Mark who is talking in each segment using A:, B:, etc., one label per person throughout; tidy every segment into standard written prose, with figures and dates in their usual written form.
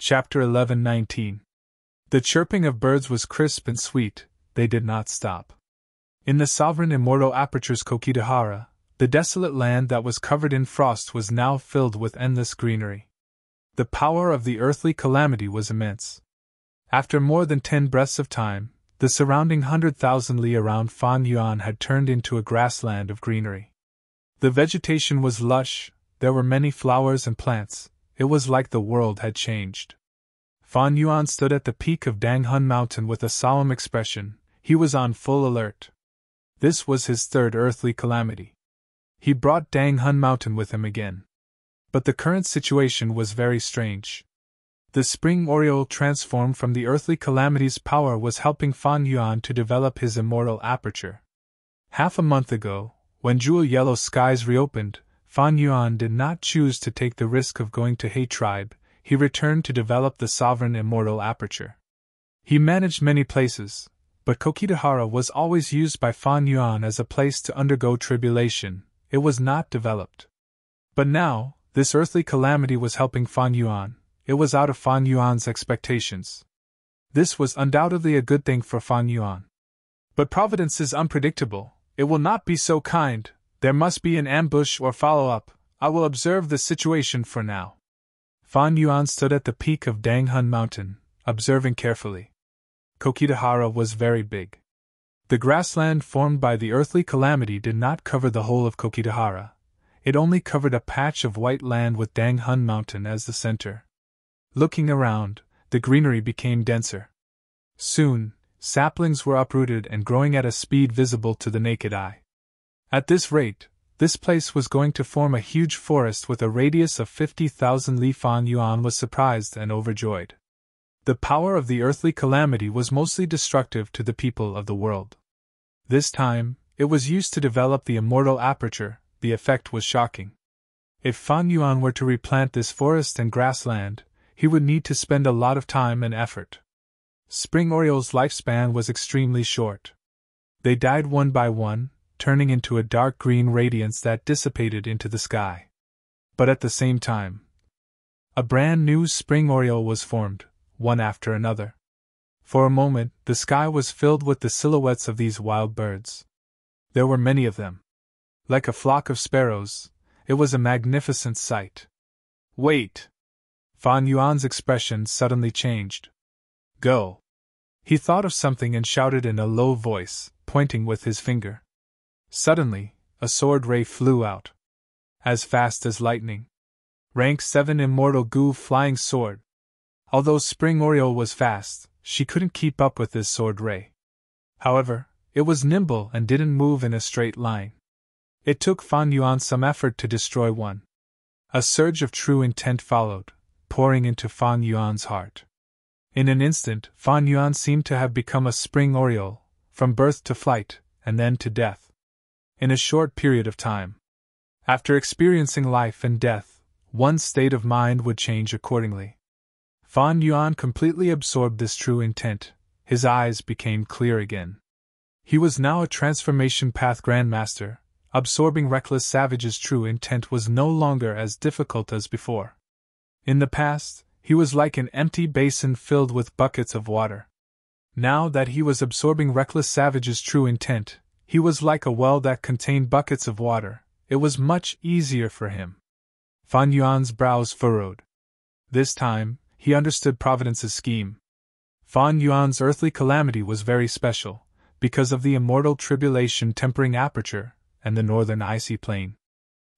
A: Chapter 11:19. The chirping of birds was crisp and sweet, they did not stop. In the sovereign immortal aperture's Kokidahara, the desolate land that was covered in frost was now filled with endless greenery. The power of the earthly calamity was immense. After more than 10 breaths of time, the surrounding 100,000 li around Fan Yuan had turned into a grassland of greenery. The vegetation was lush, there were many flowers and plants, it was like the world had changed. Fan Yuan stood at the peak of Danghun Mountain with a solemn expression, he was on full alert. This was his third earthly calamity. He brought Danghun Mountain with him again. But the current situation was very strange. The spring oriole transformed from the earthly calamity's power was helping Fan Yuan to develop his immortal aperture. Half a month ago, when jewel yellow skies reopened, Fan Yuan did not choose to take the risk of going to He tribe, he returned to develop the sovereign immortal aperture. He managed many places, but Kokidahara was always used by Fan Yuan as a place to undergo tribulation, it was not developed. But now, this earthly calamity was helping Fan Yuan, it was out of Fan Yuan's expectations. This was undoubtedly a good thing for Fan Yuan. But providence is unpredictable, it will not be so kind, there must be an ambush or follow-up, I will observe the situation for now. Fan Yuan stood at the peak of Danghun Mountain, observing carefully. Kokidahara was very big. The grassland formed by the earthly calamity did not cover the whole of Kokidahara, it only covered a patch of white land with Danghun Mountain as the center. Looking around, the greenery became denser. Soon, saplings were uprooted and growing at a speed visible to the naked eye. At this rate, this place was going to form a huge forest with a radius of 50,000 li. Fan Yuan was surprised and overjoyed. The power of the earthly calamity was mostly destructive to the people of the world. This time, it was used to develop the immortal aperture, the effect was shocking. If Fan Yuan were to replant this forest and grassland, he would need to spend a lot of time and effort. Spring orioles' lifespan was extremely short. They died one by one, turning into a dark green radiance that dissipated into the sky. But at the same time, a brand new spring oriole was formed, one after another. For a moment, the sky was filled with the silhouettes of these wild birds. There were many of them. Like a flock of sparrows, it was a magnificent sight. Wait! Fan Yuan's expression suddenly changed. Go! He thought of something and shouted in a low voice, pointing with his finger. Suddenly, a sword ray flew out. As fast as lightning. Rank 7 Immortal Gu Flying Sword. Although Spring Oriole was fast, she couldn't keep up with this sword ray. However, it was nimble and didn't move in a straight line. It took Fan Yuan some effort to destroy one. A surge of true intent followed, pouring into Fan Yuan's heart. In an instant, Fan Yuan seemed to have become a spring oriole, from birth to flight, and then to death. In a short period of time. After experiencing life and death, one's state of mind would change accordingly. Fan Yuan completely absorbed this true intent, his eyes became clear again. He was now a transformation path grandmaster, absorbing reckless savage's true intent was no longer as difficult as before. In the past, he was like an empty basin filled with buckets of water. Now that he was absorbing reckless savage's true intent, he was like a well that contained buckets of water, it was much easier for him. Fan Yuan's brows furrowed. This time, he understood Providence's scheme. Fan Yuan's earthly calamity was very special, because of the immortal tribulation tempering aperture, and the northern icy plain.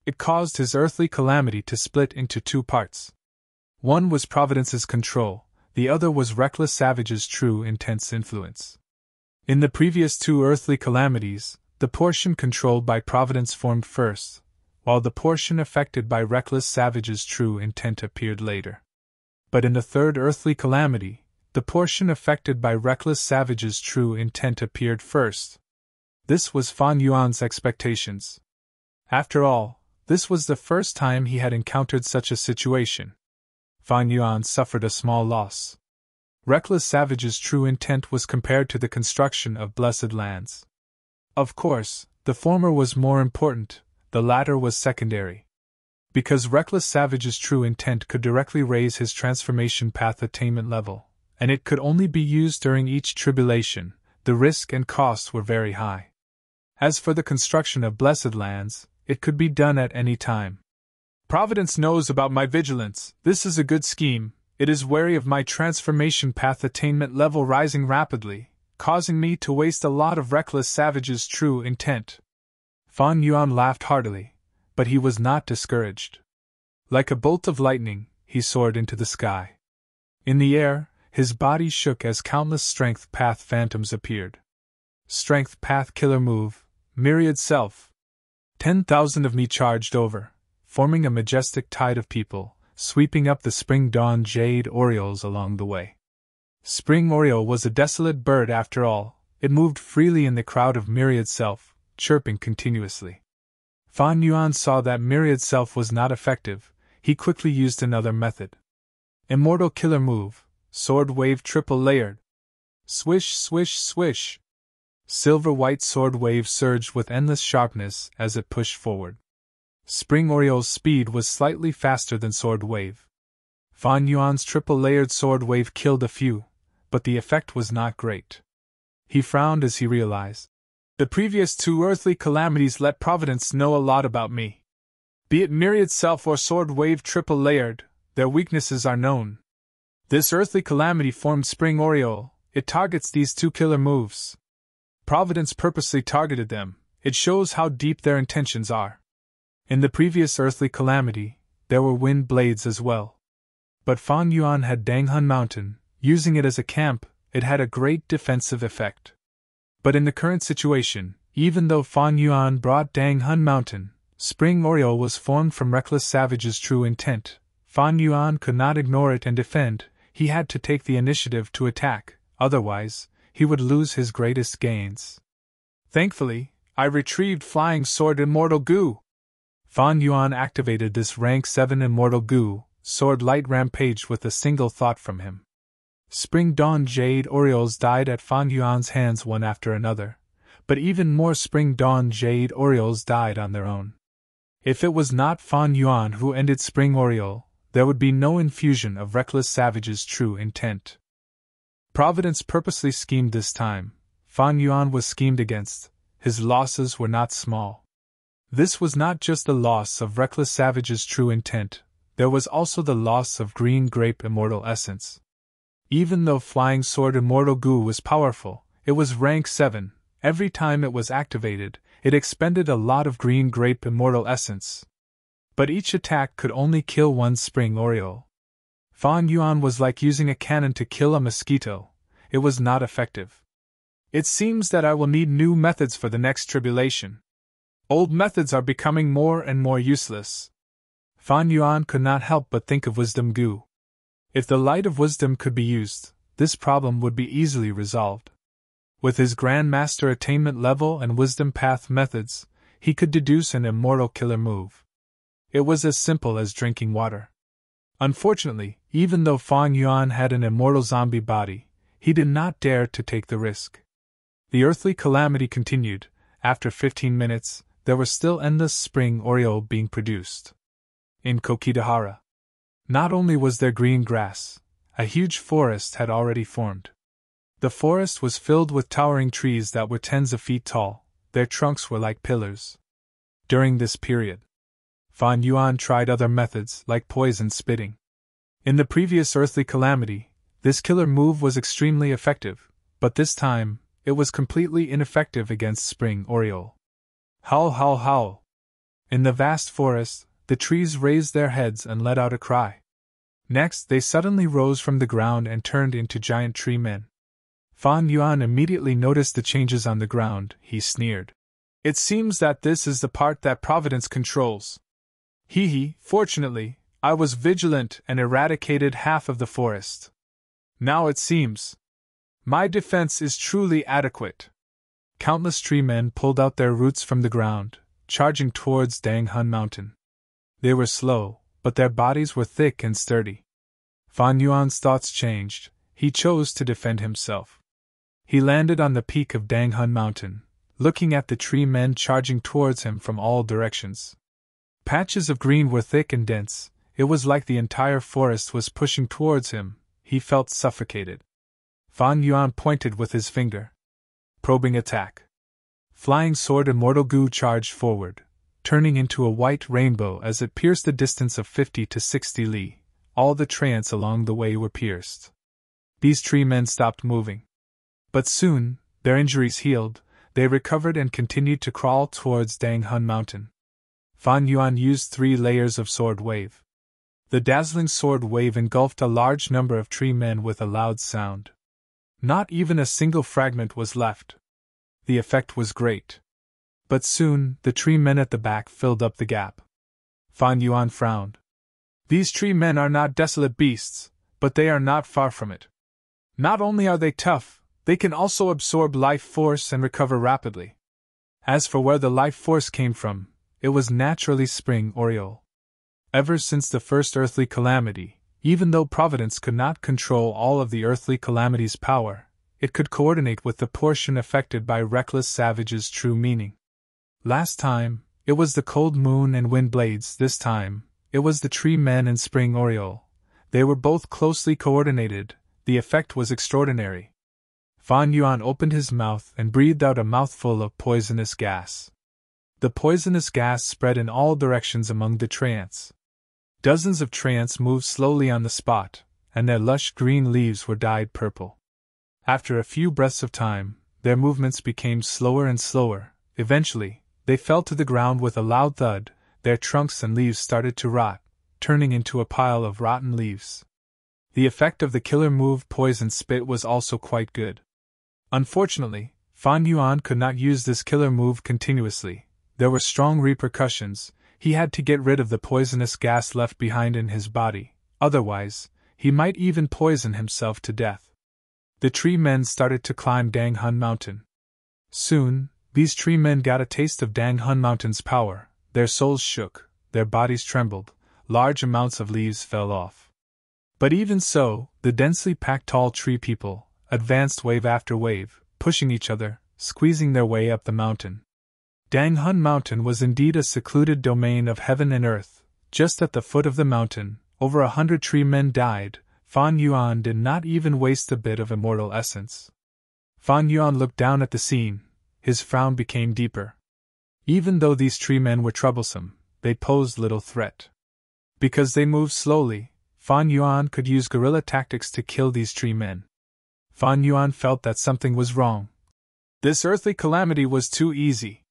A: It caused his earthly calamity to split into 2 parts. One was Providence's control, the other was reckless savage's true intense influence. In the previous 2 earthly calamities, the portion controlled by Providence formed first, while the portion affected by reckless savage's true intent appeared later. But in the third earthly calamity, the portion affected by reckless savage's true intent appeared first. This was Fan Yuan's expectations. After all, this was the first time he had encountered such a situation. Fan Yuan suffered a small loss. Reckless savage's true intent was compared to the construction of blessed lands. Of course, the former was more important, the latter was secondary. Because Reckless Savage's true intent could directly raise his transformation path attainment level, and it could only be used during each tribulation, the risk and costs were very high. As for the construction of blessed lands, it could be done at any time. Providence knows about my vigilance. This is a good scheme. It is wary of my transformation path attainment level rising rapidly, causing me to waste a lot of Reckless Savage's true intent. Fan Yuan laughed heartily, but he was not discouraged. Like a bolt of lightning, he soared into the sky. In the air, his body shook as countless Strength Path phantoms appeared. Strength Path Killer Move, Myriad Self. 10,000 of me charged over, forming a majestic tide of people, sweeping up the Spring Dawn Jade Orioles along the way. Spring Oriole was a desolate bird after all. It moved freely in the crowd of Myriad Self, chirping continuously. Fan Yuan saw that Myriad Self was not effective. He quickly used another method. Immortal Killer Move, Sword Wave Triple Layered. Swish, swish, swish. Silver-white sword wave surged with endless sharpness as it pushed forward. Spring Oriole's speed was slightly faster than Sword Wave. Fan Yuan's triple-layered sword wave killed a few, but the effect was not great. He frowned as he realized. The previous two earthly calamities let Providence know a lot about me. Be it Myriad Self or Sword Wave Triple Layered, their weaknesses are known. This earthly calamity formed Spring Oriole. It targets these two killer moves. Providence purposely targeted them. It shows how deep their intentions are. In the previous earthly calamity, there were wind blades as well. But Fan Yuan had Danghun Mountain. Using it as a camp, it had a great defensive effect. But in the current situation, even though Fan Yuan brought Danghun Mountain, Spring Oriole was formed from Reckless Savage's true intent. Fan Yuan could not ignore it and defend. He had to take the initiative to attack, otherwise, he would lose his greatest gains. Thankfully, I retrieved Flying Sword Immortal Goo. Fan Yuan activated this Rank 7 Immortal Goo, Sword Light rampaged with a single thought from him. Spring Dawn Jade Orioles died at Fan Yuan's hands one after another, but even more Spring Dawn Jade Orioles died on their own. If it was not Fan Yuan who ended Spring Oriole, there would be no infusion of Reckless Savage's true intent. Providence purposely schemed this time. Fan Yuan was schemed against. His losses were not small. This was not just the loss of Reckless Savage's true intent, there was also the loss of Green Grape Immortal Essence. Even though Flying Sword Immortal Goo was powerful, it was rank 7, every time it was activated, it expended a lot of Green Grape Immortal Essence. But each attack could only kill one Spring Oriole. Fan Yuan was like using a cannon to kill a mosquito. It was not effective. It seems that I will need new methods for the next tribulation. Old methods are becoming more and more useless. Fan Yuan could not help but think of Wisdom Goo. If the light of wisdom could be used, this problem would be easily resolved. With his Grand Master attainment level and wisdom path methods, he could deduce an immortal killer move. It was as simple as drinking water. Unfortunately, even though Fan Yuan had an immortal zombie body, he did not dare to take the risk. The earthly calamity continued. After 15 minutes, there was still endless Spring Oriole being produced. In Kokidahara, not only was there green grass, a huge forest had already formed. The forest was filled with towering trees that were tens of feet tall. Their trunks were like pillars. During this period, Fan Yuan tried other methods like poison spitting. In the previous earthly calamity, this killer move was extremely effective, but this time, it was completely ineffective against Spring Oriole. Howl, howl, howl. In the vast forest, the trees raised their heads and let out a cry. Next, they suddenly rose from the ground and turned into giant tree men. Fan Yuan immediately noticed the changes on the ground. He sneered. It seems that this is the part that Providence controls. Fortunately, I was vigilant and eradicated half of the forest. Now it seems my defense is truly adequate. Countless tree men pulled out their roots from the ground, charging towards Danghun Mountain. They were slow, but their bodies were thick and sturdy. Fan Yuan's thoughts changed. He chose to defend himself. He landed on the peak of Danghun Mountain, looking at the tree men charging towards him from all directions. Patches of green were thick and dense. It was like the entire forest was pushing towards him. He felt suffocated. Fan Yuan pointed with his finger. Probing attack. Flying sword Immortal Gu charged forward, turning into a white rainbow as it pierced the distance of 50 to 60 li. All the treants along the way were pierced. These tree men stopped moving. But soon, their injuries healed, they recovered and continued to crawl towards Danghun Mountain. Fan Yuan used 3 layers of sword wave. The dazzling sword wave engulfed a large number of tree men with a loud sound. Not even a single fragment was left. The effect was great. But soon, the tree men at the back filled up the gap. Fan Yuan frowned. These tree men are not desolate beasts, but they are not far from it. Not only are they tough, they can also absorb life force and recover rapidly. As for where the life force came from, it was naturally spring Oriole. Ever since the first earthly calamity, even though Providence could not control all of the earthly calamity's power, it could coordinate with the portion affected by reckless savages' true meaning. Last time, it was the cold moon and wind blades. This time, it was the tree men and spring Oriole. They were both closely coordinated. The effect was extraordinary. Fan Yuan opened his mouth and breathed out a mouthful of poisonous gas. The poisonous gas spread in all directions among the treants. Dozens of treants moved slowly on the spot, and their lush green leaves were dyed purple. After a few breaths of time, their movements became slower and slower. Eventually, they fell to the ground with a loud thud. Their trunks and leaves started to rot, turning into a pile of rotten leaves. The effect of the killer move poison spit was also quite good. Unfortunately, Fan Yuan could not use this killer move continuously. There were strong repercussions. He had to get rid of the poisonous gas left behind in his body, otherwise, he might even poison himself to death. The tree men started to climb Danghun Mountain. Soon, these tree men got a taste of Danghun Mountain's power. Their souls shook, their bodies trembled, large amounts of leaves fell off. But even so, the densely packed tall tree people advanced wave after wave, pushing each other, squeezing their way up the mountain. Danghun Mountain was indeed a secluded domain of heaven and earth. Just at the foot of the mountain, over 100 tree men died. Fan Yuan did not even waste a bit of immortal essence. Fan Yuan looked down at the scene. His frown became deeper. Even though these tree men were troublesome, they posed little threat. Because they moved slowly, Fan Yuan could use guerrilla tactics to kill these tree men. Fan Yuan felt that something was wrong. This earthly calamity was too easy.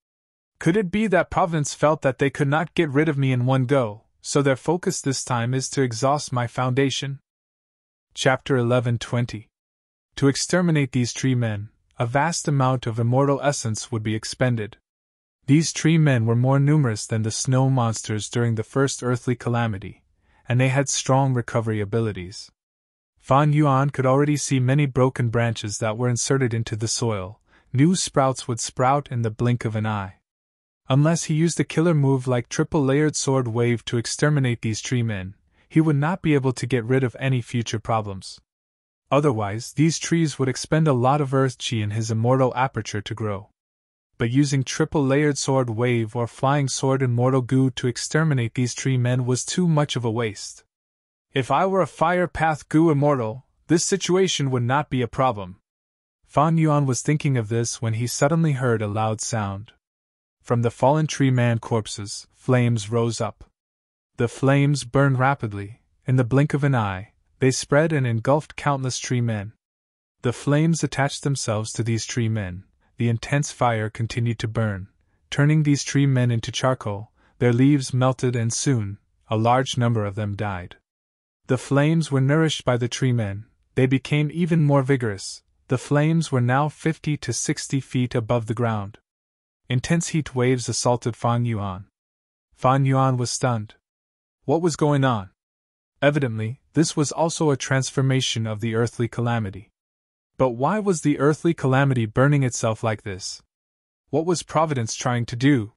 A: Could it be that Providence felt that they could not get rid of me in one go, so their focus this time is to exhaust my foundation? Chapter 11:20. To exterminate these tree men, a vast amount of immortal essence would be expended. These tree men were more numerous than the snow monsters during the first earthly calamity, and they had strong recovery abilities. Fan Yuan could already see many broken branches that were inserted into the soil. New sprouts would sprout in the blink of an eye. Unless he used a killer move like triple-layered sword wave to exterminate these tree men, he would not be able to get rid of any future problems. Otherwise, these trees would expend a lot of earth chi in his immortal aperture to grow. But using triple-layered sword wave or flying sword Immortal Gu to exterminate these tree men was too much of a waste. If I were a fire path Gu immortal, this situation would not be a problem. Fan Yuan was thinking of this when he suddenly heard a loud sound. From the fallen tree man corpses, flames rose up. The flames burned rapidly. In the blink of an eye, they spread and engulfed countless tree men. The flames attached themselves to these tree men. The intense fire continued to burn, turning these tree men into charcoal. Their leaves melted and soon, a large number of them died. The flames were nourished by the tree men. They became even more vigorous. The flames were now 50 to 60 feet above the ground. Intense heat waves assaulted Fan Yuan. Fan Yuan was stunned. What was going on? Evidently, this was also a transformation of the earthly calamity. But why was the earthly calamity burning itself like this? What was Providence trying to do?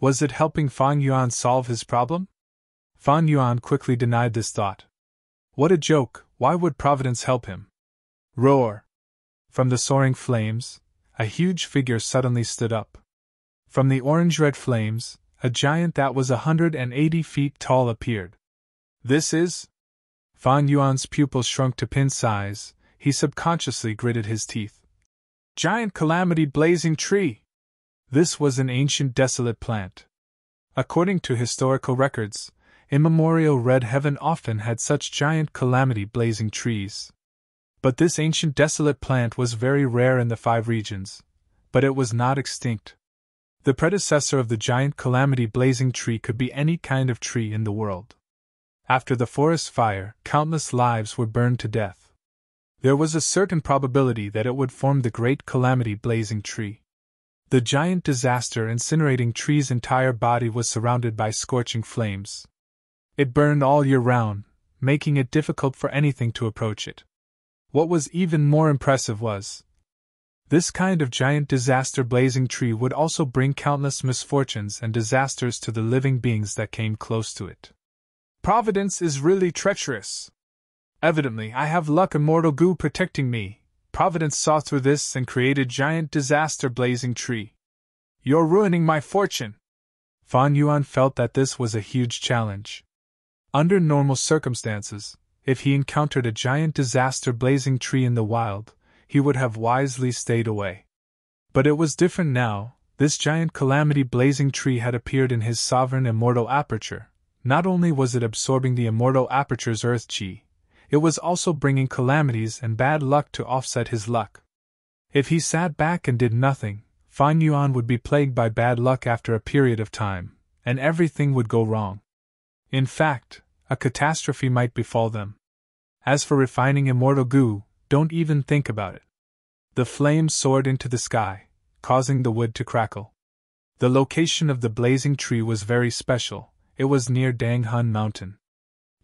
A: Was it helping Fan Yuan solve his problem? Fan Yuan quickly denied this thought. What a joke, why would Providence help him? Roar! From the soaring flames, a huge figure suddenly stood up. From the orange-red flames, a giant that was 180 feet tall appeared. This is? Fan Yuan's pupils shrunk to pin size, he subconsciously gritted his teeth. Giant calamity blazing tree! This was an ancient desolate plant. According to historical records, immemorial Red Heaven often had such giant calamity blazing trees. But this ancient desolate plant was very rare in the 5 regions, but it was not extinct. The predecessor of the giant calamity blazing tree could be any kind of tree in the world. After the forest fire, countless lives were burned to death. There was a certain probability that it would form the great calamity blazing tree. The giant disaster incinerating tree's entire body was surrounded by scorching flames. It burned all year round, making it difficult for anything to approach it. What was even more impressive was, this kind of giant disaster blazing tree would also bring countless misfortunes and disasters to the living beings that came close to it. Providence is really treacherous. Evidently, I have luck immortal goo protecting me. Providence saw through this and created giant disaster blazing tree. You're ruining my fortune. Fan Yuan felt that this was a huge challenge. Under normal circumstances, if he encountered a giant disaster blazing tree in the wild, he would have wisely stayed away. But it was different now. This giant calamity blazing tree had appeared in his sovereign immortal aperture. Not only was it absorbing the immortal aperture's earth chi, it was also bringing calamities and bad luck to offset his luck. If he sat back and did nothing, Fan Yuan would be plagued by bad luck after a period of time, and everything would go wrong. In fact, a catastrophe might befall them. As for refining immortal goo, don't even think about it. The flames soared into the sky, causing the wood to crackle. The location of the blazing tree was very special. It was near Danghun Mountain.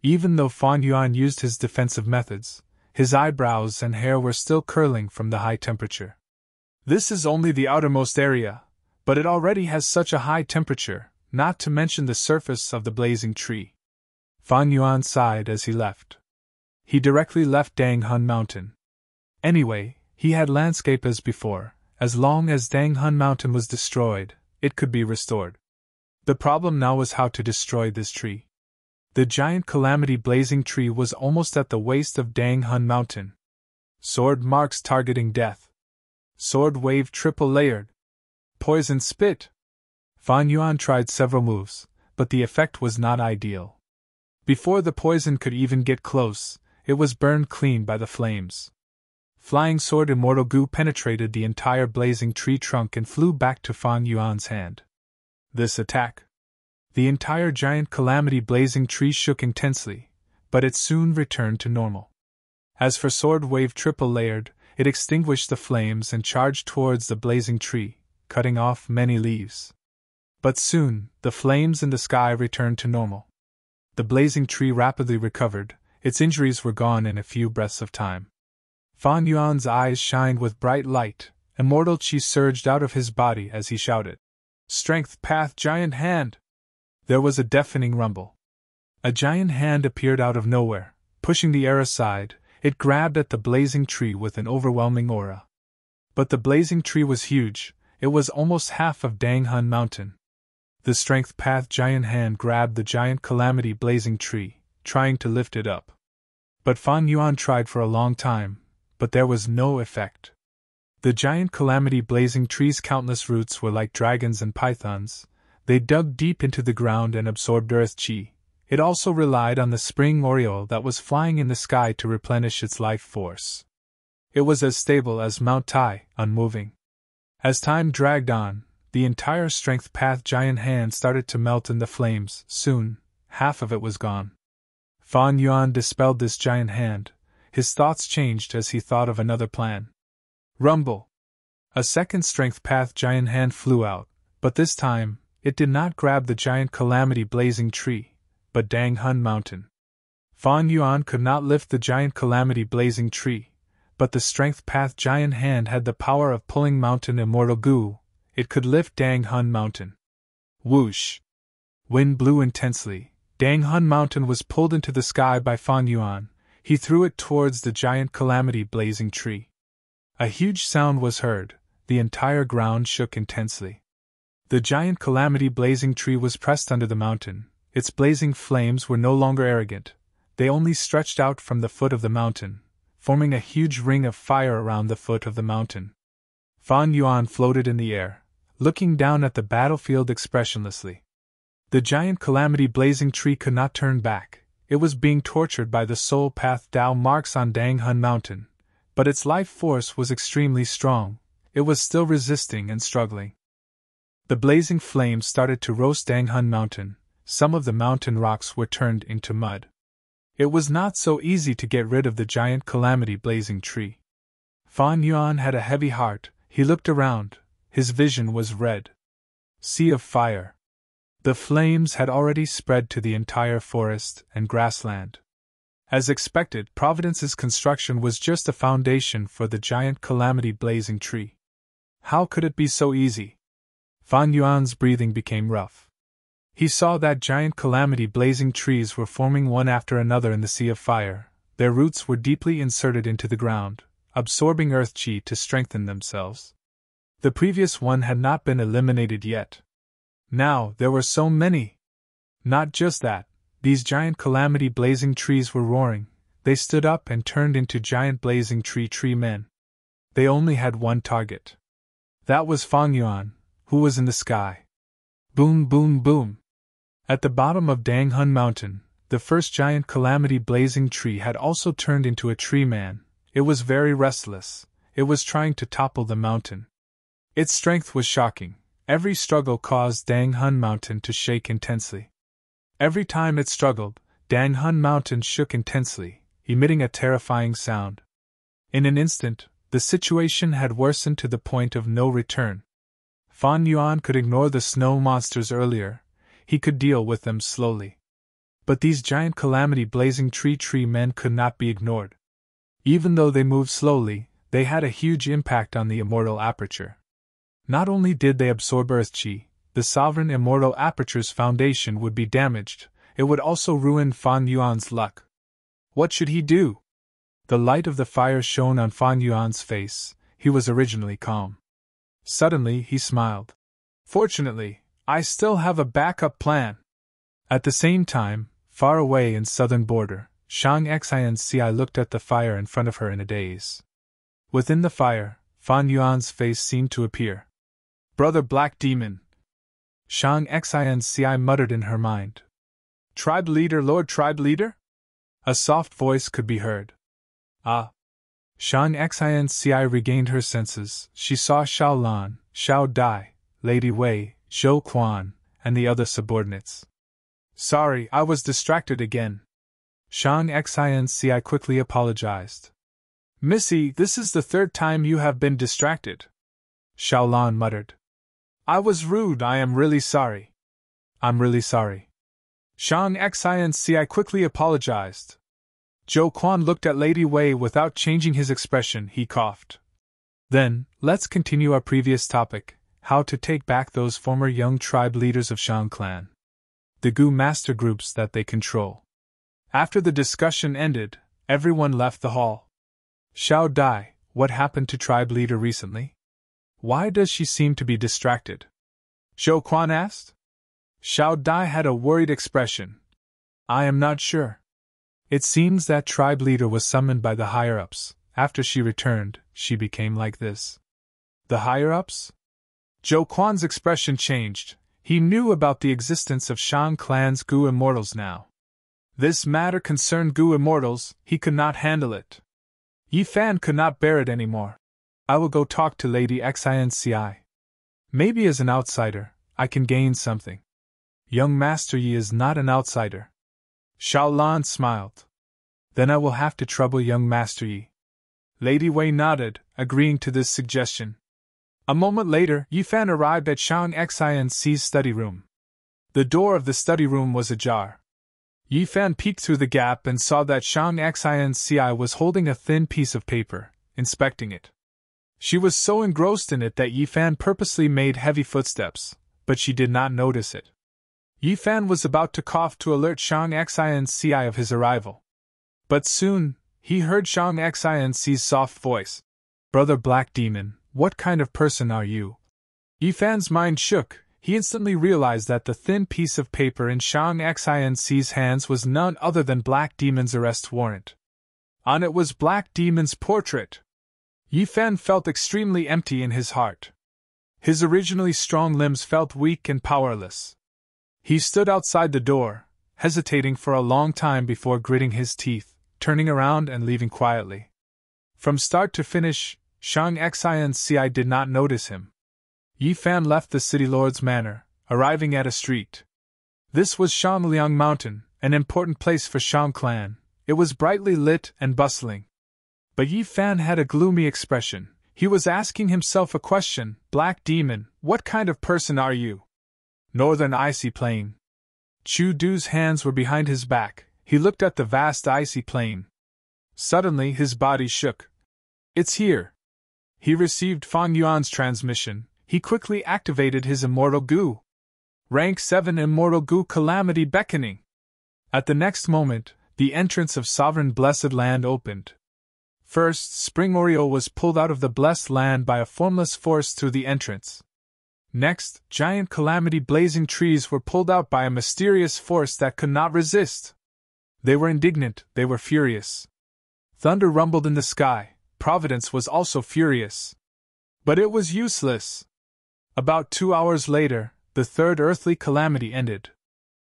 A: Even though Fan Yuan used his defensive methods, his eyebrows and hair were still curling from the high temperature. This is only the outermost area, but it already has such a high temperature, not to mention the surface of the blazing tree. Fan Yuan sighed as he left. He directly left Danghun Mountain. Anyway, he had landscape as before. As long as Danghun Mountain was destroyed, it could be restored. The problem now was how to destroy this tree. The giant calamity blazing tree was almost at the waist of Danghun Mountain. Sword marks targeting death. Sword wave triple layered. Poison spit. Fan Yuan tried several moves, but the effect was not ideal. Before the poison could even get close, it was burned clean by the flames. Flying sword immortal goo penetrated the entire blazing tree trunk and flew back to Fan Yuan's hand. This attack. The entire giant calamity blazing tree shook intensely, but it soon returned to normal. As for sword wave triple layered, it extinguished the flames and charged towards the blazing tree, cutting off many leaves. But soon, the flames in the sky returned to normal. The blazing tree rapidly recovered, its injuries were gone in a few breaths of time. Fan Yuan's eyes shined with bright light, immortal chi surged out of his body as he shouted, Strength Path Giant Hand! There was a deafening rumble. A giant hand appeared out of nowhere. Pushing the air aside, it grabbed at the blazing tree with an overwhelming aura. But the blazing tree was huge, it was almost half of Danghun Mountain. The Strength Path Giant Hand grabbed the giant calamity blazing tree, trying to lift it up. But Fan Yuan tried for a long time, but there was no effect. The giant calamity blazing tree's countless roots were like dragons and pythons. They dug deep into the ground and absorbed earth chi. It also relied on the spring oriole that was flying in the sky to replenish its life force. It was as stable as Mount Tai, unmoving. As time dragged on, the entire Strength Path Giant Hand started to melt in the flames. Soon, half of it was gone. Fan Yuan dispelled this giant hand. His thoughts changed as he thought of another plan. Rumble! A second Strength Path Giant Hand flew out, but this time, it did not grab the giant calamity blazing tree, but Danghun Mountain. Fan Yuan could not lift the giant calamity blazing tree, but the Strength Path Giant Hand had the power of pulling mountain immortal goo. It could lift Danghun Mountain. Whoosh! Wind blew intensely. Danghun Mountain was pulled into the sky by Fan Yuan. He threw it towards the giant calamity blazing tree. A huge sound was heard. The entire ground shook intensely. The giant calamity blazing tree was pressed under the mountain. Its blazing flames were no longer arrogant. They only stretched out from the foot of the mountain, forming a huge ring of fire around the foot of the mountain. Fan Yuan floated in the air, looking down at the battlefield expressionlessly. The giant calamity blazing tree could not turn back. It was being tortured by the soul path Tao marks on Dang Hun Mountain, but its life force was extremely strong. It was still resisting and struggling. The blazing flames started to roast Dang Hun Mountain. Some of the mountain rocks were turned into mud. It was not so easy to get rid of the giant calamity blazing tree. Fan Yuan had a heavy heart. He looked around. His vision was red. Sea of fire. The flames had already spread to the entire forest and grassland. As expected, Providence's construction was just a foundation for the giant calamity blazing tree. How could it be so easy? Fan Yuan's breathing became rough. He saw that giant calamity blazing trees were forming one after another in the sea of fire. Their roots were deeply inserted into the ground, absorbing earth chi to strengthen themselves. The previous one had not been eliminated yet. Now there were so many. Not just that, these giant calamity blazing trees were roaring. They stood up and turned into giant blazing tree men. They only had one target. That was Fan Yuan, who was in the sky. Boom, boom, boom. At the bottom of Dang Hun Mountain, the first giant calamity blazing tree had also turned into a tree man. It was very restless. It was trying to topple the mountain. Its strength was shocking. Every struggle caused Dang Hun Mountain to shake intensely. Every time it struggled, Dang Hun Mountain shook intensely, emitting a terrifying sound. In an instant, the situation had worsened to the point of no return. Fan Yuan could ignore the snow monsters earlier. He could deal with them slowly. But these giant calamity blazing tree men could not be ignored. Even though they moved slowly, they had a huge impact on the immortal aperture. Not only did they absorb earth chi, the sovereign immortal aperture's foundation would be damaged, it would also ruin Fan Yuan's luck. What should he do? The light of the fire shone on Fan Yuan's face. He was originally calm. Suddenly he smiled. Fortunately, I still have a backup plan. At the same time, far away in southern border, Shang Xianci looked at the fire in front of her in a daze. Within the fire, Fan Yuan's face seemed to appear. Brother Black Demon. Shang Xianci muttered in her mind. Tribe leader, Lord Tribe leader? A soft voice could be heard. Ah. Shang Xianci regained her senses. She saw Xiao Lan, Xiao Dai, Lady Wei, Zhou Quan, and the other subordinates. Sorry, I was distracted again. Shang Xianci quickly apologized. Missy, this is the third time you have been distracted. Xiao Lan muttered. I was rude, I am really sorry. I'm really sorry. Shang Xianci quickly apologized. Zhou Quan looked at Lady Wei without changing his expression. He coughed. Then, let's continue our previous topic, how to take back those former young tribe leaders of Shang clan. The Gu master groups that they control. After the discussion ended, everyone left the hall. Xiao Dai, what happened to tribe leader recently? Why does she seem to be distracted? Zhou Quan asked. Xiao Dai had a worried expression. I am not sure. It seems that tribe leader was summoned by the higher-ups. After she returned, she became like this. The higher-ups? Zhou Quan's expression changed. He knew about the existence of Shang clan's Gu immortals now. This matter concerned Gu immortals. He could not handle it. Yi Fan could not bear it anymore. I will go talk to Lady Xianci. Maybe as an outsider, I can gain something. Young Master Yi is not an outsider. Xiao Lan smiled. Then I will have to trouble young Master Yi. Lady Wei nodded, agreeing to this suggestion. A moment later, Yi Fan arrived at Shang Xianci's study room. The door of the study room was ajar. Yi Fan peeked through the gap and saw that Shang Xianci was holding a thin piece of paper, inspecting it. She was so engrossed in it that Yi Fan purposely made heavy footsteps, but she did not notice it. Yi Fan was about to cough to alert Shang Xianci of his arrival. But soon, he heard Shang Xianci's soft voice. Brother Black Demon, what kind of person are you? Yi Fan's mind shook. he instantly realized that the thin piece of paper in Shang Xian's hands was none other than Black Demon's arrest warrant. On it was Black Demon's portrait. Yi Fan felt extremely empty in his heart. His originally strong limbs felt weak and powerless. He stood outside the door, hesitating for a long time before gritting his teeth, turning around and leaving quietly. From start to finish, Shang Xian did not notice him. Yi Fan left the city lord's manor, arriving at a street. This was Shangliang Mountain, an important place for Shang clan. It was brightly lit and bustling. But Yi Fan had a gloomy expression. He was asking himself a question. Black Demon, what kind of person are you? Northern Icy Plain. Chu Du's hands were behind his back. He looked at the vast icy plain. Suddenly his body shook. It's here. He received Fang Yuan's transmission. He quickly activated his Immortal Goo. Rank 7 Immortal Goo Calamity Beckoning. At the next moment, the entrance of Sovereign Blessed Land opened. First, Spring Oriole was pulled out of the blessed land by a formless force through the entrance. Next, giant calamity blazing trees were pulled out by a mysterious force that could not resist. They were indignant, they were furious. Thunder rumbled in the sky. Providence was also furious. But it was useless. About 2 hours later, the third earthly calamity ended.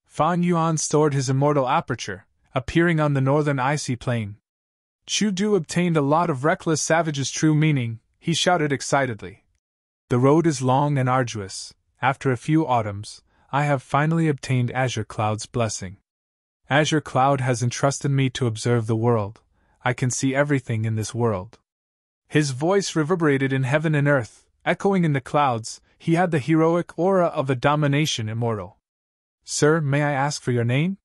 A: Fan Yuan stored his immortal aperture, appearing on the northern icy plain. Chu Du obtained a lot of reckless savage's true meaning. He shouted excitedly. The road is long and arduous. After a few autumns, I have finally obtained Azure Cloud's blessing. Azure Cloud has entrusted me to observe the world. I can see everything in this world. His voice reverberated in heaven and earth, echoing in the clouds. He had the heroic aura of a domination immortal. Sir, may I ask for your name?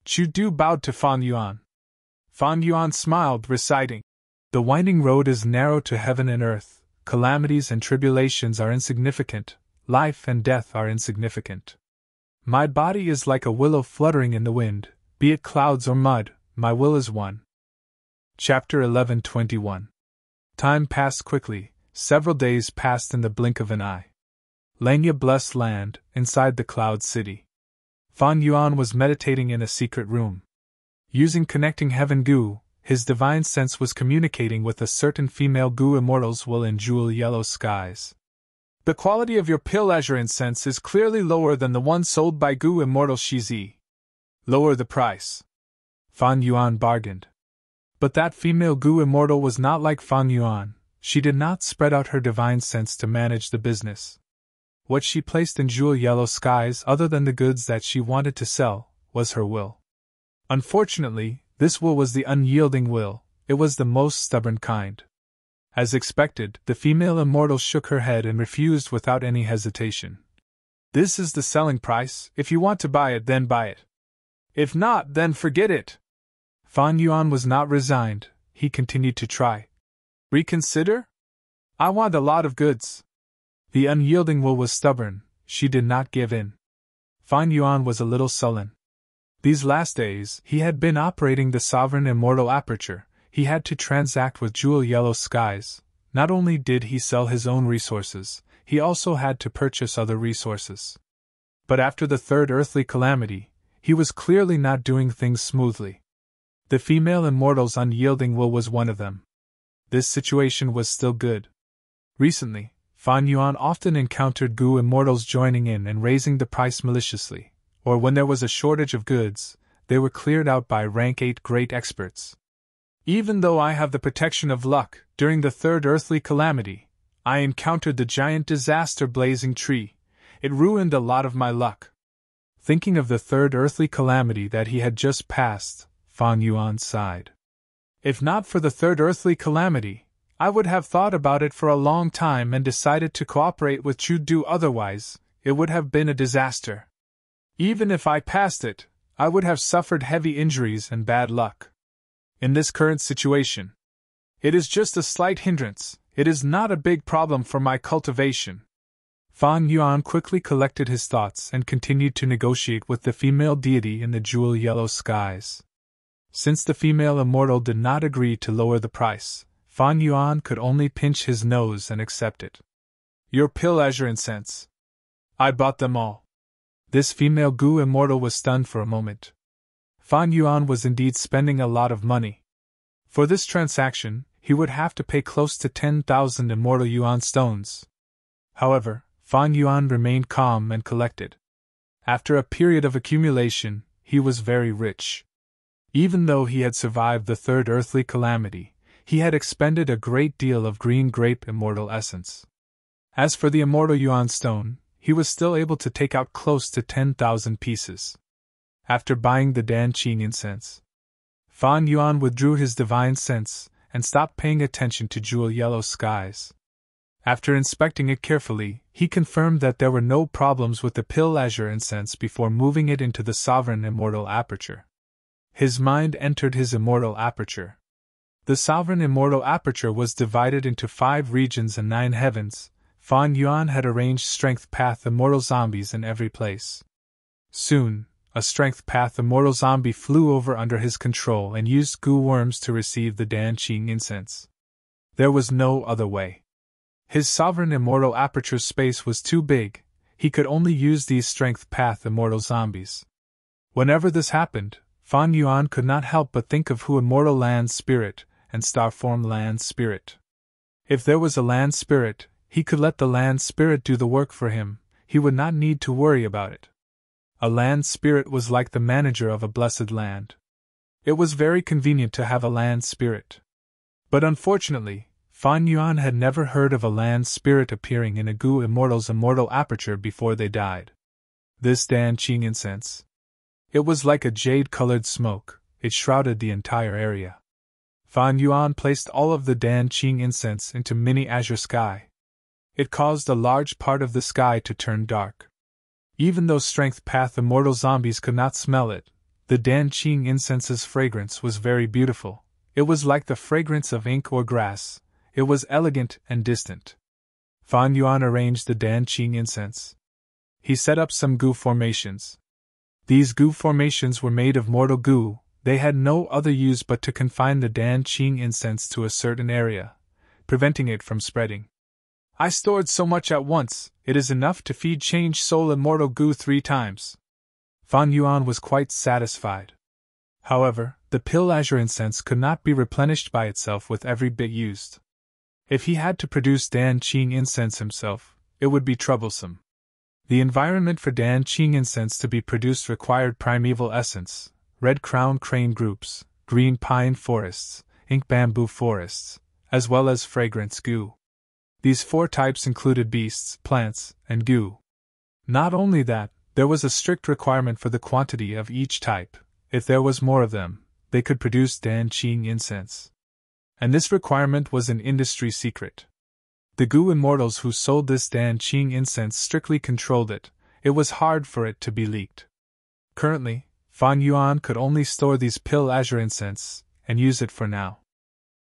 A: Chu Du bowed to Fan Yuan. Fan Yuan smiled, reciting, The winding road is narrow to heaven and earth. Calamities and tribulations are insignificant. Life and death are insignificant. My body is like a willow fluttering in the wind. Be it clouds or mud, my will is one. Chapter 11:21. Time passed quickly. Several days passed in the blink of an eye. Lenya blessed land, inside the Cloud City. Fan Yuan was meditating in a secret room. Using connecting heaven goo, his divine sense was communicating with a certain female goo immortals will in jewel yellow skies. The quality of your pale azure incense is clearly lower than the one sold by goo immortal Shizi. Lower the price. Fan Yuan bargained. But that female goo immortal was not like Fan Yuan. She did not spread out her divine sense to manage the business. What she placed in jewel yellow skies, other than the goods that she wanted to sell, was her will. Unfortunately, this will was the unyielding will. It was the most stubborn kind. As expected, the female immortal shook her head and refused without any hesitation. This is the selling price. If you want to buy it, then buy it. If not, then forget it. Fan Yuan was not resigned. He continued to try. Reconsider? I want a lot of goods. The unyielding will was stubborn. She did not give in. Fan Yuan was a little sullen. These last days, he had been operating the sovereign immortal aperture. He had to transact with jewel yellow skies. Not only did he sell his own resources, he also had to purchase other resources. But after the third earthly calamity, he was clearly not doing things smoothly. The female immortal's unyielding will was one of them. This situation was still good. Recently, Fan Yuan often encountered goo immortals joining in and raising the price maliciously, or when there was a shortage of goods, they were cleared out by rank 8 great experts. Even though I have the protection of luck, during the third earthly calamity, I encountered the giant disaster blazing tree. It ruined a lot of my luck. Thinking of the third earthly calamity that he had just passed, Fan Yuan sighed. If not for the third earthly calamity, I would have thought about it for a long time and decided to cooperate with Chu Du. Otherwise, it would have been a disaster. Even if I passed it, I would have suffered heavy injuries and bad luck. In this current situation, it is just a slight hindrance. It is not a big problem for my cultivation. Fan Yuan quickly collected his thoughts and continued to negotiate with the female deity in the jewel yellow skies. Since the female immortal did not agree to lower the price, Fan Yuan could only pinch his nose and accept it. Your pale azure incense. I bought them all. This female goo immortal was stunned for a moment. Fan Yuan was indeed spending a lot of money. For this transaction, he would have to pay close to 10,000 immortal yuan stones. However, Fan Yuan remained calm and collected. After a period of accumulation, he was very rich. Even though he had survived the third earthly calamity, he had expended a great deal of green grape immortal essence. As for the immortal yuan stone, he was still able to take out close to 10,000 pieces. After buying the Dan-Qing incense, Fan Yuan withdrew his divine sense and stopped paying attention to jewel yellow skies. After inspecting it carefully, he confirmed that there were no problems with the pill azure incense before moving it into the sovereign immortal aperture. His mind entered his immortal aperture. The sovereign immortal aperture was divided into 5 regions and 9 heavens. Fan Yuan had arranged strength path immortal zombies in every place. Soon, a strength path immortal zombie flew over under his control and used goo worms to receive the Dan-Qing incense. There was no other way. His sovereign immortal aperture space was too big, he could only use these strength path immortal zombies. Whenever this happened, Fan Yuan could not help but think of Hu immortal land spirit and Starform land spirit. If there was a land spirit, he could let the land spirit do the work for him, he would not need to worry about it. A land spirit was like the manager of a blessed land. It was very convenient to have a land spirit. But unfortunately, Fan Yuan had never heard of a land spirit appearing in a goo immortal's immortal aperture before they died. This Dan-Qing incense. It was like a jade-colored smoke, it shrouded the entire area. Fan Yuan placed all of the Dan-Qing incense into mini azure sky. It caused a large part of the sky to turn dark. Even though strength path immortal zombies could not smell it, the Dan-Qing incense's fragrance was very beautiful. It was like the fragrance of ink or grass. It was elegant and distant. Fan Yuan arranged the Dan-Qing incense. He set up some goo formations. These goo formations were made of mortal goo, they had no other use but to confine the Dan-Qing incense to a certain area, preventing it from spreading. I stored so much at once, it is enough to feed change soul immortal goo 3 times. Fan Yuan was quite satisfied. However, the pill azure incense could not be replenished by itself with every bit used. If he had to produce Dan-Qing incense himself, it would be troublesome. The environment for Dan-Qing incense to be produced required primeval essence, red crown crane groups, green pine forests, ink bamboo forests, as well as fragrance goo. These 4 types included beasts, plants, and goo. Not only that, there was a strict requirement for the quantity of each type. If there was more of them, they could produce Dan-Qing incense. And this requirement was an industry secret. The goo immortals who sold this Dan-Qing incense strictly controlled it, it was hard for it to be leaked. Currently, Fan Yuan could only store these pill azure incense, and use it for now.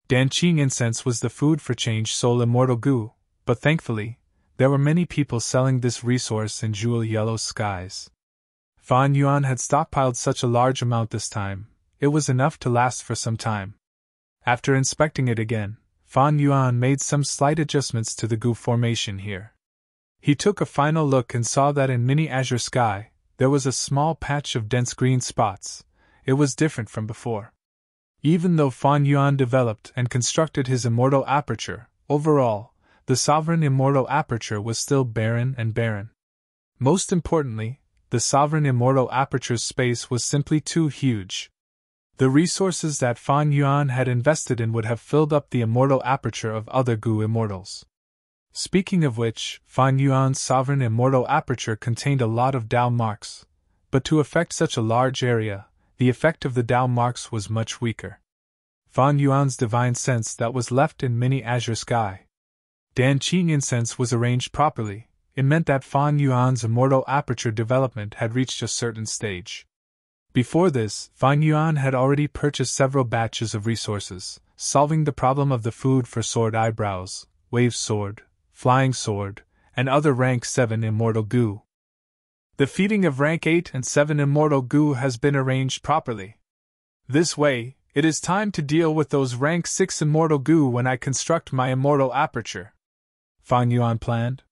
A: Dan-Qing incense was the food for change soul immortal goo, but thankfully, there were many people selling this resource in jewel yellow skies. Fan Yuan had stockpiled such a large amount this time, it was enough to last for some time. After inspecting it again, Fan Yuan made some slight adjustments to the goo formation here. He took a final look and saw that in mini azure sky, there was a small patch of dense green spots. It was different from before. Even though Fan Yuan developed and constructed his immortal aperture, overall, the sovereign immortal aperture was still barren and barren. Most importantly, the sovereign immortal aperture's space was simply too huge. The resources that Fan Yuan had invested in would have filled up the immortal aperture of other goo immortals. Speaking of which, Fan Yuan's sovereign immortal aperture contained a lot of Dao marks, but to affect such a large area, the effect of the Dao marks was much weaker. Fan Yuan's divine sense that was left in mini azure sky. Dan-Qing incense was arranged properly, it meant that Fan Yuan's immortal aperture development had reached a certain stage. Before this, Fan Yuan had already purchased several batches of resources, solving the problem of the food for sword eyebrows, wave sword, flying sword, and other rank 7 immortal goo. The feeding of rank 8 and 7 immortal goo has been arranged properly. This way, it is time to deal with those rank 6 immortal goo when I construct my immortal aperture. Fan Yuan planned.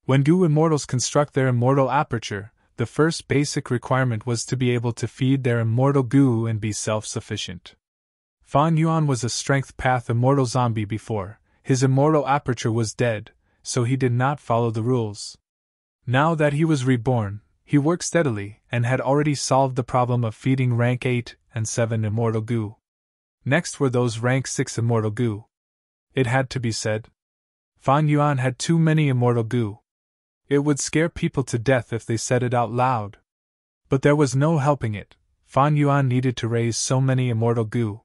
A: When Gu immortals construct their immortal aperture, the first basic requirement was to be able to feed their immortal Gu and be self-sufficient. Fan Yuan was a strength path immortal zombie before. His immortal aperture was dead, so he did not follow the rules. Now that he was reborn, he worked steadily and had already solved the problem of feeding rank 8 and 7 immortal Gu. Next were those rank 6 immortal Gu. It had to be said. Fan Yuan had too many immortal Gu. It would scare people to death if they said it out loud. But there was no helping it. Fan Yuan needed to raise so many immortal Gu.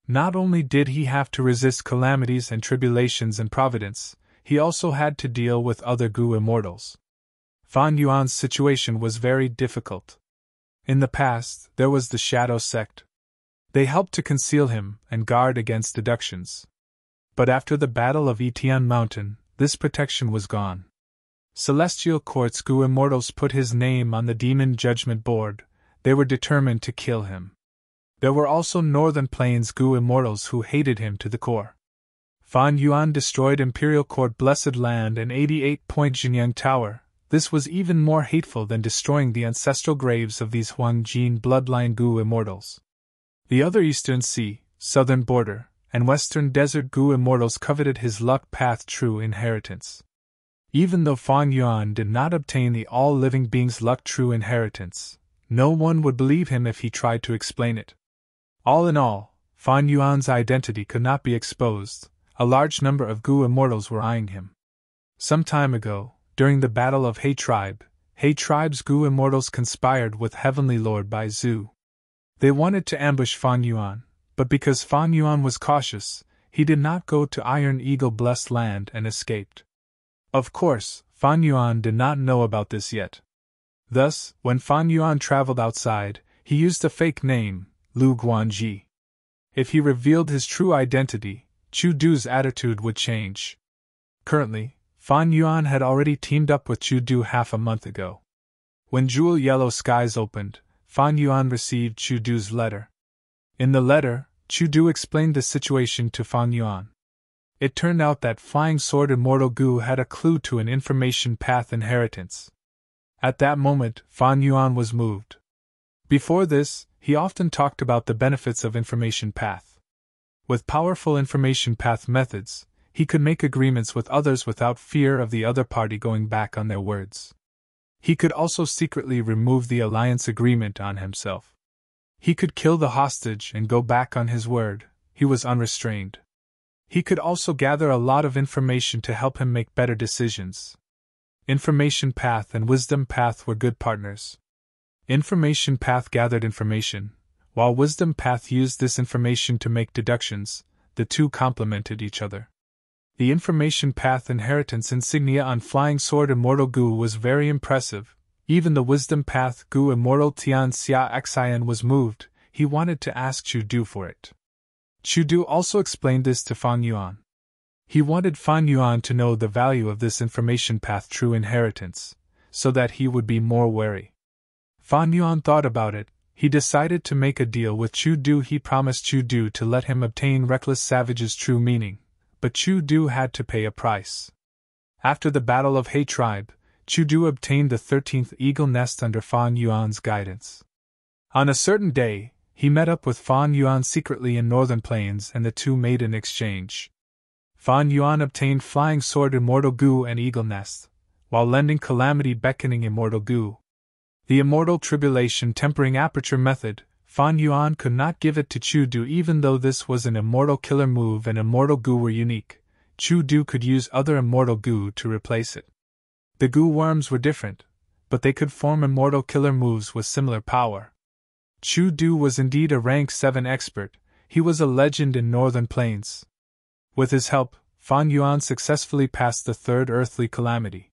A: Not only did he have to resist calamities and tribulations and providence, he also had to deal with other Gu immortals. Fan Yuan's situation was very difficult. In the past, there was the Shadow Sect. They helped to conceal him and guard against deductions. But after the Battle of Etian Mountain, this protection was gone. Celestial Court's Gu immortals put his name on the Demon Judgment Board. They were determined to kill him. There were also Northern Plains Gu immortals who hated him to the core. Fan Yuan destroyed Imperial Court Blessed Land and 88-point Jinyang Tower. This was even more hateful than destroying the ancestral graves of these Huangjin bloodline Gu immortals. The other Eastern Sea, Southern Border, and Western Desert Gu immortals coveted his luck path true inheritance. Even though Fan Yuan did not obtain the all-living being's luck true inheritance, no one would believe him if he tried to explain it. All in all, Fan Yuan's identity could not be exposed. A large number of Gu immortals were eyeing him. Some time ago, during the Battle of He Tribe's Gu immortals conspired with Heavenly Lord Bai Zhu. They wanted to ambush Fan Yuan, but because Fan Yuan was cautious, he did not go to Iron Eagle Blessed Land and escaped. Of course, Fan Yuan did not know about this yet. Thus, when Fan Yuan traveled outside, he used a fake name, Lu Guanji. If he revealed his true identity, Chu Du's attitude would change. Currently, Fan Yuan had already teamed up with Chu Du half a month ago. When Jewel Yellow Skies opened, Fan Yuan received Chu Du's letter. In the letter, Chu Du explained the situation to Fan Yuan. It turned out that Flying Sword Immortal Gu had a clue to an information path inheritance. At that moment, Fan Yuan was moved. Before this, he often talked about the benefits of information path. With powerful information path methods, he could make agreements with others without fear of the other party going back on their words. He could also secretly remove the alliance agreement on himself. He could kill the hostage and go back on his word. He was unrestrained. He could also gather a lot of information to help him make better decisions. Information path and wisdom path were good partners. Information path gathered information, while wisdom path used this information to make deductions. The two complemented each other. The information path inheritance insignia on Flying Sword Immortal Gu was very impressive. Even the wisdom path Gu Immortal Tian Xia Xian was moved. He wanted to ask Chu Du for it. Chu Du also explained this to Fan Yuan. He wanted Fan Yuan to know the value of this information path true inheritance, so that he would be more wary. Fan Yuan thought about it. He decided to make a deal with Chu Du. He promised Chu Du to let him obtain Reckless Savage's true meaning, but Chu Du had to pay a price. After the Battle of He Tribe, Chu Du obtained the 13th Eagle Nest under Fan Yuan's guidance. On a certain day, he met up with Fan Yuan secretly in Northern Plains and the two made an exchange. Fan Yuan obtained Flying Sword Immortal Gu and Eagle Nest, while lending Calamity Beckoning Immortal Gu. The Immortal Tribulation Tempering Aperture method, Fan Yuan could not give it to Chu Du even though this was an Immortal Killer move and Immortal Gu were unique. Chu Du could use other Immortal Gu to replace it. The Gu worms were different, but they could form Immortal Killer moves with similar power. Chu Du was indeed a rank 7 expert. He was a legend in Northern Plains. With his help, Fan Yuan successfully passed the third earthly calamity.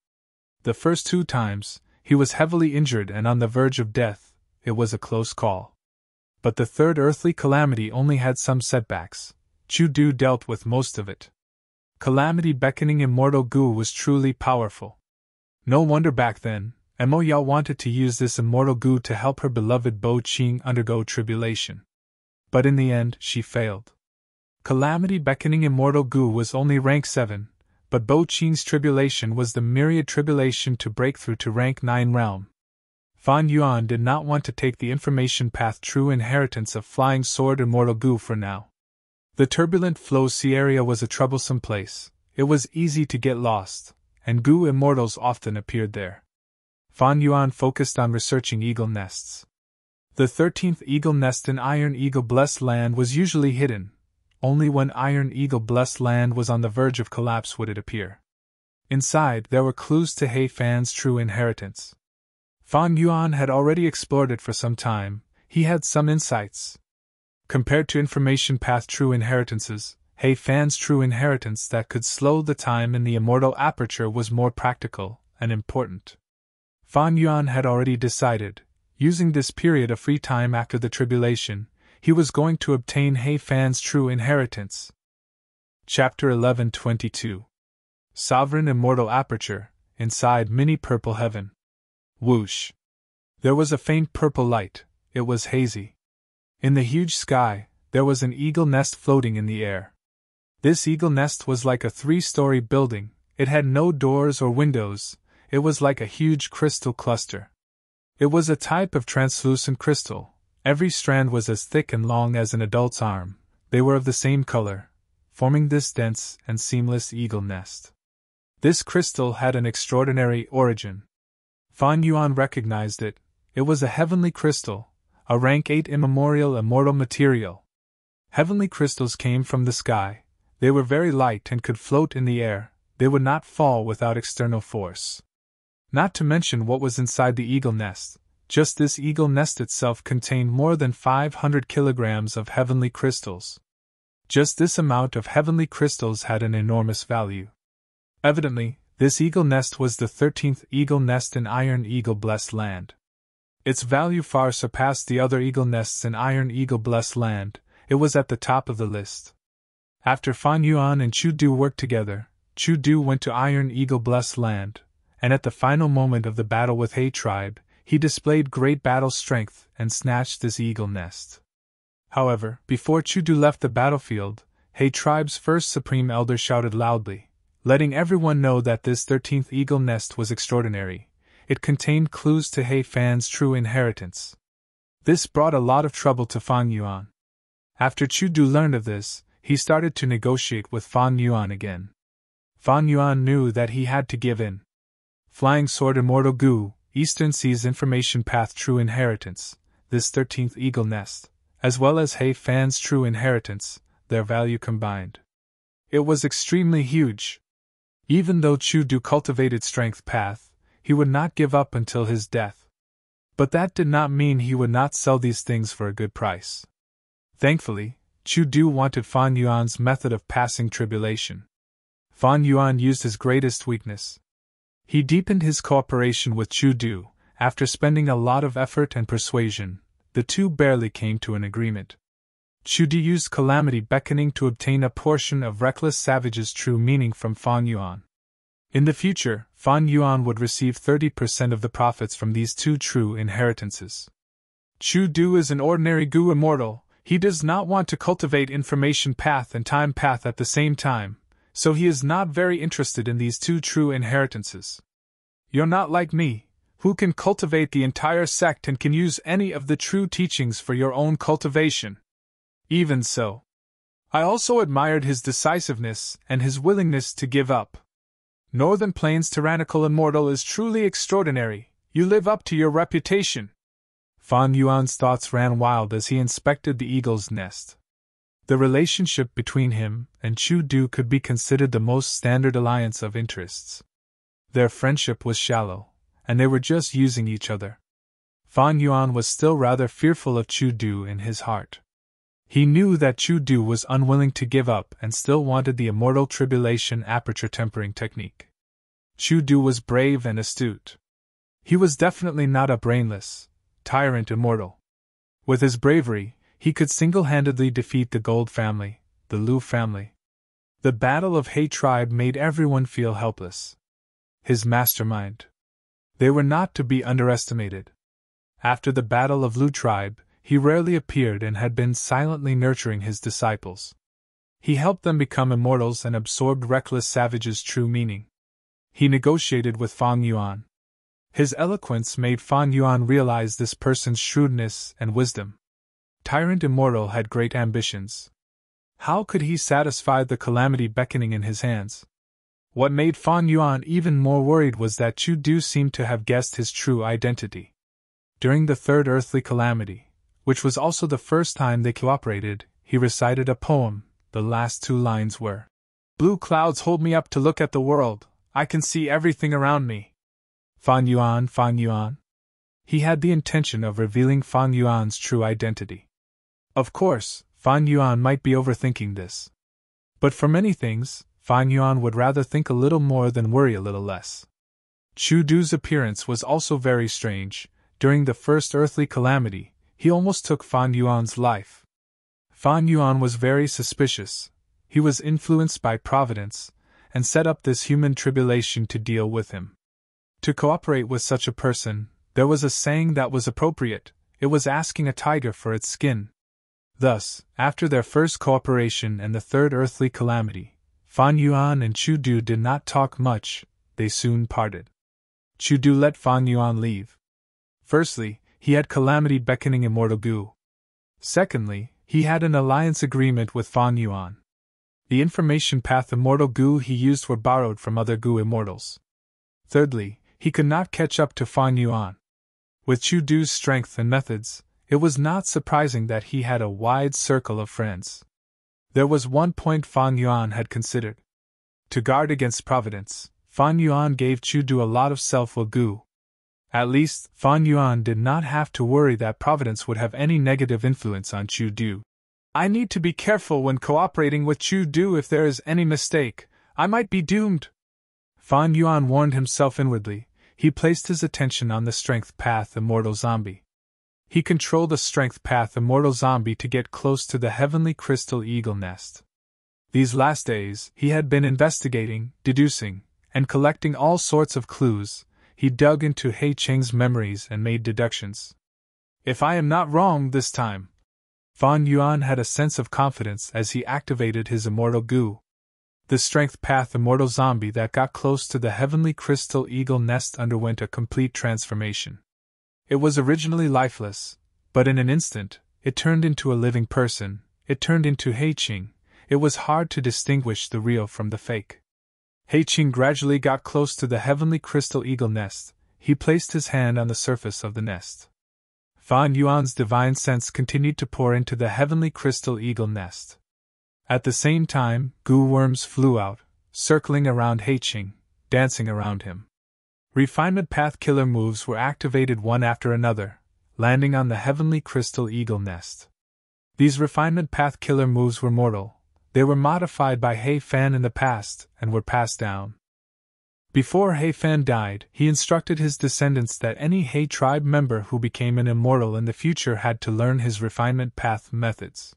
A: The first 2 times, he was heavily injured and on the verge of death. It was a close call. But the third earthly calamity only had some setbacks. Chu Du dealt with most of it. Calamity Beckoning Immortal Gu was truly powerful. No wonder back then, Mo Yao wanted to use this Immortal Gu to help her beloved Bo Qing undergo tribulation. But in the end, she failed. Calamity Beckoning Immortal Gu was only rank 7, but Bo Qing's tribulation was the myriad tribulation to break through to rank 9 realm. Fan Yuan did not want to take the information path true inheritance of Flying Sword Immortal Gu for now. The turbulent flow sea area was a troublesome place, it was easy to get lost, and Gu immortals often appeared there. Fan Yuan focused on researching eagle nests. The 13th eagle nest in Iron Eagle Blessed Land was usually hidden. Only when Iron Eagle Blessed Land was on the verge of collapse would it appear. Inside, there were clues to He Fan's true inheritance. Fan Yuan had already explored it for some time, he had some insights. Compared to information path true inheritances, He Fan's true inheritance that could slow the time in the immortal aperture was more practical and important. Fan Yuan had already decided, using this period of free time after the tribulation, he was going to obtain He Fan's true inheritance. Chapter 11:22 Sovereign Immortal Aperture, inside Mini Purple Heaven. Whoosh! There was a faint purple light, it was hazy. In the huge sky, there was an eagle nest floating in the air. This eagle nest was like a 3-story building, it had no doors or windows, it was like a huge crystal cluster. It was a type of translucent crystal, every strand was as thick and long as an adult's arm, they were of the same color, forming this dense and seamless eagle nest. This crystal had an extraordinary origin. Fan Yuan recognized it, it was a heavenly crystal, a rank 8 immemorial immortal material. Heavenly crystals came from the sky, they were very light and could float in the air, they would not fall without external force. Not to mention what was inside the eagle nest, just this eagle nest itself contained more than 500 kilograms of heavenly crystals. Just this amount of heavenly crystals had an enormous value. Evidently, this eagle nest was the 13th eagle nest in Iron Eagle Blessed Land. Its value far surpassed the other eagle nests in Iron Eagle Blessed Land, it was at the top of the list. After Fan Yuan and Chu Du worked together, Chu Du went to Iron Eagle Blessed Land, and at the final moment of the battle with He tribe, he displayed great battle strength and snatched this eagle nest. However, before Chu Du left the battlefield, He tribe's first supreme elder shouted loudly, letting everyone know that this 13th eagle nest was extraordinary. It contained clues to He Fan's true inheritance. This brought a lot of trouble to Fan Yuan. After Chu Du learned of this, he started to negotiate with Fan Yuan again. Fan Yuan knew that he had to give in. Flying Sword Immortal Gu, Eastern Sea's information path true inheritance, this 13th eagle nest, as well as He Fan's true inheritance, their value combined. It was extremely huge. Even though Chu Du cultivated strength path, he would not give up until his death. But that did not mean he would not sell these things for a good price. Thankfully, Chu Du wanted Fan Yuan's method of passing tribulation. Fan Yuan used his greatest weakness. He deepened his cooperation with Chu Du. After spending a lot of effort and persuasion, the two barely came to an agreement. Chu Du used calamity beckoning to obtain a portion of Reckless Savage's true meaning from Fan Yuan. In the future, Fan Yuan would receive 30% of the profits from these two true inheritances. Chu Du is an ordinary Gu immortal, he does not want to cultivate information path and time path at the same time, so he is not very interested in these two true inheritances. You're not like me, who can cultivate the entire sect and can use any of the true teachings for your own cultivation. Even so, I also admired his decisiveness and his willingness to give up. Northern Plains Tyrannical Immortal is truly extraordinary, you live up to your reputation. Fan Yuan's thoughts ran wild as he inspected the eagle's nest. The relationship between him and Chu Du could be considered the most standard alliance of interests. Their friendship was shallow, and they were just using each other. Fan Yuan was still rather fearful of Chu Du in his heart. He knew that Chu Du was unwilling to give up and still wanted the immortal tribulation aperture tempering technique. Chu Du was brave and astute. He was definitely not a brainless, tyrant immortal. With his bravery, he could single-handedly defeat the Gold family, the Lu family. The Battle of He tribe made everyone feel helpless. His mastermind. They were not to be underestimated. After the Battle of Lu tribe, he rarely appeared and had been silently nurturing his disciples. He helped them become immortals and absorbed reckless savages' true meaning. He negotiated with Fang Yuan. His eloquence made Fang Yuan realize this person's shrewdness and wisdom. Tyrant Immortal had great ambitions. How could he satisfy the calamity beckoning in his hands? What made Fang Yuan even more worried was that Chu Du seemed to have guessed his true identity. During the third earthly calamity, which was also the first time they cooperated, he recited a poem. The last 2 lines were, "Blue clouds hold me up to look at the world, I can see everything around me." Fang Yuan, Fang Yuan. He had the intention of revealing Fang Yuan's true identity. Of course, Fang Yuan might be overthinking this. But for many things, Fang Yuan would rather think a little more than worry a little less. Chu Du's appearance was also very strange. During the first earthly calamity, he almost took Fang Yuan's life. Fang Yuan was very suspicious. He was influenced by Providence, and set up this human tribulation to deal with him. To cooperate with such a person, there was a saying that was appropriate: it was asking a tiger for its skin. Thus, after their first cooperation and the third earthly calamity, Fang Yuan and Chu Du did not talk much. They soon parted. Chu Du let Fang Yuan leave. Firstly, he had calamity beckoning Immortal Gu. Secondly, he had an alliance agreement with Fang Yuan. The information path Immortal Gu he used were borrowed from other Gu immortals. Thirdly, he could not catch up to Fang Yuan. With Chu Du's strength and methods, it was not surprising that he had a wide circle of friends. There was one point Fang Yuan had considered. To guard against Providence, Fang Yuan gave Chu Du a lot of self-will Gu. At least, Fang Yuan did not have to worry that Providence would have any negative influence on Chu Du. "I need to be careful when cooperating with Chu Du. If there is any mistake, I might be doomed," Fang Yuan warned himself inwardly. He placed his attention on the Strength Path Immortal Zombie. He controlled the Strength Path Immortal Zombie to get close to the Heavenly Crystal Eagle Nest. These last days, he had been investigating, deducing, and collecting all sorts of clues. He dug into He Cheng's memories and made deductions. "If I am not wrong this time," Fang Yuan had a sense of confidence as he activated his Immortal Gu. The Strength Path Immortal Zombie that got close to the Heavenly Crystal Eagle Nest underwent a complete transformation. It was originally lifeless, but in an instant, it turned into a living person. It turned into He Cheng. It was hard to distinguish the real from the fake. He Cheng gradually got close to the Heavenly Crystal Eagle Nest. He placed his hand on the surface of the nest. Fang Yuan's divine sense continued to pour into the Heavenly Crystal Eagle Nest. At the same time, Gu worms flew out, circling around He Cheng, dancing around him. Refinement Path Killer moves were activated one after another, landing on the Heavenly Crystal Eagle Nest. These Refinement Path Killer moves were mortal. They were modified by He Fan in the past, and were passed down. Before He Fan died, he instructed his descendants that any He tribe member who became an immortal in the future had to learn his Refinement Path methods.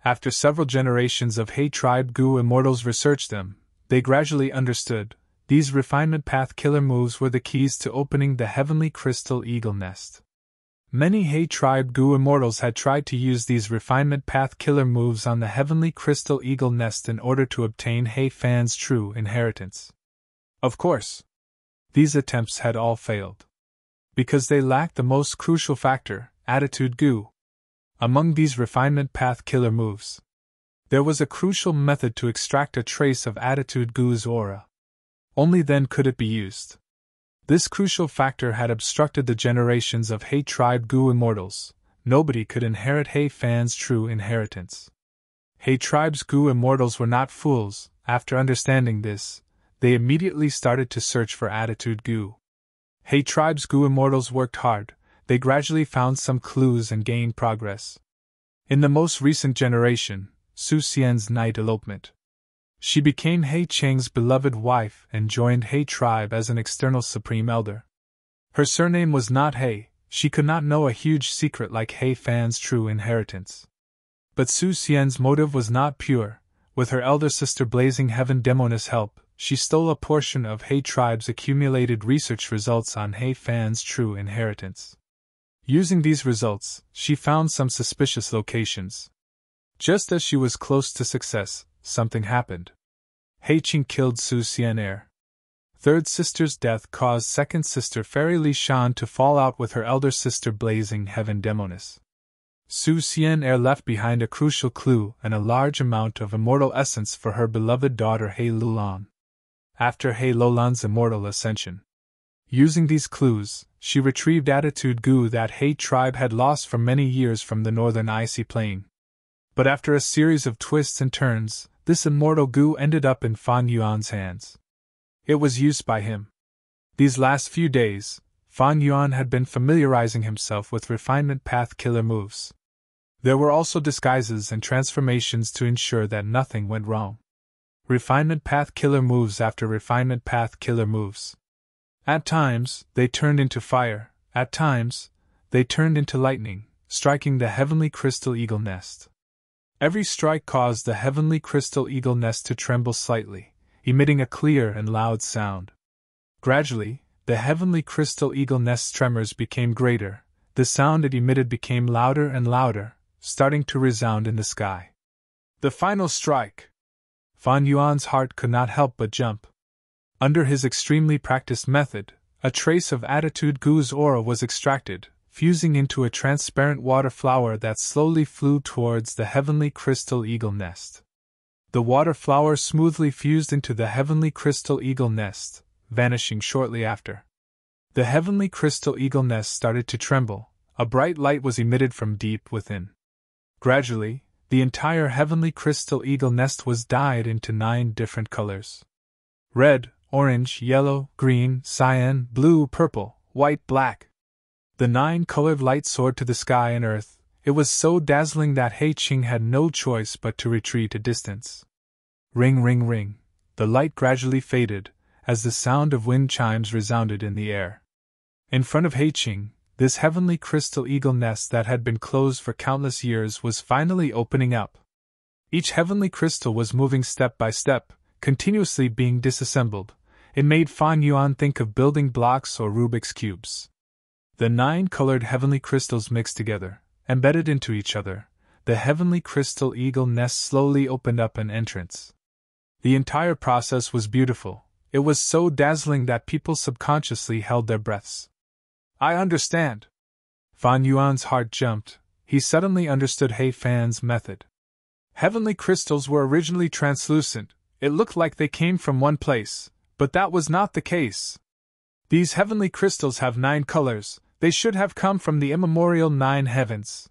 A: After several generations of He tribe Gu immortals researched them, they gradually understood. These Refinement Path Killer moves were the keys to opening the Heavenly Crystal Eagle Nest. Many He tribe Gu immortals had tried to use these Refinement Path Killer moves on the Heavenly Crystal Eagle Nest in order to obtain He Fan's true inheritance. Of course, these attempts had all failed. Because they lacked the most crucial factor, Attitude Gu. Among these Refinement Path Killer moves, there was a crucial method to extract a trace of Attitude Gu's aura. Only then could it be used. This crucial factor had obstructed the generations of He tribe Gu immortals. Nobody could inherit He Fan's true inheritance. He tribe's Gu immortals were not fools. After understanding this, they immediately started to search for Attitude Gu. He tribe's Gu immortals worked hard. They gradually found some clues and gained progress. In the most recent generation, Su Xian's night elopement. She became He Cheng's beloved wife and joined He tribe as an external supreme elder. Her surname was not He. She could not know a huge secret like He Fan's true inheritance. But Su Xian's motive was not pure. With her elder sister Blazing Heaven Demoness' help, she stole a portion of He tribe's accumulated research results on He Fan's true inheritance. Using these results, she found some suspicious locations. Just as she was close to success, something happened. He Qing killed Su Xian'er. Third sister's death caused second sister Fairy Li Shan to fall out with her elder sister Blazing Heaven Demoness. Su Xian'er left behind a crucial clue and a large amount of immortal essence for her beloved daughter He Lulan. After He Lulan's immortal ascension, using these clues, she retrieved attitude goo that He tribe had lost for many years from the northern icy plain. But after a series of twists and turns, this immortal goo ended up in Fan Yuan's hands. It was used by him. These last few days, Fan Yuan had been familiarizing himself with refinement path killer moves. There were also disguises and transformations to ensure that nothing went wrong. Refinement path killer moves after refinement path killer moves. At times, they turned into fire, at times, they turned into lightning, striking the heavenly crystal eagle nest. Every strike caused the heavenly crystal eagle nest to tremble slightly, emitting a clear and loud sound. Gradually, the heavenly crystal eagle nest's tremors became greater, the sound it emitted became louder and louder, starting to resound in the sky. The final strike! Fan Yuan's heart could not help but jump. Under his extremely practiced method, a trace of attitude goo's aura was extracted, fusing into a transparent water flower that slowly flew towards the heavenly crystal eagle nest. The water flower smoothly fused into the heavenly crystal eagle nest, vanishing shortly after. The heavenly crystal eagle nest started to tremble, a bright light was emitted from deep within. Gradually, the entire heavenly crystal eagle nest was dyed into 9 different colors. Red, orange, yellow, green, cyan, blue, purple, white, black. The 9-colored light soared to the sky and earth. It was so dazzling that He Qing had no choice but to retreat a distance. Ring, ring, ring. The light gradually faded, as the sound of wind chimes resounded in the air. In front of He Qing, this heavenly crystal eagle nest that had been closed for countless years was finally opening up. Each heavenly crystal was moving step by step, continuously being disassembled. It made Fan Yuan think of building blocks or Rubik's cubes. The 9-colored heavenly crystals mixed together, embedded into each other. The heavenly crystal eagle nest slowly opened up an entrance. The entire process was beautiful. It was so dazzling that people subconsciously held their breaths. I understand. Fan Yuan's heart jumped. He suddenly understood He Fan's method. Heavenly crystals were originally translucent. It looked like they came from one place, but that was not the case. These heavenly crystals have 9 colors. They should have come from the immemorial 9 heavens.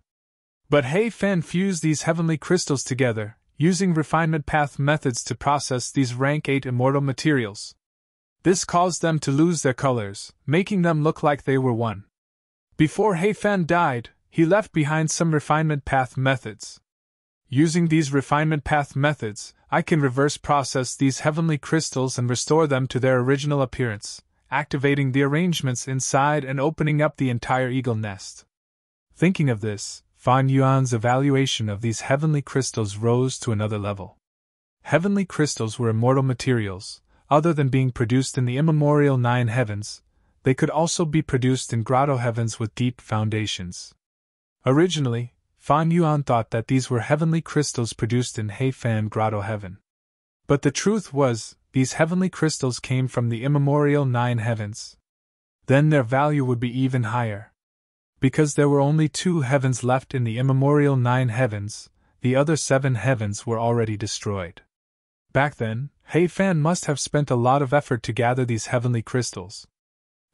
A: But He Fan fused these heavenly crystals together, using refinement path methods to process these rank 8 immortal materials. This caused them to lose their colors, making them look like they were one. Before He Fan died, he left behind some refinement path methods. Using these refinement path methods, I can reverse process these heavenly crystals and restore them to their original appearance, activating the arrangements inside and opening up the entire eagle nest. Thinking of this, Fan Yuan's evaluation of these heavenly crystals rose to another level. Heavenly crystals were immortal materials. Other than being produced in the immemorial 9 heavens, they could also be produced in grotto heavens with deep foundations. Originally, Fan Yuan thought that these were heavenly crystals produced in He Fan grotto heaven. But the truth was, these heavenly crystals came from the immemorial 9 heavens. Then their value would be even higher. Because there were only 2 heavens left in the immemorial 9 heavens, the other 7 heavens were already destroyed. Back then, He Fan must have spent a lot of effort to gather these heavenly crystals.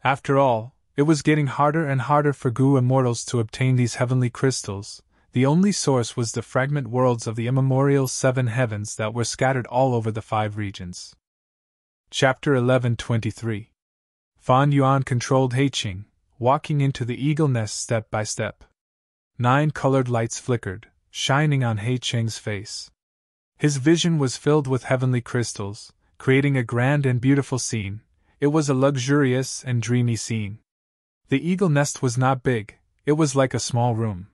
A: After all, it was getting harder and harder for Gu immortals to obtain these heavenly crystals. The only source was the fragment worlds of the immemorial 7 heavens that were scattered all over the 5 regions. Chapter 11:23. Fan Yuan controlled He Qing, walking into the eagle nest step by step. 9 colored lights flickered, shining on He Qing's face. His vision was filled with heavenly crystals, creating a grand and beautiful scene. It was a luxurious and dreamy scene. The eagle nest was not big, it was like a small room.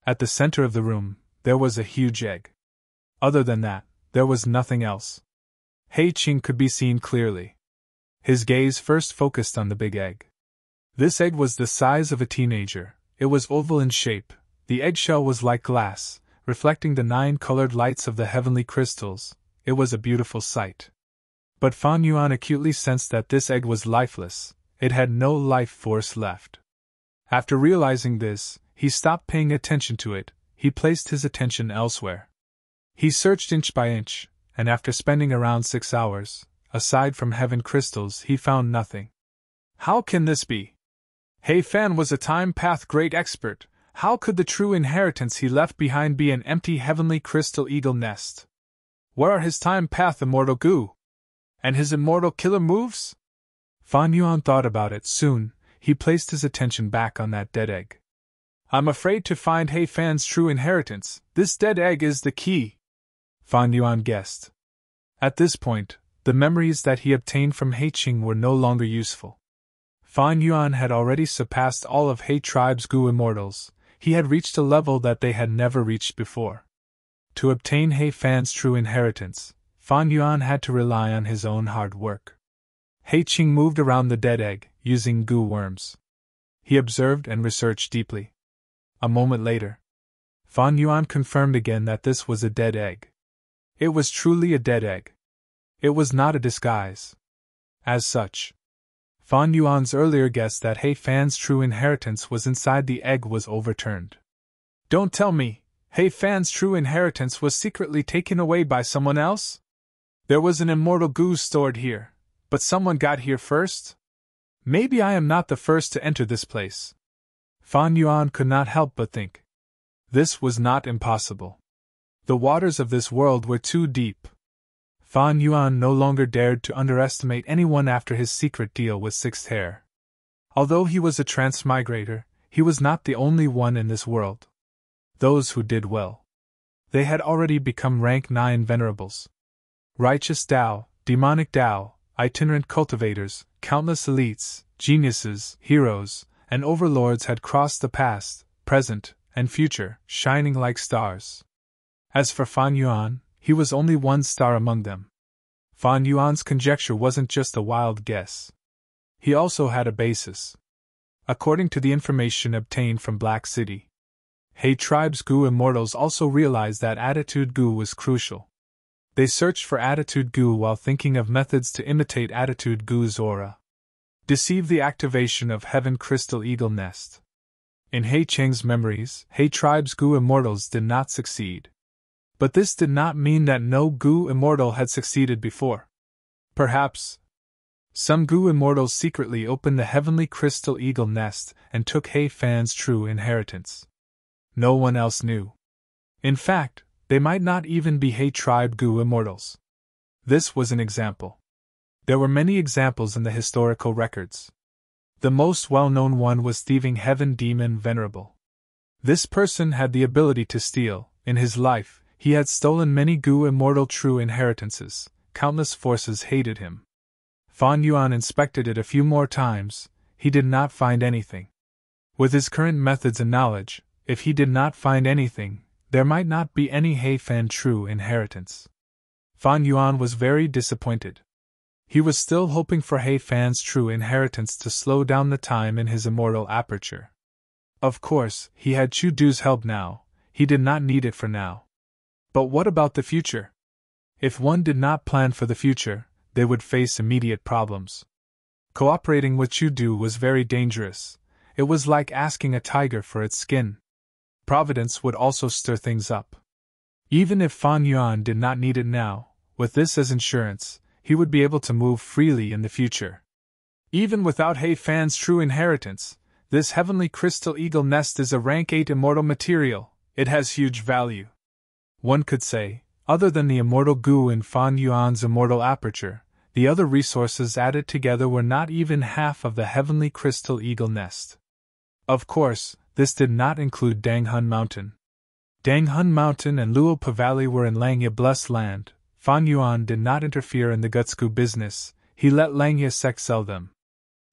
A: At the center of the room, there was a huge egg. Other than that, there was nothing else. He Qing could be seen clearly. His gaze first focused on the big egg. This egg was the size of a teenager. It was oval in shape. The eggshell was like glass, reflecting the 9 colored lights of the heavenly crystals. It was a beautiful sight. But Fan Yuan acutely sensed that this egg was lifeless, it had no life force left. After realizing this, he stopped paying attention to it, he placed his attention elsewhere. He searched inch by inch, and after spending around 6 hours, aside from heaven crystals, he found nothing. How can this be? He Fan was a time path great expert. How could the true inheritance he left behind be an empty heavenly crystal eagle nest? Where are his time path immortal Gu? And his immortal killer moves? Fan Yuan thought about it. Soon, he placed his attention back on that dead egg. I'm afraid to find He Fan's true inheritance. This dead egg is the key, Fan Yuan guessed. At this point, the memories that he obtained from He Qing were no longer useful. Fan Yuan had already surpassed all of He tribe's Gu immortals. He had reached a level that they had never reached before. To obtain He Fan's true inheritance, Fan Yuan had to rely on his own hard work. He Qing moved around the dead egg, using Gu worms. He observed and researched deeply. A moment later, Fan Yuan confirmed again that this was a dead egg. It was truly a dead egg. It was not a disguise. As such, Fan Yuan's earlier guess that He Fan's true inheritance was inside the egg was overturned. Don't tell me, He Fan's true inheritance was secretly taken away by someone else? There was an immortal Gu stored here, but someone got here first? Maybe I am not the first to enter this place. Fan Yuan could not help but think. This was not impossible. The waters of this world were too deep. Fan Yuan no longer dared to underestimate anyone after his secret deal with Sixth Hair. Although he was a transmigrator, he was not the only one in this world. Those who did well. They had already become rank 9 venerables. Righteous Tao, demonic Tao, itinerant cultivators, countless elites, geniuses, heroes, and overlords had crossed the past, present, and future, shining like stars. As for Fan Yuan, he was only one star among them. Fan Yuan's conjecture wasn't just a wild guess. He also had a basis. According to the information obtained from Black City, He tribe's Gu immortals also realized that attitude Gu was crucial. They searched for attitude Gu while thinking of methods to imitate attitude Gu's aura. Deceive the activation of Heaven Crystal Eagle Nest. In He Qing's memories, He tribe's Gu immortals did not succeed. But this did not mean that no Gu immortal had succeeded before. Perhaps some Gu immortals secretly opened the heavenly crystal eagle nest and took He Fan's true inheritance. No one else knew. In fact, they might not even be He tribe Gu immortals. This was an example. There were many examples in the historical records. The most well-known one was Thieving Heaven Demon Venerable. This person had the ability to steal. In his life, he had stolen many Gu immortal true inheritances. Countless forces hated him. Fan Yuan inspected it a few more times. He did not find anything. With his current methods and knowledge, if he did not find anything, there might not be any He Fan true inheritance. Fan Yuan was very disappointed. He was still hoping for He Fan's true inheritance to slow down the time in his immortal aperture. Of course, he had Chu Du's help now. He did not need it for now. But what about the future? If one did not plan for the future, they would face immediate problems. Cooperating with Chu Du was very dangerous. It was like asking a tiger for its skin. Providence would also stir things up. Even if Fan Yuan did not need it now, with this as insurance, he would be able to move freely in the future. Even without He Fan's true inheritance, this heavenly crystal eagle nest is a rank 8 immortal material. It has huge value. One could say, other than the immortal Gu in Fan Yuan's immortal aperture, the other resources added together were not even half of the heavenly crystal eagle nest. Of course, this did not include Danghun Mountain. Danghun Mountain and Luopa Valley were in Langya Blessed Land. Fan Yuan did not interfere in the Gutsku business, he let Langya Sect sell them.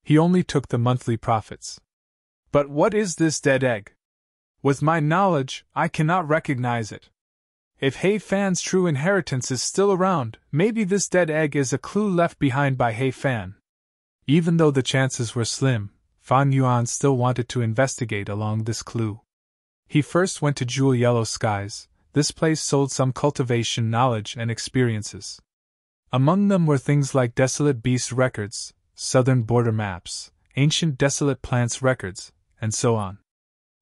A: He only took the monthly profits. But what is this dead egg? With my knowledge, I cannot recognize it. If He Fan's true inheritance is still around, maybe this dead egg is a clue left behind by He Fan. Even though the chances were slim, Fan Yuan still wanted to investigate along this clue. He first went to Jewel Yellow Skies, this place sold some cultivation knowledge and experiences. Among them were things like desolate beast records, southern border maps, ancient desolate plants records, and so on.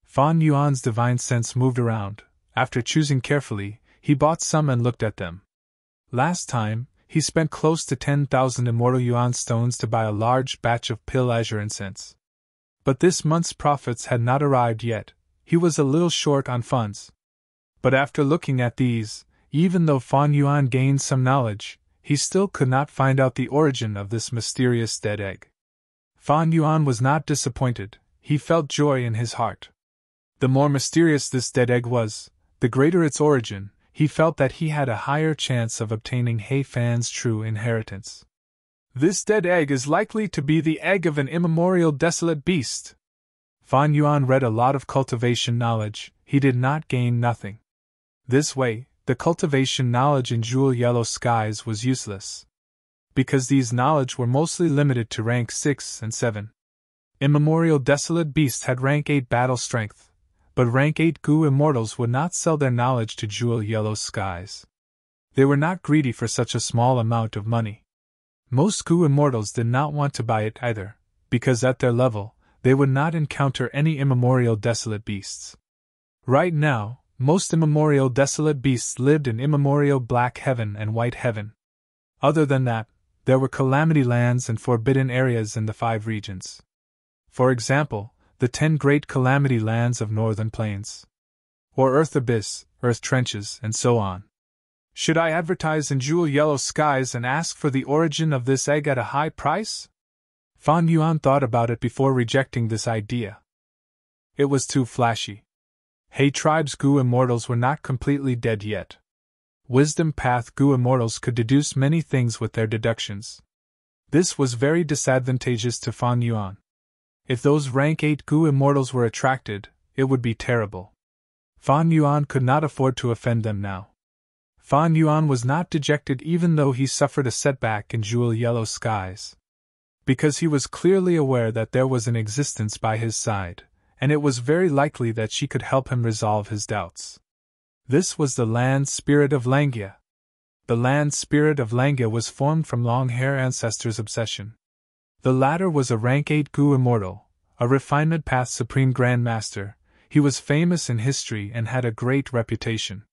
A: Fan Yuan's divine sense moved around. After choosing carefully, he bought some and looked at them. Last time, he spent close to 10,000 immortal yuan stones to buy a large batch of pale azure incense. But this month's profits had not arrived yet. He was a little short on funds. But after looking at these, even though Fan Yuan gained some knowledge, he still could not find out the origin of this mysterious dead egg. Fan Yuan was not disappointed. He felt joy in his heart. The more mysterious this dead egg was, the greater its origin. He felt that he had a higher chance of obtaining He Fan's true inheritance. This dead egg is likely to be the egg of an immemorial desolate beast. Fan Yuan read a lot of cultivation knowledge. He did not gain nothing. This way, the cultivation knowledge in jewel yellow skies was useless, because these knowledge were mostly limited to rank 6 and 7. Immemorial desolate beasts had rank 8 battle strength, but rank 8 Gu immortals would not sell their knowledge to jewel yellow skies. They were not greedy for such a small amount of money. Most Gu immortals did not want to buy it either, because at their level, they would not encounter any immemorial desolate beasts. Right now, most immemorial desolate beasts lived in immemorial black heaven and white heaven. Other than that, there were calamity lands and forbidden areas in the 5 regions. For example, the 10 great calamity lands of northern plains, or earth abyss, earth trenches, and so on. Should I advertise in jewel yellow skies and ask for the origin of this egg at a high price? Fan Yuan thought about it before rejecting this idea. It was too flashy. He tribe's Gu immortals were not completely dead yet. Wisdom Path Gu immortals could deduce many things with their deductions. This was very disadvantageous to Fan Yuan. If those rank 8 Gu immortals were attracted, it would be terrible. Fan Yuan could not afford to offend them now. Fan Yuan was not dejected even though he suffered a setback in jewel yellow skies, because he was clearly aware that there was an existence by his side, and it was very likely that she could help him resolve his doubts. This was the land spirit of Langia. The land spirit of Langia was formed from long-hair ancestors' obsession. The latter was a rank 8 Gu immortal, a refinement path supreme grand master. He was famous in history and had a great reputation.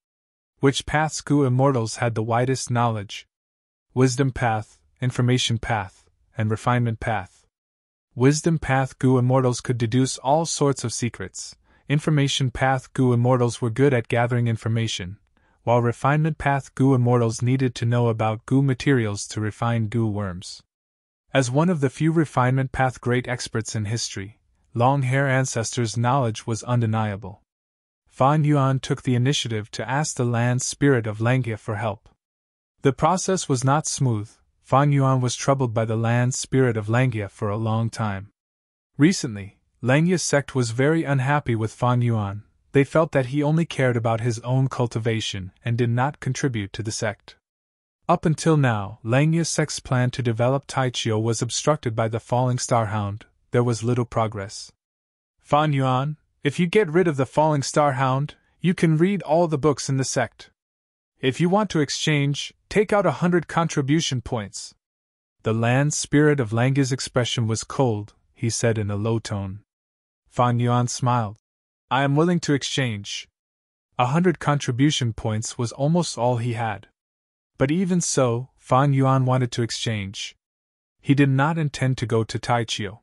A: Which paths Gu immortals had the widest knowledge? Wisdom path, information path, and refinement path. Wisdom path Gu immortals could deduce all sorts of secrets. Information path Gu immortals were good at gathering information, while refinement path Gu immortals needed to know about Gu materials to refine Gu worms. As one of the few refinement path great experts in history, long-hair ancestors' knowledge was undeniable. Fan Yuan took the initiative to ask the land spirit of Langia for help. The process was not smooth. Fan Yuan was troubled by the land spirit of Langia for a long time. Recently, Langia's sect was very unhappy with Fan Yuan. They felt that he only cared about his own cultivation and did not contribute to the sect. Up until now, Langia's sect's plan to develop Taichio was obstructed by the falling star hound. There was little progress. Fan Yuan, if you get rid of the falling star hound, you can read all the books in the sect. If you want to exchange, take out 100 contribution points. The land spirit of Langia's expression was cold, he said in a low tone. Fan Yuan smiled. I am willing to exchange. 100 contribution points was almost all he had. But even so, Fan Yuan wanted to exchange. He did not intend to go to Taichio.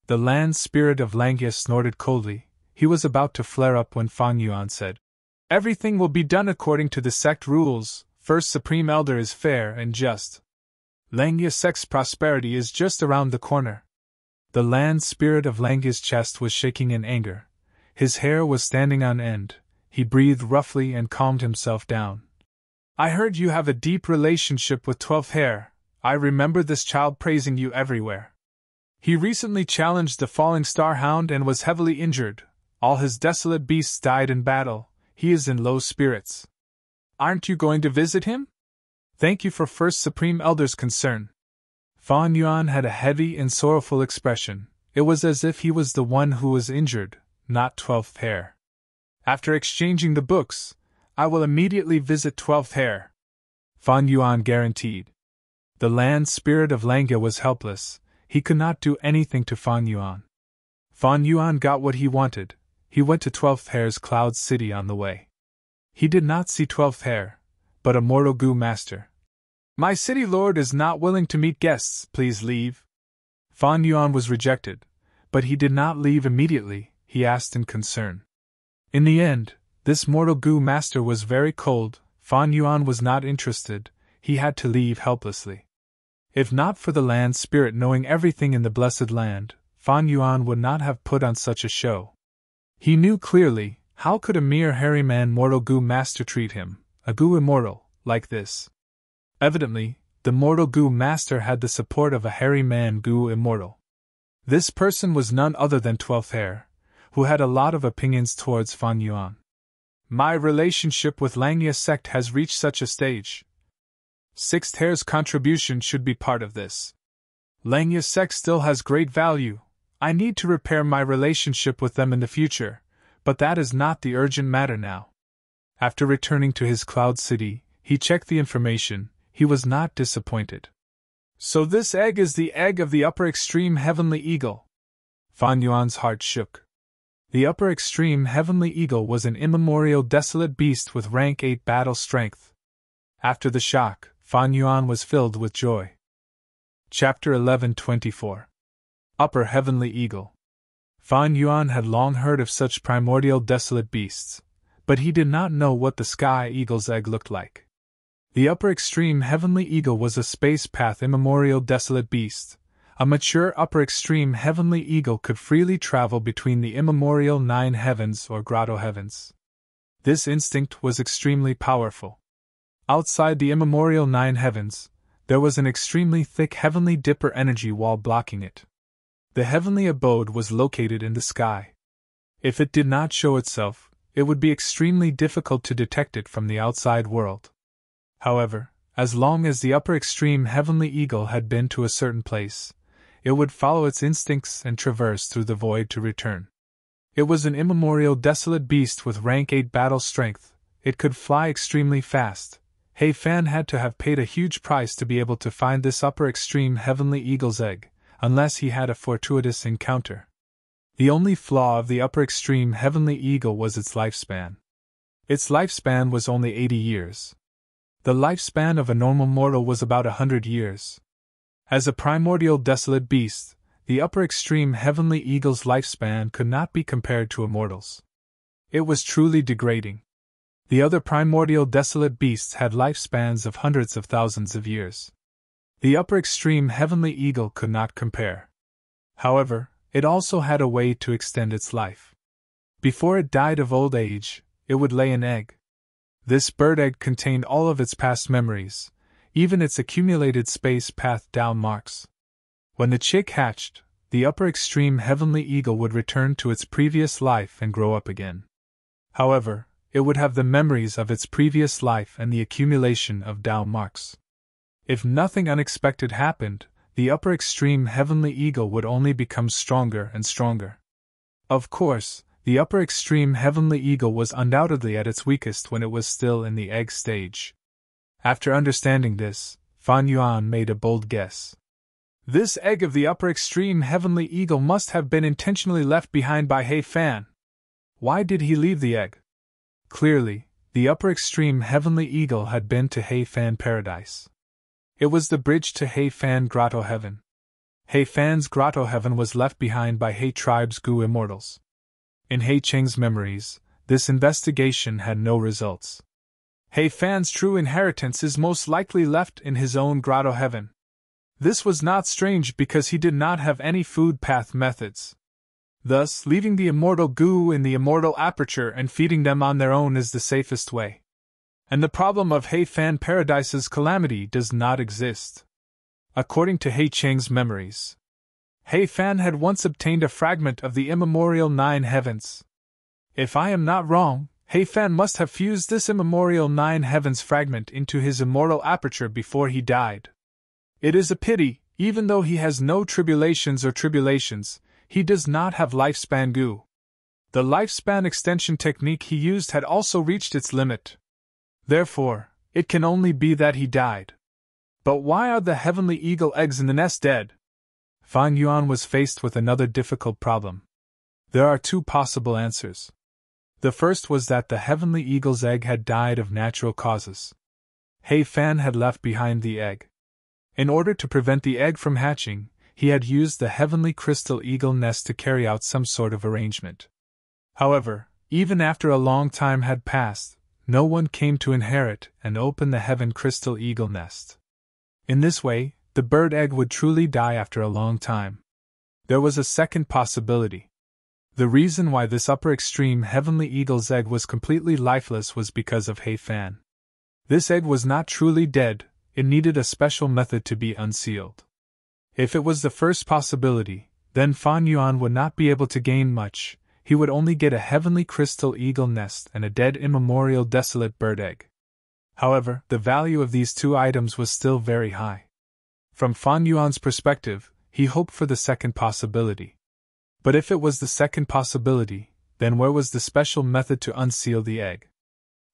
A: The land spirit of Langia snorted coldly. He was about to flare up when Fan Yuan said, Everything will be done according to the sect rules. First Supreme Elder is fair and just. Langia sect's prosperity is just around the corner. The land spirit of Langia's chest was shaking in anger. His hair was standing on end. He breathed roughly and calmed himself down. I heard you have a deep relationship with 12 Hair. I remember this child praising you everywhere. He recently challenged the Falling Star Hound and was heavily injured. All his desolate beasts died in battle. He is in low spirits. Aren't you going to visit him? Thank you for First Supreme Elder's concern. Fan Yuan had a heavy and sorrowful expression. It was as if he was the one who was injured, not 12th Hair. After exchanging the books, I will immediately visit 12th Hair, Fan Yuan guaranteed. The land spirit of Langya was helpless, he could not do anything to Fan Yuan. Fan Yuan got what he wanted, he went to 12th Hair's Cloud City on the way. He did not see 12th Hair, but a mortal goo master. My city lord is not willing to meet guests, please leave. Fan Yuan was rejected, but he did not leave immediately, he asked in concern. In the end, this mortal goo master was very cold, Fan Yuan was not interested, he had to leave helplessly. If not for the land spirit knowing everything in the blessed land, Fan Yuan would not have put on such a show. He knew clearly, how could a mere hairy man mortal goo master treat him, a goo immortal, like this? Evidently, the mortal goo master had the support of a hairy man goo immortal. This person was none other than 12th Hair, who had a lot of opinions towards Fan Yuan. My relationship with Langya sect has reached such a stage. 6th Hair's contribution should be part of this. Langya sect still has great value. I need to repair my relationship with them in the future, but that is not the urgent matter now. After returning to his Cloud City, he checked the information. He was not disappointed. So this egg is the egg of the upper extreme heavenly eagle. Fan Yuan's heart shook. The upper extreme heavenly eagle was an immemorial desolate beast with rank 8 battle strength. After the shock, Fan Yuan was filled with joy. Chapter 11:24. Upper Heavenly Eagle. Fan Yuan had long heard of such primordial desolate beasts, but he did not know what the sky eagle's egg looked like. The upper extreme heavenly eagle was a space path immemorial desolate beast. A mature upper extreme heavenly eagle could freely travel between the immemorial 9 heavens or grotto heavens. This instinct was extremely powerful. Outside the immemorial 9 heavens, there was an extremely thick heavenly dipper energy wall blocking it. The heavenly abode was located in the sky. If it did not show itself, it would be extremely difficult to detect it from the outside world. However, as long as the upper extreme heavenly eagle had been to a certain place, it would follow its instincts and traverse through the void to return. It was an immemorial desolate beast with rank 8 battle strength, it could fly extremely fast. He Fan had to have paid a huge price to be able to find this upper extreme heavenly eagle's egg, unless he had a fortuitous encounter. The only flaw of the upper extreme heavenly eagle was its lifespan. Its lifespan was only 80 years. The lifespan of a normal mortal was about 100 years. As a primordial desolate beast, the upper extreme heavenly eagle's lifespan could not be compared to a mortal's. It was truly degrading. The other primordial desolate beasts had lifespans of hundreds of thousands of years. The upper extreme heavenly eagle could not compare. However, it also had a way to extend its life. Before it died of old age, it would lay an egg. This bird egg contained all of its past memories, even its accumulated space path down marks. When the chick hatched, the upper extreme heavenly eagle would return to its previous life and grow up again. However, it would have the memories of its previous life and the accumulation of down marks. If nothing unexpected happened, the upper extreme heavenly eagle would only become stronger and stronger. Of course, the upper extreme heavenly eagle was undoubtedly at its weakest when it was still in the egg stage. After understanding this, Fan Yuan made a bold guess. This egg of the upper extreme heavenly eagle must have been intentionally left behind by He Fan. Why did he leave the egg? Clearly, the upper extreme heavenly eagle had been to He Fan paradise. It was the bridge to He Fan grotto heaven. He Fan's grotto heaven was left behind by He tribe's goo immortals. In He Cheng's memories, this investigation had no results. He Fan's true inheritance is most likely left in his own grotto heaven. This was not strange because he did not have any food path methods. Thus, leaving the immortal goo in the immortal aperture and feeding them on their own is the safest way. And the problem of He Fan Paradise's calamity does not exist. According to He Cheng's memories, He Fan had once obtained a fragment of the immemorial 9 heavens. If I am not wrong, He Fan must have fused this immemorial 9 heavens fragment into his immortal aperture before he died. It is a pity, even though he has no tribulations, he does not have lifespan goo. The lifespan extension technique he used had also reached its limit, Therefore, it can only be that he died. But why are the heavenly eagle eggs in the nest dead? Fan Yuan was faced with another difficult problem. There are two possible answers. The first was that the heavenly eagle's egg had died of natural causes. He Fan had left behind the egg. In order to prevent the egg from hatching, he had used the heavenly crystal eagle nest to carry out some sort of arrangement. However, even after a long time had passed, no one came to inherit and open the heaven crystal eagle nest. In this way, the bird egg would truly die after a long time. There was a second possibility. The reason why this upper extreme heavenly eagle's egg was completely lifeless was because of He Fan. This egg was not truly dead, it needed a special method to be unsealed. If it was the first possibility, then Fan Yuan would not be able to gain much, he would only get a heavenly crystal eagle nest and a dead immemorial desolate bird egg. However, the value of these two items was still very high. From Fan Yuan's perspective, he hoped for the second possibility. But if it was the second possibility, then where was the special method to unseal the egg?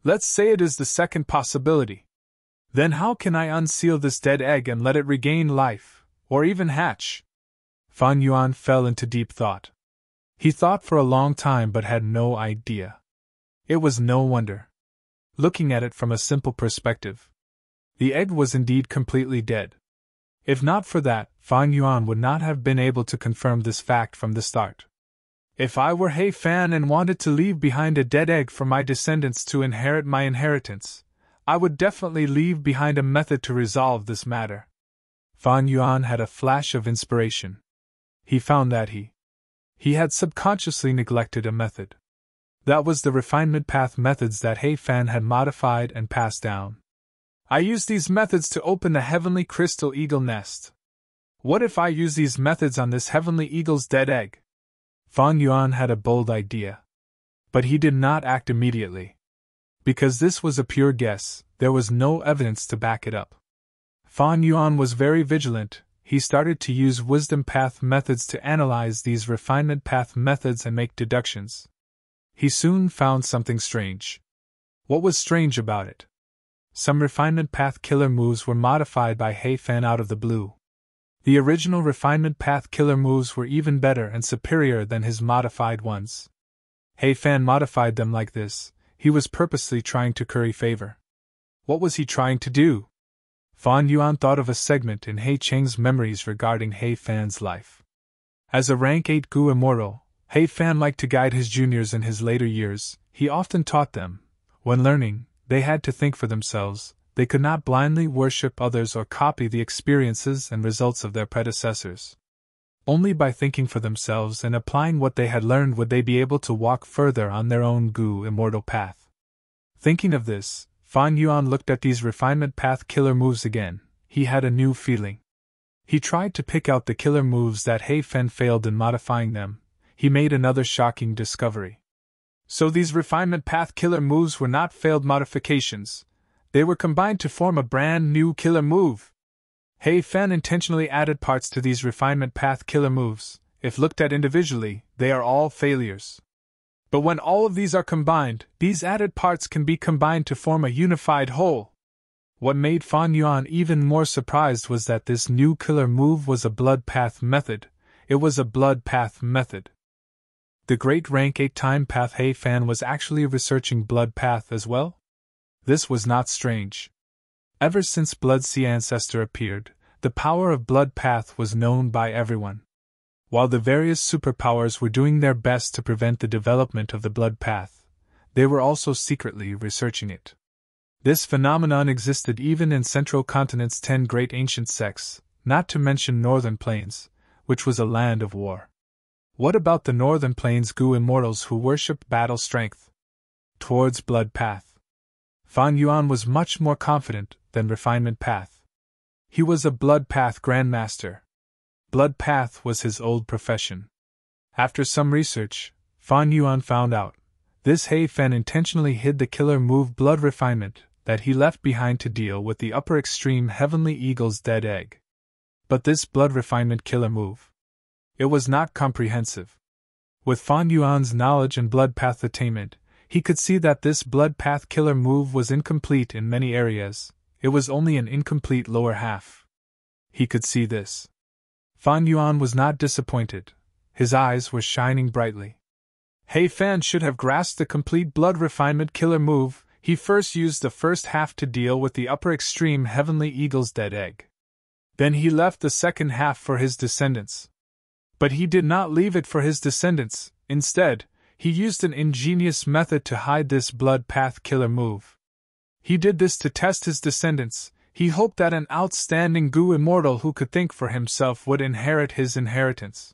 A: Let's say it is the second possibility. Then how can I unseal this dead egg and let it regain life, or even hatch? Fan Yuan fell into deep thought. He thought for a long time but had no idea. It was no wonder. Looking at it from a simple perspective, the egg was indeed completely dead. If not for that, Fan Yuan would not have been able to confirm this fact from the start. If I were He Fan and wanted to leave behind a dead egg for my descendants to inherit my inheritance, I would definitely leave behind a method to resolve this matter. Fan Yuan had a flash of inspiration. He found that he had subconsciously neglected a method. That was the refinement path methods that He Fan had modified and passed down. I use these methods to open the heavenly crystal eagle nest. What if I use these methods on this heavenly eagle's dead egg? Fan Yuan had a bold idea. But he did not act immediately. Because this was a pure guess, there was no evidence to back it up. Fan Yuan was very vigilant. He started to use wisdom path methods to analyze these refinement path methods and make deductions. He soon found something strange. What was strange about it? Some refinement path killer moves were modified by He Fan out of the blue. The original refinement path killer moves were even better and superior than his modified ones. He Fan modified them like this. He was purposely trying to curry favor. What was he trying to do? Fan Yuan thought of a segment in He Cheng's memories regarding He Fan's life. As a rank 8 Gu immortal, He Fan liked to guide his juniors in his later years. He often taught them, when learning, they had to think for themselves. They could not blindly worship others or copy the experiences and results of their predecessors. Only by thinking for themselves and applying what they had learned would they be able to walk further on their own Gu immortal path. Thinking of this, Fan Yuan looked at these refinement path killer moves again. He had a new feeling. He tried to pick out the killer moves that He Fan failed in modifying them. He made another shocking discovery. So these refinement path killer moves were not failed modifications. They were combined to form a brand new killer move. He Fan intentionally added parts to these refinement path killer moves. If looked at individually, they are all failures. But when all of these are combined, these added parts can be combined to form a unified whole. What made Fan Yuan even more surprised was that this new killer move was a blood path method. It was a blood path method. The great rank 8 time path He Fan was actually researching blood path as well? This was not strange. Ever since Blood Sea Ancestor appeared, the power of blood path was known by everyone. While the various superpowers were doing their best to prevent the development of the blood path, they were also secretly researching it. This phenomenon existed even in Central Continent's 10 great ancient sects, not to mention Northern Plains, which was a land of war. What about the Northern Plains Gu immortals who worshipped battle strength towards blood path? Fan Yuan was much more confident than refinement path. He was a blood path grandmaster. Blood path was his old profession. After some research, Fan Yuan found out this He Fan intentionally hid the killer move blood refinement that he left behind to deal with the upper extreme heavenly eagle's dead egg. But this blood refinement killer move, it was not comprehensive. With Fan Yuan's knowledge and blood path attainment, he could see that this blood path killer move was incomplete in many areas. It was only an incomplete lower half. He could see this. Fan Yuan was not disappointed. His eyes were shining brightly. He Fan should have grasped the complete blood refinement killer move. He first used the first half to deal with the upper extreme Heavenly Eagle's dead egg. Then he left the second half for his descendants. But he did not leave it for his descendants. Instead, he used an ingenious method to hide this blood path killer move. He did this to test his descendants. He hoped that an outstanding Gu immortal who could think for himself would inherit his inheritance.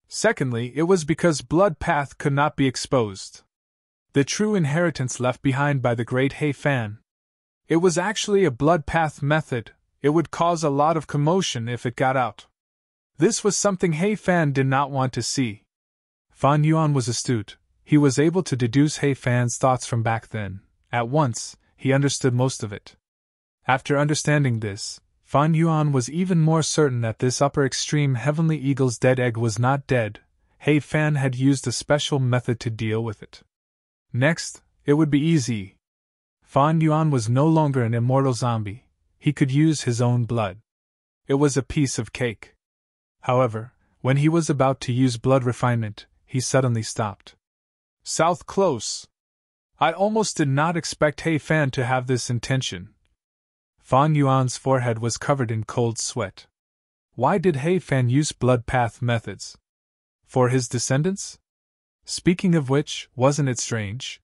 A: Secondly, it was because blood path could not be exposed. The true inheritance left behind by the great He Fan. It was actually a blood path method. It would cause a lot of commotion if it got out. This was something He Fan did not want to see. Fan Yuan was astute. He was able to deduce He Fan's thoughts from back then. At once, he understood most of it. After understanding this, Fan Yuan was even more certain that this upper extreme Heavenly Eagle's dead egg was not dead. He Fan had used a special method to deal with it. Next, it would be easy. Fan Yuan was no longer an immortal zombie. He could use his own blood. It was a piece of cake. However, when he was about to use blood refinement, he suddenly stopped. South close. I almost did not expect He Fan to have this intention. Fan Yuan's forehead was covered in cold sweat. Why did He Fan use blood path methods? For his descendants? Speaking of which, wasn't it strange?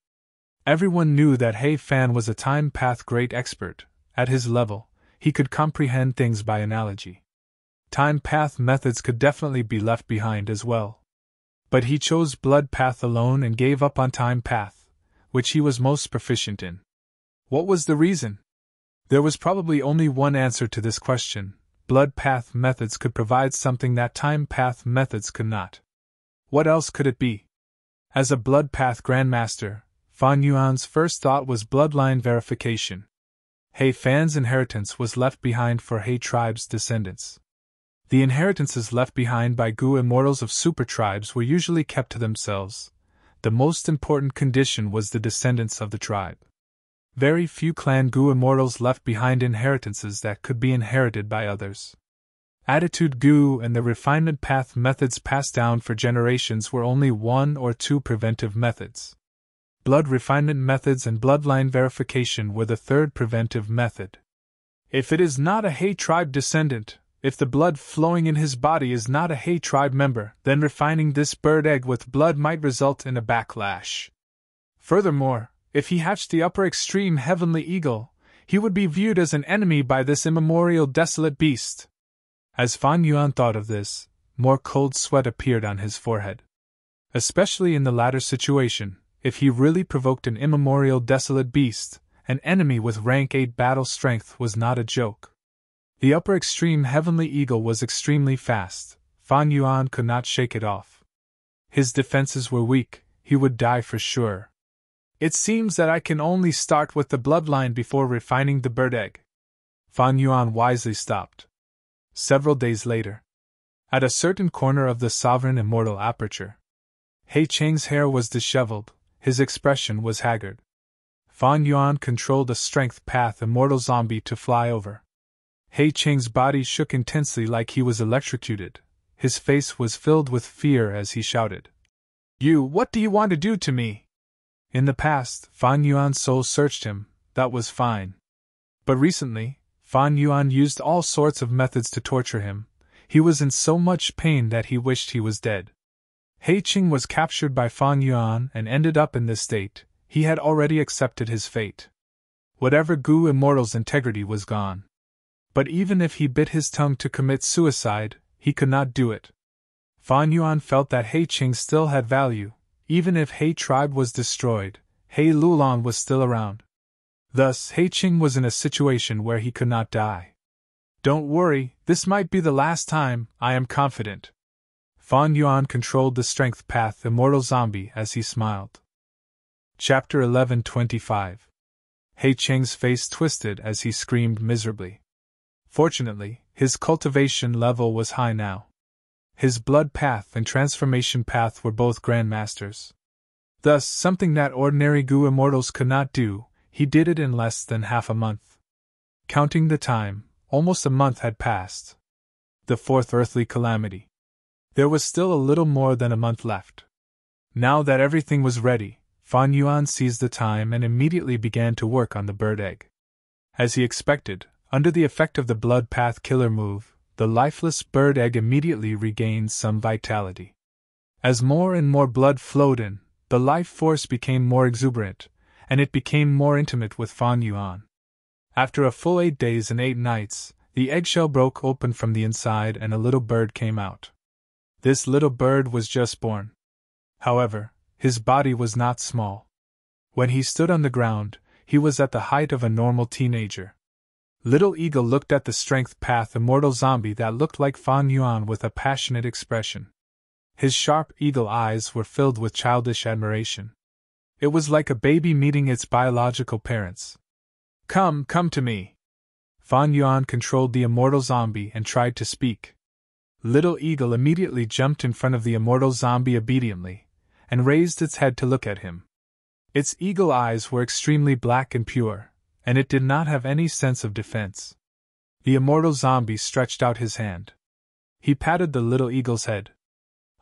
A: Everyone knew that He Fan was a time path great expert. At his level, he could comprehend things by analogy. Time path methods could definitely be left behind as well. But he chose blood path alone and gave up on time path, which he was most proficient in. What was the reason? There was probably only one answer to this question. Blood path methods could provide something that time path methods could not. What else could it be? As a blood path grandmaster, Fan Yuan's first thought was bloodline verification. He Fan's inheritance was left behind for He tribe's descendants. The inheritances left behind by Gu immortals of super tribes were usually kept to themselves. The most important condition was the descendants of the tribe. Very few clan Gu immortals left behind inheritances that could be inherited by others. Attitude Gu and the refinement path methods passed down for generations were only one or two preventive methods. Blood refinement methods and bloodline verification were the third preventive method. If it is not a He tribe descendant, if the blood flowing in his body is not a He tribe member, then refining this bird egg with blood might result in a backlash. Furthermore, if he hatched the upper extreme Heavenly Eagle, he would be viewed as an enemy by this immemorial desolate beast. As Fan Yuan thought of this, more cold sweat appeared on his forehead. Especially in the latter situation, if he really provoked an immemorial desolate beast, an enemy with rank 8 battle strength was not a joke. The upper extreme Heavenly Eagle was extremely fast. Fan Yuan could not shake it off. His defenses were weak, he would die for sure. It seems that I can only start with the bloodline before refining the bird egg. Fan Yuan wisely stopped. Several days later, at a certain corner of the sovereign immortal aperture, He Cheng's hair was disheveled, his expression was haggard. Fan Yuan controlled a strength path immortal zombie to fly over. He Cheng's body shook intensely like he was electrocuted. His face was filled with fear as he shouted, What do you want to do to me?" In the past, Fan Yuan's soul searched him, that was fine. But recently, Fan Yuan used all sorts of methods to torture him. He was in so much pain that he wished he was dead. He Cheng was captured by Fan Yuan and ended up in this state. He had already accepted his fate. Whatever Gu Immortal's integrity was gone. But even if he bit his tongue to commit suicide, he could not do it. Fan Yuan felt that He Cheng still had value. Even if He tribe was destroyed, He Lulan was still around. Thus, He Cheng was in a situation where he could not die. "Don't worry, this might be the last time, I am confident." Fan Yuan controlled the strength path immortal zombie as he smiled. Chapter 11:25. He Cheng's face twisted as he screamed miserably. Fortunately, his cultivation level was high now. His blood path and transformation path were both grandmasters. Thus, something that ordinary Gu immortals could not do, he did it in less than half a month. Counting the time, almost a month had passed. The fourth earthly calamity. There was still a little more than a month left. Now that everything was ready, Fan Yuan seized the time and immediately began to work on the bird egg. As he expected, under the effect of the blood path killer move, the lifeless bird egg immediately regained some vitality. As more and more blood flowed in, the life force became more exuberant, and it became more intimate with Fan Yuan. After a full 8 days and 8 nights, the eggshell broke open from the inside and a little bird came out. This little bird was just born. However, his body was not small. When he stood on the ground, he was at the height of a normal teenager. Little Eagle looked at the strength path immortal zombie that looked like Fan Yuan with a passionate expression. His sharp eagle eyes were filled with childish admiration. It was like a baby meeting its biological parents. Come to me. Fan Yuan controlled the immortal zombie and tried to speak. Little Eagle immediately jumped in front of the immortal zombie obediently, and raised its head to look at him. Its eagle eyes were extremely black and pure, and it did not have any sense of defense. The immortal zombie stretched out his hand. He patted the little eagle's head.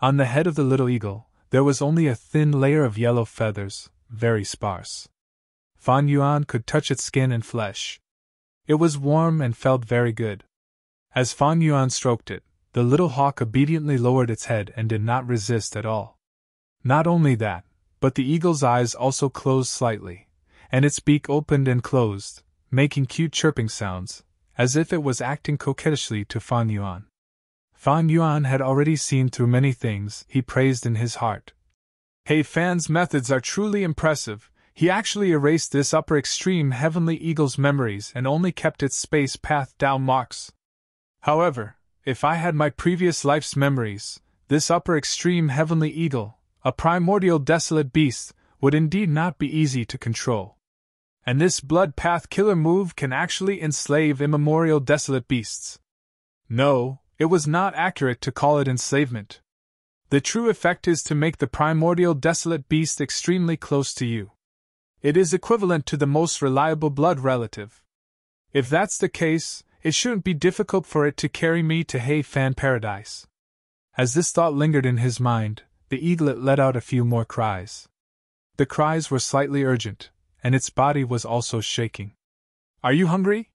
A: On the head of the little eagle, there was only a thin layer of yellow feathers, very sparse. Fan Yuan could touch its skin and flesh. It was warm and felt very good. As Fan Yuan stroked it, the little hawk obediently lowered its head and did not resist at all. Not only that, but the eagle's eyes also closed slightly, and its beak opened and closed, making cute chirping sounds, as if it was acting coquettishly to Fan Yuan. Fan Yuan had already seen through many things, he praised in his heart. Hey Fan's methods are truly impressive. He actually erased this upper extreme heavenly eagle's memories and only kept its space path Dao marks. However, if I had my previous life's memories, this upper extreme heavenly eagle, a primordial desolate beast, would indeed not be easy to control. And this blood path killer move can actually enslave immemorial desolate beasts. No, it was not accurate to call it enslavement. The true effect is to make the primordial desolate beast extremely close to you. It is equivalent to the most reliable blood relative. If that's the case, it shouldn't be difficult for it to carry me to Hey Fan Paradise. As this thought lingered in his mind, the eaglet let out a few more cries. The cries were slightly urgent, and its body was also shaking. Are you hungry?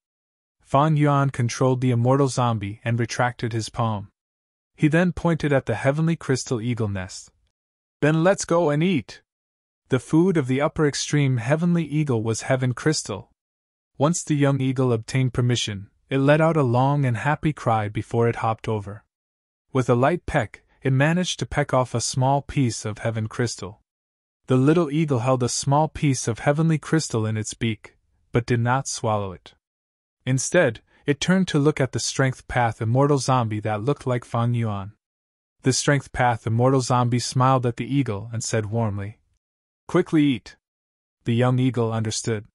A: Fan Yuan controlled the immortal zombie and retracted his palm. He then pointed at the heavenly crystal eagle nest. Then let's go and eat. The food of the upper extreme heavenly eagle was heaven crystal. Once the young eagle obtained permission, it let out a long and happy cry before it hopped over. With a light peck, it managed to peck off a small piece of heaven crystal. The little eagle held a small piece of heavenly crystal in its beak, but did not swallow it. Instead, it turned to look at the strength path immortal zombie that looked like Fan Yuan. The strength path immortal zombie smiled at the eagle and said warmly, "Quickly eat." The young eagle understood.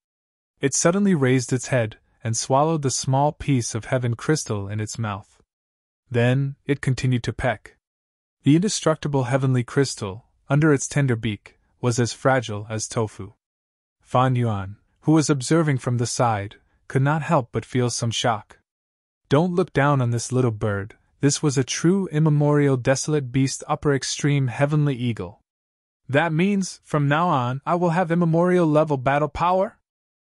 A: It suddenly raised its head and swallowed the small piece of heaven crystal in its mouth. Then, it continued to peck. The indestructible heavenly crystal, under its tender beak, was as fragile as tofu. Fan Yuan, who was observing from the side, could not help but feel some shock. Don't look down on this little bird, this was a true immemorial desolate beast upper extreme heavenly eagle. That means, from now on, I will have immemorial level battle power?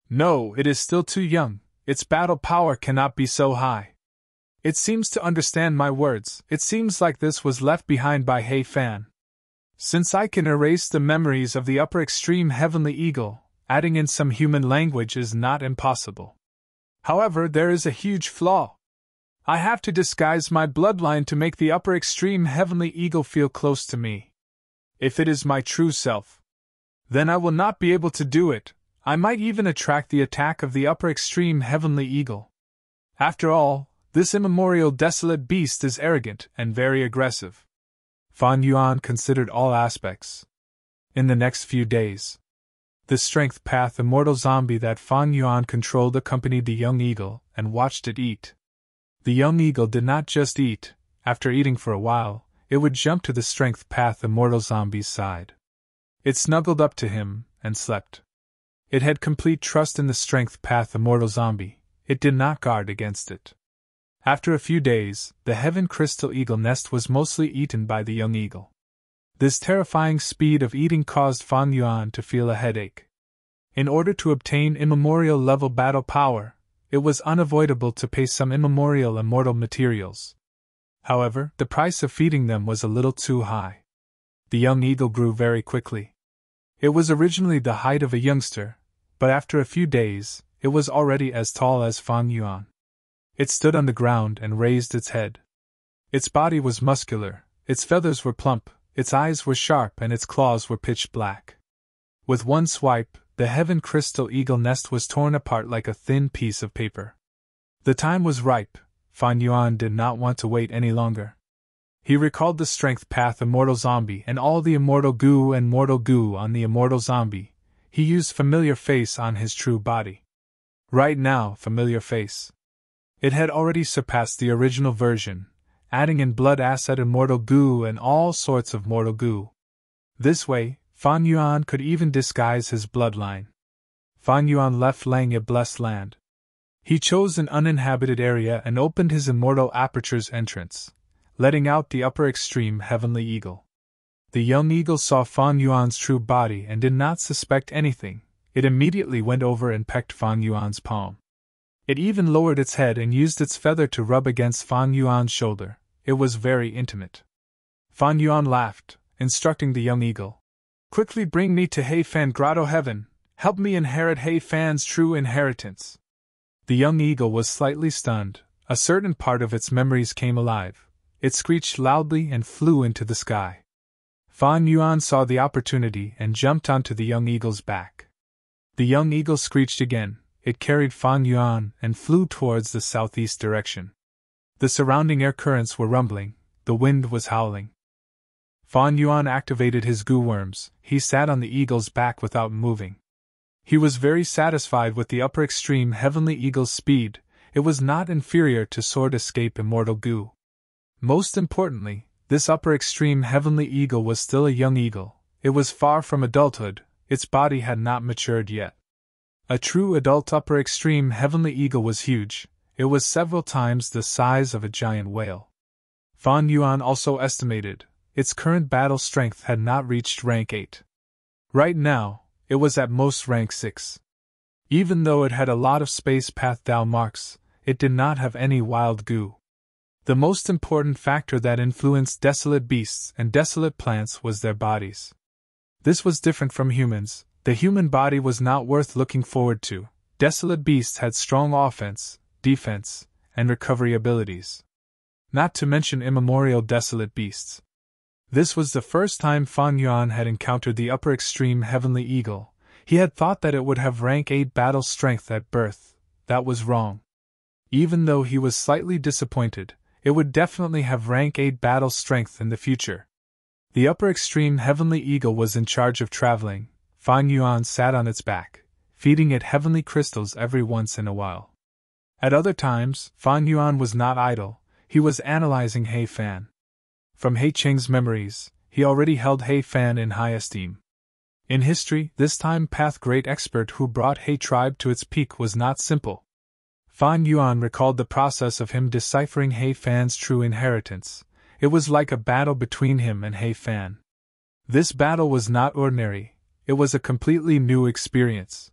A: No, it is still too young, its battle power cannot be so high. It seems to understand my words, it seems like this was left behind by Hey Fan. Since I can erase the memories of the upper extreme heavenly eagle, adding in some human language is not impossible. However, there is a huge flaw. I have to disguise my bloodline to make the upper extreme heavenly eagle feel close to me. If it is my true self, then I will not be able to do it. I might even attract the attack of the upper extreme heavenly eagle. After all, this immemorial desolate beast is arrogant and very aggressive. Fan Yuan considered all aspects. In the next few days, the strength path immortal zombie that Fan Yuan controlled accompanied the young eagle and watched it eat. The young eagle did not just eat. After eating for a while, it would jump to the strength path immortal zombie's side. It snuggled up to him, and slept. It had complete trust in the strength path immortal zombie. It did not guard against it. After a few days, the heaven crystal eagle nest was mostly eaten by the young eagle. This terrifying speed of eating caused Fan Yuan to feel a headache. In order to obtain immemorial level battle power, it was unavoidable to pay some immemorial immortal materials. However, the price of feeding them was a little too high. The young eagle grew very quickly. It was originally the height of a youngster, but after a few days, it was already as tall as Fan Yuan. It stood on the ground and raised its head. Its body was muscular, its feathers were plump, its eyes were sharp, and its claws were pitch black. With one swipe, the heaven crystal eagle nest was torn apart like a thin piece of paper. The time was ripe. Fan Yuan did not want to wait any longer. He recalled the strength path immortal zombie and all the immortal goo and mortal goo on the immortal zombie. He used familiar face on his true body. Right now, familiar face. It had already surpassed the original version, adding in blood acid immortal goo and all sorts of mortal goo. This way, Fan Yuan could even disguise his bloodline. Fan Yuan left Langya blessed land. He chose an uninhabited area and opened his immortal aperture's entrance, letting out the upper extreme heavenly eagle. The young eagle saw Fan Yuan's true body and did not suspect anything. It immediately went over and pecked Fan Yuan's palm. It even lowered its head and used its feather to rub against Fan Yuan's shoulder. It was very intimate. Fan Yuan laughed, instructing the young eagle. Quickly bring me to He Fan Grotto Heaven. Help me inherit He Fan's true inheritance. The young eagle was slightly stunned. A certain part of its memories came alive. It screeched loudly and flew into the sky. Fan Yuan saw the opportunity and jumped onto the young eagle's back. The young eagle screeched again. It carried Fan Yuan and flew towards the southeast direction. The surrounding air currents were rumbling. The wind was howling. Fan Yuan activated his goo worms. He sat on the eagle's back without moving. He was very satisfied with the upper extreme heavenly eagle's speed. It was not inferior to sword escape immortal goo. Most importantly, this upper extreme heavenly eagle was still a young eagle. It was far from adulthood. Its body had not matured yet. A true adult upper extreme heavenly eagle was huge. It was several times the size of a giant whale. Fan Yuan also estimated its current battle strength had not reached rank 8. Right now, it was at most rank 6. Even though it had a lot of space path down marks, it did not have any wild goo. The most important factor that influenced desolate beasts and desolate plants was their bodies. This was different from humans. The human body was not worth looking forward to. Desolate beasts had strong offense, defense, and recovery abilities. Not to mention immemorial desolate beasts. This was the first time Fan Yuan had encountered the upper extreme heavenly eagle. He had thought that it would have rank 8 battle strength at birth. That was wrong. Even though he was slightly disappointed, it would definitely have rank 8 battle strength in the future. The upper extreme heavenly eagle was in charge of traveling. Fan Yuan sat on its back, feeding it heavenly crystals every once in a while. At other times, Fan Yuan was not idle. He was analyzing He Fan. From He Cheng's memories, he already held He Fan in high esteem. In history, this time path great expert who brought He tribe to its peak was not simple. Fan Yuan recalled the process of him deciphering He Fan's true inheritance. It was like a battle between him and He Fan. This battle was not ordinary. It was a completely new experience.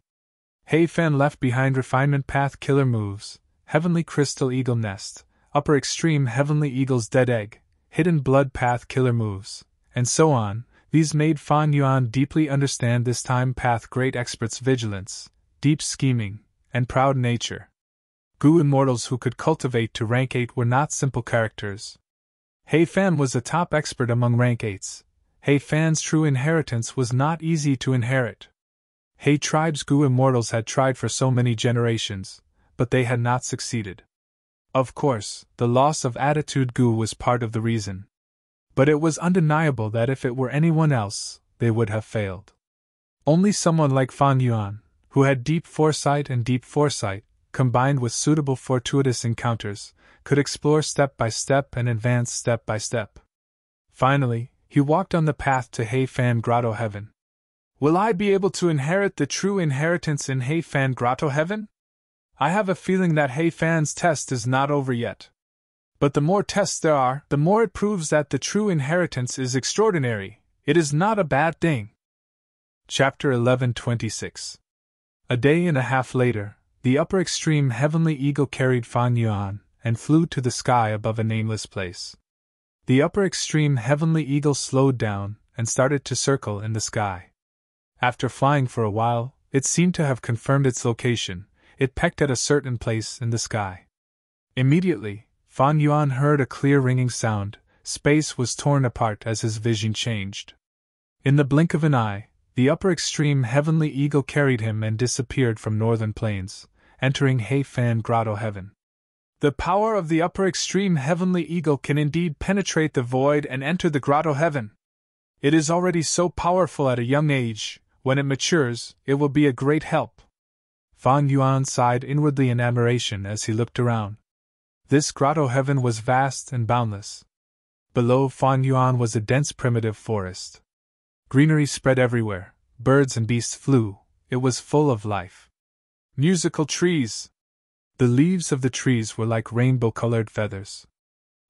A: He Fan left behind refinement path killer moves, heavenly crystal eagle nest, upper extreme heavenly eagle's dead egg, hidden blood path killer moves, and so on. These made Fan Yuan deeply understand this time path great expert's vigilance, deep scheming, and proud nature. Goo immortals who could cultivate to rank 8 were not simple characters. He Fan was a top expert among rank 8s. He Fan's true inheritance was not easy to inherit. He tribe's Goo immortals had tried for so many generations, but they had not succeeded. Of course, the loss of attitude Goo was part of the reason. But it was undeniable that if it were anyone else, they would have failed. Only someone like Fan Yuan, who had deep foresight, combined with suitable fortuitous encounters, could explore step by step and advance step by step. Finally, he walked on the path to He Fan Grotto Heaven. Will I be able to inherit the true inheritance in He Fan Grotto Heaven? I have a feeling that He Fan's test is not over yet. But the more tests there are, the more it proves that the true inheritance is extraordinary. It is not a bad thing. Chapter 11:26. A day and a half later, the upper extreme heavenly eagle carried Fan Yuan and flew to the sky above a nameless place. The upper extreme heavenly eagle slowed down and started to circle in the sky. After flying for a while, it seemed to have confirmed its location. It pecked at a certain place in the sky. Immediately, Fan Yuan heard a clear ringing sound. Space was torn apart as his vision changed. In the blink of an eye, the upper extreme heavenly eagle carried him and disappeared from northern plains, entering He Fan Grotto Heaven. The power of the upper extreme heavenly eagle can indeed penetrate the void and enter the Grotto Heaven. It is already so powerful at a young age. When it matures, it will be a great help. Fan Yuan sighed inwardly in admiration as he looked around. This Grotto Heaven was vast and boundless. Below Fan Yuan was a dense primitive forest. Greenery spread everywhere, birds and beasts flew, it was full of life. Musical trees. The leaves of the trees were like rainbow-colored feathers.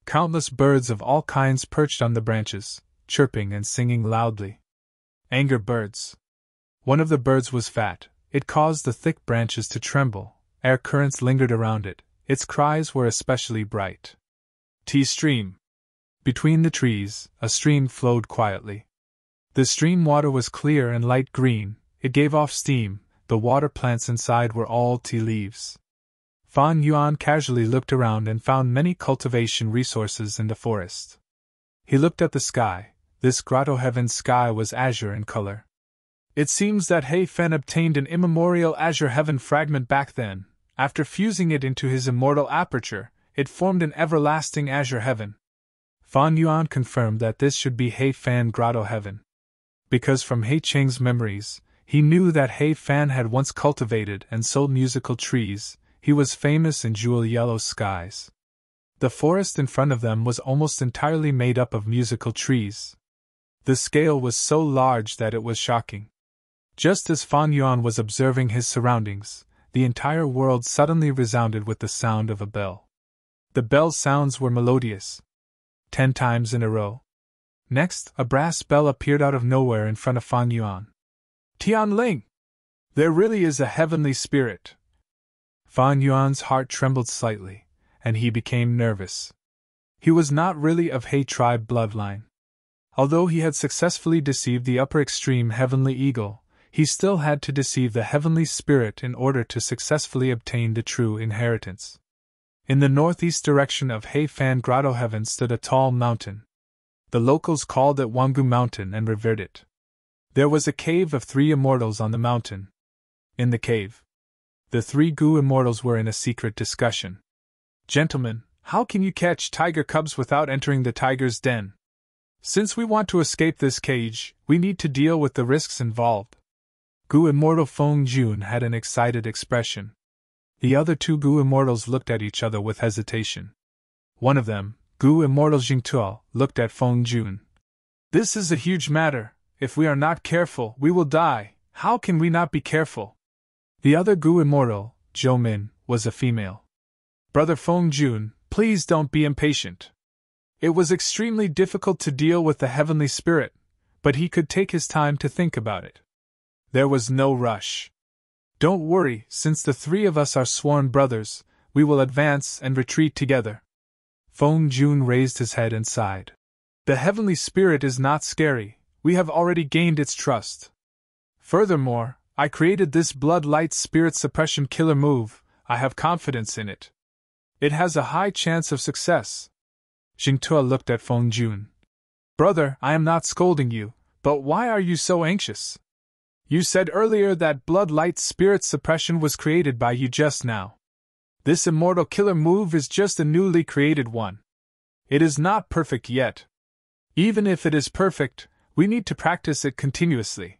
A: Countless birds of all kinds perched on the branches, chirping and singing loudly. Anger birds. One of the birds was fat. It caused the thick branches to tremble. Air currents lingered around it. Its cries were especially bright. Tea stream. Between the trees, a stream flowed quietly. The stream water was clear and light green. It gave off steam. The water plants inside were all tea leaves. Fan Yuan casually looked around and found many cultivation resources in the forest. He looked at the sky. This Grotto Heaven's sky was azure in color. It seems that He Fan obtained an immemorial azure heaven fragment back then. After fusing it into his immortal aperture, it formed an everlasting azure heaven. Fan Yuan confirmed that this should be He Fan Grotto Heaven. Because from He Cheng's memories, he knew that He Fan had once cultivated and sold musical trees. He was famous in jewel-yellow skies. The forest in front of them was almost entirely made up of musical trees. The scale was so large that it was shocking. Just as Fan Yuan was observing his surroundings, the entire world suddenly resounded with the sound of a bell. The bell's sounds were melodious. 10 times in a row. Next, a brass bell appeared out of nowhere in front of Fan Yuan. Tianling! There really is a heavenly spirit. Fan Yuan's heart trembled slightly, and he became nervous. He was not really of He tribe bloodline. Although he had successfully deceived the upper extreme heavenly eagle, he still had to deceive the heavenly spirit in order to successfully obtain the true inheritance. In the northeast direction of He Fan Grotto Heaven stood a tall mountain. The locals called it Wangu Mountain and revered it. There was a cave of 3 immortals on the mountain. In the cave, the 3 Gu immortals were in a secret discussion. Gentlemen, how can you catch tiger cubs without entering the tiger's den? Since we want to escape this cage, we need to deal with the risks involved. Gu immortal Feng Jun had an excited expression. The other 2 Gu immortals looked at each other with hesitation. One of them, Gu immortal Jingtuo, looked at Feng Jun. This is a huge matter. If we are not careful, we will die. How can we not be careful? The other Gu immortal, Zhou Min, was a female. Brother Feng Jun, please don't be impatient. It was extremely difficult to deal with the heavenly spirit, but he could take his time to think about it. There was no rush. Don't worry, since the 3 of us are sworn brothers, we will advance and retreat together. Feng Jun raised his head and sighed. The heavenly spirit is not scary, we have already gained its trust. Furthermore, I created this blood light spirit suppression killer move, I have confidence in it. It has a high chance of success. Jingtuo looked at Feng Jun. Brother, I am not scolding you, but why are you so anxious? You said earlier that blood light spirit suppression was created by you just now. This immortal killer move is just a newly created one. It is not perfect yet. Even if it is perfect, we need to practice it continuously.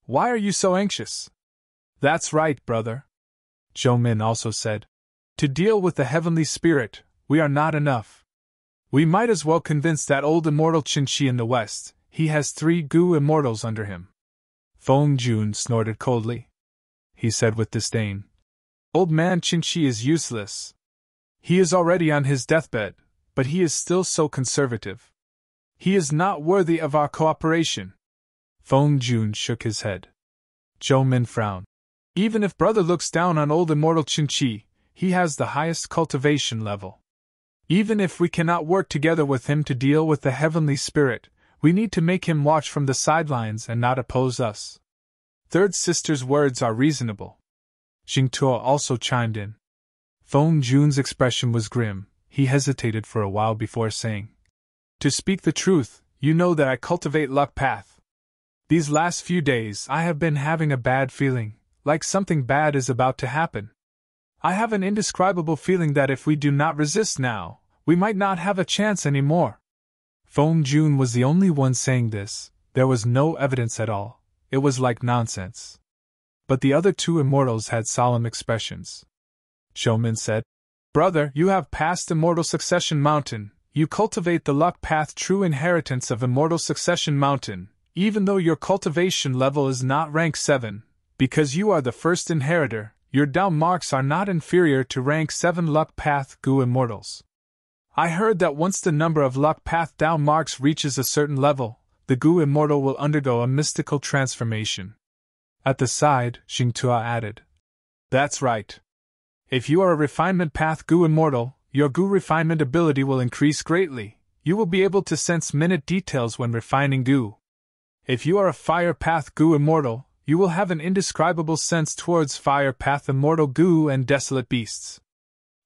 A: Why are you so anxious? That's right, brother. Zhou Min also said. To deal with the heavenly spirit, we are not enough. We might as well convince that old immortal Qin Shi in the west, he has 3 Gu immortals under him. Feng Jun snorted coldly. He said with disdain. Old man Qinqi is useless. He is already on his deathbed, but he is still so conservative. He is not worthy of our cooperation. Feng Jun shook his head. Zhou Min frowned. Even if brother looks down on old immortal Qinqi, he has the highest cultivation level. Even if we cannot work together with him to deal with the heavenly spirit, we need to make him watch from the sidelines and not oppose us. Third sister's words are reasonable. Xingtuo also chimed in. Feng Jun's expression was grim. He hesitated for a while before saying, To speak the truth, you know that I cultivate luck path. These last few days I have been having a bad feeling, like something bad is about to happen. I have an indescribable feeling that if we do not resist now, we might not have a chance anymore. Feng Jun was the only one saying this. There was no evidence at all. It was like nonsense. But the other two immortals had solemn expressions. Zhou Min said, Brother, you have passed Immortal Succession Mountain. You cultivate the luck path, true inheritance of Immortal Succession Mountain, even though your cultivation level is not rank 7, because you are the first inheritor. Your down marks are not inferior to rank 7 luck path Gu immortals. I heard that once the number of luck path down marks reaches a certain level, the Gu immortal will undergo a mystical transformation. At the side, Xingtuo added, That's right. If you are a refinement path Gu immortal, your Gu refinement ability will increase greatly. You will be able to sense minute details when refining Gu. If you are a fire path Gu immortal, you will have an indescribable sense towards fire path immortal Gu and desolate beasts.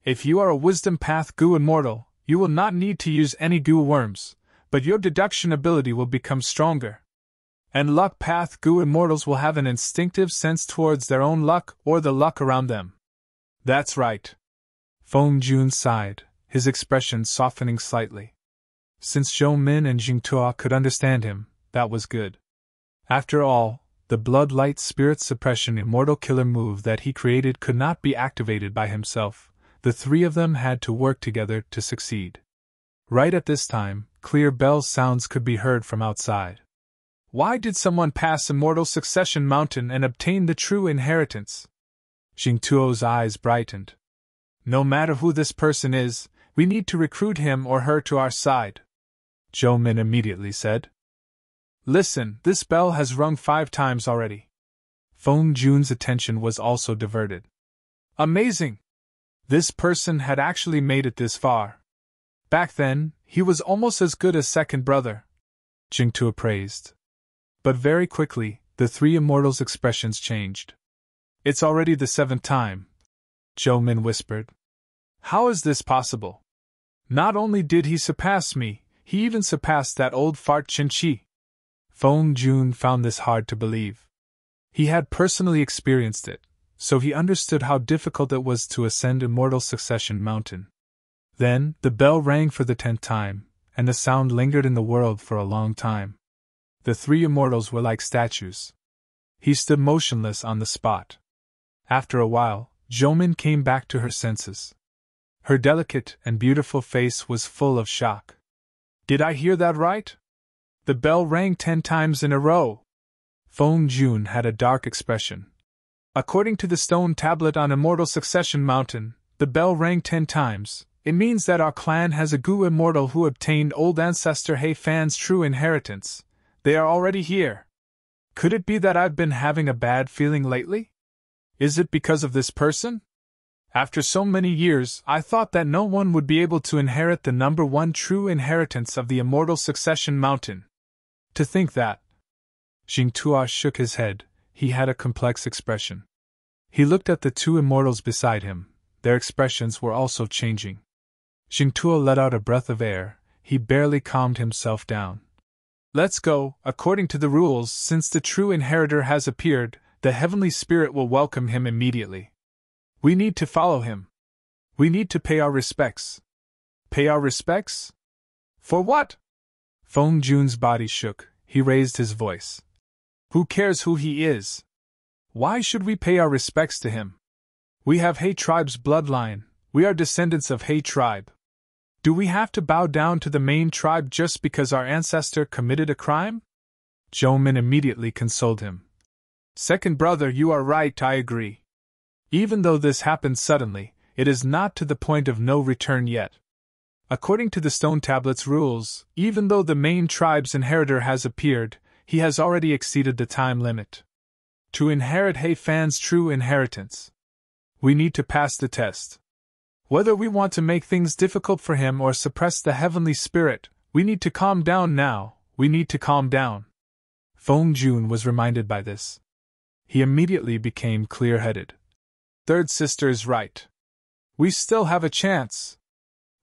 A: If you are a wisdom path Gu immortal, you will not need to use any Gu worms, but your deduction ability will become stronger. And luck path Gu immortals will have an instinctive sense towards their own luck or the luck around them. That's right. Feng Jun sighed, his expression softening slightly. Since Zhou Min and Xingtuo could understand him, that was good. After all, the blood light spirit suppression immortal killer move that he created could not be activated by himself. The three of them had to work together to succeed. Right at this time, clear bell sounds could be heard from outside. Why did someone pass Immortal Succession Mountain and obtain the true inheritance? Xingtuo's eyes brightened. No matter who this person is, we need to recruit him or her to our side. Zhou Min immediately said. Listen, this bell has rung 5 times already. Feng Jun's attention was also diverted. Amazing! This person had actually made it this far. Back then, he was almost as good as second brother. Xingtuo praised. But very quickly, the three immortals' expressions changed. It's already the 7th time, Zhou Min whispered. How is this possible? Not only did he surpass me, he even surpassed that old fart Qinqi. Feng Jun found this hard to believe. He had personally experienced it, so he understood how difficult it was to ascend Immortal Succession Mountain. Then, the bell rang for the 10th time, and the sound lingered in the world for a long time. The three immortals were like statues. He stood motionless on the spot. After a while, Zhou Min came back to her senses. Her delicate and beautiful face was full of shock. Did I hear that right? The bell rang 10 times in a row. Feng Jun had a dark expression. According to the stone tablet on Immortal Succession Mountain, the bell rang 10 times. It means that our clan has a Gu immortal who obtained old ancestor He Fan's true inheritance. They are already here. Could it be that I've been having a bad feeling lately? Is it because of this person? After so many years, I thought that no one would be able to inherit the number 1 true inheritance of the Immortal Succession Mountain. To think that. Xingtuo shook his head. He had a complex expression. He looked at the two immortals beside him. Their expressions were also changing. Xingtuo let out a breath of air. He barely calmed himself down. Let's go. According to the rules, since the true inheritor has appeared, the heavenly spirit will welcome him immediately. We need to follow him. We need to pay our respects. Pay our respects? For what? Feng Jun's body shook. He raised his voice. Who cares who he is? Why should we pay our respects to him? We have He tribe's bloodline. We are descendants of He tribe. Do we have to bow down to the main tribe just because our ancestor committed a crime? Zhou Min immediately consoled him. Second brother, you are right, I agree. Even though this happened suddenly, it is not to the point of no return yet. According to the Stone Tablet's rules, even though the main tribe's inheritor has appeared, he has already exceeded the time limit. To inherit He Fan's true inheritance, we need to pass the test. Whether we want to make things difficult for him or suppress the heavenly spirit, we need to calm down now, we need to calm down. Feng Jun was reminded by this. He immediately became clear-headed. Third sister is right. We still have a chance.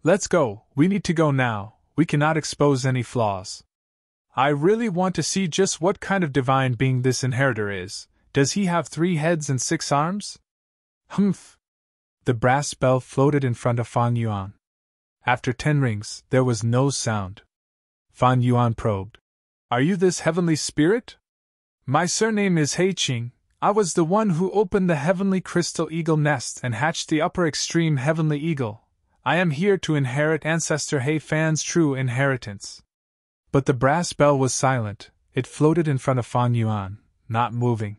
A: Let's go, we need to go now, we cannot expose any flaws. I really want to see just what kind of divine being this inheritor is. Does he have 3 heads and 6 arms? Humph! The brass bell floated in front of Fan Yuan. After 10 rings, there was no sound. Fan Yuan probed. Are you this heavenly spirit? My surname is He Qing. I was the one who opened the heavenly crystal eagle nest and hatched the upper extreme heavenly eagle. I am here to inherit Ancestor He Fan's true inheritance. But the brass bell was silent. It floated in front of Fan Yuan, not moving.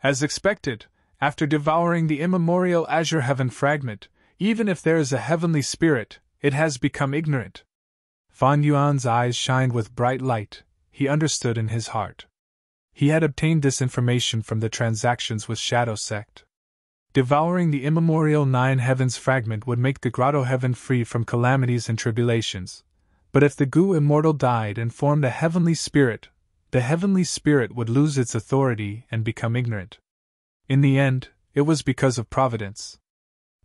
A: As expected, after devouring the immemorial Azure Heaven fragment, even if there is a heavenly spirit, it has become ignorant. Fan Yuan's eyes shined with bright light. He understood in his heart. He had obtained this information from the transactions with Shadow Sect. Devouring the immemorial 9 heavens fragment would make the Grotto Heaven free from calamities and tribulations. But if the Gu Immortal died and formed a heavenly spirit, the heavenly spirit would lose its authority and become ignorant. In the end, it was because of Providence.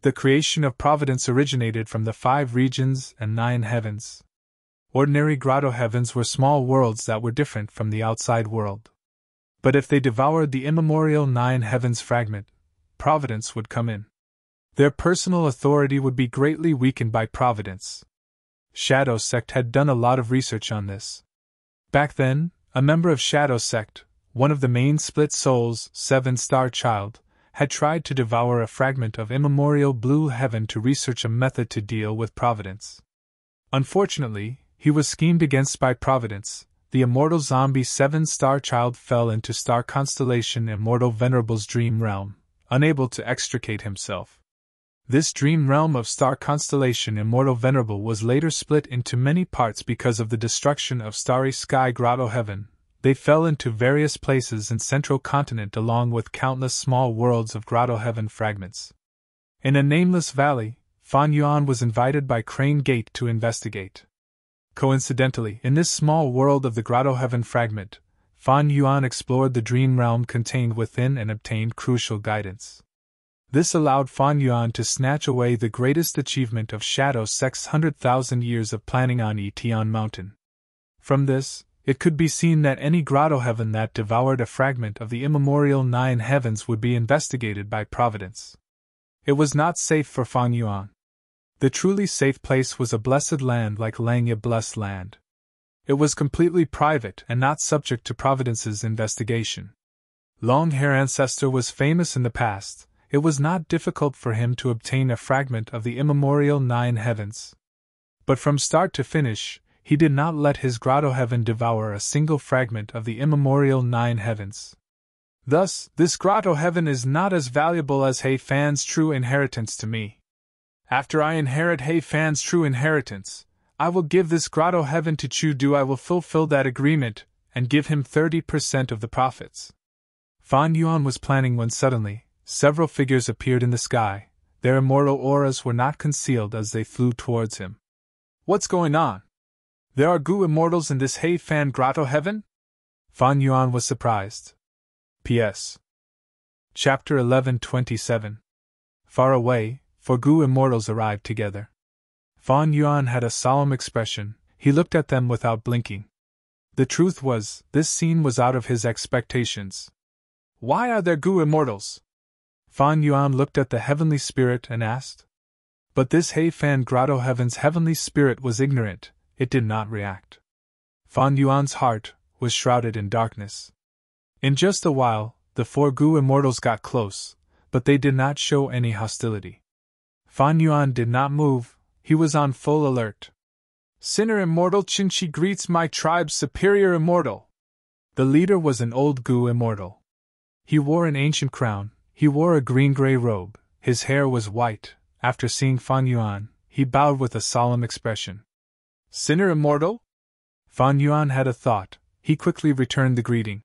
A: The creation of Providence originated from the 5 regions and 9 heavens. Ordinary Grotto Heavens were small worlds that were different from the outside world. But if they devoured the immemorial 9 heavens fragment, Providence would come in. Their personal authority would be greatly weakened by Providence. Shadow Sect had done a lot of research on this. Back then, a member of Shadow Sect, one of the main split souls, 7-star child, had tried to devour a fragment of immemorial blue heaven to research a method to deal with Providence. Unfortunately, he was schemed against by Providence. The immortal zombie 7-star child fell into star constellation Immortal Venerable's dream realm, unable to extricate himself. This dream realm of star constellation Immortal Venerable was later split into many parts because of the destruction of Starry Sky Grotto Heaven. They fell into various places in Central Continent along with countless small worlds of Grotto Heaven fragments. In a nameless valley, Fan Yuan was invited by Crane Gate to investigate. Coincidentally, in this small world of the Grotto Heaven fragment, Fan Yuan explored the dream realm contained within and obtained crucial guidance. This allowed Fan Yuan to snatch away the greatest achievement of Shadow Sect's 100,000 years of planning on Etion Mountain. From this, it could be seen that any Grotto Heaven that devoured a fragment of the immemorial 9 heavens would be investigated by Providence. It was not safe for Fan Yuan. The truly safe place was a blessed land like Langya Blessed Land. It was completely private and not subject to Providence's investigation. Longhair Ancestor was famous in the past. It was not difficult for him to obtain a fragment of the immemorial 9 heavens. But from start to finish, he did not let his Grotto Heaven devour a single fragment of the immemorial 9 heavens. Thus, this Grotto Heaven is not as valuable as He Fan's true inheritance to me. After I inherit He Fan's true inheritance, I will give this Grotto Heaven to Chu Du. I will fulfill that agreement, and give him 30% of the profits. Fan Yuan was planning when suddenly, several figures appeared in the sky. Their immortal auras were not concealed as they flew towards him. What's going on? There are Gu immortals in this He Fan Grotto Heaven? Fan Yuan was surprised. P.S. Chapter 11:27. Far away, 4 Gu immortals arrived together. Fan Yuan had a solemn expression. He looked at them without blinking. The truth was, this scene was out of his expectations. Why are there Gu immortals? Fan Yuan looked at the heavenly spirit and asked. But this He Fan Grotto Heaven's heavenly spirit was ignorant. It did not react. Fan Yuan's heart was shrouded in darkness. In just a while, the 4 Gu immortals got close, but they did not show any hostility. Fan Yuan did not move. He was on full alert. Sinner Immortal Qingqi greets my tribe's superior immortal. The leader was an old Gu immortal. He wore an ancient crown, he wore a green-gray robe, his hair was white. After seeing Fan Yuan, he bowed with a solemn expression. Sinner immortal? Fan Yuan had a thought. He quickly returned the greeting.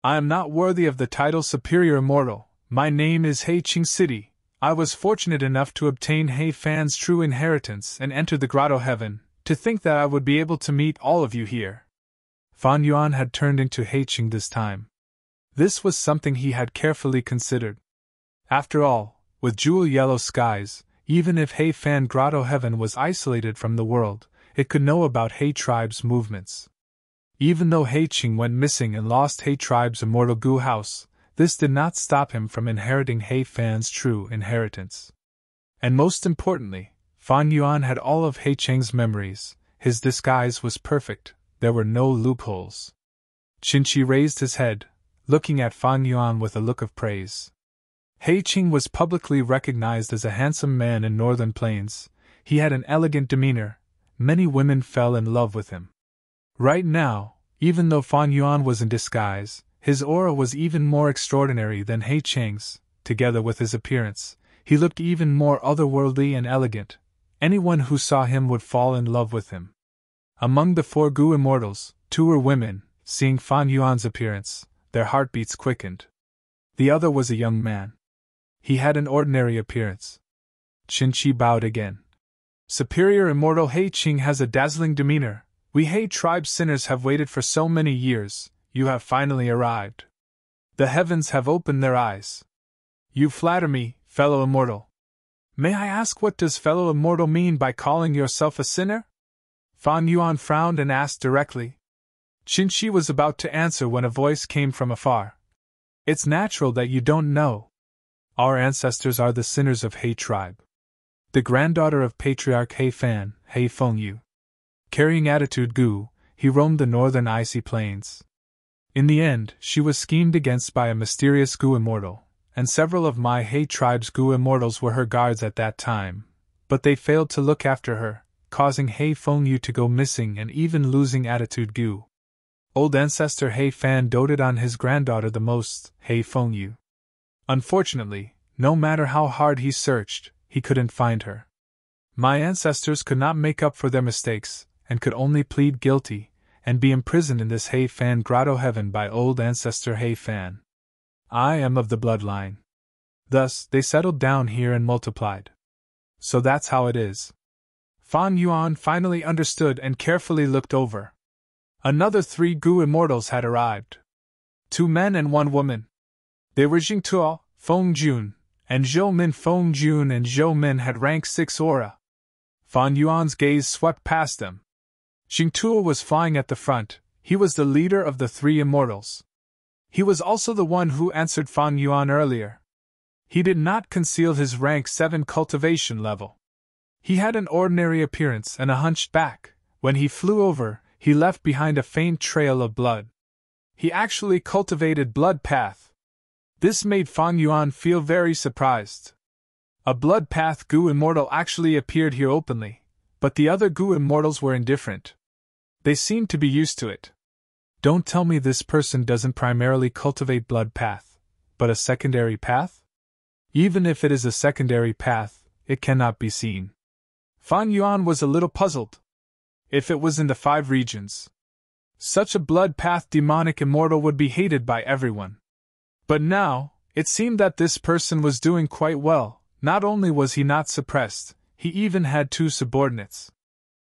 A: I am not worthy of the title Superior Immortal. My name is He Qing City. I was fortunate enough to obtain He Fan's true inheritance and enter the Grotto Heaven. To think that I would be able to meet all of you here. Fan Yuan had turned into He Qing this time. This was something he had carefully considered. After all, with jewel-yellow skies, even if He Fan Grotto Heaven was isolated from the world, it could know about He tribe's movements. Even though He Qing went missing and lost He tribe's immortal Gu house, this did not stop him from inheriting He Fan's true inheritance. And most importantly, Fan Yuan had all of He Qing's memories. His disguise was perfect, there were no loopholes. Qinchi raised his head, looking at Fan Yuan with a look of praise. He Qing was publicly recognized as a handsome man in Northern Plains. He had an elegant demeanor. Many women fell in love with him. Right now, even though Fan Yuan was in disguise, his aura was even more extraordinary than He Qing's. Together with his appearance, he looked even more otherworldly and elegant. Anyone who saw him would fall in love with him. Among the 4 Gu immortals, 2 were women. Seeing Fan Yuan's appearance, their heartbeats quickened. The other was a young man. He had an ordinary appearance. Qinchi bowed again. Superior Immortal He Qing has a dazzling demeanor. We He tribe sinners have waited for so many years. You have finally arrived. The heavens have opened their eyes. You flatter me, fellow immortal. May I ask, what does fellow immortal mean by calling yourself a sinner? Fan Yuan frowned and asked directly. Qinchi was about to answer when a voice came from afar. It's natural that you don't know. Our ancestors are the sinners of He tribe. The granddaughter of Patriarch He Fan, He Fengyu. Carrying attitude Gu, he roamed the northern icy plains. In the end, she was schemed against by a mysterious Gu immortal, and several of my He tribe's Gu immortals were her guards at that time, but they failed to look after her, causing He Fengyu to go missing and even losing attitude Gu. Old ancestor He Fan doted on his granddaughter the most, He Fengyu. Unfortunately, no matter how hard he searched, he couldn't find her. My ancestors could not make up for their mistakes, and could only plead guilty, and be imprisoned in this He Fan Grotto Heaven by old ancestor He Fan. I am of the bloodline. Thus, they settled down here and multiplied. So that's how it is. Fan Yuan finally understood and carefully looked over. Another 3 Gu immortals had arrived. 2 men and 1 woman. They were Jingtuo, Fengjun, and Zhou Min. Fengjun and Zhou Min had rank 6 aura. Fan Yuan's gaze swept past them. Jingtuo was flying at the front. He was the leader of the 3 immortals. He was also the one who answered Fan Yuan earlier. He did not conceal his rank 7 cultivation level. He had an ordinary appearance and a hunched back. When he flew over, he left behind a faint trail of blood. He actually cultivated blood path. This made Fan Yuan feel very surprised. A blood path Gu immortal actually appeared here openly, but the other Gu immortals were indifferent. They seemed to be used to it. Don't tell me this person doesn't primarily cultivate blood path, but a secondary path? Even if it is a secondary path, it cannot be seen. Fan Yuan was a little puzzled. If it was in the 5 regions, such a blood path demonic immortal would be hated by everyone. But now, it seemed that this person was doing quite well. Not only was he not suppressed, he even had 2 subordinates.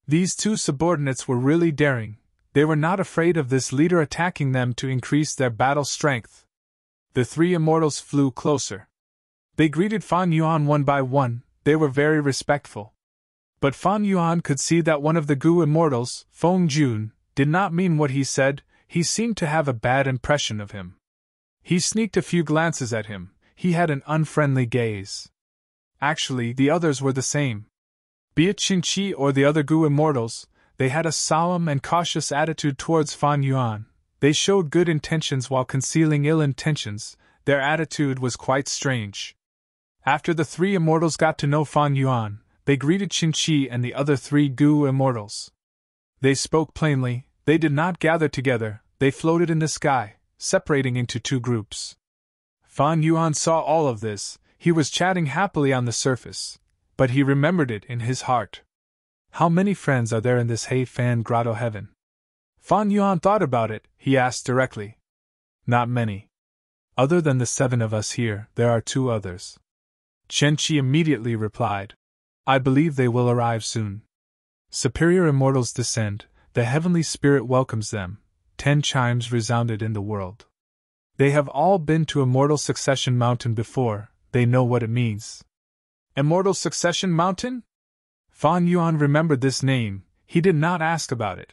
A: These 2 subordinates were really daring. They were not afraid of this leader attacking them to increase their battle strength. The 3 immortals flew closer. They greeted Fan Yuan one by one. They were very respectful. But Fan Yuan could see that one of the Gu immortals, Fengjun, did not mean what he said. He seemed to have a bad impression of him. He sneaked a few glances at him. He had an unfriendly gaze. Actually, the others were the same. Be it Qinchi or the other Gu immortals, they had a solemn and cautious attitude towards Fan Yuan. They showed good intentions while concealing ill intentions. Their attitude was quite strange. After the 3 immortals got to know Fan Yuan, they greeted Qinchi and the other 3 Gu immortals. They spoke plainly. They did not gather together. They floated in the sky, separating into 2 groups. Fan Yuan saw all of this. He was chatting happily on the surface, but he remembered it in his heart. How many friends are there in this Hei Fan Grotto heaven? Fan Yuan thought about it. He asked directly. Not many. Other than the 7 of us here, there are 2 others. Chen Qi immediately replied. I believe they will arrive soon. Superior immortals descend, the heavenly spirit welcomes them. 10 chimes resounded in the world. They have all been to Immortal Succession Mountain before, they know what it means. Immortal Succession Mountain? Fan Yuan remembered this name, he did not ask about it.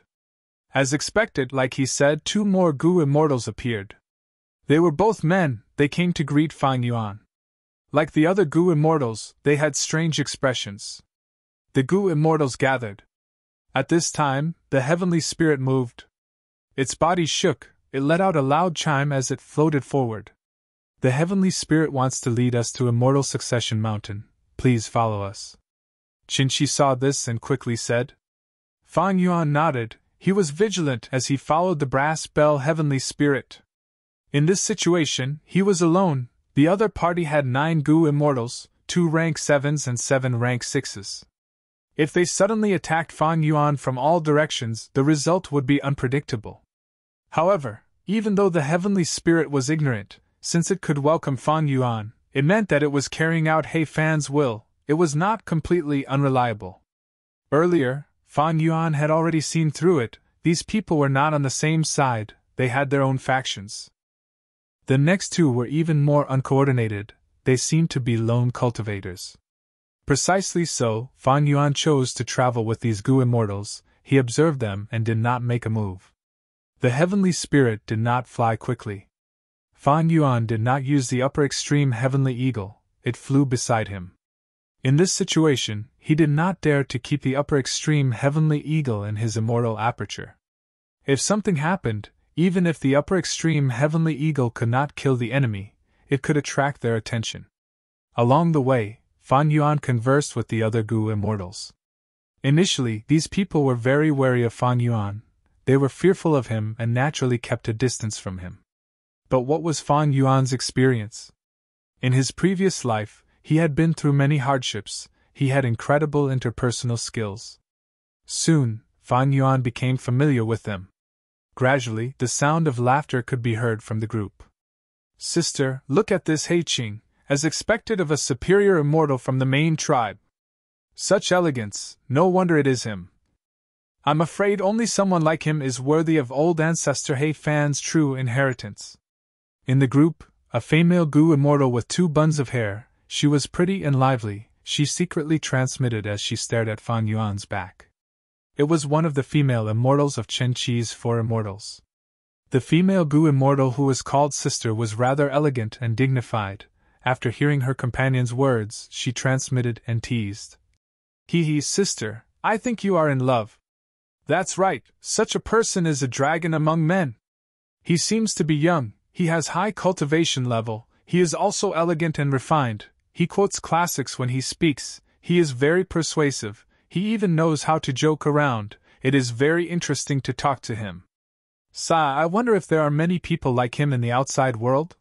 A: As expected, like he said, 2 more Gu immortals appeared. They were both men, they came to greet Fan Yuan. Like the other Gu immortals, they had strange expressions. The Gu immortals gathered. At this time, the heavenly spirit moved. Its body shook, it let out a loud chime as it floated forward. The heavenly spirit wants to lead us to Immortal Succession Mountain, please follow us. Qin Shi saw this and quickly said. Fan Yuan nodded, he was vigilant as he followed the brass bell heavenly spirit. In this situation, he was alone. The other party had 9 Gu immortals, 2 rank 7s and 7 rank 6s. If they suddenly attacked Fan Yuan from all directions, the result would be unpredictable. However, even though the heavenly spirit was ignorant, since it could welcome Fan Yuan, it meant that it was carrying out Hei Fan's will. It was not completely unreliable. Earlier, Fan Yuan had already seen through it. These people were not on the same side, they had their own factions. The next 2 were even more uncoordinated, they seemed to be lone cultivators. Precisely so, Fan Yuan chose to travel with these Gu immortals. He observed them and did not make a move. The heavenly spirit did not fly quickly. Fan Yuan did not use the upper extreme heavenly eagle, it flew beside him. In this situation, he did not dare to keep the upper extreme heavenly eagle in his immortal aperture. If something happened, even if the upper extreme heavenly eagle could not kill the enemy, it could attract their attention. Along the way, Fan Yuan conversed with the other Gu immortals. Initially, these people were very wary of Fan Yuan. They were fearful of him and naturally kept a distance from him. But what was Fan Yuan's experience? In his previous life, he had been through many hardships, he had incredible interpersonal skills. Soon, Fan Yuan became familiar with them. Gradually, the sound of laughter could be heard from the group. Sister, look at this Hei Qing, as expected of a superior immortal from the main tribe. Such elegance, no wonder it is him. I'm afraid only someone like him is worthy of old ancestor Hei Fan's true inheritance. In the group, a female Gu immortal with 2 buns of hair, she was pretty and lively, she secretly transmitted as she stared at Fan Yuan's back. It was one of the female immortals of Chen Qi's 4 immortals. The female Gu immortal who was called sister was rather elegant and dignified. After hearing her companion's words, she transmitted and teased. Hee sister, I think you are in love. That's right, such a person is a dragon among men. He seems to be young, he has high cultivation level, he is also elegant and refined, he quotes classics when he speaks, he is very persuasive, he even knows how to joke around, it is very interesting to talk to him. I wonder if there are many people like him in the outside world?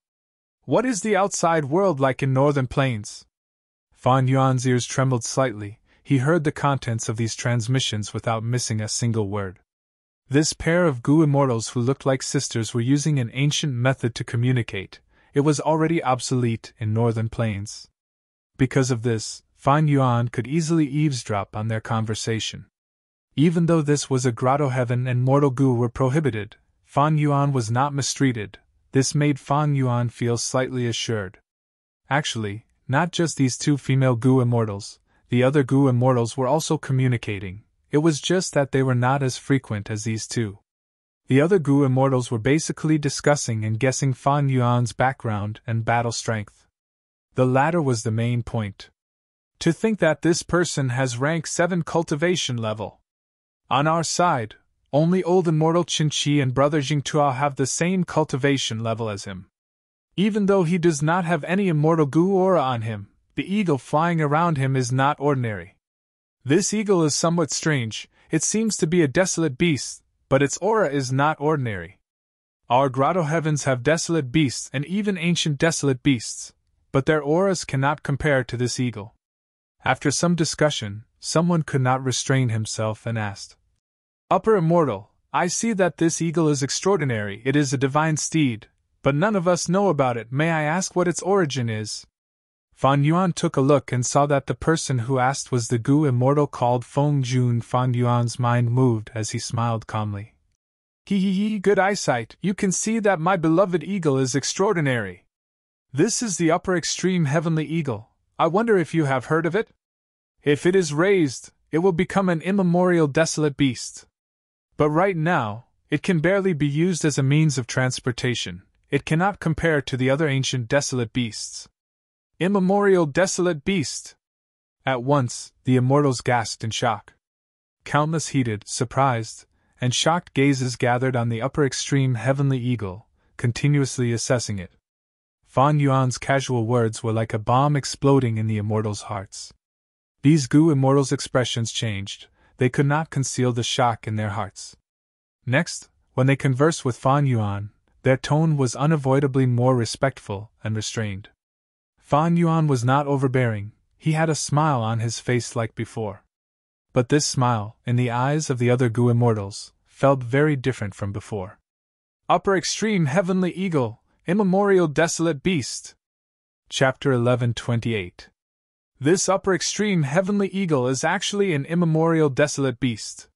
A: What is the outside world like in Northern Plains? Fan Yuan's ears trembled slightly, he heard the contents of these transmissions without missing a single word. This pair of Gu immortals who looked like sisters were using an ancient method to communicate, it was already obsolete in Northern Plains. Because of this, Fan Yuan could easily eavesdrop on their conversation. Even though this was a grotto heaven and mortal Gu were prohibited, Fan Yuan was not mistreated. This made Fan Yuan feel slightly assured. Actually, not just these 2 female Gu immortals, the other Gu immortals were also communicating, it was just that they were not as frequent as these 2. The other Gu immortals were basically discussing and guessing Fan Yuan's background and battle strength. The latter was the main point. To think that this person has rank 7 cultivation level. On our side, only old immortal Qin Qi and brother Jingtuo have the same cultivation level as him. Even though he does not have any immortal Gu aura on him, the eagle flying around him is not ordinary. This eagle is somewhat strange, it seems to be a desolate beast, but its aura is not ordinary. Our grotto heavens have desolate beasts and even ancient desolate beasts, but their auras cannot compare to this eagle. After some discussion, someone could not restrain himself and asked, Upper Immortal, I see that this eagle is extraordinary. It is a divine steed, but none of us know about it. May I ask what its origin is? Fan Yuan took a look and saw that the person who asked was the Gu Immortal called Feng Jun. Fan Yuan's mind moved as he smiled calmly. Hee, good eyesight, you can see that my beloved eagle is extraordinary. This is the upper extreme heavenly eagle. I wonder if you have heard of it? If it is raised, it will become an immemorial desolate beast. But right now, it can barely be used as a means of transportation. It cannot compare to the other ancient desolate beasts. Immemorial desolate beast! At once, the immortals gasped in shock. Countless heated, surprised, and shocked gazes gathered on the upper extreme heavenly eagle, continuously assessing it. Fan Yuan's casual words were like a bomb exploding in the immortals' hearts. These Gu immortals' expressions changed. They could not conceal the shock in their hearts. Next, when they conversed with Fan Yuan, their tone was unavoidably more respectful and restrained. Fan Yuan was not overbearing, he had a smile on his face like before. But this smile, in the eyes of the other Gu immortals, felt very different from before. Upper extreme heavenly eagle, immemorial desolate beast. Chapter 11:28. This upper extreme heavenly eagle is actually an immemorial desolate beast.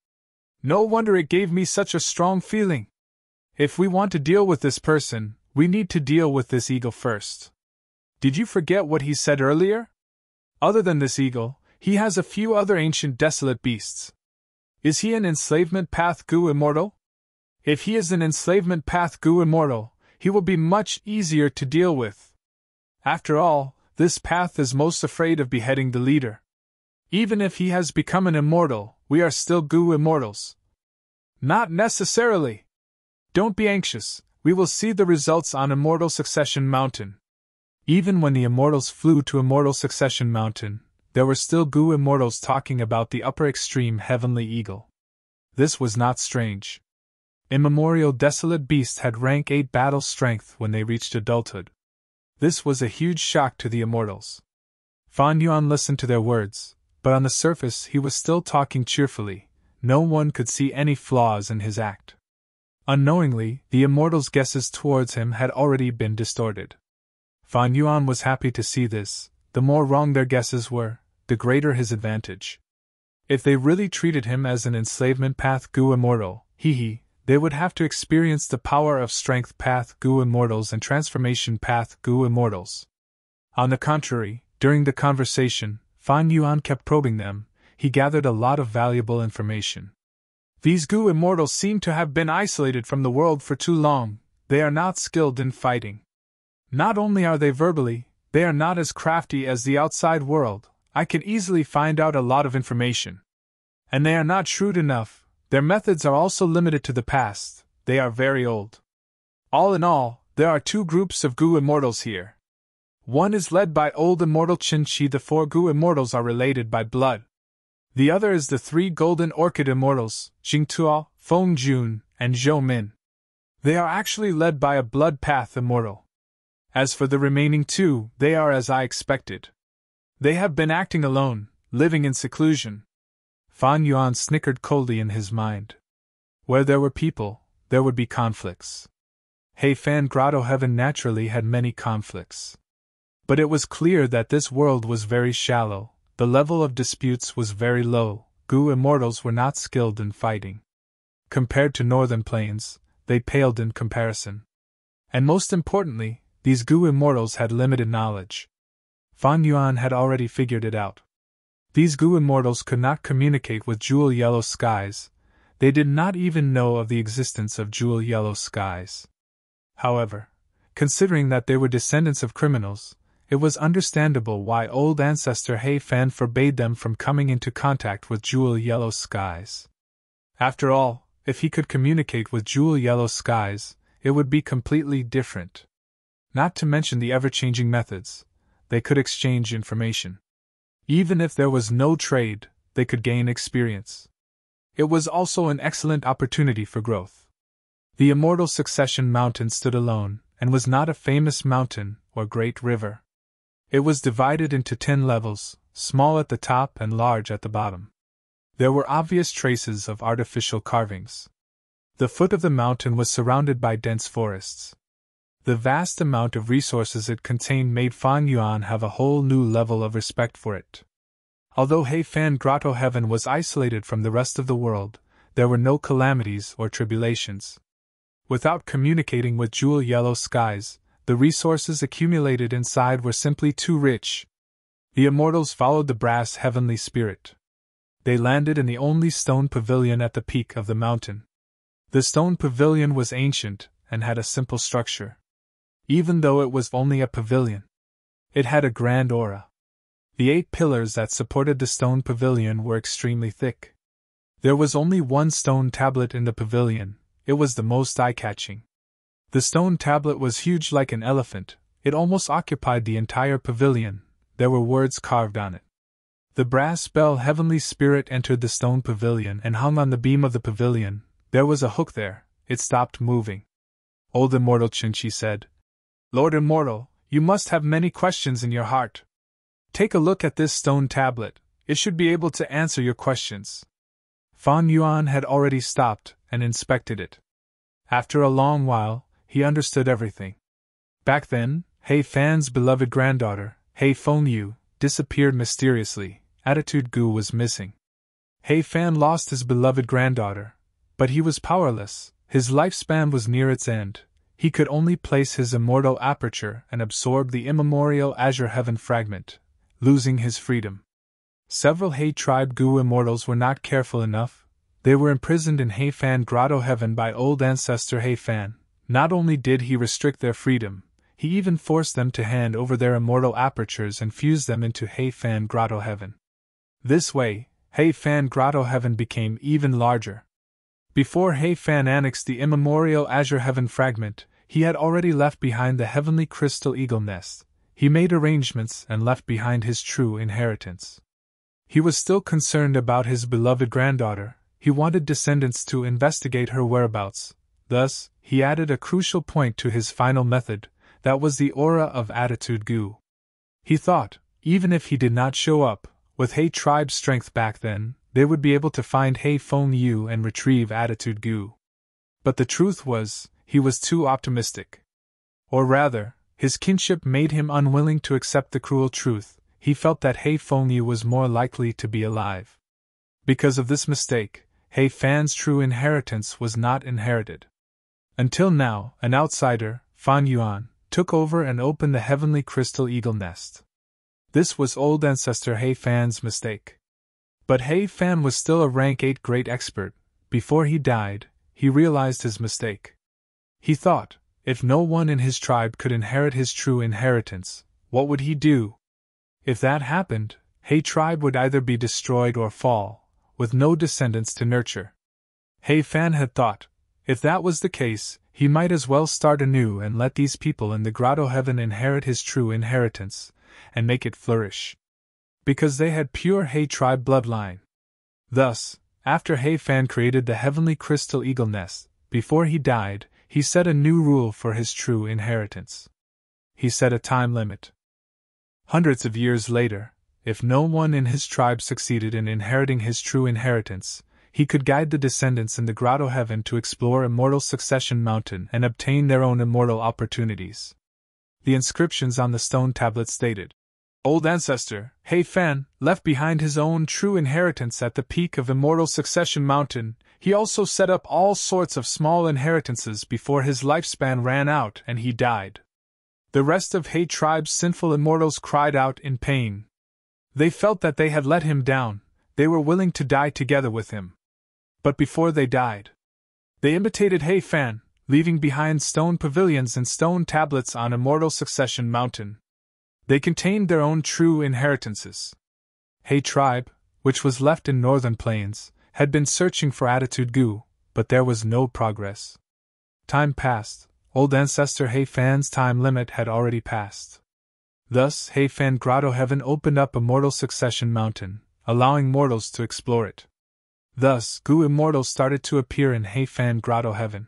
A: No wonder it gave me such a strong feeling. If we want to deal with this person, we need to deal with this eagle first. Did you forget what he said earlier? Other than this eagle, he has a few other ancient desolate beasts. Is he an enslavement path Gu immortal? If he is an enslavement path Gu immortal, he will be much easier to deal with. After all, this path is most afraid of beheading the leader. Even if he has become an immortal, we are still Gu immortals. Not necessarily. Don't be anxious, we will see the results on Immortal Succession Mountain. Even when the immortals flew to Immortal Succession Mountain, there were still Gu immortals talking about the upper extreme heavenly eagle. This was not strange. Immemorial desolate beasts had rank 8 battle strength when they reached adulthood. This was a huge shock to the immortals. Fan Yuan listened to their words, but on the surface he was still talking cheerfully. No one could see any flaws in his act. Unknowingly, the immortals' guesses towards him had already been distorted. Fan Yuan was happy to see this. The more wrong their guesses were, the greater his advantage. If they really treated him as an enslavement path Gu immortal, they would have to experience the power of strength path Gu immortals and transformation path Gu immortals. On the contrary, during the conversation, Fan Yuan kept probing them. He gathered a lot of valuable information. These Gu immortals seem to have been isolated from the world for too long. They are not skilled in fighting. Not only are they verbally, they are not as crafty as the outside world. I can easily find out a lot of information. And they are not shrewd enough. Their methods are also limited to the past. They are very old. All in all, there are 2 groups of Gu immortals here. One is led by old immortal Qin Shi. The 4 Gu immortals are related by blood. The other is the 3 golden orchid immortals, Jing Tuo, Feng Jun, and Zhou Min. They are actually led by a blood path immortal. As for the remaining 2, they are as I expected. They have been acting alone, living in seclusion. Fan Yuan snickered coldly in his mind. Where there were people, there would be conflicts. Heifan Grotto Heaven naturally had many conflicts. But it was clear that this world was very shallow, the level of disputes was very low, Gu immortals were not skilled in fighting. Compared to northern plains, they paled in comparison. And most importantly, these Gu immortals had limited knowledge. Fan Yuan had already figured it out. These Gu immortals could not communicate with jewel yellow skies. They did not even know of the existence of jewel yellow skies. However, considering that they were descendants of criminals, it was understandable why old ancestor Heifan forbade them from coming into contact with jewel yellow skies. After all, if he could communicate with jewel yellow skies, it would be completely different. Not to mention the ever-changing methods, they could exchange information. Even if there was no trade, they could gain experience. It was also an excellent opportunity for growth. The immortal succession mountain stood alone, and was not a famous mountain or great river. It was divided into 10 levels, small at the top and large at the bottom. There were obvious traces of artificial carvings. The foot of the mountain was surrounded by dense forests. The vast amount of resources it contained made Fan Yuan have a whole new level of respect for it. Although Heifan Grotto Heaven was isolated from the rest of the world, there were no calamities or tribulations. Without communicating with jewel-yellow skies, the resources accumulated inside were simply too rich. The immortals followed the brass heavenly spirit. They landed in the only stone pavilion at the peak of the mountain. The stone pavilion was ancient and had a simple structure. Even though it was only a pavilion, it had a grand aura. The 8 pillars that supported the stone pavilion were extremely thick. There was only one stone tablet in the pavilion. It was the most eye-catching. The stone tablet was huge like an elephant. It almost occupied the entire pavilion. There were words carved on it. The brass bell heavenly spirit entered the stone pavilion and hung on the beam of the pavilion. There was a hook there. It stopped moving. Old Immortal Chinchi said, "Lord Immortal, you must have many questions in your heart. Take a look at this stone tablet. It should be able to answer your questions." Fan Yuan had already stopped and inspected it. After a long while, he understood everything. Back then, Heifan's beloved granddaughter, Heifeng Yu, disappeared mysteriously. Attitude Gu was missing. Heifan lost his beloved granddaughter, but he was powerless. His lifespan was near its end. He could only place his immortal aperture and absorb the immemorial azure heaven fragment, losing his freedom. Several Hei tribe Gu immortals were not careful enough. They were imprisoned in Heifan Grotto Heaven by old ancestor Heifan. Not only did he restrict their freedom, he even forced them to hand over their immortal apertures and fuse them into Heifan Grotto Heaven. This way, Heifan Grotto Heaven became even larger. Before Heifan annexed the immemorial azure heaven fragment, he had already left behind the heavenly crystal eagle nest. He made arrangements and left behind his true inheritance. He was still concerned about his beloved granddaughter. He wanted descendants to investigate her whereabouts. Thus, he added a crucial point to his final method. That was the aura of Attitude Gu. He thought, even if he did not show up, with Hei tribe's strength back then, they would be able to find Heifeng Yu and retrieve Attitude Gu. But the truth was, he was too optimistic. Or rather, his kinship made him unwilling to accept the cruel truth. He felt that Heifeng Yu was more likely to be alive. Because of this mistake, Heifan's true inheritance was not inherited. Until now, an outsider, Fan Yuan, took over and opened the heavenly crystal eagle nest. This was old ancestor Heifan's mistake. But Heifan was still a rank 8 great expert. Before he died, he realized his mistake. He thought, if no one in his tribe could inherit his true inheritance, what would he do? If that happened, Hei tribe would either be destroyed or fall, with no descendants to nurture. Heifan had thought, if that was the case, he might as well start anew and let these people in the Grotto Heaven inherit his true inheritance, and make it flourish. Because they had pure Hei tribe bloodline. Thus, after Heifan created the heavenly crystal eagle nest, before he died, he set a new rule for his true inheritance. He set a time limit. Hundreds of years later, if no one in his tribe succeeded in inheriting his true inheritance, he could guide the descendants in the Grotto Heaven to explore Immortal Succession Mountain and obtain their own immortal opportunities. The inscriptions on the stone tablet stated, "Old ancestor, Heifan, left behind his own true inheritance at the peak of Immortal Succession Mountain. He also set up all sorts of small inheritances before his lifespan ran out and he died." The rest of Hei tribe's sinful immortals cried out in pain. They felt that they had let him down. They were willing to die together with him. But before they died, they imitated Heifan, leaving behind stone pavilions and stone tablets on Immortal Succession Mountain. They contained their own true inheritances. Hei tribe, which was left in northern plains, had been searching for Attitude Gu, but there was no progress. Time passed. Old ancestor Heifan's time limit had already passed. Thus, Heifan Grotto Heaven opened up Immortal Succession Mountain, allowing mortals to explore it. Thus, Gu immortals started to appear in Heifan Grotto Heaven.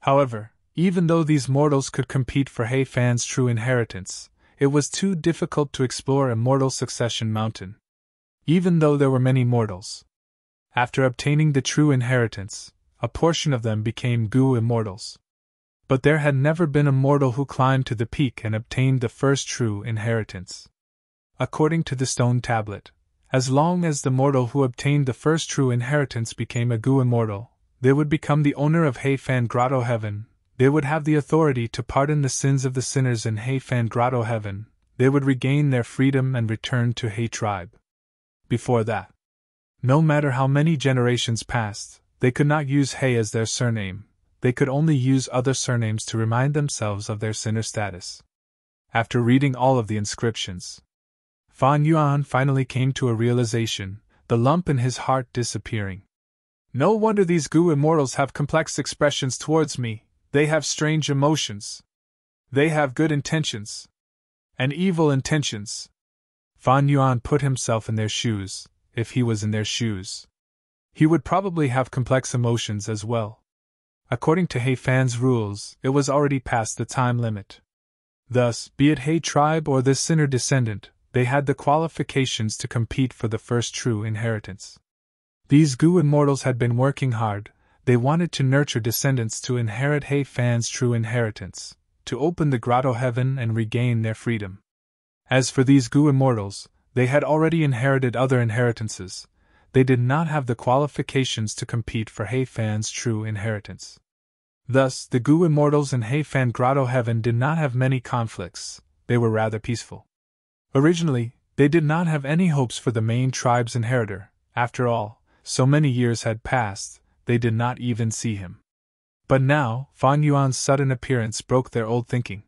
A: However, even though these mortals could compete for He Fan's true inheritance, it was too difficult to explore Immortal Succession Mountain. Even though there were many mortals. After obtaining the true inheritance, a portion of them became Gu Immortals. But there had never been a mortal who climbed to the peak and obtained the first true inheritance. According to the stone tablet, as long as the mortal who obtained the first true inheritance became a Gu Immortal, they would become the owner of He Fan Grotto Heaven. They would have the authority to pardon the sins of the sinners in He Fan Grotto Heaven. They would regain their freedom and return to He Tribe. Before that, no matter how many generations passed, they could not use He as their surname. They could only use other surnames to remind themselves of their sinner status. After reading all of the inscriptions, Fan Yuan finally came to a realization, the lump in his heart disappearing. No wonder these Gu Immortals have complex expressions towards me. They have strange emotions. They have good intentions. And evil intentions. Fan Yuan put himself in their shoes. If he was in their shoes, he would probably have complex emotions as well. According to He Fan's rules, it was already past the time limit. Thus, be it He Tribe or this sinner descendant, they had the qualifications to compete for the first true inheritance. These Gu Immortals had been working hard. They wanted to nurture descendants to inherit He Fan's true inheritance, to open the Grotto Heaven and regain their freedom. As for these Gu Immortals, they had already inherited other inheritances. They did not have the qualifications to compete for He Fan's true inheritance. Thus, the Gu Immortals in He Fan Grotto Heaven did not have many conflicts. They were rather peaceful. Originally, they did not have any hopes for the main tribe's inheritor. After all, so many years had passed, they did not even see him. But now, Fan Yuan's sudden appearance broke their old thinking.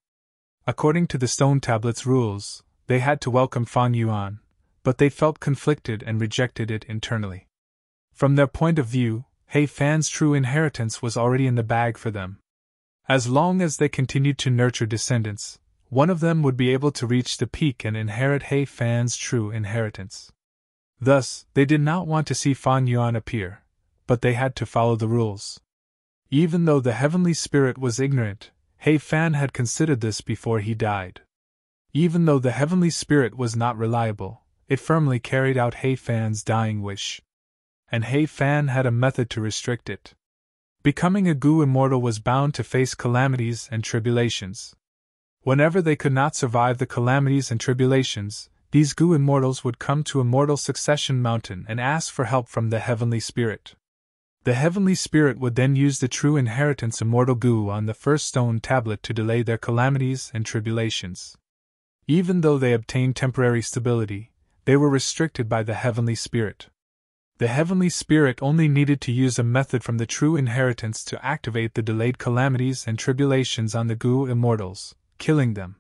A: According to the stone tablet's rules, they had to welcome Fan Yuan, but they felt conflicted and rejected it internally. From their point of view, He Fan's true inheritance was already in the bag for them. As long as they continued to nurture descendants, one of them would be able to reach the peak and inherit He Fan's true inheritance. Thus, they did not want to see Fan Yuan appear, but they had to follow the rules. Even though the Heavenly Spirit was ignorant, He Fan had considered this before he died. Even though the Heavenly Spirit was not reliable, it firmly carried out He Fan's dying wish. And He Fan had a method to restrict it. Becoming a Gu Immortal was bound to face calamities and tribulations. Whenever they could not survive the calamities and tribulations, these Gu Immortals would come to Immortal Succession Mountain and ask for help from the Heavenly Spirit. The Heavenly Spirit would then use the true inheritance Immortal Gu on the first stone tablet to delay their calamities and tribulations. Even though they obtained temporary stability, they were restricted by the Heavenly Spirit. The Heavenly Spirit only needed to use a method from the true inheritance to activate the delayed calamities and tribulations on the Gu Immortals, killing them.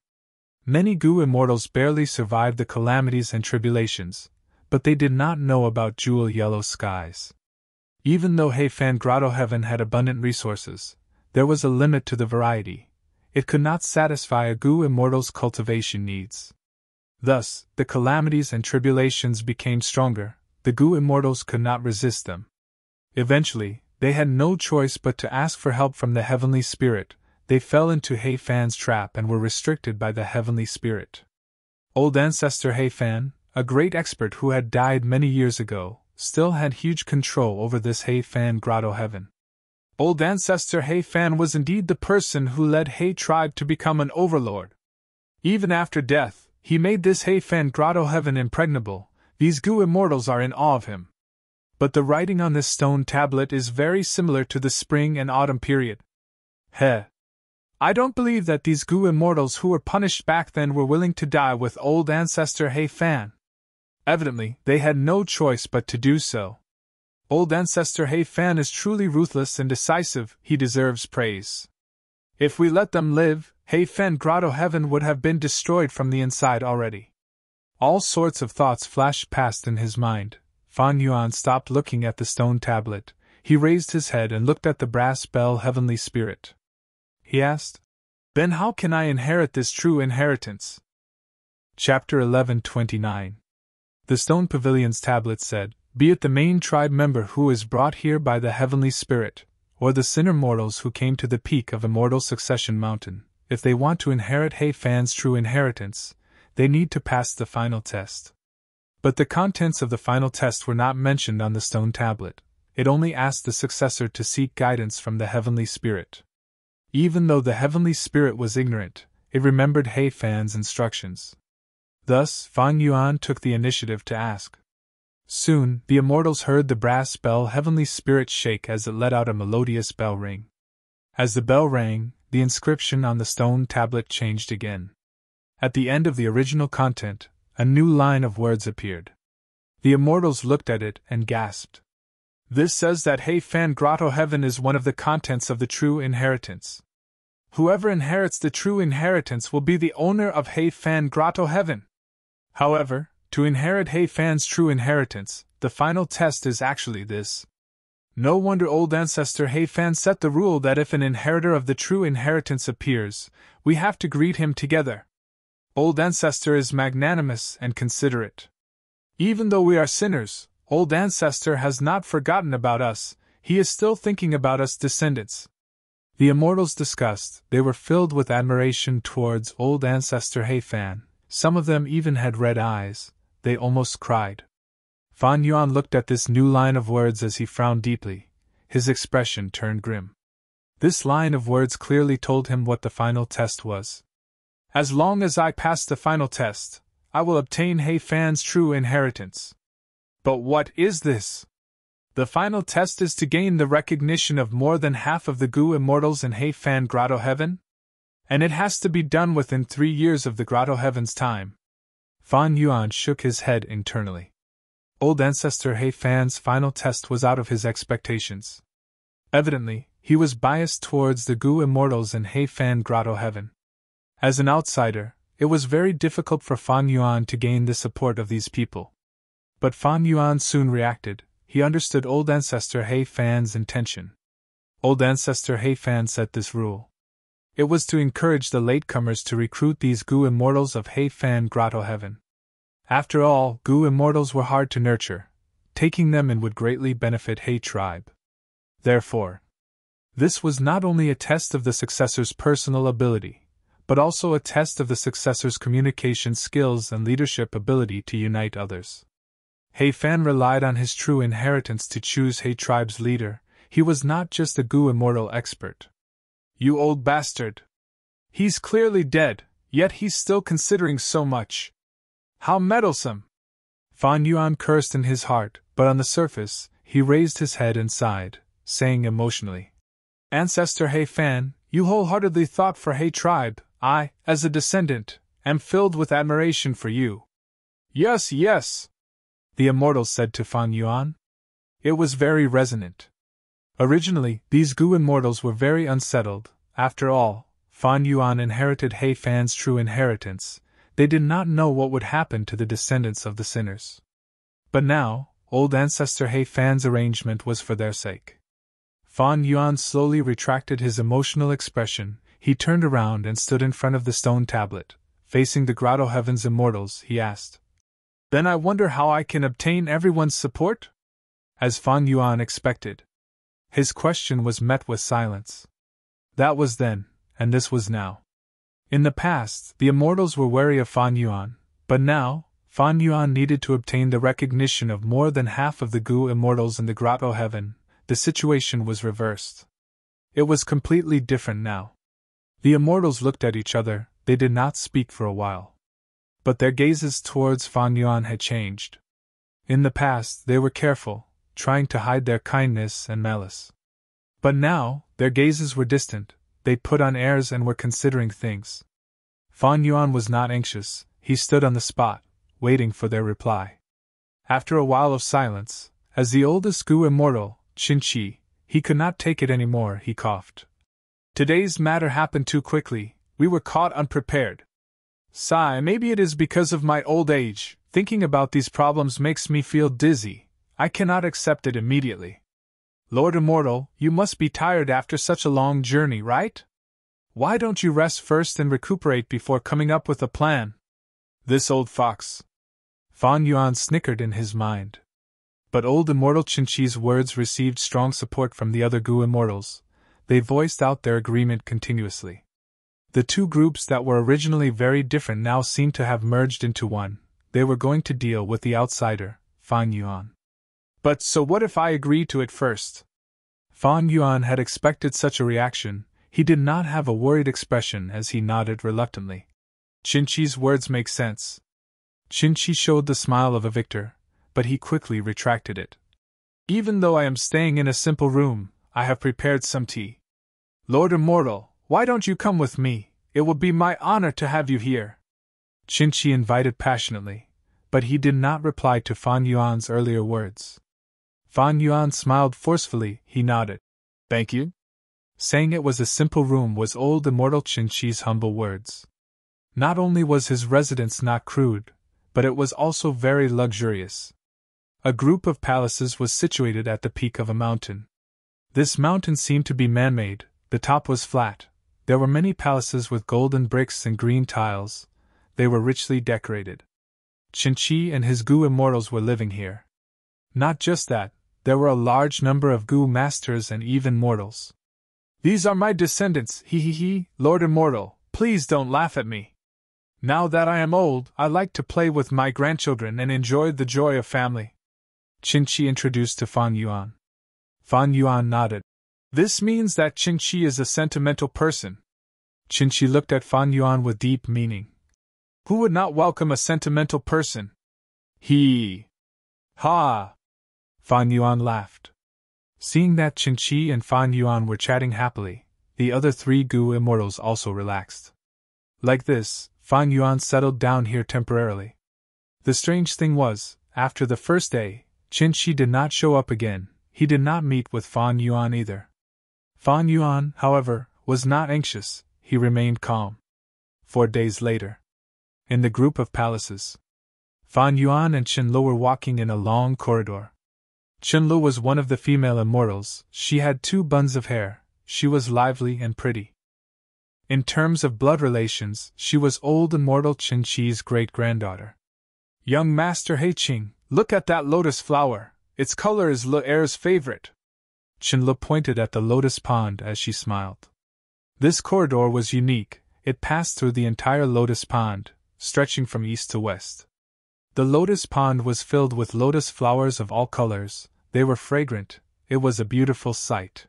A: Many Gu Immortals barely survived the calamities and tribulations, but they did not know about jewel yellow skies. Even though He Fan Grotto Heaven had abundant resources, there was a limit to the variety. It could not satisfy a Gu Immortal's cultivation needs. Thus, the calamities and tribulations became stronger. The Gu Immortals could not resist them. Eventually, they had no choice but to ask for help from the Heavenly Spirit. They fell into He Fan's trap and were restricted by the Heavenly Spirit. Old Ancestor He Fan, a great expert who had died many years ago, still had huge control over this He Fan Grotto Heaven. Old Ancestor He Fan was indeed the person who led He Tribe to become an overlord. Even after death, he made this He Fan Grotto Heaven impregnable. These Gu Immortals are in awe of him. But the writing on this stone tablet is very similar to the spring and autumn period. I don't believe that these Gu Immortals who were punished back then were willing to die with old Ancestor He Fan. Evidently, they had no choice but to do so. Old Ancestor He Fan is truly ruthless and decisive. He deserves praise. If we let them live, He Fan Grotto Heaven would have been destroyed from the inside already. All sorts of thoughts flashed past in his mind. Fan Yuan stopped looking at the stone tablet. He raised his head and looked at the brass bell Heavenly Spirit. He asked, "Then how can I inherit this true inheritance?" Chapter 11:29. The stone pavilion's tablet said, "Be it the main tribe member who is brought here by the Heavenly Spirit, or the sinner mortals who came to the peak of Immortal Succession Mountain, if they want to inherit He Fan's true inheritance, they need to pass the final test. But the contents of the final test were not mentioned on the stone tablet. It only asked the successor to seek guidance from the Heavenly Spirit. Even though the Heavenly Spirit was ignorant, it remembered He Fan's instructions. Thus, Fan Yuan took the initiative to ask. Soon, the immortals heard the brass bell Heavenly Spirit shake as it let out a melodious bell ring. As the bell rang, the inscription on the stone tablet changed again. At the end of the original content, a new line of words appeared. The immortals looked at it and gasped. This says that He Fan Grotto Heaven is one of the contents of the true inheritance. Whoever inherits the true inheritance will be the owner of He Fan Grotto Heaven. However, to inherit He Fan's true inheritance, the final test is actually this. No wonder old ancestor He Fan set the rule that if an inheritor of the true inheritance appears, we have to greet him together. Old ancestor is magnanimous and considerate. Even though we are sinners, old ancestor has not forgotten about us, he is still thinking about us descendants. The immortals discussed, they were filled with admiration towards old ancestor He Fan. Some of them even had red eyes. They almost cried. Fan Yuan looked at this new line of words as he frowned deeply. His expression turned grim. This line of words clearly told him what the final test was. As long as I pass the final test, I will obtain He Fan's true inheritance. But what is this? The final test is to gain the recognition of more than half of the Gu immortals in He Fan Grotto Heaven? And it has to be done within 3 years of the Grotto Heaven's time. Fan Yuan shook his head internally. Old ancestor He Fan's final test was out of his expectations. Evidently, he was biased towards the Gu immortals in He Fan Grotto Heaven. As an outsider, it was very difficult for Fan Yuan to gain the support of these people. But Fan Yuan soon reacted. He understood old ancestor He Fan's intention. Old ancestor He Fan set this rule. It was to encourage the latecomers to recruit these Gu immortals of He Fan Grotto Heaven. After all, Gu immortals were hard to nurture. Taking them in would greatly benefit He tribe. Therefore, this was not only a test of the successor's personal ability, but also a test of the successor's communication skills and leadership ability to unite others. He Fan relied on his true inheritance to choose He tribe's leader. He was not just a Gu immortal expert. You old bastard! He's clearly dead, yet he's still considering so much. How meddlesome! Fan Yuan cursed in his heart, but on the surface, he raised his head and sighed, saying emotionally, Ancestor He Fan, you wholeheartedly thought for He tribe. I, as a descendant, am filled with admiration for you. Yes, yes, the immortals said to Fan Yuan. It was very resonant. Originally, these Gu immortals were very unsettled. After all, Fan Yuan inherited He Fan's true inheritance. They did not know what would happen to the descendants of the sinners. But now, old ancestor He Fan's arrangement was for their sake. Fan Yuan slowly retracted his emotional expression. He turned around and stood in front of the stone tablet. Facing the Grotto Heaven's immortals, he asked, Then I wonder how I can obtain everyone's support? As Fan Yuan expected, his question was met with silence. That was then, and this was now. In the past, the immortals were wary of Fan Yuan, but now, Fan Yuan needed to obtain the recognition of more than half of the Gu immortals in the Grotto Heaven. The situation was reversed. It was completely different now. The immortals looked at each other. They did not speak for a while. But their gazes towards Fan Yuan had changed. In the past, they were careful, trying to hide their kindness and malice. But now, their gazes were distant. They put on airs and were considering things. Fan Yuan was not anxious. He stood on the spot, waiting for their reply. After a while of silence, as the oldest Gu immortal, Qin Qi, he could not take it anymore. He coughed. Today's matter happened too quickly. We were caught unprepared. Sigh, maybe it is because of my old age. Thinking about these problems makes me feel dizzy. I cannot accept it immediately. Lord Immortal, you must be tired after such a long journey, right? Why don't you rest first and recuperate before coming up with a plan? This old fox. Fan Yuan snickered in his mind. But old immortal Qinqi's words received strong support from the other Gu immortals. They voiced out their agreement continuously. The two groups that were originally very different now seemed to have merged into one. They were going to deal with the outsider, Fan Yuan. But so what if I agree to it first? Fan Yuan had expected such a reaction. He did not have a worried expression as he nodded reluctantly. Qinqi's words make sense. Qinqi showed the smile of a victor, but he quickly retracted it. Even though I am staying in a simple room, I have prepared some tea. Lord Immortal, why don't you come with me? It will be my honor to have you here. Qinqi invited passionately, but he did not reply to Fan Yuan's earlier words. Fan Yuan smiled forcefully. He nodded. Thank you. Saying it was a simple room was old immortal Qinqi's humble words. Not only was his residence not crude, but it was also very luxurious. A group of palaces was situated at the peak of a mountain. This mountain seemed to be man-made. The top was flat. There were many palaces with golden bricks and green tiles. They were richly decorated. Qinqi and his Gu immortals were living here. Not just that, there were a large number of Gu masters and even mortals. These are my descendants, he, Lord Immortal, please don't laugh at me. Now that I am old, I like to play with my grandchildren and enjoy the joy of family. Qinqi introduced to Fan Yuan. Fan Yuan nodded. This means that Qinqi is a sentimental person. Qinqi looked at Fan Yuan with deep meaning. Who would not welcome a sentimental person? He. Ha! Fan Yuan laughed. Seeing that Qinqi and Fan Yuan were chatting happily, the other three Gu immortals also relaxed. Like this, Fan Yuan settled down here temporarily. The strange thing was, after the first day, Qinqi did not show up again. He did not meet with Fan Yuan either. Fan Yuan, however, was not anxious. He remained calm. 4 days later, in the group of palaces, Fan Yuan and Qinlu were walking in a long corridor. Qinlu was one of the female immortals. She had 2 buns of hair. She was lively and pretty. In terms of blood relations, she was old immortal Qinqi's great-granddaughter. Young Master Heiqing, look at that lotus flower. Its color is Le Heir's favorite. Qinlu pointed at the lotus pond as she smiled. This corridor was unique. It passed through the entire lotus pond, stretching from east to west. The lotus pond was filled with lotus flowers of all colors. They were fragrant. It was a beautiful sight.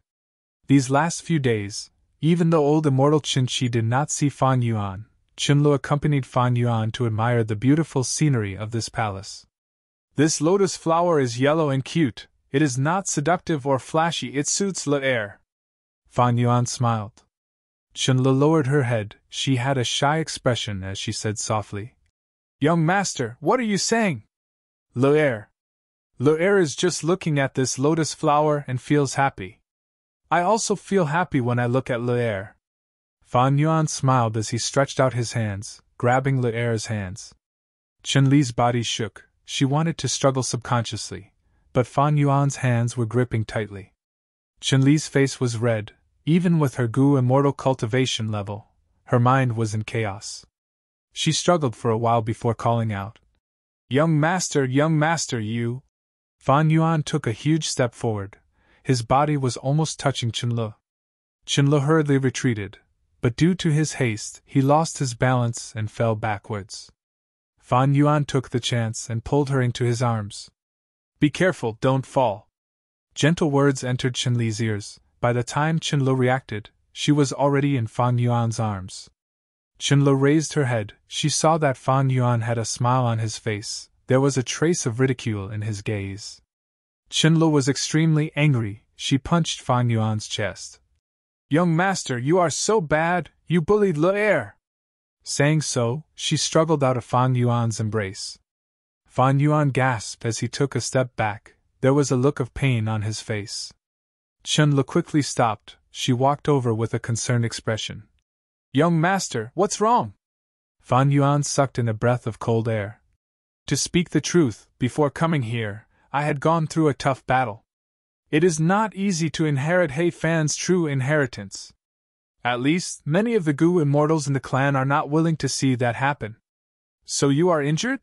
A: These last few days, even though old immortal Qinqi did not see Fan Yuan, Qinlu accompanied Fan Yuan to admire the beautiful scenery of this palace. This lotus flower is yellow and cute. It is not seductive or flashy. It suits Le Heir. Fan Yuan smiled. Qinlu lowered her head. She had a shy expression as she said softly, Young Master, what are you saying? Le Heir. Le Heir is just looking at this lotus flower and feels happy. I also feel happy when I look at Le Heir. Fan Yuan smiled as he stretched out his hands, grabbing Le Heir's hands. Qinli's body shook. She wanted to struggle subconsciously, but Fan Yuan's hands were gripping tightly. Qinli's face was red. Even with her Gu immortal cultivation level, her mind was in chaos. She struggled for a while before calling out, Young Master, you! Fan Yuan took a huge step forward. His body was almost touching Qinlu. Qinlu hurriedly retreated, but due to his haste, he lost his balance and fell backwards. Fan Yuan took the chance and pulled her into his arms. Be careful, don't fall. Gentle words entered Qinli's ears. By the time Qinlu reacted, she was already in Fan Yuan's arms. Qinlu raised her head. She saw that Fan Yuan had a smile on his face. There was a trace of ridicule in his gaze. Qinlu was extremely angry. She punched Fan Yuan's chest. Young Master, you are so bad, you bullied Le Heir! Saying so, she struggled out of Fan Yuan's embrace. Fan Yuan gasped as he took a step back. There was a look of pain on his face. Qinlu quickly stopped. She walked over with a concerned expression. Young Master, what's wrong? Fan Yuan sucked in a breath of cold air. To speak the truth, before coming here, I had gone through a tough battle. It is not easy to inherit He Fan's true inheritance. At least, many of the Gu immortals in the clan are not willing to see that happen. So you are injured?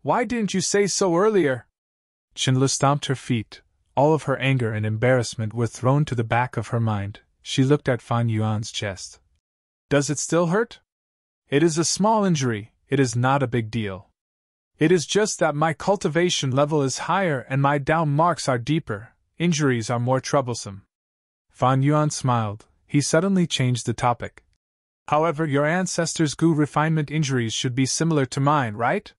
A: Why didn't you say so earlier? Chinlu stomped her feet. All of her anger and embarrassment were thrown to the back of her mind. She looked at Fan Yuan's chest. Does it still hurt? It is a small injury, it is not a big deal. It is just that my cultivation level is higher and my down marks are deeper. Injuries are more troublesome. Fan Yuan smiled. He suddenly changed the topic. However, your ancestors' Gu refinement injuries should be similar to mine, right?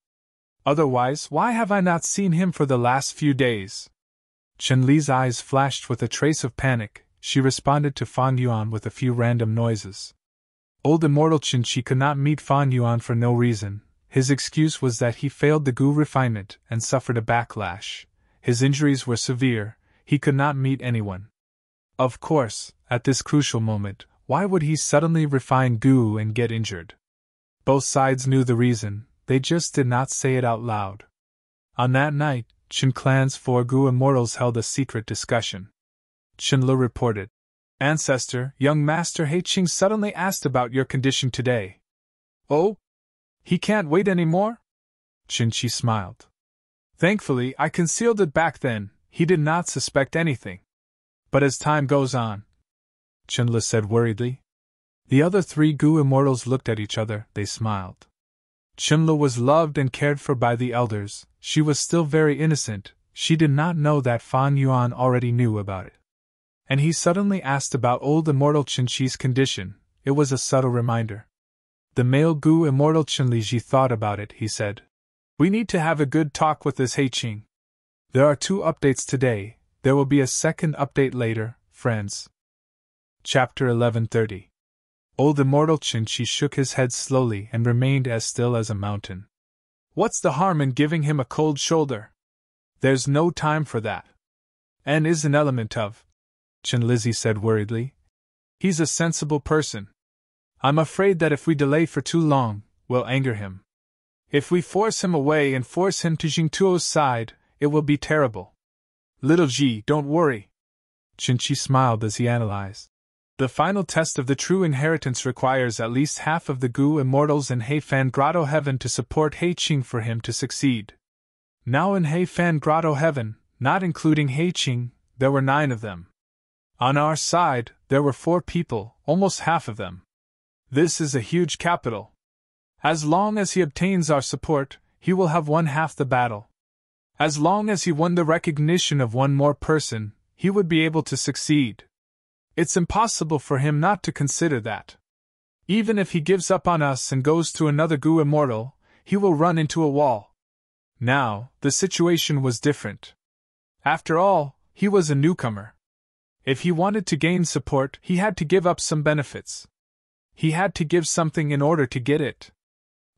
A: Otherwise, why have I not seen him for the last few days? Chen Li's eyes flashed with a trace of panic. She responded to Fan Yuan with a few random noises. Old Immortal Chen Qi could not meet Fan Yuan for no reason. His excuse was that he failed the Gu refinement and suffered a backlash. His injuries were severe. He could not meet anyone. Of course, at this crucial moment, why would he suddenly refine Gu and get injured? Both sides knew the reason, they just did not say it out loud. On that night, Chen Clan's 4 Gu immortals held a secret discussion. Chen Lu reported, Ancestor, young Master He Qing suddenly asked about your condition today. Oh? He can't wait anymore? Chen Qi smiled. Thankfully, I concealed it back then, he did not suspect anything. But as time goes on, Chen Lu said worriedly. The other 3 Gu immortals looked at each other, they smiled. Chen Lu was loved and cared for by the elders, she was still very innocent, she did not know that Fan Yuan already knew about it. And he suddenly asked about old immortal Chen Qi's condition, it was a subtle reminder. The male Gu immortal Chen Liji thought about it, he said. We need to have a good talk with this He Qing. There are 2 updates today, there will be a second update later, friends. Chapter 1130. Old Immortal Chen Qi shook his head slowly and remained as still as a mountain. What's the harm in giving him a cold shoulder? There's no time for that. N is an element of, Chen Lizzie said worriedly. He's a sensible person. I'm afraid that if we delay for too long, we'll anger him. If we force him away and force him to Jingtuo's side, it will be terrible. Little Ji, don't worry. Chen Qi smiled as he analyzed. The final test of the true inheritance requires at least half of the Gu immortals in Heifan Grotto Heaven to support He Qing for him to succeed. Now in Heifan Grotto Heaven, not including He Qing, there were 9 of them. On our side, there were 4 people, almost half of them. This is a huge capital. As long as he obtains our support, he will have won half the battle. As long as he won the recognition of one more person, he would be able to succeed. It's impossible for him not to consider that. Even if he gives up on us and goes to another Gu immortal, he will run into a wall. Now, the situation was different. After all, he was a newcomer. If he wanted to gain support, he had to give up some benefits. He had to give something in order to get it.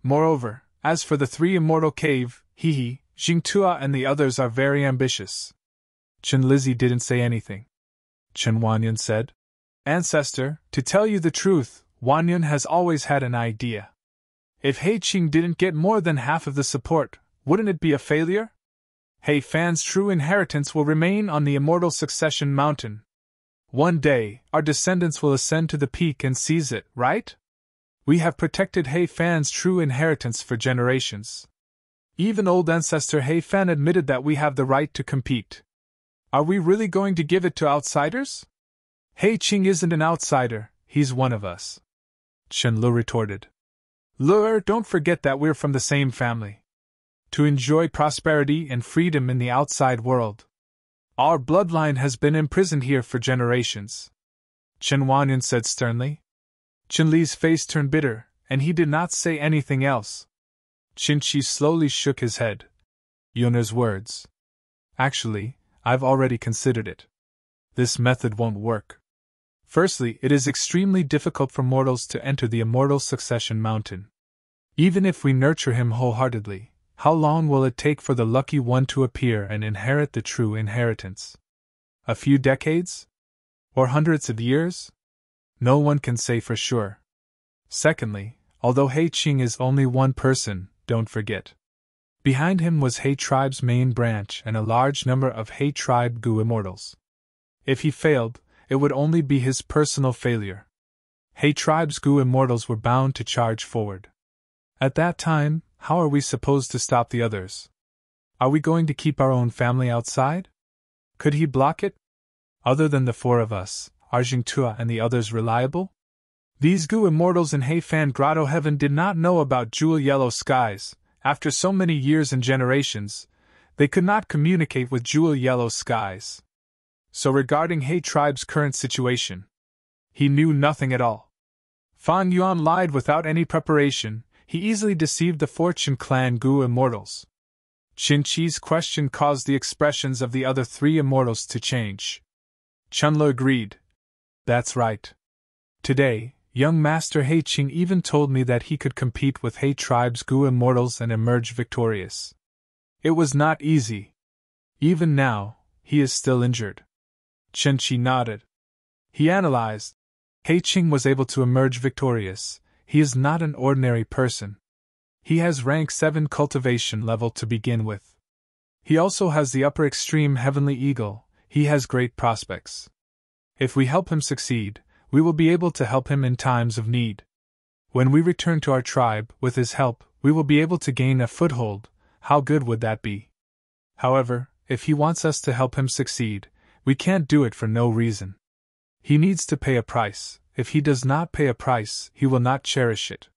A: Moreover, as for the 3 immortal cave, He, Jingtua and the others are very ambitious. Chen Lizzie didn't say anything. Chen Wanyan said, Ancestor, to tell you the truth, Wanyan has always had an idea. If He Qing didn't get more than half of the support, wouldn't it be a failure? He Fan's true inheritance will remain on the immortal succession mountain. One day, our descendants will ascend to the peak and seize it, right? We have protected He Fan's true inheritance for generations. Even old ancestor He Fan admitted that we have the right to compete. Are we really going to give it to outsiders? He Qing isn't an outsider, he's one of us. Chen Lu retorted. Luer, don't forget that we're from the same family. To enjoy prosperity and freedom in the outside world. Our bloodline has been imprisoned here for generations. Chen Wanyan said sternly. Chen Li's face turned bitter, and he did not say anything else. Chen Qi slowly shook his head. Yona's words. Actually, I've already considered it. This method won't work. Firstly, it is extremely difficult for mortals to enter the immortal succession mountain. Even if we nurture him wholeheartedly, how long will it take for the lucky one to appear and inherit the true inheritance? A few decades? Or hundreds of years? No one can say for sure. Secondly, although He Qing is only one person, don't forget. Behind him was He tribe's main branch and a large number of He tribe Gu immortals. If he failed, it would only be his personal failure. He tribe's Gu immortals were bound to charge forward. At that time, how are we supposed to stop the others? Are we going to keep our own family outside? Could he block it? Other than the four of us, are Jingtua and the others reliable? These Gu immortals in Heifan Grotto Heaven did not know about jewel yellow skies. After so many years and generations, they could not communicate with jewel yellow skies. So regarding He tribe's current situation, he knew nothing at all. Fan Yuan lied without any preparation. He easily deceived the Fortune clan Gu immortals. Qin Chi's question caused the expressions of the other three immortals to change. Chunlu agreed. That's right. Today, young Master He Qing even told me that he could compete with He tribe's Gu immortals and emerge victorious. It was not easy. Even now, he is still injured. Chen Qi nodded. He analyzed. He Qing was able to emerge victorious. He is not an ordinary person. He has rank 7 cultivation level to begin with. He also has the upper extreme heavenly eagle. He has great prospects. If we help him succeed, we will be able to help him in times of need. When we return to our tribe, with his help, we will be able to gain a foothold. How good would that be? However, if he wants us to help him succeed, we can't do it for no reason. He needs to pay a price. If he does not pay a price, he will not cherish it.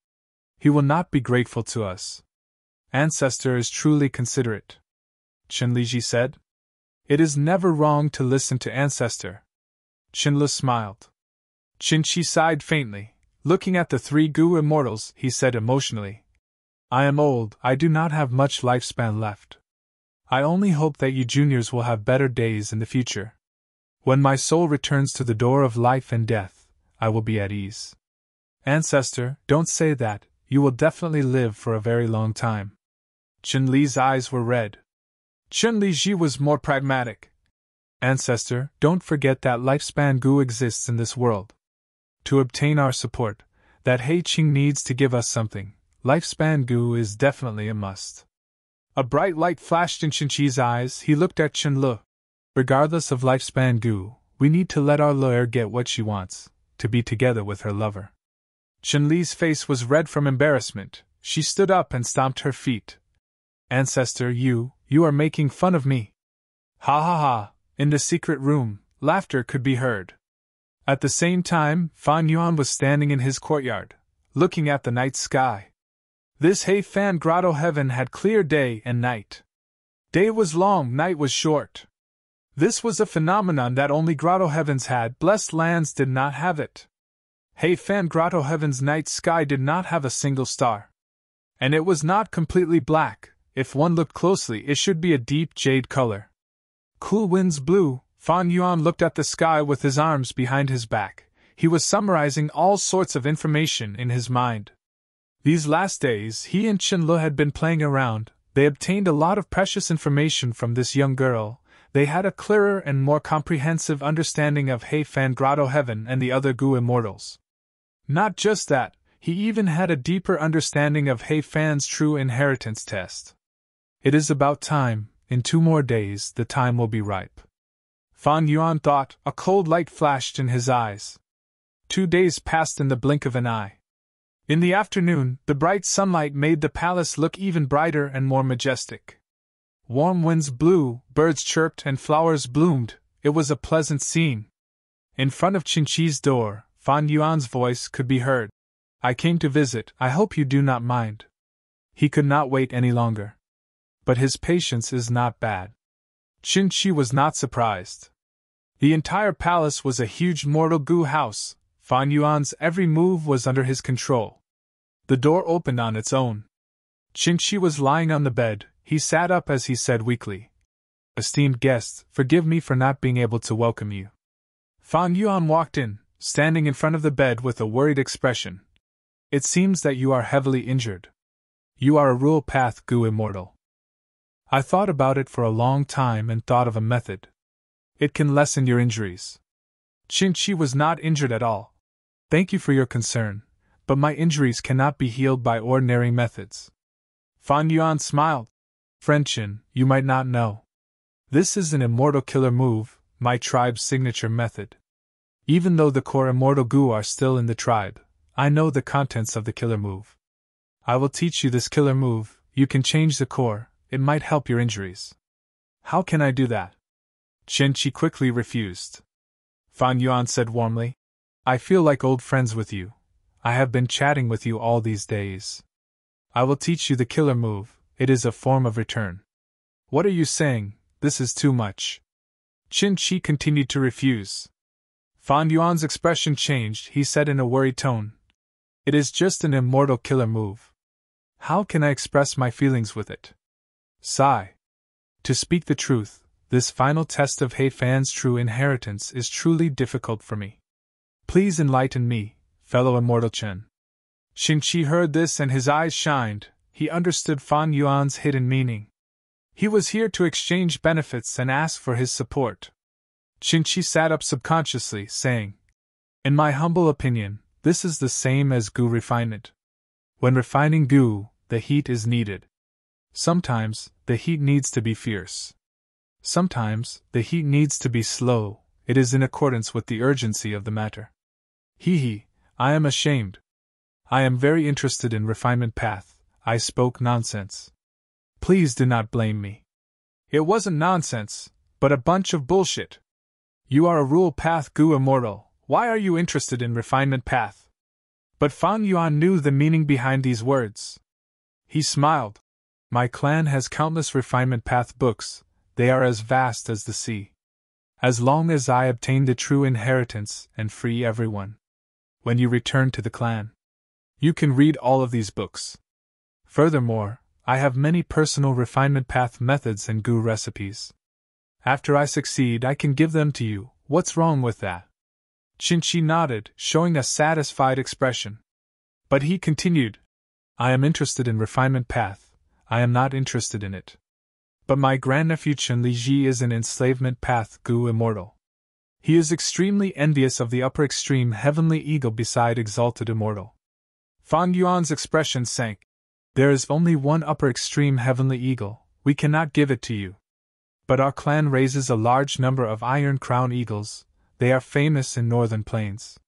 A: He will not be grateful to us. Ancestor is truly considerate. Chen Liji said. It is never wrong to listen to Ancestor. Qinlu smiled. Qin Chi sighed faintly. Looking at the three Gu immortals, he said emotionally, I am old, I do not have much lifespan left. I only hope that you juniors will have better days in the future. When my soul returns to the door of life and death, I will be at ease. Ancestor, don't say that, you will definitely live for a very long time. Chen Li's eyes were red. Chen Liji was more pragmatic. Ancestor, don't forget that lifespan Gu exists in this world. To obtain our support, that He Qing needs to give us something. Lifespan Gu is definitely a must. A bright light flashed in Chen Chi's eyes. He looked at Chen Lu. Regardless of lifespan Gu, we need to let our lawyer get what she wants, to be together with her lover. Chen Li's face was red from embarrassment. She stood up and stomped her feet. Ancestor, you are making fun of me. Ha ha ha. In the secret room, laughter could be heard. At the same time, Fan Yuan was standing in his courtyard, looking at the night sky. This Heifan Grotto Heaven had clear day and night. Day was long, night was short. This was a phenomenon that only Grotto Heavens had. Blessed lands did not have it. Heifan Grotto Heaven's night sky did not have a single star. And it was not completely black. If one looked closely, it should be a deep jade color. Cool winds blew. Fan Yuan looked at the sky with his arms behind his back. He was summarizing all sorts of information in his mind. These last days, he and Chen Lu had been playing around. They obtained a lot of precious information from this young girl. They had a clearer and more comprehensive understanding of Heifan Grotto Heaven and the other Gu immortals. Not just that, he even had a deeper understanding of Heifan's true inheritance test. It is about time. In 2 more days, the time will be ripe. Fan Yuan thought. A cold light flashed in his eyes. 2 days passed in the blink of an eye. In the afternoon, the bright sunlight made the palace look even brighter and more majestic. Warm winds blew, birds chirped, and flowers bloomed. It was a pleasant scene. In front of Qin Chi's door, Fan Yuan's voice could be heard. I came to visit, I hope you do not mind. He could not wait any longer. But his patience is not bad. Qin Chi was not surprised. The entire palace was a huge mortal Gu house. Fan Yuan's every move was under his control. The door opened on its own. Qin Chi was lying on the bed. He sat up as he said weakly, Esteemed guests, forgive me for not being able to welcome you. Fan Yuan walked in, standing in front of the bed with a worried expression. It seems that you are heavily injured. You are a Rule Path Gu immortal. I thought about it for a long time and thought of a method. It can lessen your injuries. Qin Chi was not injured at all. Thank you for your concern, but my injuries cannot be healed by ordinary methods. Fan Yuan smiled. Friend Qin, you might not know. This is an immortal killer move, my tribe's signature method. Even though the core immortal Gu are still in the tribe, I know the contents of the killer move. I will teach you this killer move. You can change the core. it might help your injuries. How can I do that? Qin Shi quickly refused. Fan Yuan said warmly, I feel like old friends with you. I have been chatting with you all these days. I will teach you the killer move, it is a form of return. What are you saying? This is too much. Qin Shi continued to refuse. Fan Yuan's expression changed, he said in a worried tone. It is just an immortal killer move. How can I express my feelings with it? Sigh. To speak the truth, this final test of He Fan's true inheritance is truly difficult for me. Please enlighten me, fellow immortal Chen. Qin Shi heard this and his eyes shined, he understood Fan Yuan's hidden meaning. He was here to exchange benefits and ask for his support. Qin Shi sat up subconsciously, saying, In my humble opinion, this is the same as Gu refinement. When refining Gu, the heat is needed. Sometimes, the heat needs to be fierce. Sometimes, the heat needs to be slow, it is in accordance with the urgency of the matter. I am ashamed. I am very interested in refinement path, I spoke nonsense. Please do not blame me. It wasn't nonsense, but a bunch of bullshit. You are a rule path Gu immortal, why are you interested in refinement path? But Fan Yuan knew the meaning behind these words. He smiled. My clan has countless refinement path books, they are as vast as the sea. As long as I obtain the true inheritance and free everyone. When you return to the clan, you can read all of these books. Furthermore, I have many personal refinement path methods and Gu recipes. After I succeed, I can give them to you. What's wrong with that? Qin Shi nodded, showing a satisfied expression. But he continued, I am interested in refinement path, I am not interested in it. But my grandnephew Chen Liji is an enslavement path Gu immortal. He is extremely envious of the upper extreme heavenly eagle beside exalted immortal. Fan Yuan's expression sank. There is only one upper extreme heavenly eagle, we cannot give it to you. But our clan raises a large number of iron crown eagles, they are famous in northern plains.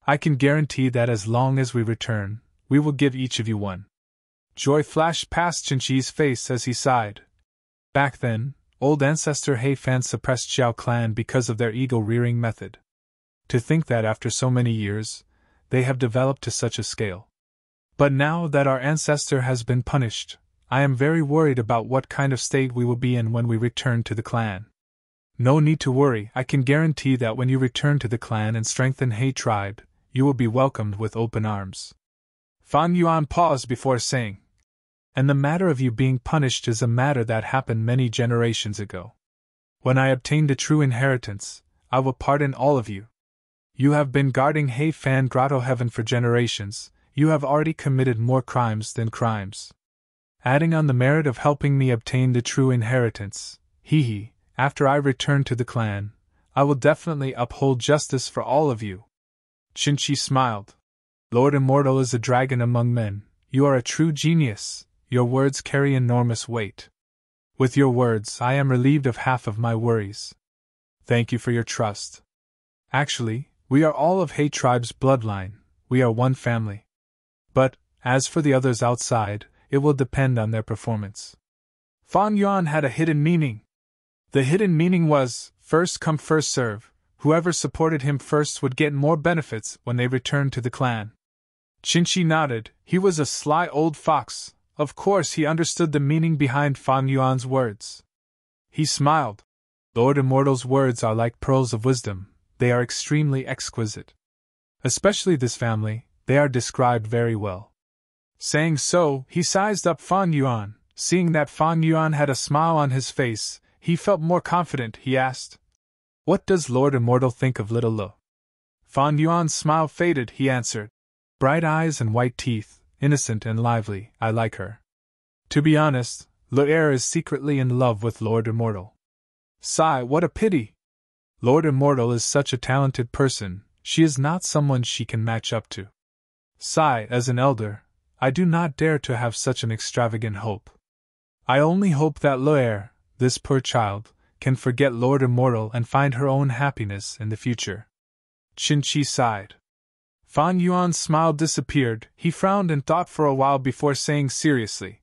A: I can guarantee that as long as we return, we will give each of you one. Joy flashed past Qin Shi's face as he sighed. Back then, old ancestor He Fan suppressed Xiao clan because of their eagle-rearing method. To think that after so many years, they have developed to such a scale. But now that our ancestor has been punished, I am very worried about what kind of state we will be in when we return to the clan. No need to worry, I can guarantee that when you return to the clan and strengthen He tribe, you will be welcomed with open arms. Fan Yuan paused before saying, And the matter of you being punished is a matter that happened many generations ago. When I obtain the true inheritance, I will pardon all of you. You have been guarding He Fan Grotto Heaven for generations, you have already committed more crimes than crimes. Adding on the merit of helping me obtain the true inheritance, after I return to the clan, I will definitely uphold justice for all of you. Qin Shi smiled. Lord Immortal is a dragon among men, you are a true genius, your words carry enormous weight. With your words I am relieved of half of my worries. Thank you for your trust. Actually, we are all of He tribe's bloodline, we are one family. But, as for the others outside, it will depend on their performance. Fan Yuan had a hidden meaning. The hidden meaning was, first come first serve, whoever supported him first would get more benefits when they returned to the clan. Qin Shi nodded, he was a sly old fox, of course he understood the meaning behind Fan Yuan's words. He smiled. Lord Immortal's words are like pearls of wisdom, they are extremely exquisite. Especially this family, they are described very well. Saying so, he sized up Fan Yuan. Seeing that Fan Yuan had a smile on his face, he felt more confident. He asked, What does Lord Immortal think of little Lo? Fan Yuan's smile faded, he answered. Bright eyes and white teeth, innocent and lively, I like her. To be honest, Le is secretly in love with Lord Immortal. Sigh, what a pity! Lord Immortal is such a talented person, she is not someone she can match up to. Sigh, as an elder, I do not dare to have such an extravagant hope. I only hope that Le, this poor child, can forget Lord Immortal and find her own happiness in the future. Qin Shi sighed. Fan Yuan's smile disappeared, he frowned and thought for a while before saying seriously,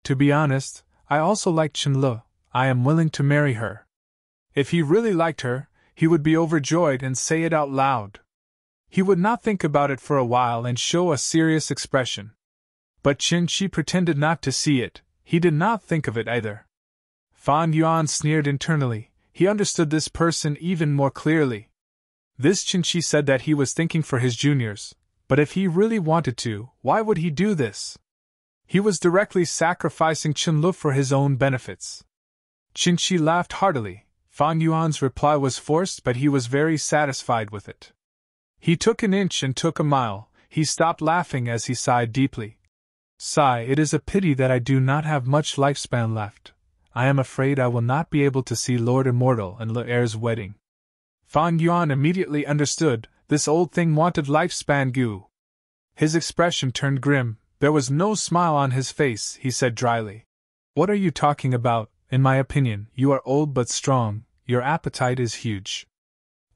A: To be honest, I also like Qianlu. I am willing to marry her. If he really liked her, he would be overjoyed and say it out loud. He would not think about it for a while and show a serious expression. But Qin pretended not to see it. He did not think of it either. Fan Yuan sneered internally. He understood this person even more clearly. This Qin said that he was thinking for his juniors, but if he really wanted to, why would he do this? He was directly sacrificing Qianlu for his own benefits. Qin laughed heartily. Fan Yuan's reply was forced, but he was very satisfied with it. He took an inch and took a mile. He stopped laughing as he sighed deeply. Sigh, it is a pity that I do not have much lifespan left. I am afraid I will not be able to see Lord Immortal and L'Air's wedding. Fan Yuan immediately understood, this old thing wanted lifespan goo. His expression turned grim, there was no smile on his face. He said dryly. What are you talking about? In my opinion, you are old but strong, your appetite is huge.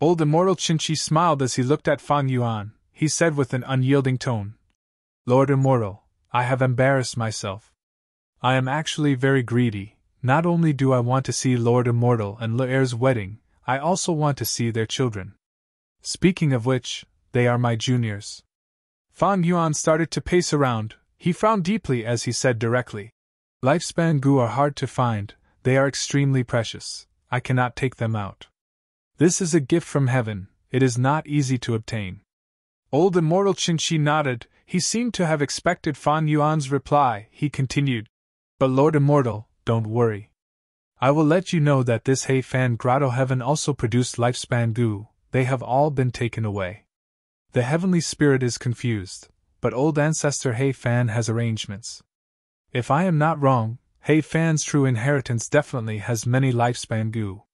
A: Old Immortal Qin smiled as he looked at Fan Yuan. He said with an unyielding tone, Lord Immortal, I have embarrassed myself. I am actually very greedy. Not only do I want to see Lord Immortal and L'Air's wedding, I also want to see their children. Speaking of which, they are my juniors. Fan Yuan started to pace around. He frowned deeply as he said directly, Lifespan goo are hard to find, they are extremely precious. I cannot take them out. This is a gift from heaven, it is not easy to obtain. Old Immortal Qin nodded. He seemed to have expected Fan Yuan's reply. He continued, But Lord Immortal, don't worry. I will let you know that this Hei Fan Grotto Heaven also produced lifespan goo, they have all been taken away. The heavenly spirit is confused, but old ancestor Hei Fan has arrangements. If I am not wrong, Hei Fan's true inheritance definitely has many lifespan goo.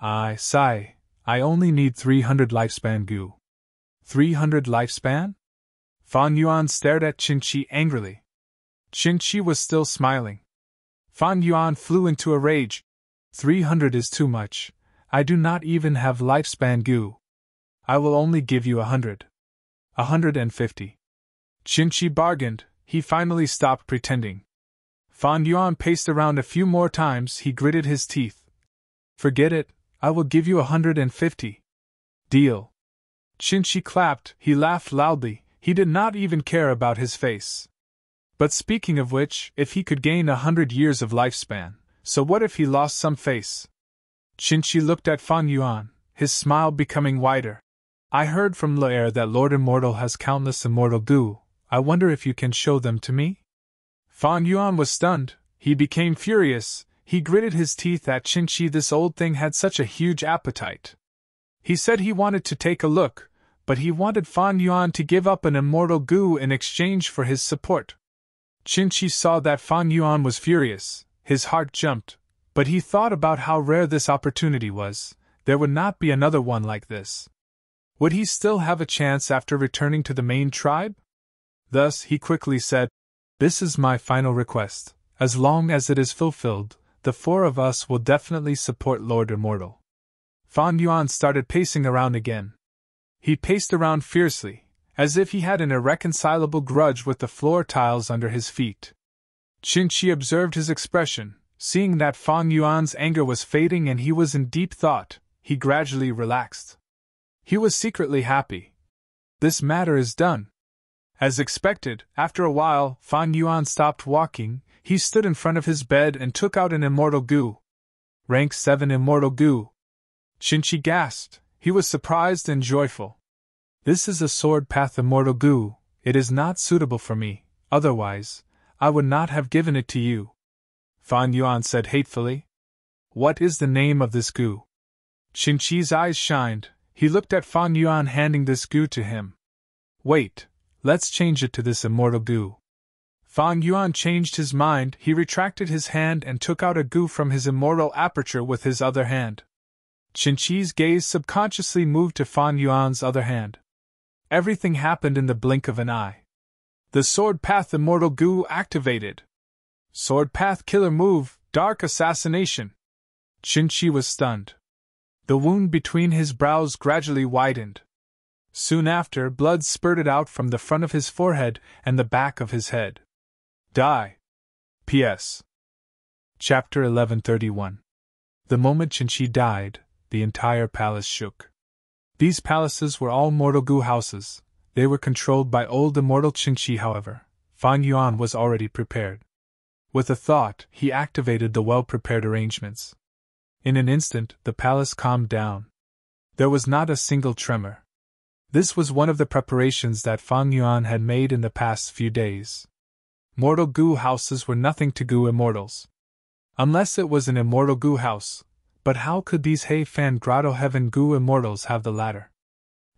A: I sigh, I only need 300 lifespan goo. 300 lifespan? Fan Yuan stared at Qin angrily. Qin was still smiling. Fan Yuan flew into a rage. 300 is too much. I do not even have lifespan goo. I will only give you 100. 150. Qin bargained. He finally stopped pretending. Fan Yuan paced around a few more times. He gritted his teeth. Forget it, I will give you 150. Deal. Qin clapped. He laughed loudly. He did not even care about his face. But speaking of which, if he could gain 100 years of lifespan, so what if he lost some face? Qin looked at Fan Yuan, his smile becoming wider. I heard from L'Air that Lord Immortal has countless immortal goo. I wonder if you can show them to me? Fan Yuan was stunned. He became furious. He gritted his teeth at Qin. This old thing had such a huge appetite. He said he wanted to take a look, but he wanted Fan Yuan to give up an immortal goo in exchange for his support. Qin saw that Fan Yuan was furious. His heart jumped, but he thought about how rare this opportunity was. There would not be another one like this. Would he still have a chance after returning to the main tribe? Thus he quickly said, This is my final request. As long as it is fulfilled, the four of us will definitely support Lord Immortal. Fan Yuan started pacing around again. He paced around fiercely, as if he had an irreconcilable grudge with the floor tiles under his feet. Qin observed his expression. Seeing that Fan Yuan's anger was fading and he was in deep thought, he gradually relaxed. He was secretly happy. This matter is done. As expected, after a while, Fan Yuan stopped walking. He stood in front of his bed and took out an immortal goo. Rank 7 immortal goo. Qin gasped. He was surprised and joyful. This is a sword path immortal goo. It is not suitable for me, otherwise, I would not have given it to you. Fan Yuan said hatefully. What is the name of this goo? Qin's eyes shined. He looked at Fan Yuan handing this goo to him. Wait, let's change it to this immortal goo. Fan Yuan changed his mind. He retracted his hand and took out a goo from his immortal aperture with his other hand. Qin's gaze subconsciously moved to Fan Yuan's other hand. Everything happened in the blink of an eye. The Sword Path Immortal Goo activated. Sword Path Killer Move, Dark Assassination. Qin was stunned. The wound between his brows gradually widened. Soon after, blood spurted out from the front of his forehead and the back of his head. Die. P.S. Chapter 1131. The moment Qinshi died, the entire palace shook. These palaces were all mortal goo houses. They were controlled by old immortal Qinshi, however. Fan Yuan was already prepared. With a thought, he activated the well-prepared arrangements. In an instant, the palace calmed down. There was not a single tremor. This was one of the preparations that Fan Yuan had made in the past few days. Mortal goo houses were nothing to goo immortals. Unless it was an immortal goo house, but how could these He Fan Grotto Heaven goo immortals have the latter?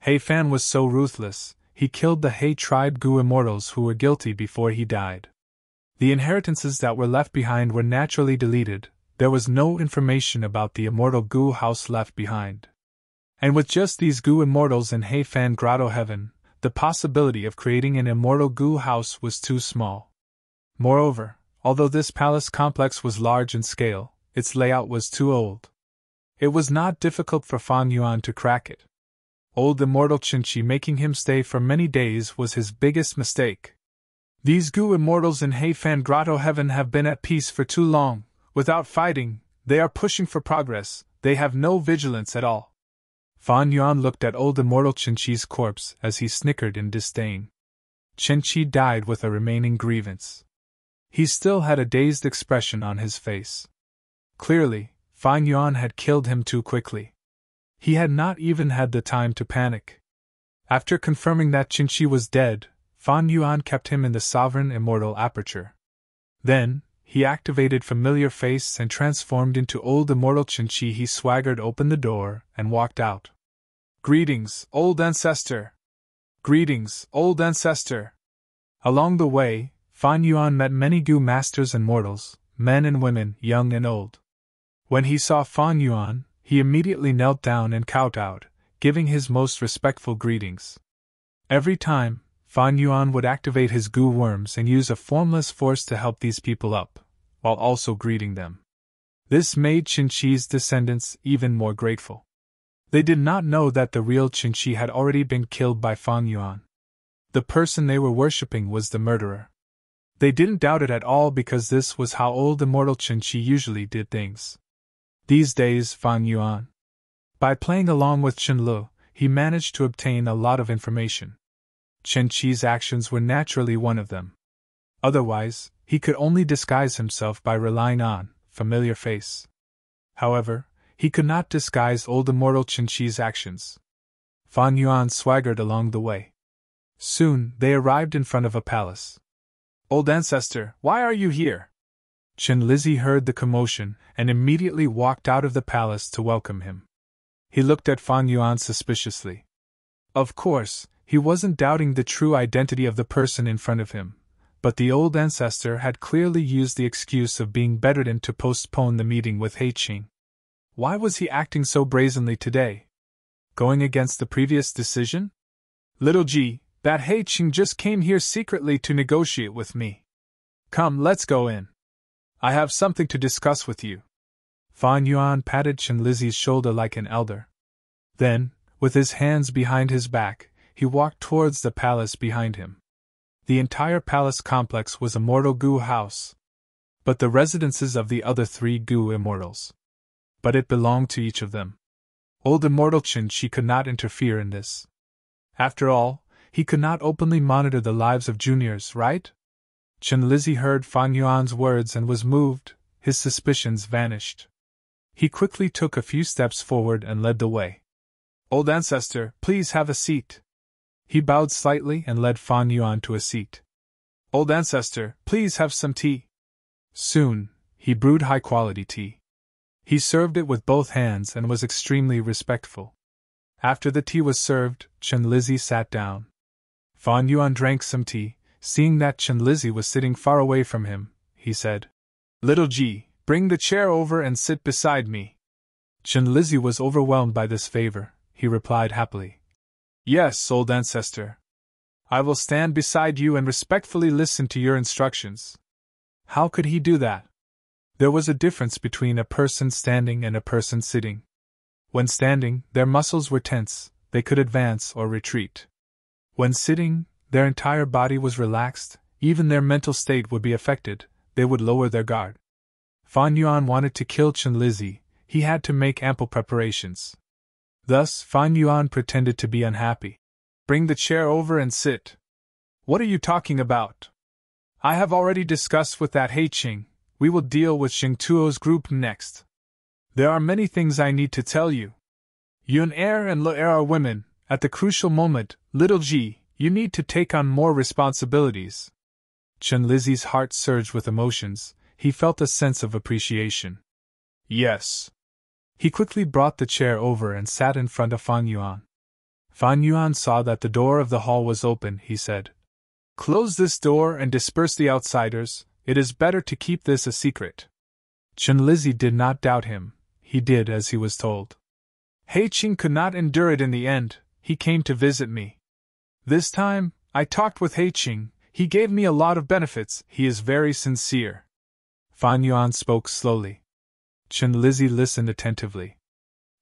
A: He Fan was so ruthless, he killed the He tribe goo immortals who were guilty before he died. The inheritances that were left behind were naturally deleted. There was no information about the immortal goo house left behind. And with just these goo immortals in He Fan Grotto Heaven, the possibility of creating an immortal goo house was too small. Moreover, although this palace complex was large in scale, its layout was too old. It was not difficult for Fan Yuan to crack it. Old immortal Qinshi making him stay for many days was his biggest mistake. These goo immortals in He Fan Grotto Heaven have been at peace for too long. Without fighting, they are pushing for progress. They have no vigilance at all. Fan Yuan looked at old immortal Qinshi's corpse as he snickered in disdain. Qinshi died with a remaining grievance. He still had a dazed expression on his face. Clearly, Fan Yuan had killed him too quickly. He had not even had the time to panic. After confirming that Qinshi was dead, Fan Yuan kept him in the sovereign immortal aperture. Then, he activated familiar face and transformed into old immortal Qinshi. He swaggered open the door and walked out. "Greetings, old ancestor! Greetings, old ancestor!" Along the way, Fan Yuan met many goo masters and mortals, men and women, young and old. When he saw Fan Yuan, he immediately knelt down and kowtowed, giving his most respectful greetings. Every time, Fan Yuan would activate his goo worms and use a formless force to help these people up, while also greeting them. This made Qinshi's descendants even more grateful. They did not know that the real Qinshi had already been killed by Fan Yuan. The person they were worshipping was the murderer. They didn't doubt it at all because this was how old immortal Qinshi usually did things. These days, Fan Yuan. By playing along with Qinlu, he managed to obtain a lot of information. Qinshi's actions were naturally one of them. Otherwise, he could only disguise himself by relying on familiar face. However, he could not disguise old immortal Qinshi's actions. Fan Yuan swaggered along the way. Soon, they arrived in front of a palace. "Old ancestor, why are you here?" Qin Lizzie heard the commotion and immediately walked out of the palace to welcome him. He looked at Fan Yuan suspiciously. Of course, he wasn't doubting the true identity of the person in front of him, but the old ancestor had clearly used the excuse of being bedridden to postpone the meeting with Heiqing. Why was he acting so brazenly today? Going against the previous decision? "Little G, that Heiqing just came here secretly to negotiate with me. Come, let's go in. I have something to discuss with you." Fan Yuan patted Qin Lizzie's shoulder like an elder. Then, with his hands behind his back, he walked towards the palace behind him. The entire palace complex was a mortal goo house, but the residences of the other three goo immortals. But it belonged to each of them. Old immortal Qinshi could not interfere in this. After all, he could not openly monitor the lives of juniors, right? Qin Lizzie heard Fan Yuan's words and was moved. His suspicions vanished. He quickly took a few steps forward and led the way. "Old ancestor, please have a seat." He bowed slightly and led Fan Yuan to a seat. "Old ancestor, please have some tea." Soon, he brewed high-quality tea. He served it with both hands and was extremely respectful. After the tea was served, Qin Lizzie sat down. Fan Yuan drank some tea. Seeing that Qin Lizzie was sitting far away from him, he said, "Little G, bring the chair over and sit beside me." Qin Lizzie was overwhelmed by this favor. He replied happily, "Yes, old ancestor. I will stand beside you and respectfully listen to your instructions." How could he do that? There was a difference between a person standing and a person sitting. When standing, their muscles were tense, they could advance or retreat. When sitting, their entire body was relaxed, even their mental state would be affected, they would lower their guard. Fan Yuan wanted to kill Chen Lizzie, he had to make ample preparations. Thus, Fan Yuan pretended to be unhappy. Bring the chair over and sit. What are you talking about? I have already discussed with that He Qing. We will deal with Xing Tuo's group next. There are many things I need to tell you. Yun Er and Le Er are women. At the crucial moment, little Ji, you need to take on more responsibilities. Chen Lizzie's heart surged with emotions. He felt a sense of appreciation. Yes. He quickly brought the chair over and sat in front of Fan Yuan. Fan Yuan saw that the door of the hall was open. He said, "Close this door and disperse the outsiders. It is better to keep this a secret." Chen Lizzie did not doubt him. He did as he was told. He Qing could not endure it in the end. He came to visit me. This time, I talked with He Qing. He gave me a lot of benefits. He is very sincere. Fan Yuan spoke slowly. Chen Lizzie listened attentively.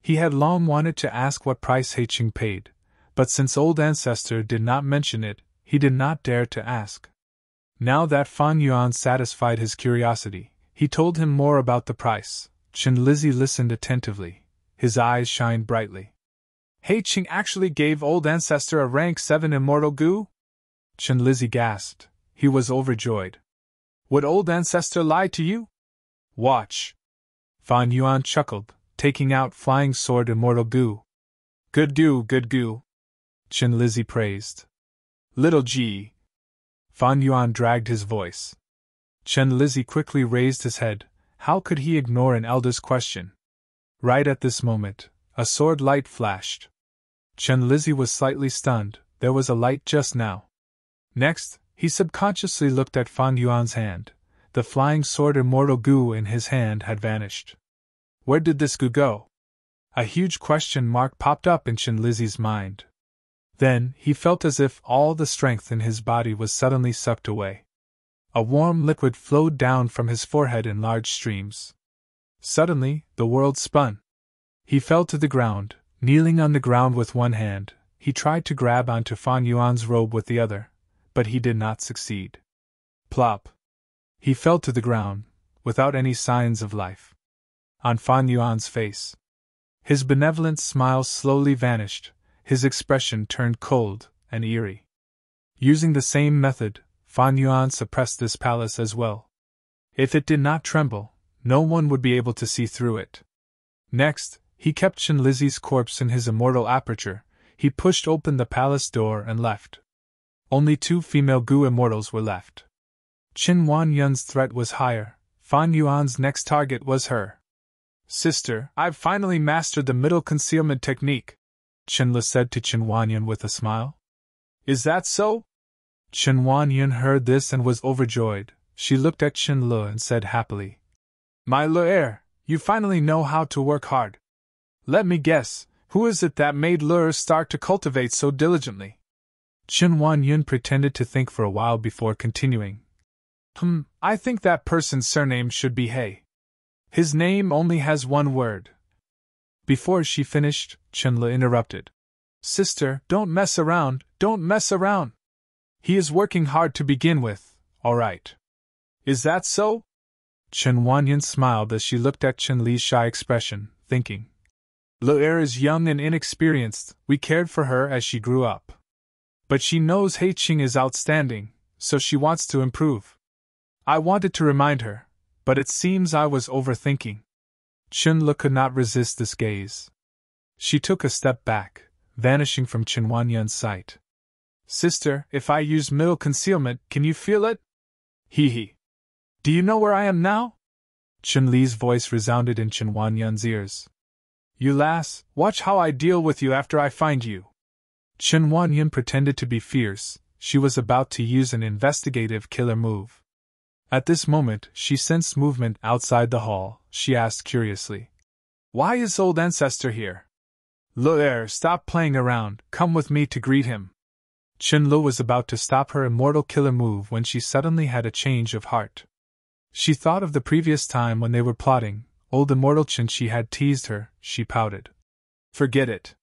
A: He had long wanted to ask what price He Qing paid, but since old ancestor did not mention it, he did not dare to ask. Now that Fan Yuan satisfied his curiosity, he told him more about the price. Chen Lizzie listened attentively. His eyes shined brightly. He Qing actually gave old ancestor a rank 7 immortal gu? Chen Lizzie gasped. He was overjoyed. Would old ancestor lie to you? Watch. Fan Yuan chuckled, taking out flying sword immortal gu. Good gu. Chen Lizzie praised. Little Ji. Fan Yuan dragged his voice. Chen Lizzie quickly raised his head. How could he ignore an elder's question? Right at this moment, a sword light flashed. Chen Lizzie was slightly stunned. There was a light just now. Next, he subconsciously looked at Fan Yuan's hand. The flying sword immortal gu in his hand had vanished. Where did this gu go? A huge question mark popped up in Chen Lizzie's mind. Then, he felt as if all the strength in his body was suddenly sucked away. A warm liquid flowed down from his forehead in large streams. Suddenly, the world spun. He fell to the ground. Kneeling on the ground with one hand, he tried to grab onto Fan Yuan's robe with the other, but he did not succeed. Plop! He fell to the ground, without any signs of life on Fan Yuan's face. His benevolent smile slowly vanished, his expression turned cold and eerie. Using the same method, Fan Yuan suppressed this palace as well. If it did not tremble, no one would be able to see through it. Next, he kept Chen Lizzie's corpse in his immortal aperture. He pushed open the palace door and left. Only 2 female gu immortals were left. Qin Wanyun's threat was higher. Fan Yuan's next target was her. Sister, I've finally mastered the middle concealment technique, Chen Le said to Qin Wanyun with a smile. Is that so? Qin Wanyun heard this and was overjoyed. She looked at Qin Le and said happily, My Le Er, you finally know how to work hard. Let me guess, who is it that made Le Er start to cultivate so diligently? Qin Wanyun pretended to think for a while before continuing. I think that person's surname should be He. His name only has one word. Before she finished, Chen Le interrupted. Sister, don't mess around. He is working hard to begin with, all right. Is that so? Chen Wanyun smiled as she looked at Chen Li's shy expression, thinking. Le Er is young and inexperienced. We cared for her as she grew up. But she knows He Qing is outstanding, so she wants to improve. I wanted to remind her, but it seems I was overthinking. Chen Le could not resist this gaze. She took a step back, vanishing from Qin Wanyun's sight. Sister, if I use middle concealment, can you feel it? Hee. Do you know where I am now? Chen Li's voice resounded in Qin Wanyun's ears. You lass, watch how I deal with you after I find you. Qin Wanyun pretended to be fierce. She was about to use an investigative killer move. At this moment, she sensed movement outside the hall. She asked curiously, Why is old ancestor here? Le Er, stop playing around, come with me to greet him. Chen Le was about to stop her immortal killer move when she suddenly had a change of heart. She thought of the previous time when they were plotting. Old immortal Chen Shi had teased her. She pouted. Forget it.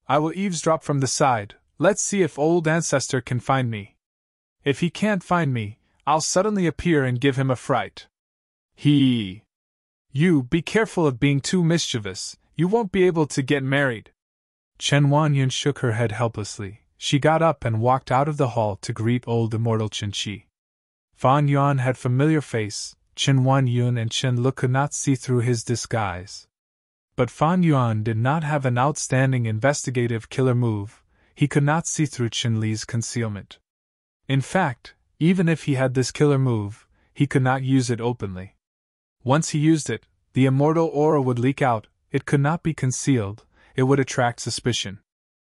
A: I will eavesdrop from the side. Let's see if old ancestor can find me. If he can't find me, I'll suddenly appear and give him a fright. Hee. You, be careful of being too mischievous, you won't be able to get married. Chen Wanyan shook her head helplessly. She got up and walked out of the hall to greet old immortal Chen Qi. Fan Yuan had familiar face, Chen Wanyun and Chen Lu could not see through his disguise. But Fan Yuan did not have an outstanding investigative killer move, he could not see through Chen Li's concealment. In fact, even if he had this killer move, he could not use it openly. Once he used it, the immortal aura would leak out, it could not be concealed, it would attract suspicion.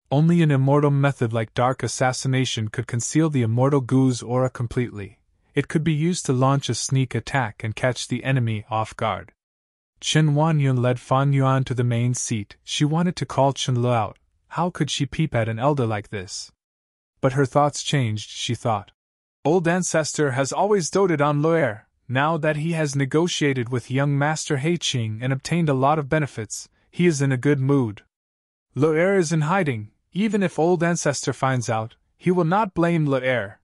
A: Only an immortal method like dark assassination could conceal the immortal Gu's aura completely. It could be used to launch a sneak attack and catch the enemy off guard. Chen Wanyun led Fan Yuan to the main seat. She wanted to call Chen Lu out. How could she peep at an elder like this? But her thoughts changed, she thought. Old ancestor has always doted on Lu'er. Now that he has negotiated with young Master Heiqing and obtained a lot of benefits, he is in a good mood. Lu'er is in hiding. Even if old ancestor finds out, he will not blame Lu'er.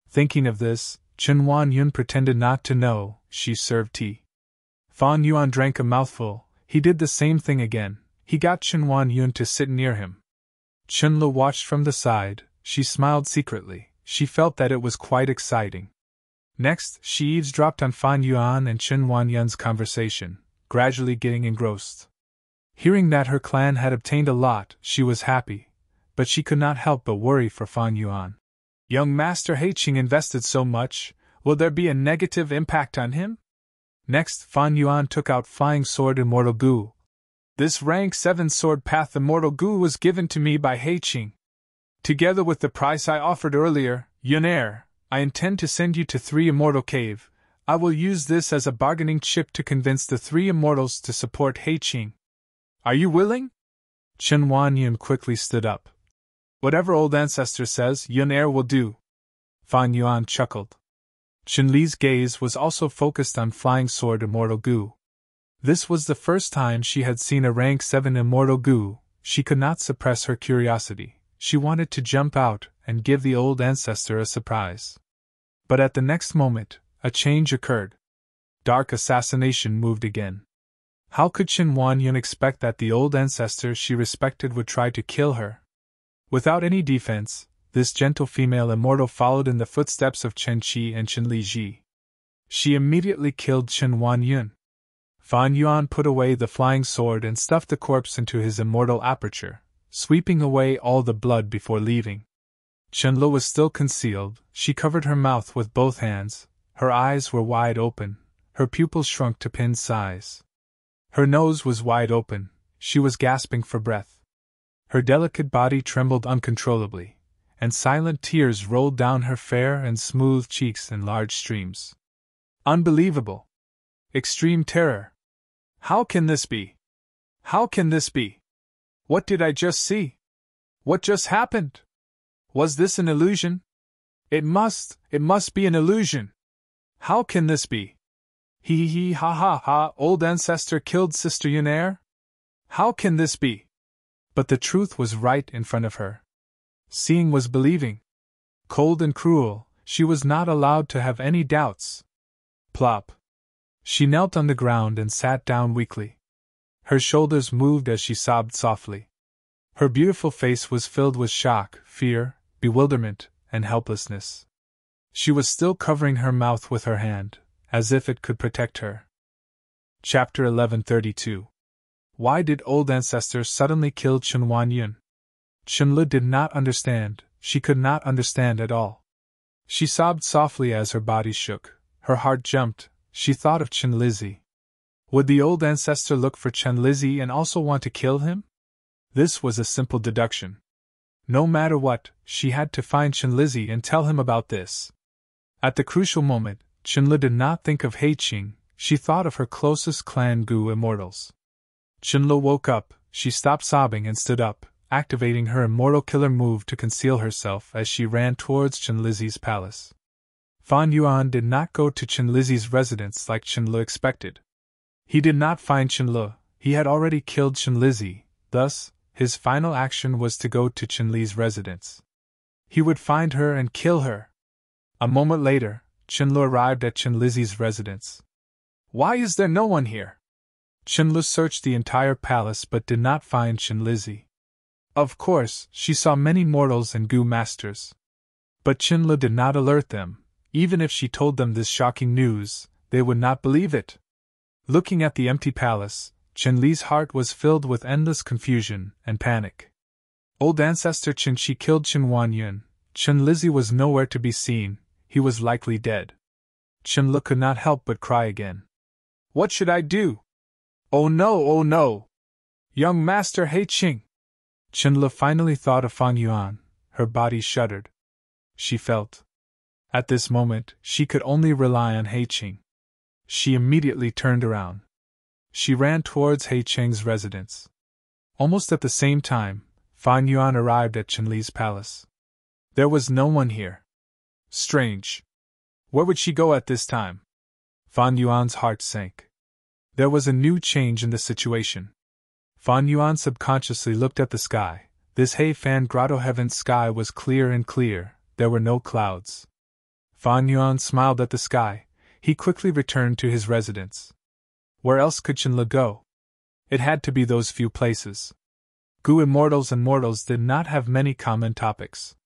A: Thinking of this, Chen Wanyun pretended not to know. She served tea. Fan Yuan drank a mouthful. He did the same thing again. He got Chen Wanyun to sit near him. Chen Lu watched from the side. She smiled secretly. She felt that it was quite exciting. Next, she eavesdropped on Fan Yuan and Chen Wanyun's conversation, gradually getting engrossed. Hearing that her clan had obtained a lot, she was happy, but she could not help but worry for Fan Yuan. Young Master Heiqing invested so much, will there be a negative impact on him? Next, Fan Yuan took out Flying Sword Immortal Gu. This rank 7 Sword Path Immortal Gu was given to me by Heiqing. Together with the price I offered earlier, Yunair, I intend to send you to 3 Immortal Cave. I will use this as a bargaining chip to convince the 3 Immortals to support Heiqing. Are you willing? Chen Wanyun quickly stood up. Whatever old ancestor says, Yunair will do. Fan Yuan chuckled. Chen Li's gaze was also focused on Flying Sword Immortal Gu. This was the first time she had seen a rank 7 Immortal Gu. She could not suppress her curiosity. She wanted to jump out and give the old ancestor a surprise. But at the next moment, a change occurred. Dark assassination moved again. How could Chen Wanyun expect that the old ancestor she respected would try to kill her? Without any defense, this gentle female immortal followed in the footsteps of Chen Qi and Chen Liji. She immediately killed Chen Wanyun. Fan Yuan put away the flying sword and stuffed the corpse into his immortal aperture, sweeping away all the blood before leaving. Chen Lu was still concealed. She covered her mouth with both hands. Her eyes were wide open. Her pupils shrunk to pin size. Her nose was wide open. She was gasping for breath. Her delicate body trembled uncontrollably, and silent tears rolled down her fair and smooth cheeks in large streams. Unbelievable! Extreme terror! How can this be? How can this be? What did I just see? What just happened? Was this an illusion? It must be an illusion. How can this be? Hee ha ha ha, old ancestor killed Sister Yunair? How can this be? But the truth was right in front of her. Seeing was believing. Cold and cruel, she was not allowed to have any doubts. Plop. She knelt on the ground and sat down weakly. Her shoulders moved as she sobbed softly. Her beautiful face was filled with shock, fear, bewilderment, and helplessness. She was still covering her mouth with her hand, as if it could protect her. Chapter 1132. Why did old ancestor suddenly kill Chen Wanyun? Chen Lu did not understand. She could not understand at all. She sobbed softly as her body shook. Her heart jumped. She thought of Chen Lizzie. Would the old ancestor look for Chen Lizzie and also want to kill him? This was a simple deduction. No matter what, she had to find Chen Lizzie and tell him about this. At the crucial moment, Chen Lu did not think of Heiqing. She thought of her closest clan Gu immortals. Chen Lu woke up. She stopped sobbing and stood up, activating her immortal killer move to conceal herself as she ran towards Chen Lizzie's palace. Fan Yuan did not go to Chen Lizzie's residence like Chen Lu expected. He did not find Chen Lu. He had already killed Chen Lizzie. Thus, his final action was to go to Chen Li's residence. He would find her and kill her. A moment later, Chen Lu arrived at Chen Lizzie's residence. Why is there no one here? Qianlu searched the entire palace but did not find Qinlizi. Of course, she saw many mortals and Gu masters. But Qianlu did not alert them. Even if she told them this shocking news, they would not believe it. Looking at the empty palace, Qinli's heart was filled with endless confusion and panic. Old ancestor Qinshi killed Qin Huanyuan. Qinlizi was nowhere to be seen. He was likely dead. Qianlu could not help but cry again. What should I do? Oh no, oh no! Young Master He Qing! Qianlu finally thought of Fang Yuan. Her body shuddered. She felt. At this moment, she could only rely on He Qing. She immediately turned around. She ran towards He Qing's residence. Almost at the same time, Fang Yuan arrived at Qinli's palace. There was no one here. Strange. Where would she go at this time? Fang Yuan's heart sank. There was a new change in the situation. Fang Yuan subconsciously looked at the sky. This He Fan Grotto heaven's sky was clear and clear. There were no clouds. Fang Yuan smiled at the sky. He quickly returned to his residence. Where else could Qianlu go? It had to be those few places. Gu immortals and mortals did not have many common topics.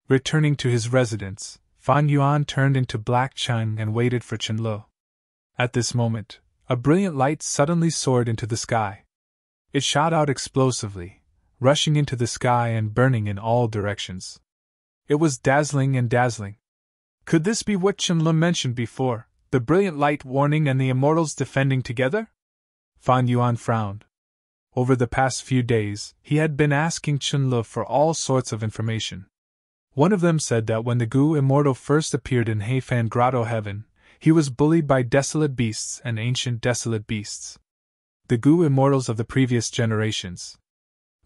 A: Returning to his residence, Fang Yuan turned into Black Chang and waited for Qianlu. At this moment, a brilliant light suddenly soared into the sky. It shot out explosively, rushing into the sky and burning in all directions. It was dazzling and dazzling. Could this be what Qianlu mentioned before, the brilliant light warning and the immortals defending together? Fang Yuan frowned. Over the past few days, he had been asking Qianlu for all sorts of information. One of them said that when the Gu immortal first appeared in He Fan Grotto Heaven, he was bullied by desolate beasts and ancient desolate beasts. The Gu immortals of the previous generations.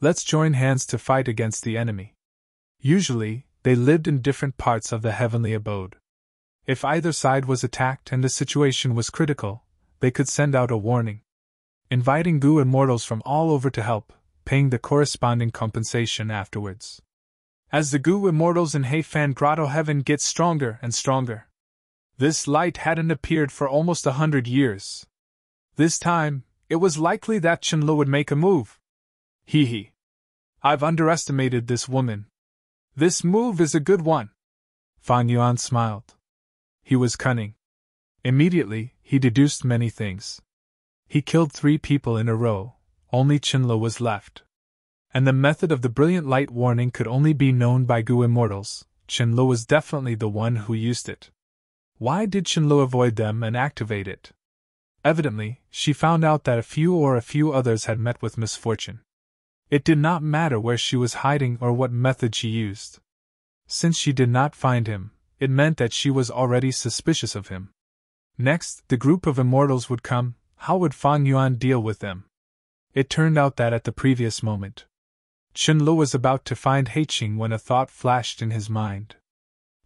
A: Let's join hands to fight against the enemy. Usually, they lived in different parts of the heavenly abode. If either side was attacked and the situation was critical, they could send out a warning, inviting Gu immortals from all over to help, paying the corresponding compensation afterwards. As the Gu immortals in He Fan Grotto Heaven get stronger and stronger. This light hadn't appeared for almost 100 years. This time, it was likely that Qianlu would make a move. Hee. I've underestimated this woman. This move is a good one. Fang Yuan smiled. He was cunning. Immediately, he deduced many things. He killed 3 people in a row, only Qianlu was left. And the method of the brilliant light warning could only be known by Gu immortals. Qianlu was definitely the one who used it. Why did Qianlu avoid them and activate it? Evidently, she found out that a few others had met with misfortune. It did not matter where she was hiding or what method she used. Since she did not find him, it meant that she was already suspicious of him. Next, the group of immortals would come. How would Fang Yuan deal with them? It turned out that at the previous moment, Qianlu was about to find He Qing when a thought flashed in his mind.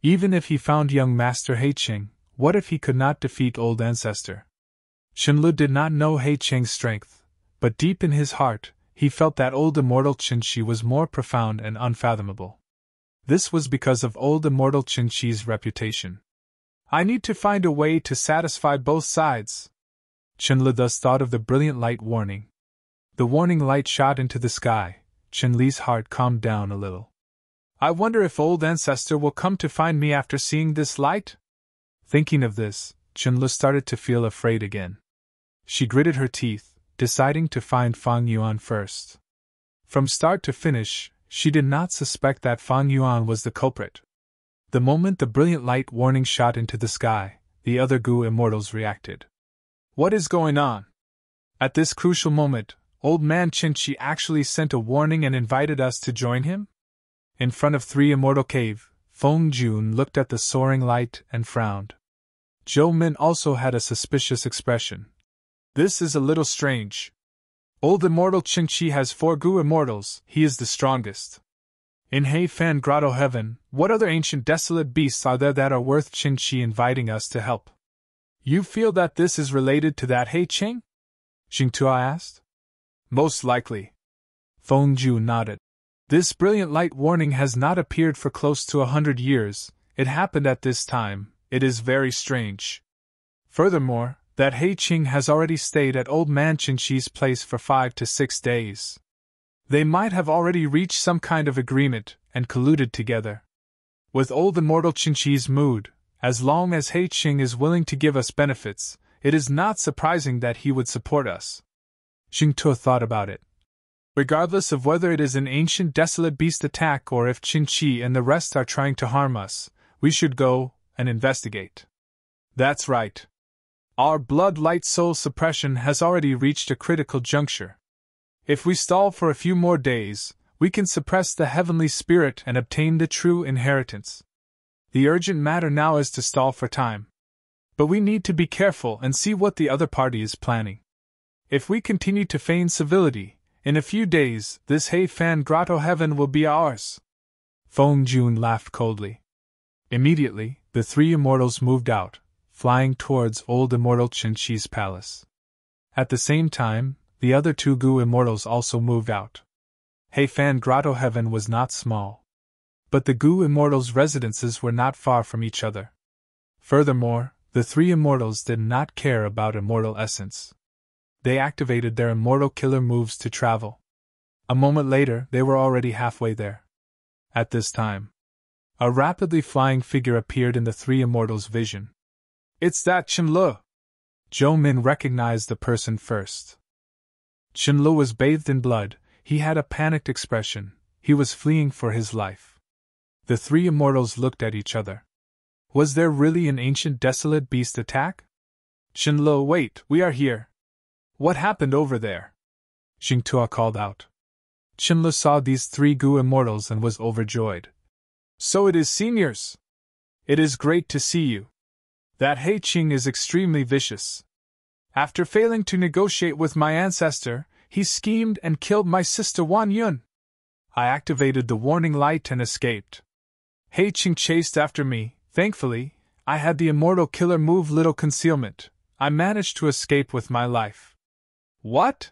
A: Even if he found young Master He Qing, what if he could not defeat old ancestor? Qianlu did not know He Qing's strength, but deep in his heart, he felt that old immortal Qinshi was more profound and unfathomable. This was because of old immortal Qinshi's reputation. I need to find a way to satisfy both sides. Qianlu thus thought of the brilliant light warning. The warning light shot into the sky. Qianli's heart calmed down a little. I wonder if old ancestor will come to find me after seeing this light? Thinking of this, Qianlu started to feel afraid again. She gritted her teeth, deciding to find Fang Yuan first. From start to finish, she did not suspect that Fang Yuan was the culprit. The moment the brilliant light warning shot into the sky, the other Gu immortals reacted. What is going on? At this crucial moment, old man Qinshi actually sent a warning and invited us to join him? In front of 3 Immortal Cave, Feng Jun looked at the soaring light and frowned. Zhou Min also had a suspicious expression. This is a little strange. Old immortal Qinshi has 4 Gu immortals, he is the strongest. In He Fan Grotto Heaven, what other ancient desolate beasts are there that are worth Qinshi inviting us to help? You feel that this is related to that He Qing? Xingtua asked. Most likely. Feng Ju nodded. This brilliant light warning has not appeared for close to 100 years, it happened at this time, it is very strange. Furthermore, That He Qing has already stayed at old man Qinqi's place for 5 to 6 days. They might have already reached some kind of agreement and colluded together. With old immortal Qinqi's mood, as long as He Qing is willing to give us benefits, it is not surprising that he would support us. Xingtuo thought about it. Regardless of whether it is an ancient desolate beast attack or if Qinqi and the rest are trying to harm us, we should go and investigate. That's right. Our blood light soul suppression has already reached a critical juncture. If we stall for a few more days, we can suppress the heavenly spirit and obtain the true inheritance. The urgent matter now is to stall for time. But we need to be careful and see what the other party is planning. If we continue to feign civility, in a few days this He Fan Grotto heaven will be ours. Feng Jun laughed coldly. Immediately, the 3 immortals moved out, flying towards old immortal Qinqi's palace. At the same time, the other 2 Gu immortals also moved out. He Fan Grotto heaven was not small. But the Gu immortals' residences were not far from each other. Furthermore, the 3 immortals did not care about immortal essence. They activated their immortal killer moves to travel. A moment later, they were already halfway there. At this time, a rapidly flying figure appeared in the 3 immortals' vision. It's that Qianlu! Zhou Min recognized the person first. Qianlu was bathed in blood, he had a panicked expression, he was fleeing for his life. The 3 immortals looked at each other. Was there really an ancient desolate beast attack? Qianlu, wait, we are here. What happened over there? Xingtuo called out. Qianlu saw these 3 Gu immortals and was overjoyed. So it is seniors! It is great to see you. That He Qing is extremely vicious. After failing to negotiate with my ancestor, he schemed and killed my sister Wan Yun. I activated the warning light and escaped. He Qing chased after me. Thankfully, I had the immortal killer move Little Concealment. I managed to escape with my life. What?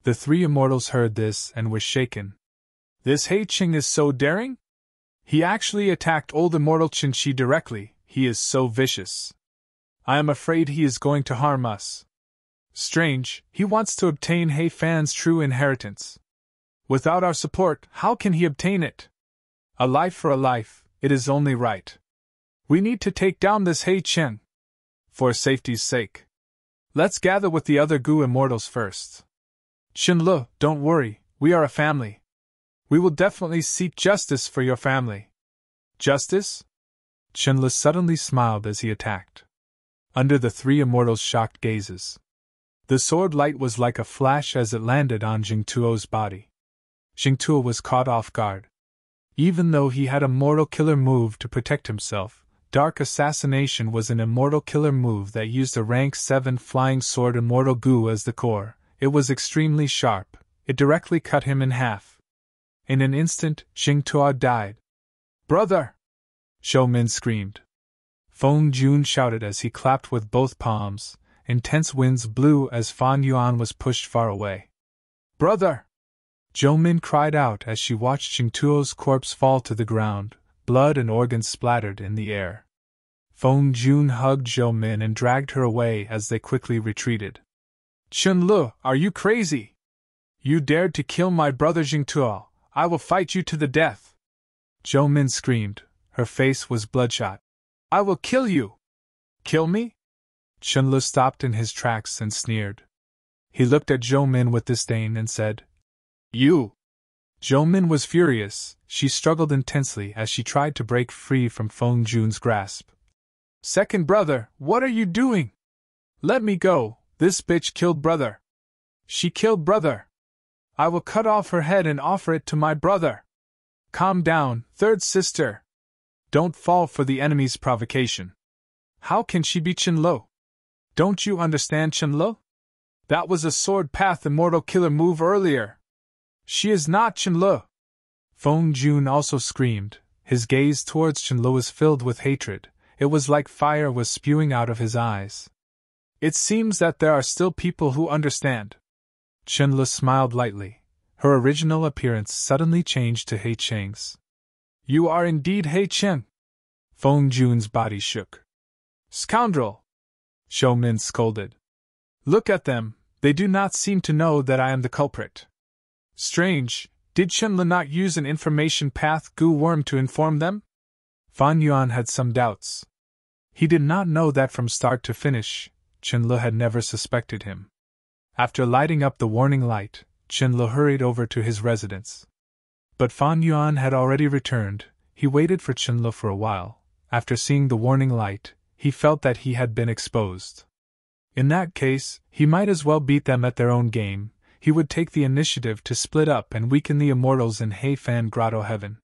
A: The 3 immortals heard this and were shaken. This He Qing is so daring? He actually attacked old immortal Qinqi directly, he is so vicious. I am afraid he is going to harm us. Strange, he wants to obtain He Fan's true inheritance. Without our support, how can he obtain it? A life for a life, it is only right. We need to take down this He Qing. For safety's sake. Let's gather with the other Gu immortals first. Qianlu, don't worry, we are a family. We will definitely seek justice for your family. Justice? Qianlu suddenly smiled as he attacked. Under the 3 immortals' shocked gazes, the sword light was like a flash as it landed on Xingtuo's body. Xingtuo was caught off guard. Even though he had a mortal killer move to protect himself, Dark Assassination was an immortal killer move that used a rank 7 flying sword immortal Gu as the core. It was extremely sharp, it directly cut him in half. In an instant, Xingtuo died. Brother! Zhou Min screamed. Feng Jun shouted as he clapped with both palms. Intense winds blew as Fan Yuan was pushed far away. Brother! Zhou Min cried out as she watched Xingtuo's corpse fall to the ground, blood and organs splattered in the air. Feng Jun hugged Zhou Min and dragged her away as they quickly retreated. Qianlu, are you crazy? You dared to kill my brother Xingtuo, I will fight you to the death! Zhou Min screamed, her face was bloodshot. I will kill you! Kill me? Qianlu stopped in his tracks and sneered. He looked at Zhou Min with disdain and said, You! Zhou Min was furious, she struggled intensely as she tried to break free from Feng Jun's grasp. Second brother, what are you doing? Let me go, this bitch killed brother. She killed brother. I will cut off her head and offer it to my brother. Calm down, third sister. Don't fall for the enemy's provocation. How can she be Qianlu? Don't you understand Qianlu? That was a sword path immortal killer move earlier. She is not Qianlu. Feng Jun also screamed, his gaze towards Qianlu was filled with hatred, it was like fire was spewing out of his eyes. It seems that there are still people who understand. Qianlu smiled lightly, her original appearance suddenly changed to He Qing's. You are indeed He Qing. Feng Jun's body shook. Scoundrel! Zhou Min scolded. Look at them, they do not seem to know that I am the culprit. Strange, did Qianle not use an information path Gu worm to inform them? Fan Yuan had some doubts. He did not know that from start to finish, Qianle had never suspected him. After lighting up the warning light, Qianle hurried over to his residence. But Fan Yuan had already returned. He waited for Qianle for a while. After seeing the warning light, he felt that he had been exposed. In that case, he might as well beat them at their own game. He would take the initiative to split up and weaken the immortals in Heifan Grotto Heaven.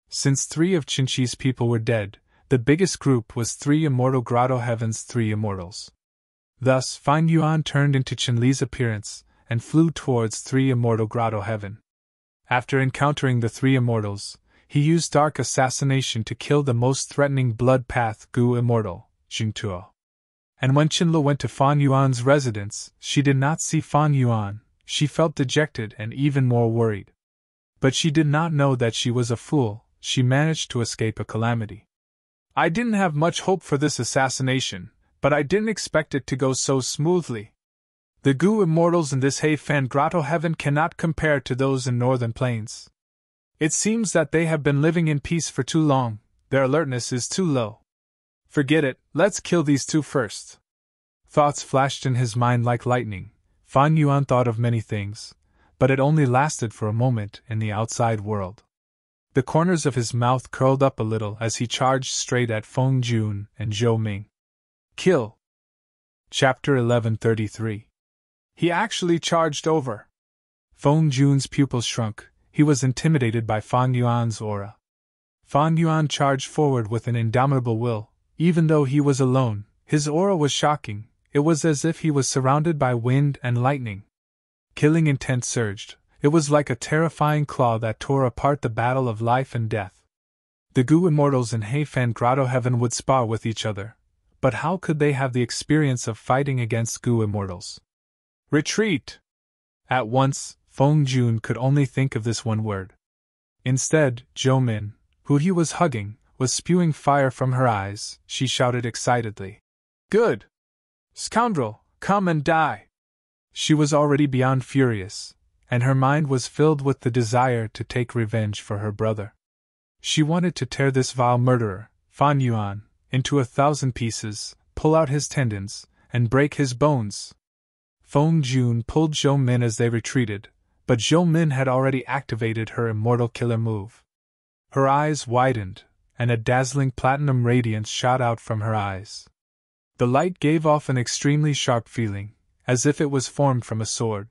A: Since 3 of Qinqi's people were dead, the biggest group was 3 Immortal Grotto Heaven's 3 immortals. Thus, Fan Yuan turned into Qianli's appearance and flew towards 3 Immortal Grotto Heaven. After encountering the 3 immortals, he used dark assassination to kill the most threatening blood path Gu immortal, Jingtuo. And when Qianle went to Fan Yuan's residence, she did not see Fan Yuan. She felt dejected and even more worried. But she did not know that she was a fool. She managed to escape a calamity. I didn't have much hope for this assassination, but I didn't expect it to go so smoothly. The Gu immortals in this Heifan Grotto Heaven cannot compare to those in Northern Plains. It seems that they have been living in peace for too long. Their alertness is too low. Forget it, let's kill these 2 first. Thoughts flashed in his mind like lightning. Fan Yuan thought of many things, but it only lasted for a moment in the outside world. The corners of his mouth curled up a little as he charged straight at Feng Jun and Zhou Ming. Kill! Chapter 1133. He actually charged over. Feng Jun's pupils shrunk. He was intimidated by Fan Yuan's aura. Fan Yuan charged forward with an indomitable will. Even though he was alone, his aura was shocking. It was as if he was surrounded by wind and lightning. Killing intent surged. It was like a terrifying claw that tore apart the battle of life and death. The Gu immortals in Heifan Grotto Heaven would spar with each other. But how could they have the experience of fighting against Gu immortals? Retreat! At once, Feng Jun could only think of this one word. Instead, Zhou Min, who he was hugging, was spewing fire from her eyes. She shouted excitedly. Good! Scoundrel, come and die! She was already beyond furious, and her mind was filled with the desire to take revenge for her brother. She wanted to tear this vile murderer, Fan Yuan, into 1,000 pieces, pull out his tendons, and break his bones. Feng Jun pulled Zhou Min as they retreated, but Zhou Min had already activated her immortal killer move. Her eyes widened, and a dazzling platinum radiance shot out from her eyes. The light gave off an extremely sharp feeling, as if it was formed from a sword.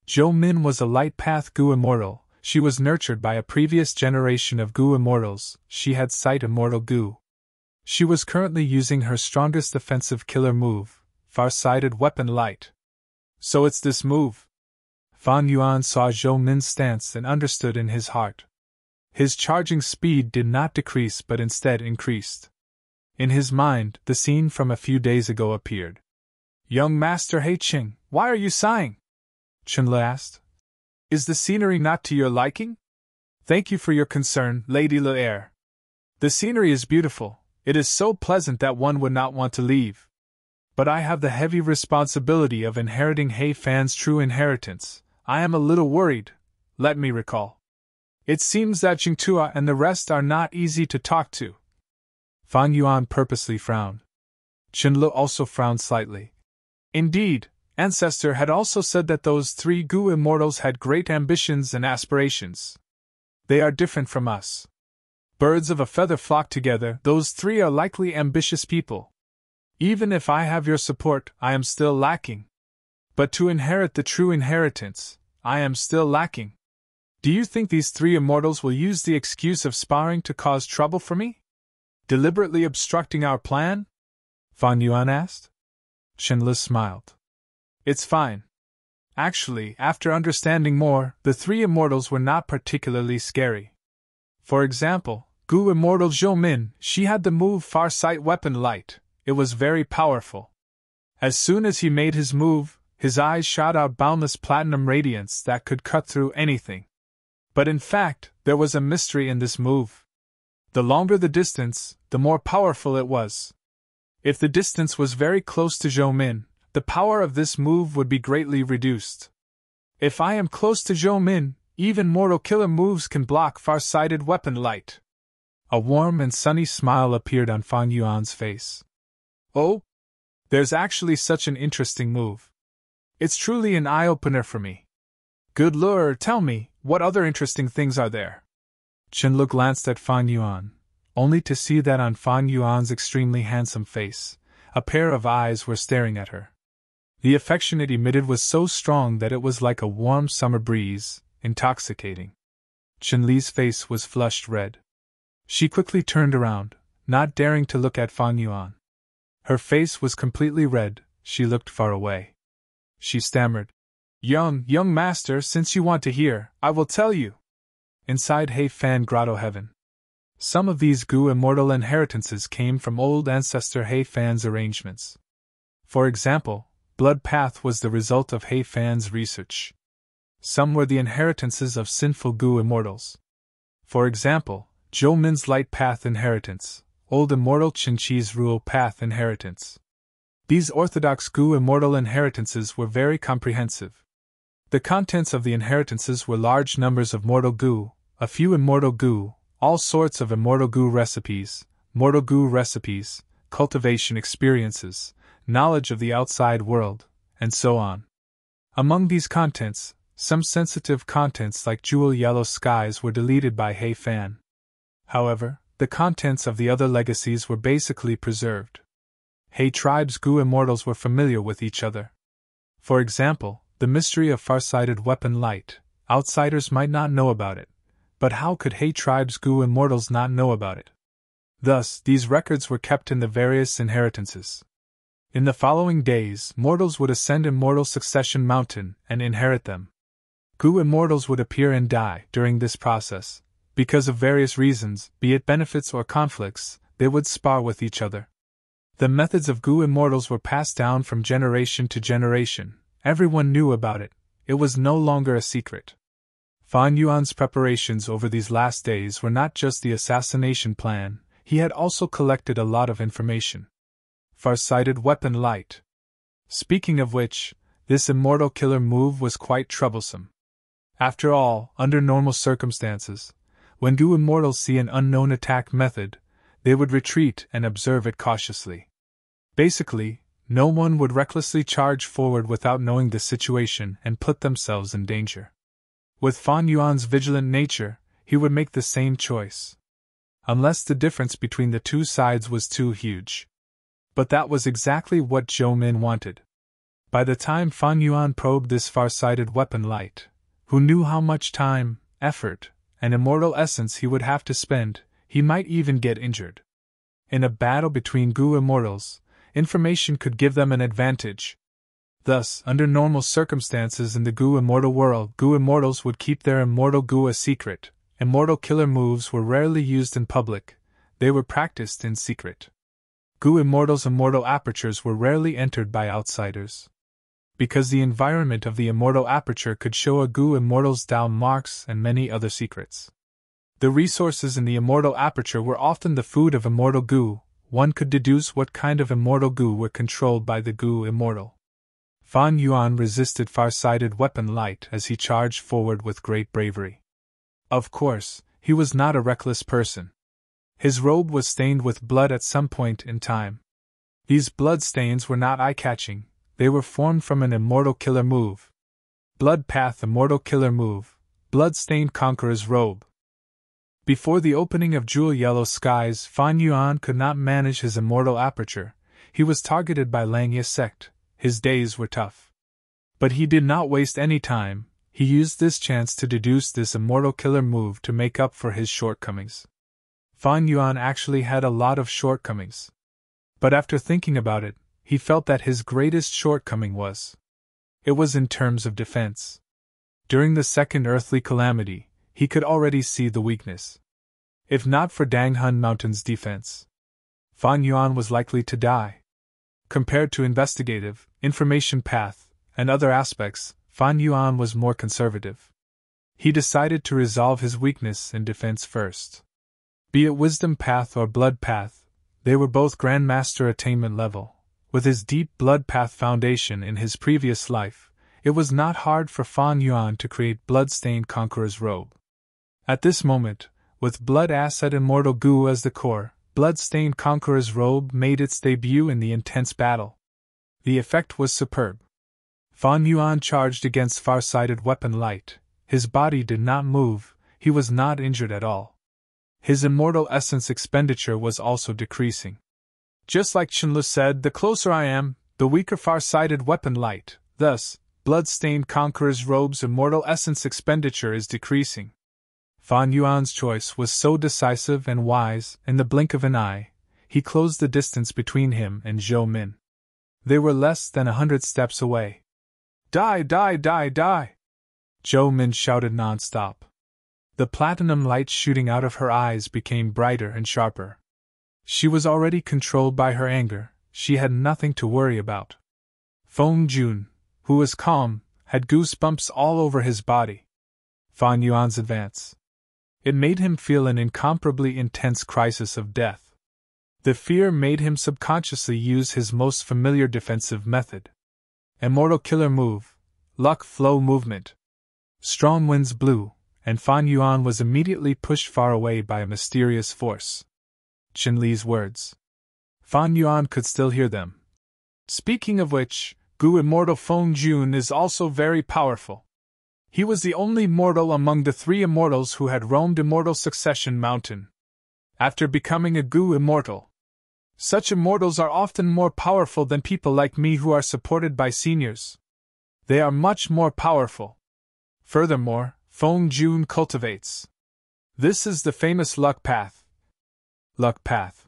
A: Zhou Min was a light path Gu immortal. She was nurtured by a previous generation of Gu immortals. She had sight immortal Gu. She was currently using her strongest offensive killer move, far-sighted weapon light. So it's this move. Fan Yuan saw Zhou Min's stance and understood in his heart. His charging speed did not decrease but instead increased. In his mind, the scene from a few days ago appeared. Young Master Heiqing, why are you sighing? Qianle asked. Is the scenery not to your liking? Thank you for your concern, Lady Le'er. The scenery is beautiful. It is so pleasant that one would not want to leave. But I have the heavy responsibility of inheriting Heifan's true inheritance. I am a little worried. Let me recall. It seems that Jingtuo and the rest are not easy to talk to. Fan Yuan purposely frowned. Qianle also frowned slightly. Indeed, Ancestor had also said that those 3 Gu immortals had great ambitions and aspirations. They are different from us. Birds of a feather flock together, those 3 are likely ambitious people. Even if I have your support, I am still lacking. But to inherit the true inheritance, I am still lacking. Do you think these 3 immortals will use the excuse of sparring to cause trouble for me? Deliberately obstructing our plan? Fan Yuan asked. Qianle smiled. It's fine. Actually, after understanding more, the 3 immortals were not particularly scary. For example, Gu immortal Zhou Min, she had the move Farsight Weapon Light. It was very powerful. As soon as he made his move, his eyes shot out boundless platinum radiance that could cut through anything. But in fact, there was a mystery in this move. The longer the distance, the more powerful it was. If the distance was very close to Zhou Min, the power of this move would be greatly reduced. If I am close to Zhou Min, even mortal killer moves can block far-sighted weapon light. A warm and sunny smile appeared on Fan Yuan's face. Oh? There's actually such an interesting move. It's truly an eye-opener for me. Good lord, tell me, what other interesting things are there? Qianlu glanced at Fan Yuan, only to see that on Fan Yuan's extremely handsome face, a pair of eyes were staring at her. The affection it emitted was so strong that it was like a warm summer breeze, intoxicating. Qianli's face was flushed red. She quickly turned around, not daring to look at Fan Yuan. Her face was completely red, she looked far away. She stammered, Young master, since you want to hear, I will tell you. Inside He Fan Grotto Heaven. Some of these Gu immortal inheritances came from old ancestor He Fan's arrangements. For example, Blood Path was the result of He Fan's research. Some were the inheritances of sinful Gu immortals. For example, Zhou Min's Light Path inheritance, Old Immortal Qin Chi's Rule Path inheritance. These orthodox Gu immortal inheritances were very comprehensive. The contents of the inheritances were large numbers of mortal Gu, a few immortal Gu, all sorts of immortal Gu recipes, mortal Gu recipes, cultivation experiences, knowledge of the outside world, and so on. Among these contents, some sensitive contents like jewel yellow skies were deleted by He Fan. However, the contents of the other legacies were basically preserved. He tribes' Gu immortals were familiar with each other. For example, the mystery of far-sighted weapon light, outsiders might not know about it, but how could He tribes' Gu immortals not know about it? Thus, these records were kept in the various inheritances. In the following days, mortals would ascend Immortal Succession Mountain and inherit them. Gu immortals would appear and die during this process. Because of various reasons, be it benefits or conflicts, they would spar with each other. The methods of Gu immortals were passed down from generation to generation. Everyone knew about it. It was no longer a secret. Fan Yuan's preparations over these last days were not just the assassination plan, he had also collected a lot of information. Far-sighted weapon light. Speaking of which, this immortal killer move was quite troublesome. After all, under normal circumstances, when Gu immortals see an unknown attack method, they would retreat and observe it cautiously. Basically, no one would recklessly charge forward without knowing the situation and put themselves in danger. With Fan Yuan's vigilant nature, he would make the same choice. Unless the difference between the two sides was too huge. But that was exactly what Zhou Min wanted. By the time Fan Yuan probed this far-sighted weapon light, who knew how much time, effort, and immortal essence he would have to spend, he might even get injured. In a battle between Gu immortals, information could give them an advantage. Thus, under normal circumstances in the Gu immortal world, Gu immortals would keep their immortal Gu a secret. Immortal killer moves were rarely used in public, they were practiced in secret. Gu immortals' immortal apertures were rarely entered by outsiders. Because the environment of the immortal aperture could show a Gu immortal's Dao marks and many other secrets. The resources in the immortal aperture were often the food of immortal Gu. One could deduce what kind of immortal Gu were controlled by the Gu immortal. Fan Yuan resisted far-sighted weapon light as he charged forward with great bravery. Of course, he was not a reckless person. His robe was stained with blood at some point in time. These blood stains were not eye-catching. They were formed from an immortal killer move. Blood Path Immortal Killer Move, Blood-Stained Conqueror's Robe. Before the opening of Jewel Yellow Skies, Fan Yuan could not manage his immortal aperture. He was targeted by Langya sect. His days were tough. But he did not waste any time. He used this chance to deduce this immortal killer move to make up for his shortcomings. Fan Yuan actually had a lot of shortcomings. But after thinking about it, he felt that his greatest shortcoming was in terms of defense. During the second earthly calamity, he could already see the weakness. If not for Danghun Mountain's defense, Fan Yuan was likely to die. Compared to investigative, information path, and other aspects, Fan Yuan was more conservative. He decided to resolve his weakness in defense first. Be it wisdom path or blood path, They were both Grandmaster attainment level. With his deep blood path foundation in his previous life, it was not hard for Fan Yuan to create blood-stained Conqueror's robe. At this moment, with blood asset immortal goo as the core, blood-stained Conqueror's robe made its debut in the intense battle. The effect was superb. Fan Yuan charged against far-sighted weapon light. His body did not move, he was not injured at all. His immortal essence expenditure was also decreasing. Just like Qianlu said, the closer I am, the weaker far-sighted weapon light, thus, blood-stained Conqueror's robe's immortal essence expenditure is decreasing. Fan Yuan's choice was so decisive and wise, in the blink of an eye, he closed the distance between him and Zhou Min. They were less than 100 steps away. Die, die, die, die! Zhou Min shouted non-stop. The platinum light shooting out of her eyes became brighter and sharper. She was already controlled by her anger, she had nothing to worry about. Feng Jun, who was calm, had goosebumps all over his body. Fan Yuan's advance. It made him feel an incomparably intense crisis of death. The fear made him subconsciously use his most familiar defensive method. Immortal killer move, luck flow movement. Strong winds blew, and Fan Yuan was immediately pushed far away by a mysterious force. Qin Li's words. Fan Yuan could still hear them. Speaking of which, Gu Immortal Feng Jun is also very powerful. He was the only mortal among the 3 immortals who had roamed Immortal Succession Mountain. After becoming a Gu Immortal, such immortals are often more powerful than people like me who are supported by seniors. They are much more powerful. Furthermore, Feng Jun cultivates. This is the famous luck path. Luck path.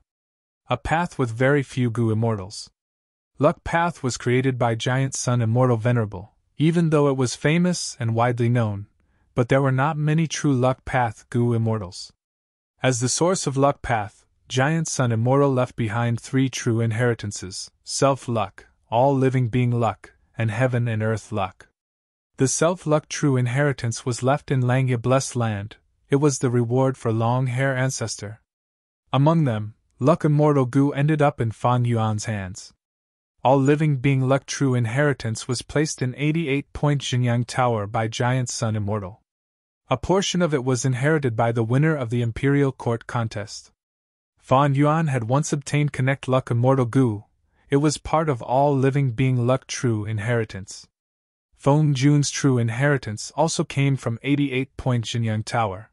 A: A path with very few Gu immortals. Luck path was created by Giant Sun Immortal Venerable, even though it was famous and widely known, but there were not many true luck path Gu immortals. As the source of luck path, Giant Sun Immortal left behind 3 true inheritances: self-luck, all living being luck, and heaven and earth luck. The self-luck true inheritance was left in Langya Blessed Land. It was the reward for long-hair ancestor. Among them, luck immortal Gu ended up in Fan Yuan's hands. All living being luck true inheritance was placed in 88-point Jinyang Tower by Giant Sun Immortal. A portion of it was inherited by the winner of the Imperial Court contest. Fan Yuan had once obtained Connect Luck Immortal Gu. It was part of all living being luck true inheritance. Feng Jun's true inheritance also came from 88-point Jinyang Tower.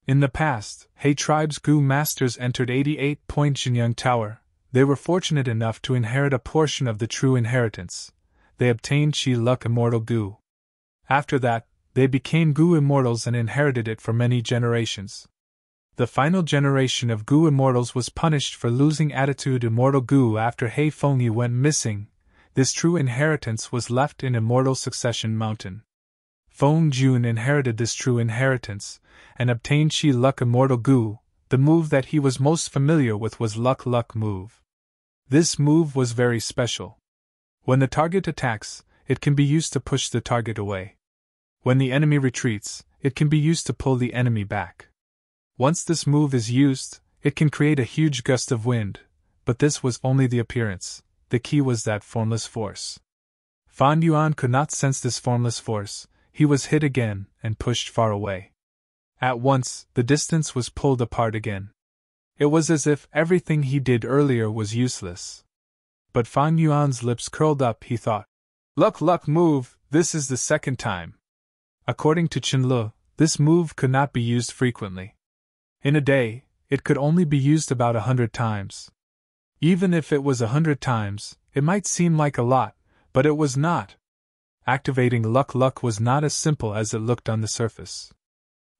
A: In the past, He Tribe's Gu masters entered 88-point Jinyang Tower. They were fortunate enough to inherit a portion of the true inheritance. They obtained Chi Luck Immortal Gu. After that, they became Gu Immortals and inherited it for many generations. The final generation of Gu Immortals was punished for losing Attitude Immortal Gu after He Fengyi went missing. This true inheritance was left in Immortal Succession Mountain. Feng Jun inherited this true inheritance, and obtained Chi Luck Immortal Gu. The move that he was most familiar with was Luck Luck move. This move was very special. When the target attacks, it can be used to push the target away. When the enemy retreats, it can be used to pull the enemy back. Once this move is used, it can create a huge gust of wind, but this was only the appearance. The key was that formless force. Fan Yuan could not sense this formless force. He was hit again and pushed far away. At once, the distance was pulled apart again. It was as if everything he did earlier was useless. But Fan Yuan's lips curled up. He thought, Luck Luck move, this is the 2nd time. According to Qianlu, this move could not be used frequently. In a day, it could only be used about 100 times. Even if it was 100 times, it might seem like a lot, but it was not. Activating Luck Luck was not as simple as it looked on the surface.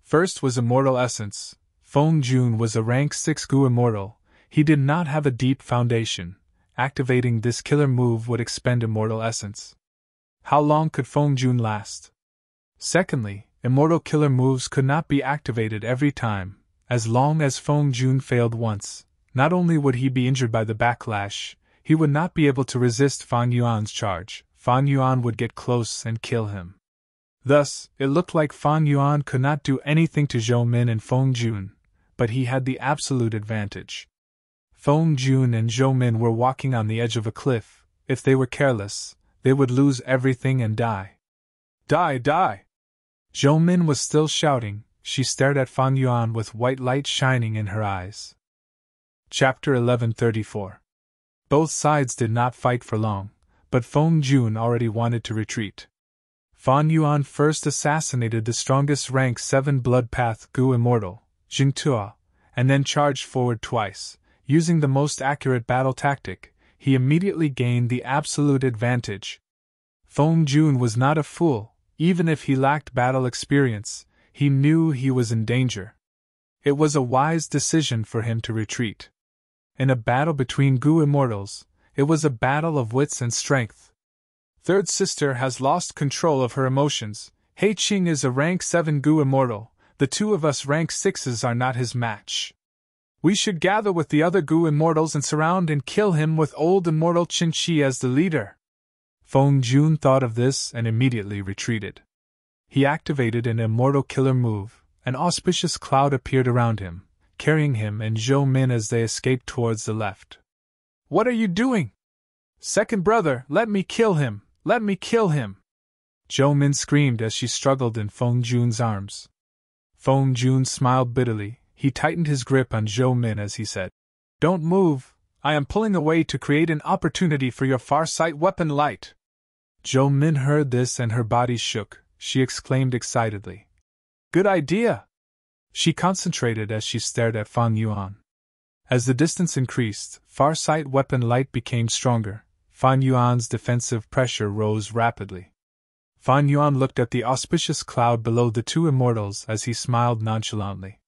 A: First was Immortal Essence. Feng Jun was a rank 6 Gu Immortal. He did not have a deep foundation. Activating this killer move would expend Immortal Essence. How long could Feng Jun last? Secondly, Immortal killer moves could not be activated every time. As long as Feng Jun failed once, not only would he be injured by the backlash, he would not be able to resist Fan Yuan's charge. Fan Yuan would get close and kill him. Thus, it looked like Fan Yuan could not do anything to Zhou Min and Feng Jun, but he had the absolute advantage. Feng Jun and Zhou Min were walking on the edge of a cliff. If they were careless, they would lose everything and die. Die, die! Zhou Min was still shouting. She stared at Fan Yuan with white light shining in her eyes. Chapter 1134. Both sides did not fight for long, but Feng Jun already wanted to retreat. Fan Yuan first assassinated the strongest rank 7 blood path Gu Immortal, Jingtua, and then charged forward twice. Using the most accurate battle tactic, he immediately gained the absolute advantage. Feng Jun was not a fool. Even if he lacked battle experience, he knew he was in danger. It was a wise decision for him to retreat. In a battle between Gu Immortals, it was a battle of wits and strength. Third sister has lost control of her emotions. He Qing is a rank 7 Gu Immortal. The two of us rank 6s are not his match. We should gather with the other Gu Immortals and surround and kill him with old Immortal Qin Shi as the leader. Feng Jun thought of this and immediately retreated. He activated an Immortal Killer move. An auspicious cloud appeared around him, carrying him and Zhou Min as they escaped towards the left. What are you doing? Second brother, let me kill him! Let me kill him! Zhou Min screamed as she struggled in Feng Jun's arms. Feng Jun smiled bitterly. He tightened his grip on Zhou Min as he said, Don't move. I am pulling away to create an opportunity for your far-sight weapon light. Zhou Min heard this and her body shook. She exclaimed excitedly, Good idea! She concentrated as she stared at Fan Yuan. As the distance increased, far-sight weapon light became stronger. Fan Yuan's defensive pressure rose rapidly. Fan Yuan looked at the auspicious cloud below the two immortals as he smiled nonchalantly.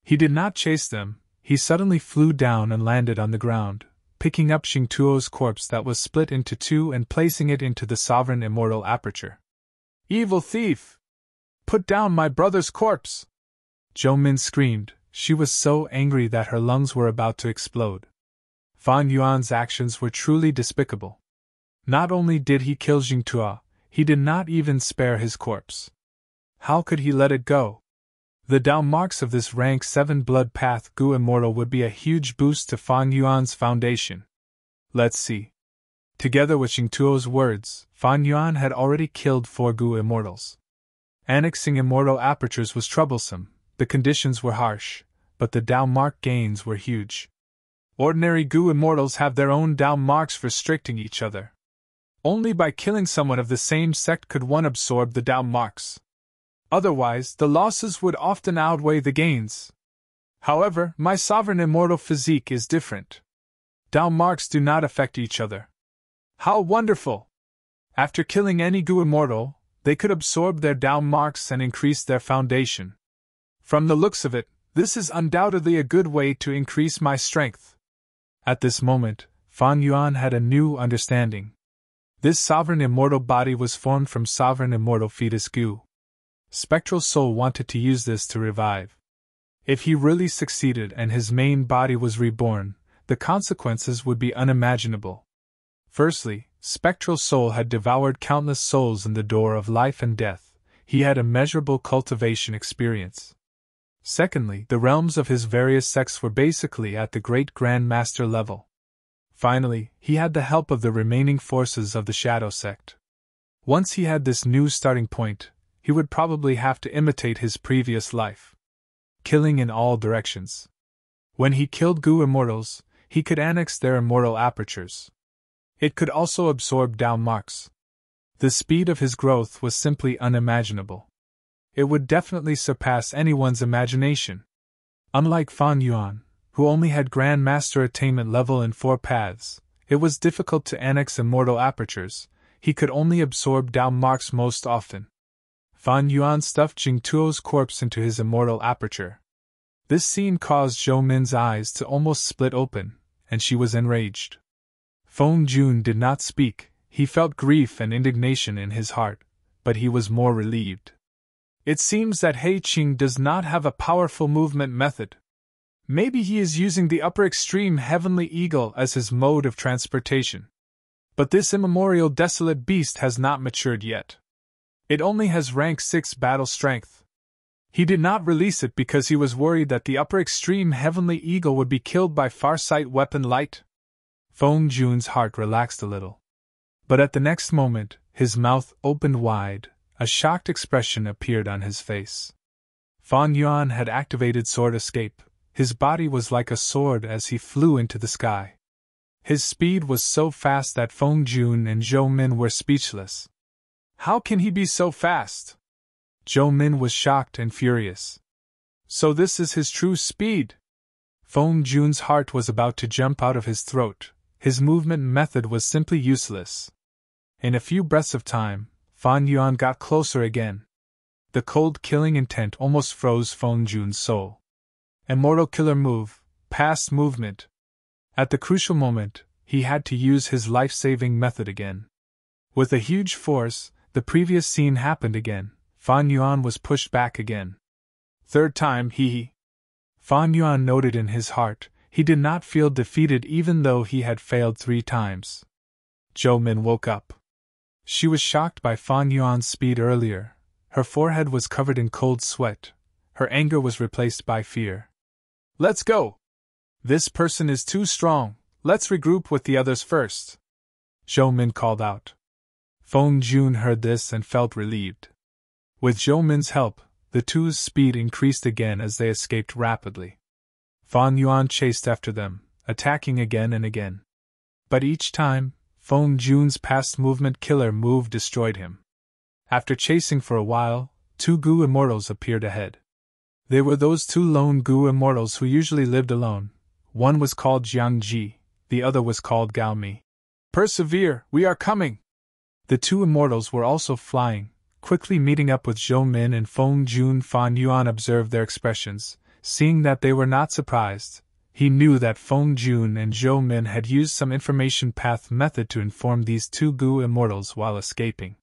A: He did not chase them. He suddenly flew down and landed on the ground, picking up Xingtuo's corpse that was split into two and placing it into the sovereign immortal aperture. Evil thief! Put down my brother's corpse! Zhou Min screamed. She was so angry that her lungs were about to explode. Fan Yuan's actions were truly despicable. Not only did he kill Xingtuo, he did not even spare his corpse. How could he let it go? The down marks of this rank 7 blood path Gu Immortal would be a huge boost to Fan Yuan's foundation. Let's see. Together with Xingtuo's words, Fan Yuan had already killed 4 Gu Immortals. Annexing immortal apertures was troublesome, the conditions were harsh, but the Dao mark gains were huge. Ordinary Gu Immortals have their own Dao marks restricting each other. Only by killing someone of the same sect could one absorb the Dao marks. Otherwise, the losses would often outweigh the gains. However, my sovereign immortal physique is different. Dao marks do not affect each other. How wonderful! After killing any Gu Immortal, they could absorb their Dao marks and increase their foundation. From the looks of it, this is undoubtedly a good way to increase my strength. At this moment, Fan Yuan had a new understanding. This sovereign immortal body was formed from sovereign immortal fetus Gu. Spectral Soul wanted to use this to revive. If he really succeeded and his main body was reborn, the consequences would be unimaginable. Firstly, Spectral Soul had devoured countless souls in the door of life and death. He had immeasurable cultivation experience. Secondly, the realms of his various sects were basically at the Great Grand Master level. Finally, he had the help of the remaining forces of the Shadow Sect. Once he had this new starting point, he would probably have to imitate his previous life, killing in all directions. When he killed Gu Immortals, he could annex their immortal apertures. It could also absorb Dao marks. The speed of his growth was simply unimaginable. It would definitely surpass anyone's imagination. Unlike Fan Yuan, who only had Grand Master attainment level in 4 paths, it was difficult to annex immortal apertures. He could only absorb Dao marks most often. Fan Yuan stuffed Xingtuo's corpse into his immortal aperture. This scene caused Zhou Min's eyes to almost split open, and she was enraged. Feng Jun did not speak. He felt grief and indignation in his heart, but he was more relieved. It seems that He Qing does not have a powerful movement method. Maybe he is using the upper extreme heavenly eagle as his mode of transportation. But this immemorial desolate beast has not matured yet. It only has rank 6 battle strength. He did not release it because he was worried that the upper extreme heavenly eagle would be killed by farsight weapon light. Feng Jun's heart relaxed a little. But at the next moment, his mouth opened wide, a shocked expression appeared on his face. Fan Yuan had activated sword escape. His body was like a sword as he flew into the sky. His speed was so fast that Feng Jun and Zhou Min were speechless. How can he be so fast? Zhou Min was shocked and furious. So this is his true speed? Feng Jun's heart was about to jump out of his throat. His movement method was simply useless. In a few breaths of time, Fan Yuan got closer again. The cold killing intent almost froze Feng Jun's soul. Immortal killer move, past movement. At the crucial moment, he had to use his life-saving method again. With a huge force, the previous scene happened again. Fan Yuan was pushed back again. Third time, Fan Yuan noted in his heart, he did not feel defeated even though he had failed 3 times. Zhou Min woke up. She was shocked by Fan Yuan's speed earlier. Her forehead was covered in cold sweat. Her anger was replaced by fear. Let's go! This person is too strong. Let's regroup with the others first. Zhou Min called out. Feng Jun heard this and felt relieved. With Zhou Min's help, the two's speed increased again as they escaped rapidly. Fan Yuan chased after them, attacking again and again. But each time, Feng Jun's past movement killer move destroyed him. After chasing for a while, 2 Gu immortals appeared ahead. They were those 2 lone Gu immortals who usually lived alone. One was called Jiang Ji, the other was called Gao Mi. Persevere, we are coming! The 2 immortals were also flying, quickly meeting up with Zhou Min and Feng Jun. Fan Yuan observed their expressions. Seeing that they were not surprised, he knew that Feng Jun and Zhou Min had used some information path method to inform these 2 Gu immortals while escaping.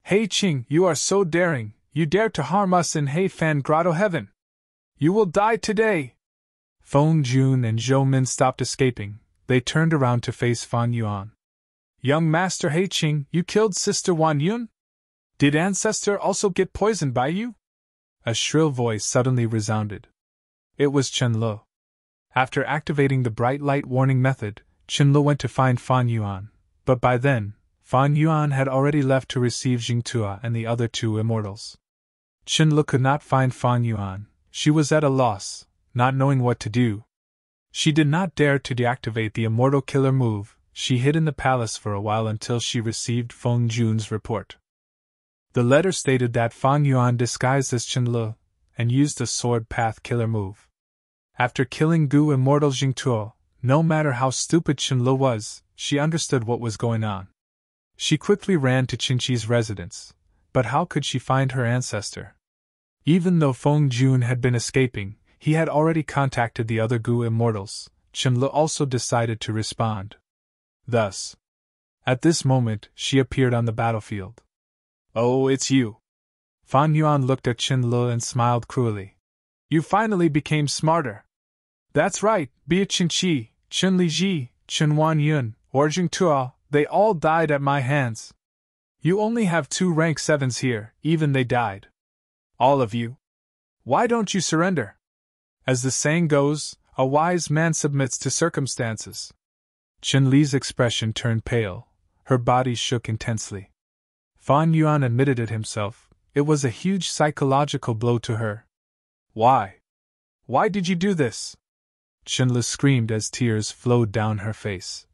A: Hey Qing, you are so daring, you dare to harm us in Hei Fan Grotto Heaven! You will die today! Feng Jun and Zhou Min stopped escaping. They turned around to face Fan Yuan. Young Master Hei Qing, you killed Sister Wan Yun? Did Ancestor also get poisoned by you? A shrill voice suddenly resounded. It was Chen Lu. After activating the bright light warning method, Chen Lu went to find Fan Yuan, but by then, Fan Yuan had already left to receive Jingtua and the other 2 immortals. Chen Lu could not find Fan Yuan. She was at a loss, not knowing what to do. She did not dare to deactivate the immortal killer move. She hid in the palace for a while until she received Feng Jun's report. The letter stated that Fan Yuan disguised as Chen Lu and used a sword path killer move. After killing Gu immortal Jingtuo, no matter how stupid Chen Lu was, she understood what was going on. She quickly ran to Qinqi's residence, but how could she find her ancestor? Even though Feng Jun had been escaping, he had already contacted the other Gu immortals. Chen Lu also decided to respond. Thus, at this moment, she appeared on the battlefield. Oh, it's you. Fan Yuan looked at Chen Lu and smiled cruelly. You finally became smarter. That's right, be it Qinqi, Chen Liji, Chen Wan Yun, or Jingtuo, they all died at my hands. You only have 2 rank 7s here, even they died. All of you. Why don't you surrender? As the saying goes, a wise man submits to circumstances. Chen Li's expression turned pale. Her body shook intensely. Fan Yuan admitted it himself. It was a huge psychological blow to her. Why? Why did you do this? Chen Li screamed as tears flowed down her face.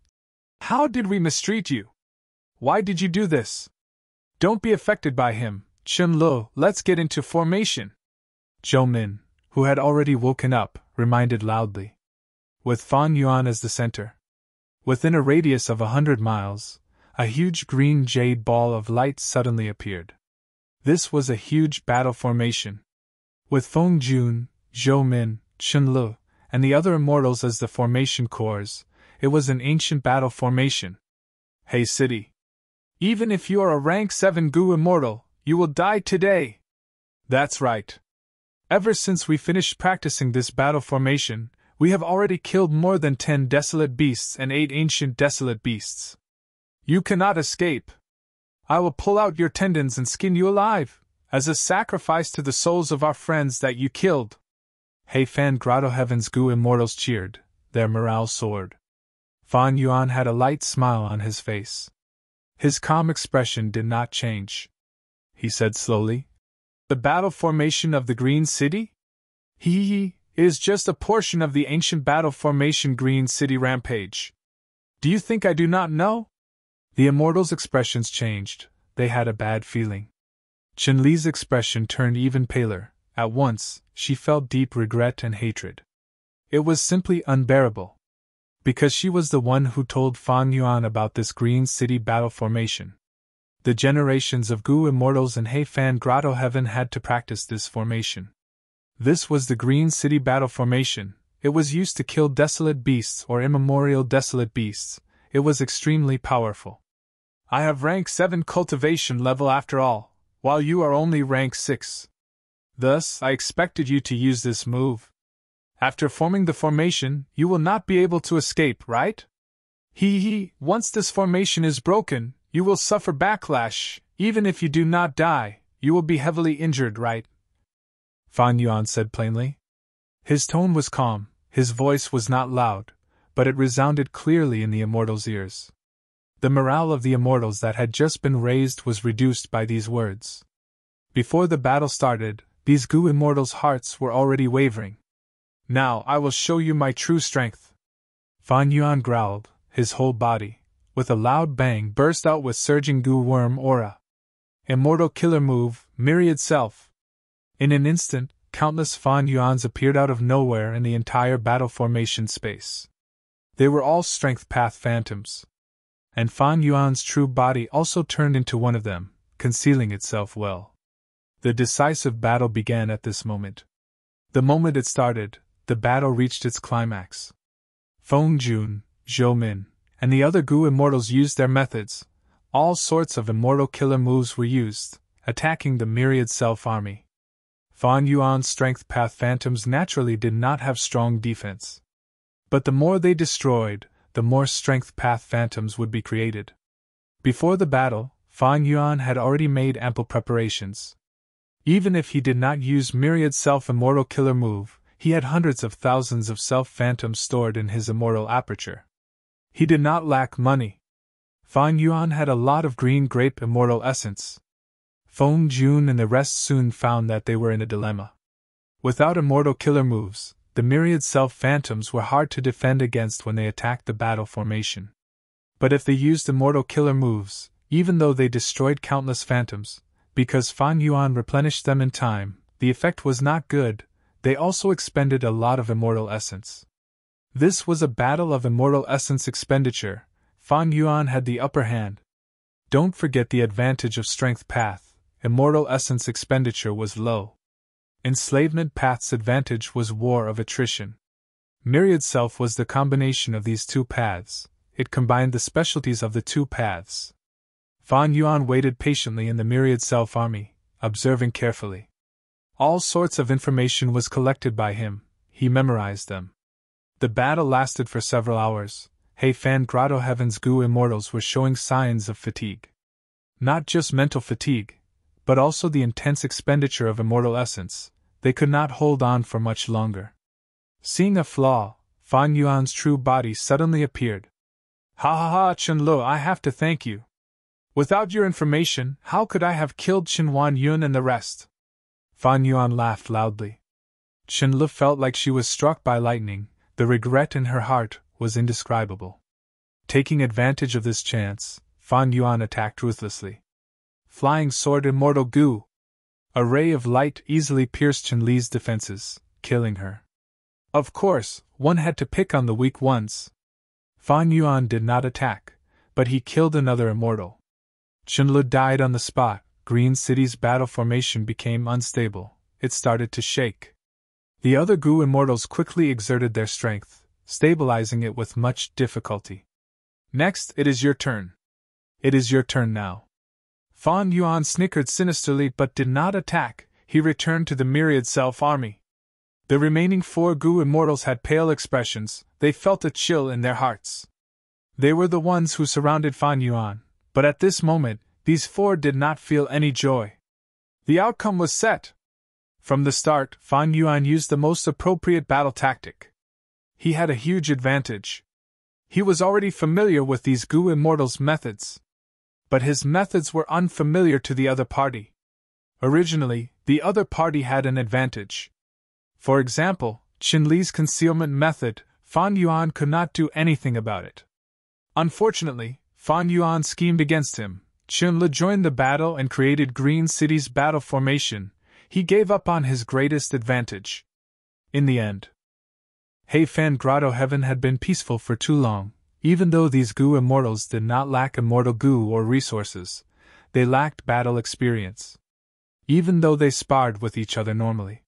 A: How did we mistreat you? Why did you do this? Don't be affected by him, Chen Lu, let's get into formation. Zhou Min, who had already woken up, reminded loudly. With Fan Yuan as the center. Within a radius of 100 miles, a huge green jade ball of light suddenly appeared. This was a huge battle formation. With Feng Jun, Zhou Min, Chen Lu, and the other immortals as the formation cores, it was an ancient battle formation. Hey City! Even if you are a rank 7 Gu immortal, you will die today! That's right. Ever since we finished practicing this battle formation, we have already killed more than 10 desolate beasts and 8 ancient desolate beasts. You cannot escape. I will pull out your tendons and skin you alive. as a sacrifice to the souls of our friends that you killed. He Fan Grotto Heaven's Gu Immortals cheered, their morale soared. Fan Yuan had a light smile on his face. His calm expression did not change. He said slowly, "The battle formation of the Green City? It is just a portion of the ancient battle formation Green City Rampage. Do you think I do not know?" The Immortals' expressions changed. They had a bad feeling. Chun-Li's expression turned even paler. At once, she felt deep regret and hatred. It was simply unbearable. Because she was the one who told Fan Yuan about this Green City battle formation. The generations of Gu Immortals in He Fan Grotto Heaven had to practice this formation. This was the Green City battle formation. It was used to kill desolate beasts or immemorial desolate beasts. It was extremely powerful. I have rank 7 cultivation level after all, while you are only rank 6. Thus, I expected you to use this move. After forming the formation, you will not be able to escape, right? Once this formation is broken, you will suffer backlash. Even if you do not die, you will be heavily injured, right? Fan Yuan said plainly. His tone was calm, his voice was not loud, but it resounded clearly in the Immortals' ears. The morale of the Immortals that had just been raised was reduced by these words. Before the battle started, these Gu Immortals' hearts were already wavering. Now I will show you my true strength. Fan Yuan growled, his whole body, with a loud bang, burst out with surging Gu Worm aura. Immortal killer move, Myriad Self. In an instant, countless Fan Yuans appeared out of nowhere in the entire battle formation space. They were all strength path phantoms. And Fan Yuan's true body also turned into one of them, concealing itself well. The decisive battle began at this moment. The moment it started, the battle reached its climax. Feng Jun, Zhou Min, and the other Gu Immortals used their methods. All sorts of immortal killer moves were used, attacking the Myriad Self army. Fan Yuan's strength path phantoms naturally did not have strong defense. But the more they destroyed, the more strength path phantoms would be created. Before the battle, Fan Yuan had already made ample preparations. Even if he did not use Myriad Self Immortal Killer move, he had hundreds of thousands of self phantoms stored in his immortal aperture. He did not lack money. Fan Yuan had a lot of green grape immortal essence. Feng Jun and the rest soon found that they were in a dilemma. Without immortal killer moves, the myriad self phantoms were hard to defend against when they attacked the battle formation. But if they used immortal killer moves, even though they destroyed countless phantoms, because Fan Yuan replenished them in time, the effect was not good. They also expended a lot of immortal essence. This was a battle of immortal essence expenditure. Fan Yuan had the upper hand. Don't forget the advantage of strength path. Immortal essence expenditure was low. Enslavement path's advantage was war of attrition. Myriad Self was the combination of these two paths. It combined the specialties of the two paths. Fan Yuan waited patiently in the Myriad Self army, observing carefully. All sorts of information was collected by him. He memorized them. The battle lasted for several hours. He Fan Grotto Heaven's Gu Immortals were showing signs of fatigue. Not just mental fatigue, but also the intense expenditure of immortal essence. They could not hold on for much longer. Seeing a flaw, Fan Yuan's true body suddenly appeared. Ha, Chen-Lu, I have to thank you. Without your information, how could I have killed Chen-Wan Yun and the rest? Fan Yuan laughed loudly. Chen-Lu felt like she was struck by lightning. The regret in her heart was indescribable. Taking advantage of this chance, Fan Yuan attacked ruthlessly. Flying Sword Immortal Gu! A ray of light easily pierced Chen-Li's defenses, killing her. Of course, one had to pick on the weak ones. Fan Yuan did not attack, but he killed another immortal. Chen-Lu died on the spot. Green City's battle formation became unstable. It started to shake. The other Gu immortals quickly exerted their strength, stabilizing it with much difficulty. Next, it is your turn. It is your turn now. Fan Yuan snickered sinisterly but did not attack. He returned to the Myriad Self army. The remaining 4 Gu immortals had pale expressions. They felt a chill in their hearts. They were the ones who surrounded Fan Yuan, but at this moment, these 4 did not feel any joy. The outcome was set. From the start, Fan Yuan used the most appropriate battle tactic. He had a huge advantage. He was already familiar with these Gu Immortals' methods. But his methods were unfamiliar to the other party. Originally, the other party had an advantage. For example, Qin Li's concealment method, Fan Yuan could not do anything about it. Unfortunately, Fan Yuan schemed against him. Qin Li joined the battle and created Green City's battle formation. He gave up on his greatest advantage. In the end, Heifan Grotto Heaven had been peaceful for too long. Even though these Gu Immortals did not lack immortal Gu or resources, they lacked battle experience. Even though they sparred with each other normally.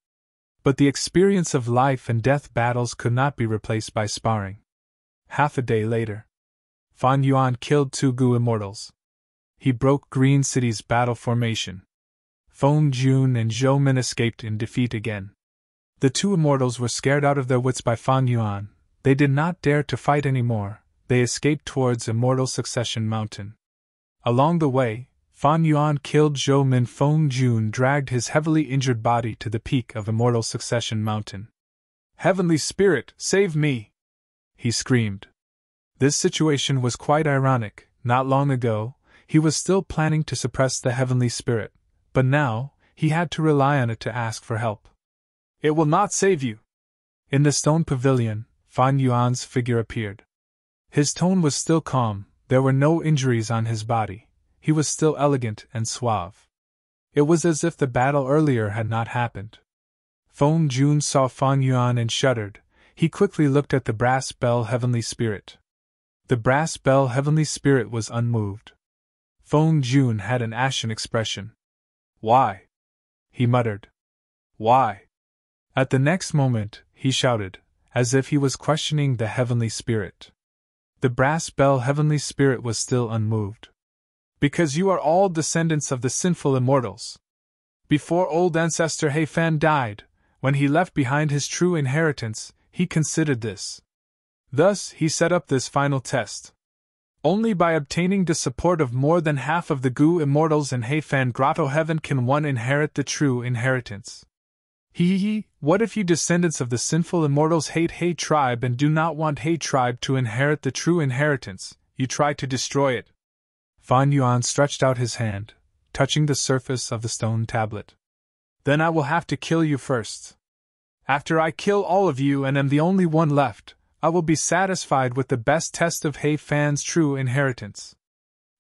A: But the experience of life and death battles could not be replaced by sparring. Half a day later, Fan Yuan killed 2 Gu Immortals. He broke Green City's battle formation. Feng Jun and Zhou Min escaped in defeat again. The 2 Immortals were scared out of their wits by Fan Yuan. They did not dare to fight anymore. They escaped towards Immortal Succession Mountain. Along the way, Fan Yuan killed Zhou Min. Feng Jun dragged his heavily injured body to the peak of Immortal Succession Mountain. "Heavenly Spirit, save me!" he screamed. This situation was quite ironic. Not long ago, he was still planning to suppress the Heavenly Spirit, but now, he had to rely on it to ask for help. "It will not save you." In the stone pavilion, Fan Yuan's figure appeared. His tone was still calm, there were no injuries on his body, he was still elegant and suave. It was as if the battle earlier had not happened. Feng Jun saw Fan Yuan and shuddered. He quickly looked at the brass bell Heavenly Spirit. The brass bell Heavenly Spirit was unmoved. Feng Jun had an ashen expression. "Why?" he muttered. "Why?" At the next moment, he shouted, as if he was questioning the Heavenly Spirit. The brass bell Heavenly Spirit was still unmoved. "Because you are all descendants of the sinful immortals. Before old ancestor Heifan died, when he left behind his true inheritance, he considered this. Thus, he set up this final test. Only by obtaining the support of more than half of the Gu Immortals in Heifan Grotto Heaven can one inherit the true inheritance. What if you descendants of the sinful immortals hate He tribe and do not want He tribe to inherit the true inheritance, you try to destroy it?" Fan Yuan stretched out his hand, touching the surface of the stone tablet. "Then I will have to kill you first. After I kill all of you and am the only one left, I will be satisfied with the best test of Heifan's true inheritance."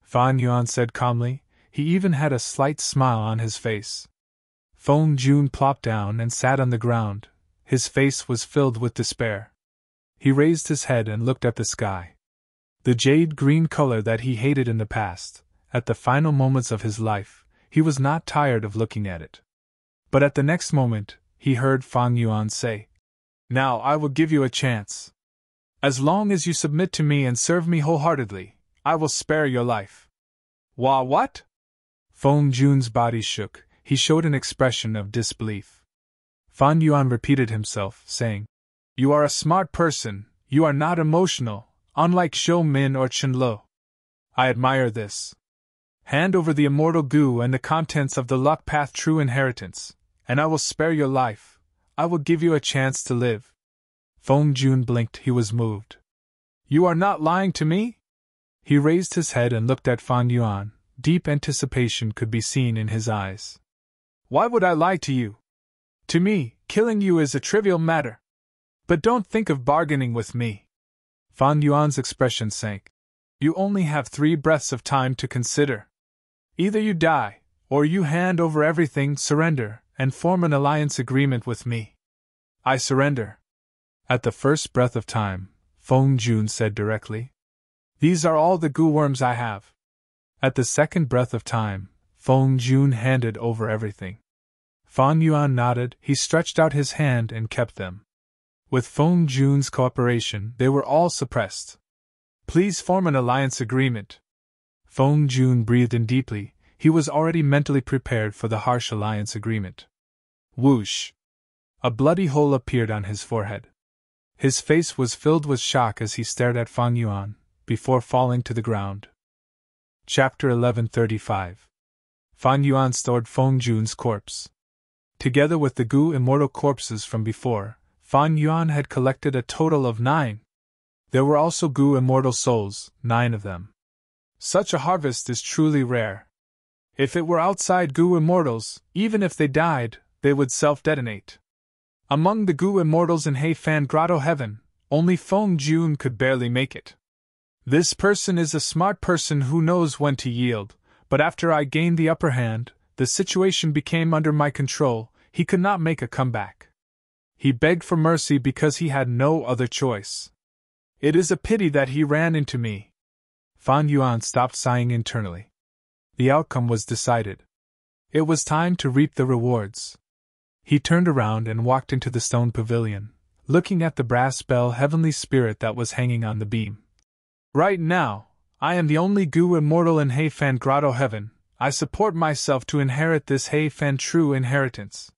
A: Fan Yuan said calmly. He even had a slight smile on his face. Feng Jun plopped down and sat on the ground. His face was filled with despair. He raised his head and looked at the sky. The jade-green color that he hated in the past, at the final moments of his life, he was not tired of looking at it. But at the next moment, he heard Fan Yuan say, "Now I will give you a chance. As long as you submit to me and serve me wholeheartedly, I will spare your life." What? Feng Jun's body shook. He showed an expression of disbelief. Fan Yuan repeated himself, saying, "You are a smart person, you are not emotional, unlike Zhou Min or Chen Lo. I admire this. Hand over the immortal Gu and the contents of the luck path true inheritance, and I will spare your life. I will give you a chance to live." Feng Jun blinked. He was moved. "You are not lying to me?" He raised his head and looked at Fan Yuan. Deep anticipation could be seen in his eyes. "Why would I lie to you? To me, killing you is a trivial matter. But don't think of bargaining with me." Fan Yuan's expression sank. "You only have 3 breaths of time to consider. Either you die, or you hand over everything, surrender, and form an alliance agreement with me." "I surrender." At the first breath of time, Feng Jun said directly, "These are all the Gu worms I have." At the second breath of time, Feng Jun handed over everything. Fan Yuan nodded. He stretched out his hand and kept them. With Feng Jun's cooperation, they were all suppressed. "Please form an alliance agreement." Feng Jun breathed in deeply. He was already mentally prepared for the harsh alliance agreement. Whoosh! A bloody hole appeared on his forehead. His face was filled with shock as he stared at Fan Yuan, before falling to the ground. Chapter 1135. Fan Yuan stored Feng Jun's corpse. Together with the Gu immortal corpses from before, Fan Yuan had collected a total of 9. There were also Gu immortal souls, 9 of them. Such a harvest is truly rare. If it were outside Gu immortals, even if they died, they would self-detonate. Among the Gu immortals in Heifan Grotto Heaven, only Feng Jun could barely make it. This person is a smart person who knows when to yield, but after I gained the upper hand, the situation became under my control. He could not make a comeback. He begged for mercy because he had no other choice. It is a pity that he ran into me. Fan Yuan stopped sighing internally. The outcome was decided. It was time to reap the rewards. He turned around and walked into the stone pavilion, looking at the brass bell heavenly spirit that was hanging on the beam. Right now, I am the only Gu immortal in Heifan Grotto Heaven. I support myself to inherit this Heifan true inheritance.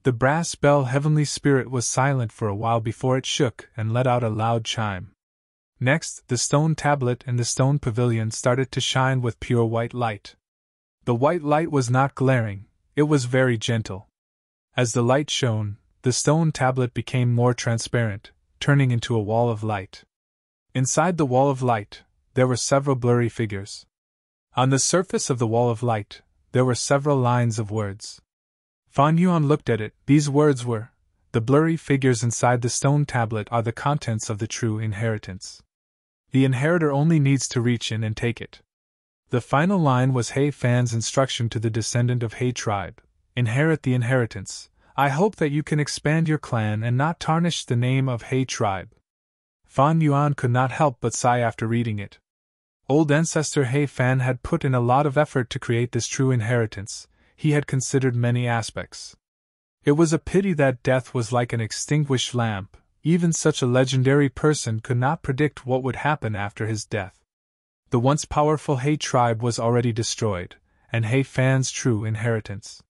A: The brass bell heavenly spirit was silent for a while before it shook and let out a loud chime. Next, the stone tablet and the stone pavilion started to shine with pure white light. The white light was not glaring, it was very gentle. As the light shone, the stone tablet became more transparent, turning into a wall of light. Inside the wall of light, there were several blurry figures. On the surface of the wall of light, there were several lines of words. Fan Yuan looked at it. These words were, "The blurry figures inside the stone tablet are the contents of the true inheritance. The inheritor only needs to reach in and take it." The final line was He Fan's instruction to the descendant of He tribe: "Inherit the inheritance. I hope that you can expand your clan and not tarnish the name of He tribe." Fan Yuan could not help but sigh after reading it. Old ancestor He Fan had put in a lot of effort to create this true inheritance. He had considered many aspects. It was a pity that death was like an extinguished lamp. Even such a legendary person could not predict what would happen after his death. The once powerful He tribe was already destroyed, and He Fan's true inheritance.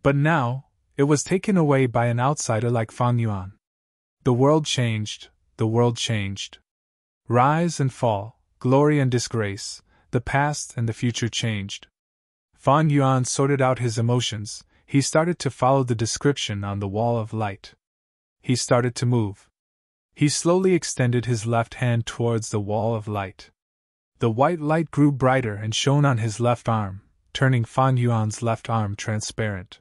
A: But now, it was taken away by an outsider like Fan Yuan. The world changed, the world changed. Rise and fall, glory and disgrace, the past and the future changed. Fan Yuan sorted out his emotions. He started to follow the description on the wall of light. He started to move. He slowly extended his left hand towards the wall of light. The white light grew brighter and shone on his left arm, turning Fan Yuan's left arm transparent.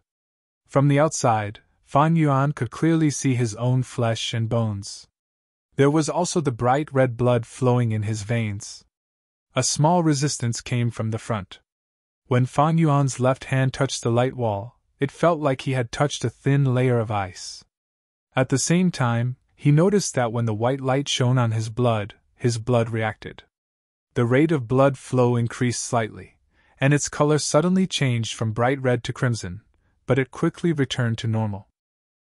A: From the outside, Fan Yuan could clearly see his own flesh and bones. There was also the bright red blood flowing in his veins. A small resistance came from the front. When Fan Yuan's left hand touched the light wall, it felt like he had touched a thin layer of ice. At the same time, he noticed that when the white light shone on his blood reacted. The rate of blood flow increased slightly, and its color suddenly changed from bright red to crimson, but it quickly returned to normal.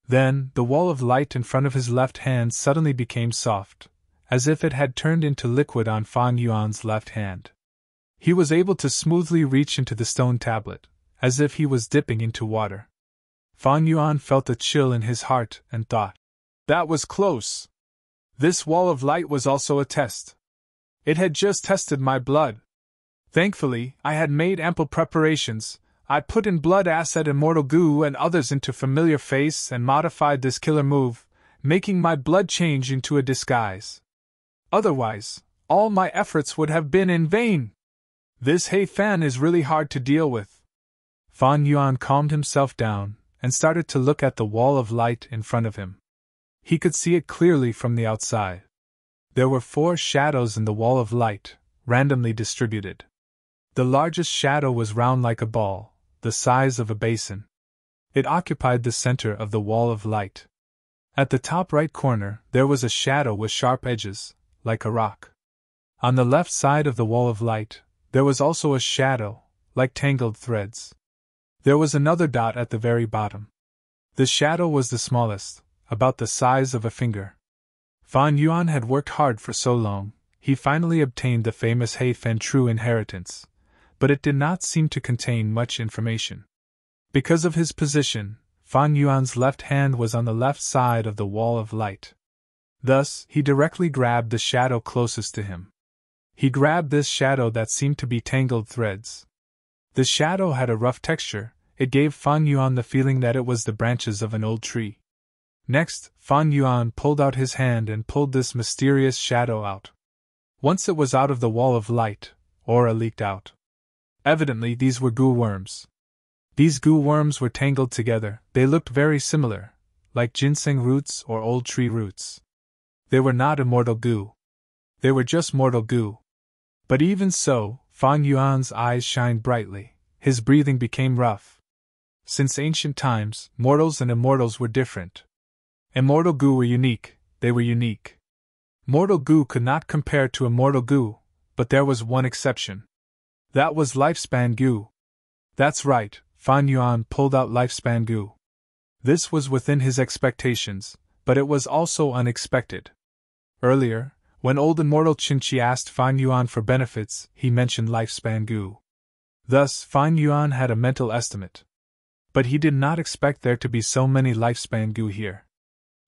A: Then, the wall of light in front of his left hand suddenly became soft, as if it had turned into liquid on Fan Yuan's left hand. He was able to smoothly reach into the stone tablet, as if he was dipping into water. Fan Yuan felt a chill in his heart and thought, "That was close." This wall of light was also a test. It had just tested my blood. Thankfully, I had made ample preparations. I put in blood acid, immortal goo, and others into familiar face and modified this killer move, making my blood change into a disguise. Otherwise, all my efforts would have been in vain. This He Fan is really hard to deal with. Fan Yuan calmed himself down and started to look at the wall of light in front of him. He could see it clearly from the outside. There were 4 shadows in the wall of light, randomly distributed. The largest shadow was round like a ball, the size of a basin. It occupied the center of the wall of light. At the top right corner, there was a shadow with sharp edges, like a rock. On the left side of the wall of light, there was also a shadow, like tangled threads. There was another dot at the very bottom. The shadow was the smallest, about the size of a finger. Fan Yuan had worked hard for so long, he finally obtained the famous He Fan true inheritance, but it did not seem to contain much information. Because of his position, Fan Yuan's left hand was on the left side of the wall of light. Thus, he directly grabbed the shadow closest to him. He grabbed this shadow that seemed to be tangled threads. The shadow had a rough texture, it gave Fan Yuan the feeling that it was the branches of an old tree. Next, Fan Yuan pulled out his hand and pulled this mysterious shadow out. Once it was out of the wall of light, aura leaked out. Evidently these were goo worms. These goo worms were tangled together, they looked very similar, like ginseng roots or old tree roots. They were not immortal goo. They were just mortal goo. But even so, Fan Yuan's eyes shined brightly, his breathing became rough. Since ancient times, mortals and immortals were different. Immortal goo were unique, they were unique. Mortal goo could not compare to immortal goo, but there was one exception. That was lifespan goo. That's right, Fan Yuan pulled out lifespan goo. This was within his expectations, but it was also unexpected. Earlier, when old immortal Qinqi asked Fan Yuan for benefits, he mentioned lifespan goo. Thus, Fan Yuan had a mental estimate. But he did not expect there to be so many lifespan goo here.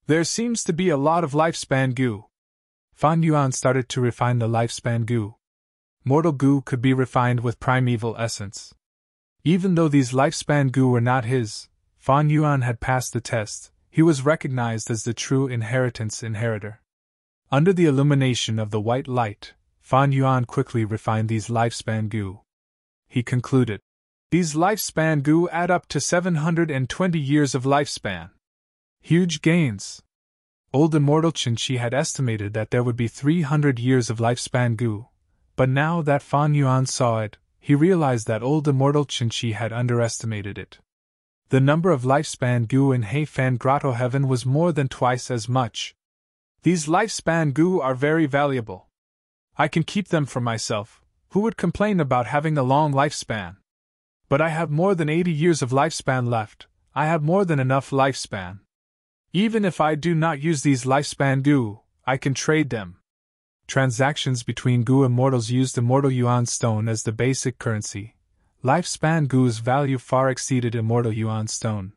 A: There seems to be a lot of lifespan goo. Fan Yuan started to refine the lifespan goo. Mortal goo could be refined with primeval essence. Even though these lifespan goo were not his, Fan Yuan had passed the test, he was recognized as the true inheritance inheritor. Under the illumination of the white light, Fan Yuan quickly refined these lifespan goo. He concluded, these lifespan goo add up to 720 years of lifespan. Huge gains. Old immortal Qinqi had estimated that there would be 300 years of lifespan goo, but now that Fan Yuan saw it, he realized that old immortal Qinqi had underestimated it. The number of lifespan goo in Heifan Grotto Heaven was more than twice as much. These lifespan goo are very valuable. I can keep them for myself, who would complain about having a long lifespan? But I have more than 80 years of lifespan left, I have more than enough lifespan. Even if I do not use these lifespan goo, I can trade them. Transactions between goo immortals used immortal yuan stone as the basic currency. Lifespan goo's value far exceeded immortal yuan stone.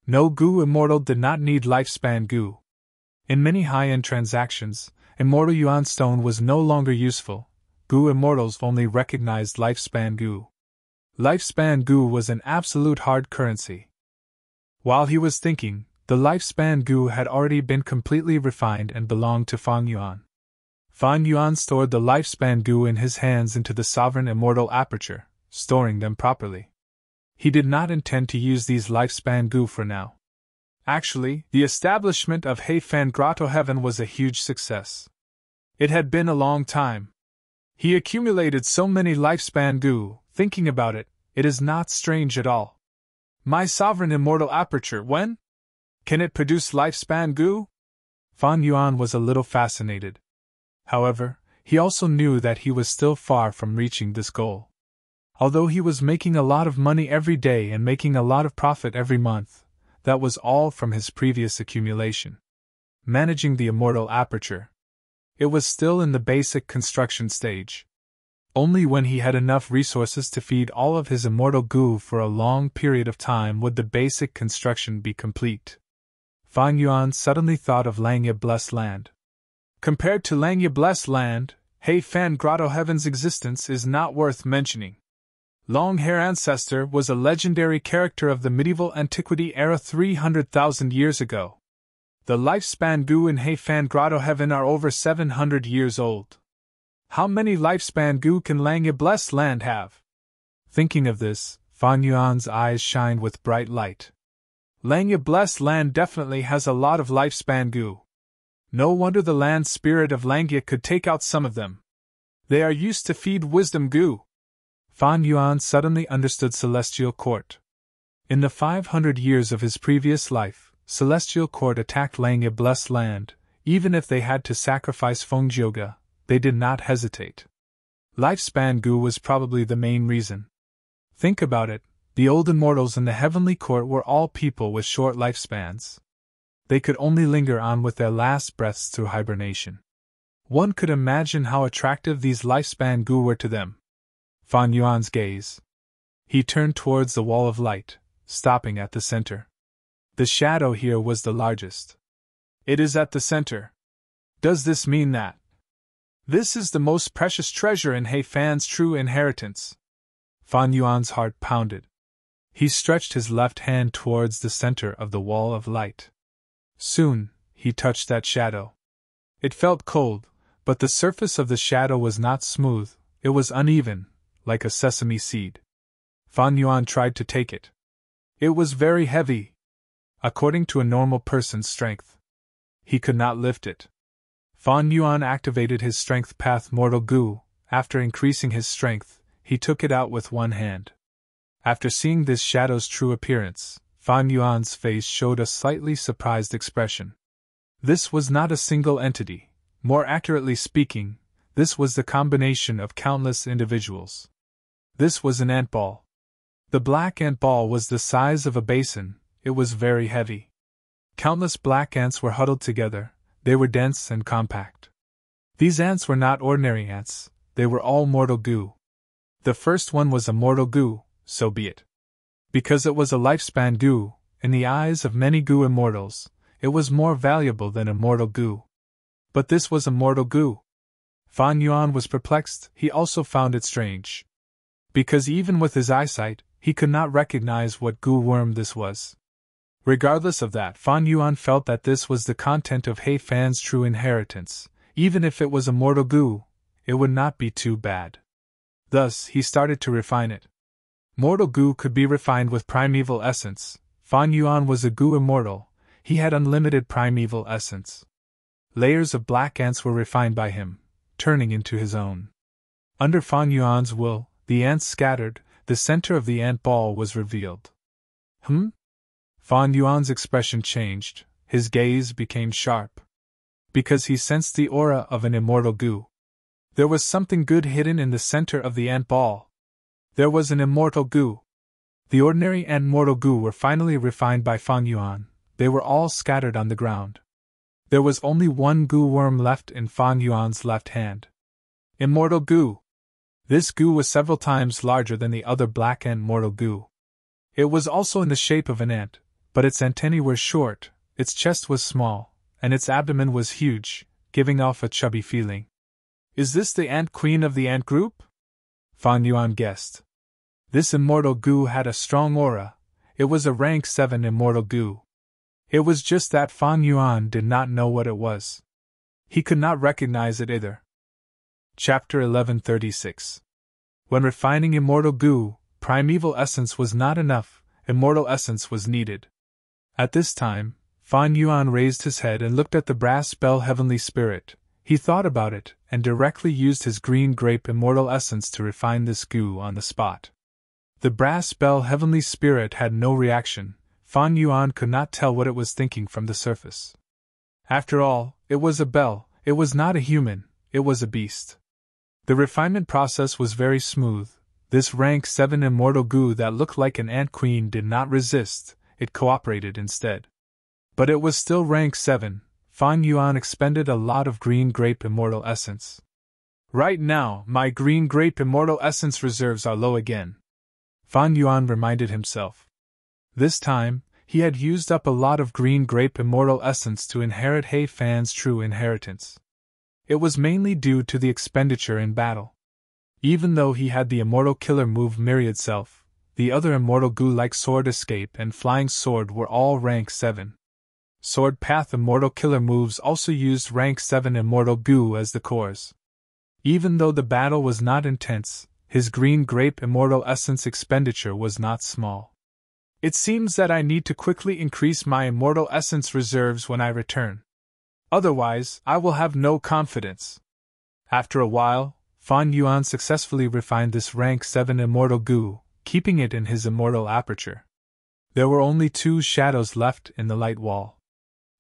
A: No goo immortal did not need lifespan goo. In many high-end transactions, immortal yuan stone was no longer useful. Goo immortals only recognized lifespan goo. Lifespan goo was an absolute hard currency. While he was thinking, the lifespan goo had already been completely refined and belonged to Fan Yuan. Fan Yuan stored the lifespan goo in his hands into the sovereign immortal aperture, storing them properly. He did not intend to use these lifespan goo for now. Actually, the establishment of Heifan Grotto Heaven was a huge success. It had been a long time. He accumulated so many lifespan goo, thinking about it, it is not strange at all. My sovereign immortal aperture, when? Can it produce lifespan goo? Fan Yuan was a little fascinated. However, he also knew that he was still far from reaching this goal. Although he was making a lot of money every day and making a lot of profit every month, that was all from his previous accumulation. Managing the immortal aperture. It was still in the basic construction stage. Only when he had enough resources to feed all of his immortal goo for a long period of time would the basic construction be complete. Fan Yuan suddenly thought of Langye Blessed Land. Compared to Langye Blessed Land, Heifan Grotto Heaven's existence is not worth mentioning. Long Hair Ancestor was a legendary character of the medieval antiquity era 300,000 years ago. The lifespan goo in Heifan Grotto Heaven are over 700 years old. How many lifespan goo can Langye Blessed Land have? Thinking of this, Fan Yuan's eyes shined with bright light. Langye Blessed Land definitely has a lot of lifespan goo. No wonder the land spirit of Langye could take out some of them. They are used to feed wisdom goo. Fan Yuan suddenly understood Celestial Court. In the 500 years of his previous life, Celestial Court attacked Langye Blessed Land. Even if they had to sacrifice Fengjioga, they did not hesitate. Lifespan goo was probably the main reason. Think about it, the old immortals in the heavenly court were all people with short lifespans. They could only linger on with their last breaths through hibernation. One could imagine how attractive these lifespan goo were to them. Fan Yuan's gaze. He turned towards the wall of light, stopping at the center. The shadow here was the largest. It is at the center. Does this mean that this is the most precious treasure in Heifan's true inheritance? Fan Yuan's heart pounded. He stretched his left hand towards the center of the wall of light. Soon, he touched that shadow. It felt cold, but the surface of the shadow was not smooth, it was uneven, like a sesame seed. Fan Yuan tried to take it. It was very heavy. According to a normal person's strength, he could not lift it. Fan Yuan activated his strength path Mortal Goo. After increasing his strength, he took it out with one hand. After seeing this shadow's true appearance, Fan Yuan's face showed a slightly surprised expression. This was not a single entity. More accurately speaking, this was the combination of countless individuals. This was an ant ball. The black ant ball was the size of a basin, it was very heavy. Countless black ants were huddled together, they were dense and compact. These ants were not ordinary ants, they were all Mortal Goo. The first one was a Mortal Goo, so be it. Because it was a lifespan Goo, in the eyes of many Goo immortals, it was more valuable than a Mortal Goo. But this was a Mortal Goo. Fan Yuan was perplexed, he also found it strange. Because even with his eyesight, he could not recognize what Goo worm this was. Regardless of that, Fan Yuan felt that this was the content of He Fan's true inheritance. Even if it was a Mortal Goo, it would not be too bad. Thus, he started to refine it. Mortal Goo could be refined with primeval essence. Fan Yuan was a Goo immortal, he had unlimited primeval essence. Layers of black ants were refined by him, turning into his own. Under Fan Yuan's will, the ants scattered, the center of the ant ball was revealed. Fan Yuan's expression changed, his gaze became sharp. Because he sensed the aura of an immortal Goo. There was something good hidden in the center of the ant ball. There was an immortal Goo. The ordinary and mortal Goo were finally refined by Fan Yuan, they were all scattered on the ground. There was only one Goo worm left in Fan Yuan's left hand. Immortal Goo. This Goo was several times larger than the other black ant Mortal Goo. It was also in the shape of an ant, but its antennae were short, its chest was small, and its abdomen was huge, giving off a chubby feeling. Is this the ant queen of the ant group? Fan Yuan guessed. This immortal Goo had a strong aura, it was a rank 7 immortal Goo. It was just that Fan Yuan did not know what it was. He could not recognize it either. Chapter 1136. When refining immortal Goo, primeval essence was not enough, immortal essence was needed. At this time, Fan Yuan raised his head and looked at the brass bell Heavenly Spirit. He thought about it, and directly used his green grape immortal essence to refine this Goo on the spot. The brass bell Heavenly Spirit had no reaction. Fan Yuan could not tell what it was thinking from the surface. After all, it was a bell, it was not a human, it was a beast. The refinement process was very smooth. This rank 7 immortal Goo that looked like an ant queen did not resist, it cooperated instead. But it was still rank 7, Fan Yuan expended a lot of green grape immortal essence. Right now, my green grape immortal essence reserves are low again. Fan Yuan reminded himself. This time, he had used up a lot of green grape immortal essence to inherit He Fan's true inheritance. It was mainly due to the expenditure in battle. Even though he had the immortal killer move Myriad Self, the other immortal Goo like Sword Escape and Flying Sword were all rank 7. Sword Path immortal killer moves also used rank 7 immortal Goo as the cores. Even though the battle was not intense, his green grape immortal essence expenditure was not small. It seems that I need to quickly increase my immortal essence reserves when I return. Otherwise, I will have no confidence. After a while, Fan Yuan successfully refined this rank 7 immortal Goo, keeping it in his immortal aperture. There were only 2 shadows left in the light wall.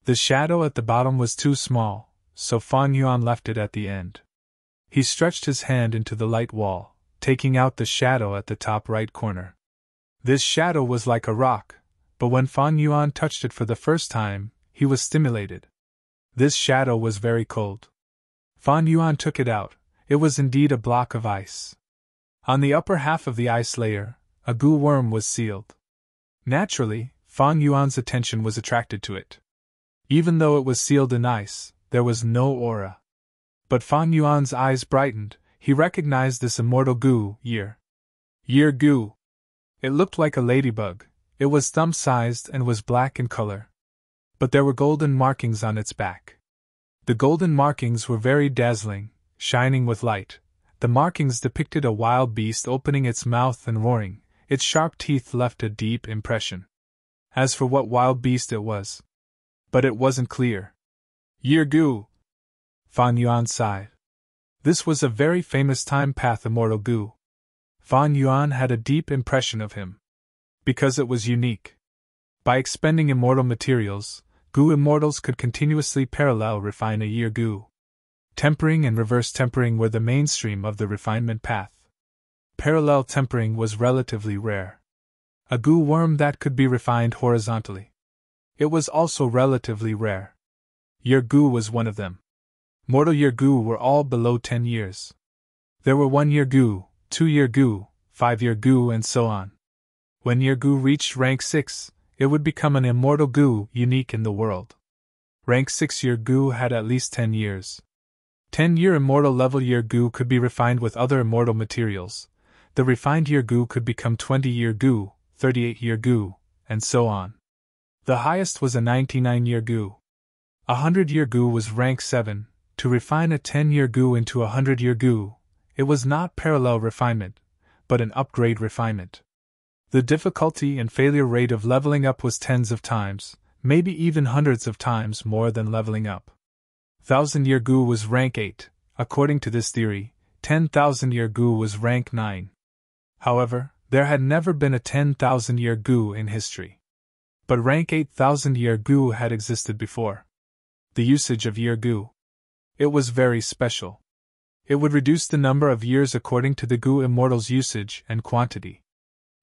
A: The shadow at the bottom was too small, so Fan Yuan left it at the end. He stretched his hand into the light wall, taking out the shadow at the top right corner. This shadow was like a rock, but when Fan Yuan touched it for the first time, he was stimulated. This shadow was very cold. Fan Yuan took it out, it was indeed a block of ice. On the upper half of the ice layer, a Goo worm was sealed. Naturally, Fan Yuan's attention was attracted to it. Even though it was sealed in ice, there was no aura. But Fan Yuan's eyes brightened, he recognized this immortal Goo, Year. Year goo. It looked like a ladybug. It was thumb-sized and was black in color. But there were golden markings on its back. The golden markings were very dazzling, shining with light. The markings depicted a wild beast opening its mouth and roaring. Its sharp teeth left a deep impression. As for what wild beast it was. But it wasn't clear. Year goo. Fan Yuan sighed. This was a very famous time path immortal goo. Fan Yuan had a deep impression of him. Because it was unique. By expending immortal materials, goo immortals could continuously parallel refine a year goo. Tempering and reverse tempering were the mainstream of the refinement path. Parallel tempering was relatively rare. A goo worm that could be refined horizontally. It was also relatively rare. Year goo was one of them. Mortal year goo were all below 10 years. There were 1 year goo, 2 year goo, 5 year goo, and so on. When year goo reached rank 6, it would become an immortal goo unique in the world. Rank 6 year goo had at least 10 years. 10-year immortal level year goo could be refined with other immortal materials. The refined year goo could become 20-year goo, 38-year goo, and so on. The highest was a 99-year goo. A 100-year goo was rank 7. To refine a 10-year goo into a 100-year goo, it was not parallel refinement, but an upgrade refinement. The difficulty and failure rate of leveling up was tens of times, maybe even hundreds of times more than leveling up. 1,000-year goo was rank 8. According to this theory, 10,000-year goo was rank 9. However, there had never been a 10,000-year goo in history. But rank 8,000-year goo had existed before. The usage of year goo. It was very special. It would reduce the number of years according to the goo immortal's usage and quantity.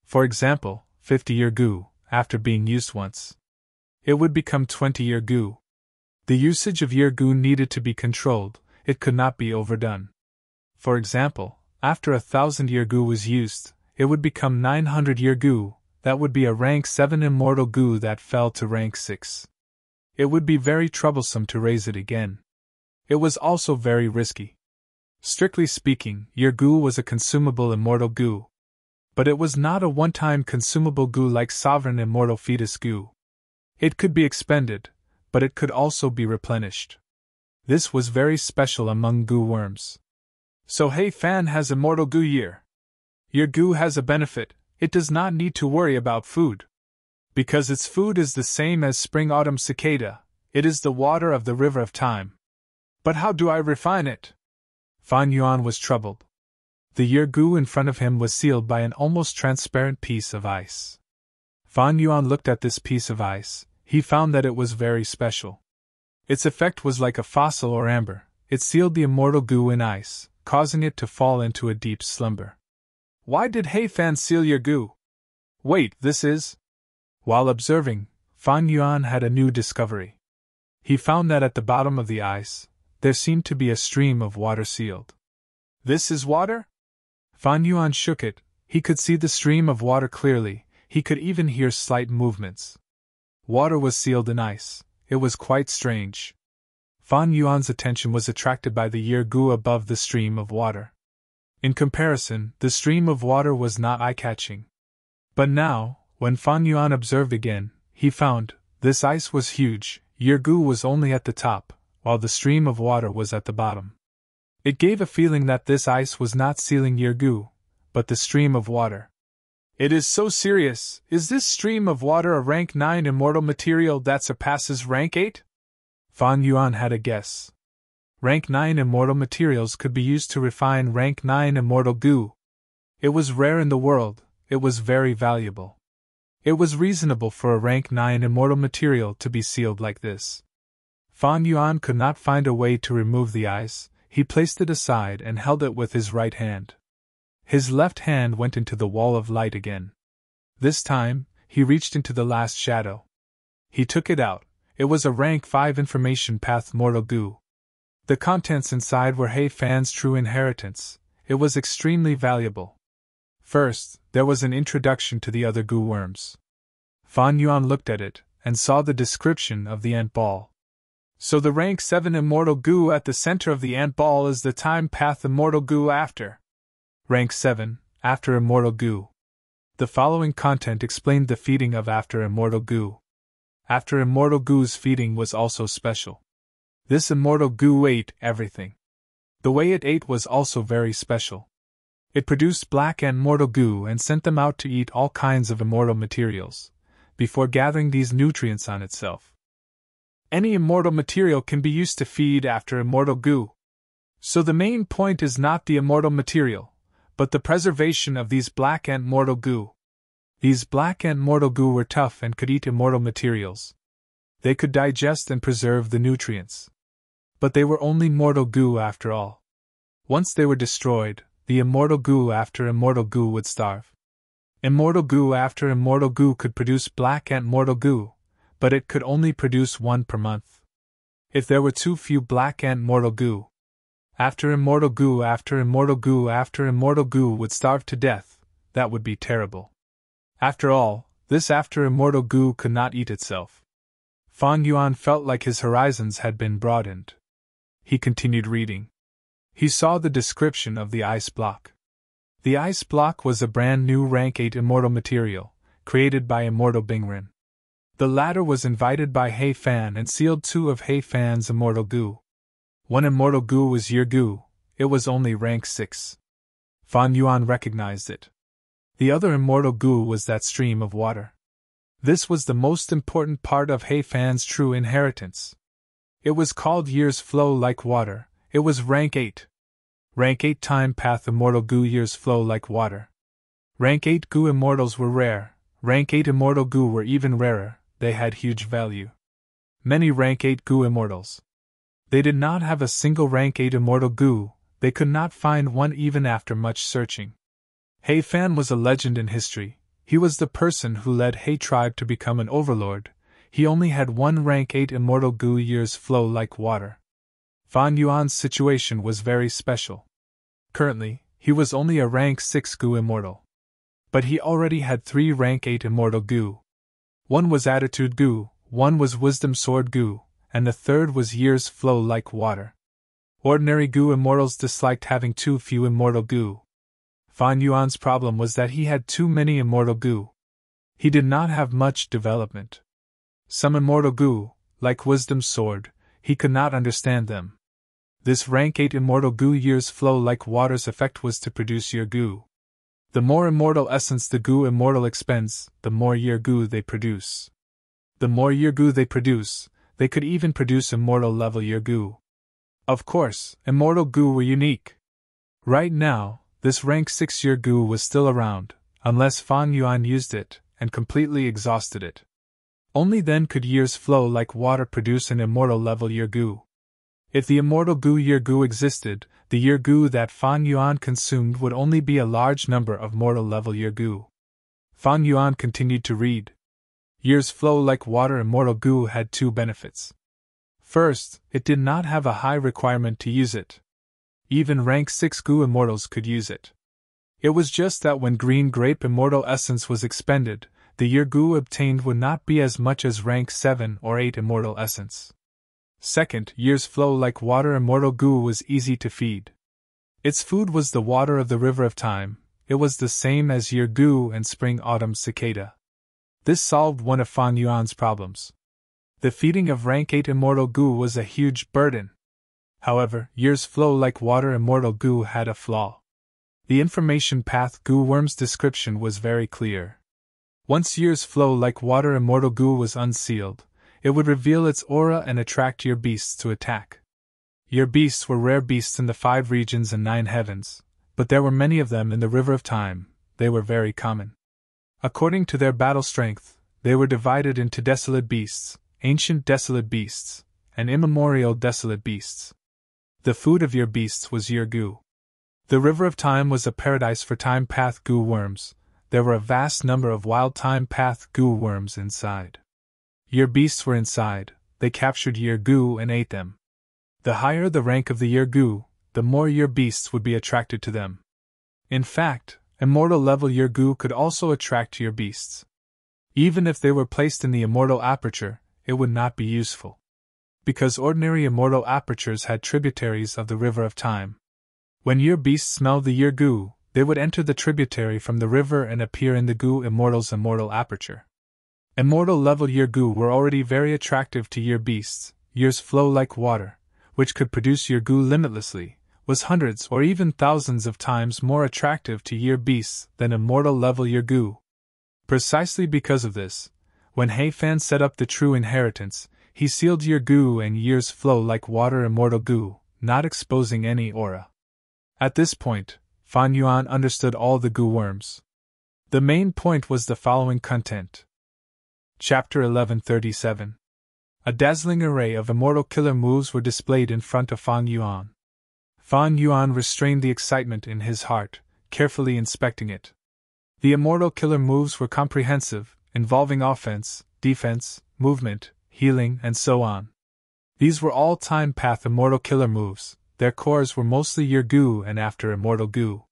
A: For example, 50-year goo, after being used once. It would become 20-year goo. The usage of year goo needed to be controlled, it could not be overdone. For example, after 1,000-year goo was used, it would become 900-year goo, that would be a rank 7 immortal goo that fell to rank 6. It would be very troublesome to raise it again. It was also very risky. Strictly speaking, year goo was a consumable immortal goo. But it was not a one-time consumable goo like sovereign immortal fetus goo. It could be expended, but it could also be replenished. This was very special among goo worms. So Hey Fan has immortal goo year. Year goo has a benefit, it does not need to worry about food. Because its food is the same as spring-autumn cicada, it is the water of the river of time. But how do I refine it? Fan Yuan was troubled. The year goo in front of him was sealed by an almost transparent piece of ice. Fan Yuan looked at this piece of ice. He found that it was very special. Its effect was like a fossil or amber. It sealed the immortal goo in ice, causing it to fall into a deep slumber. Why did Hey Fan seal your goo? Wait, this is... While observing, Fan Yuan had a new discovery. He found that at the bottom of the ice, there seemed to be a stream of water sealed. This is water? Fan Yuan shook it. He could see the stream of water clearly. He could even hear slight movements. Water was sealed in ice. It was quite strange. Fan Yuan's attention was attracted by the year goo above the stream of water. In comparison, the stream of water was not eye-catching. But now, when Fan Yuan observed again, he found, this ice was huge, year goo was only at the top, while the stream of water was at the bottom. It gave a feeling that this ice was not sealing year goo, but the stream of water. It is so serious. Is this stream of water a rank 9 immortal material that surpasses rank 8? Fan Yuan had a guess. Rank 9 immortal materials could be used to refine rank 9 immortal goo. It was rare in the world, it was very valuable. It was reasonable for a rank 9 immortal material to be sealed like this. Fan Yuan could not find a way to remove the ice. He placed it aside and held it with his right hand. His left hand went into the wall of light again. This time, he reached into the last shadow. He took it out. It was a rank 5 information path mortal goo. The contents inside were Hey Fan's true inheritance. It was extremely valuable. First, there was an introduction to the other goo worms. Fan Yuan looked at it, and saw the description of the ant ball. So the rank 7 immortal goo at the center of the ant ball is the time path immortal goo after. Rank 7, After immortal goo. The following content explained the feeding of After Immortal Goo. After Immortal Goo's feeding was also special. This immortal goo ate everything. The way it ate was also very special. It produced black and mortal goo and sent them out to eat all kinds of immortal materials, before gathering these nutrients on itself. Any immortal material can be used to feed After Immortal Goo. So the main point is not the immortal material, but the preservation of these black and mortal goo. These black and mortal goo were tough and could eat immortal materials. They could digest and preserve the nutrients. But they were only mortal goo after all. Once they were destroyed, the immortal goo After Immortal Goo would starve. Immortal goo After Immortal Goo could produce black and mortal goo, but it could only produce one per month. If there were too few black and mortal goo, After Immortal Goo After Immortal Goo After Immortal Goo would starve to death. That would be terrible. After all, this After Immortal Goo could not eat itself. Fang Yuan felt like his horizons had been broadened. He continued reading. He saw the description of the ice block. The ice block was a brand new rank 8 immortal material, created by Immortal Bingren. The latter was invited by He Fan and sealed 2 of He Fan's immortal goo. One immortal goo was Year Goo, it was only rank 6. Fan Yuan recognized it. The other immortal goo was that stream of water. This was the most important part of He Fan's true inheritance. It was called Years Flow Like Water, it was rank 8. Rank 8 Time Path Immortal Goo Years Flow Like Water. Rank 8 Goo Immortals were rare, rank 8 Immortal Goo were even rarer, they had huge value. Many rank 8 Goo Immortals. They did not have a single rank 8 immortal goo, they could not find one even after much searching. He Fan was a legend in history, he was the person who led He tribe to become an overlord, he only had one rank 8 immortal goo Years Flow Like Water. Fan Yuan's situation was very special. Currently, he was only a rank 6 goo immortal. But he already had 3 rank 8 immortal goo. One was Attitude Goo, one was Wisdom Sword Goo, and the third was Years Flow Like Water. Ordinary goo immortals disliked having too few immortal goo. Fan Yuan's problem was that he had too many immortal goo. He did not have much development. Some immortal goo, like Wisdom Sword, he could not understand them. This rank 8 immortal goo Years Flow Like Water's effect was to produce Year Goo. The more immortal essence the goo immortal expends, the more Year Goo they produce. The more Year Goo they produce, they could even produce immortal level Year Goo. Of course, immortal goo were unique. Right now, this rank 6 Year Goo was still around, unless Fan Yuan used it, and completely exhausted it. Only then could Years Flow Like Water produce an immortal level Year Goo. If the immortal goo Year Goo existed, the Year Goo that Fan Yuan consumed would only be a large number of mortal level Year Goo. Fan Yuan continued to read. Years Flow Like Water immortal goo had 2 benefits. First, it did not have a high requirement to use it. Even rank 6 goo immortals could use it. It was just that when green grape immortal essence was expended, the Year Goo obtained would not be as much as rank 7 or 8 immortal essence. Second, Years Flow Like Water immortal goo was easy to feed. Its food was the water of the River of Time, it was the same as Year Goo and Spring-Autumn Cicada. This solved one of Fan Yuan's problems. The feeding of rank 8 immortal goo was a huge burden. However, Years Flow Like Water immortal goo had a flaw. The information path goo worm's description was very clear. Once Years Flow Like Water immortal goo was unsealed, it would reveal its aura and attract Year beasts to attack. Year beasts were rare beasts in the 5 regions and 9 heavens, but there were many of them in the River of Time, they were very common. According to their battle strength, they were divided into desolate beasts, ancient desolate beasts, and immemorial desolate beasts. The food of Year beasts was Year Goo. The River of Time was a paradise for time path goo worms, there were a vast number of wild time path goo worms inside. Year beasts were inside, they captured Year Goo and ate them. The higher the rank of the Year Goo, the more Year beasts would be attracted to them. In fact, immortal level Year Goo could also attract Year beasts. Even if they were placed in the immortal aperture, it would not be useful. Because ordinary immortal apertures had tributaries of the River of Time. When Year beasts smelled the Year Goo, they would enter the tributary from the river and appear in the Gu Immortal's immortal aperture. Immortal level year Gu were already very attractive to year beasts. Year's flow like water, which could produce year Gu limitlessly, was hundreds or even thousands of times more attractive to year beasts than immortal level year Gu. Precisely because of this, when He Fan set up the true inheritance, he sealed year Gu and year's flow like water immortal Gu, not exposing any aura. At this point, Fan Yuan understood all the Gu worms. The main point was the following content. Chapter 1137. A dazzling array of immortal killer moves were displayed in front of Fan Yuan. Fan Yuan restrained the excitement in his heart, carefully inspecting it. The immortal killer moves were comprehensive, involving offense, defense, movement, healing, and so on. These were all time path immortal killer moves. Their cores were mostly year Gu and after immortal Gu.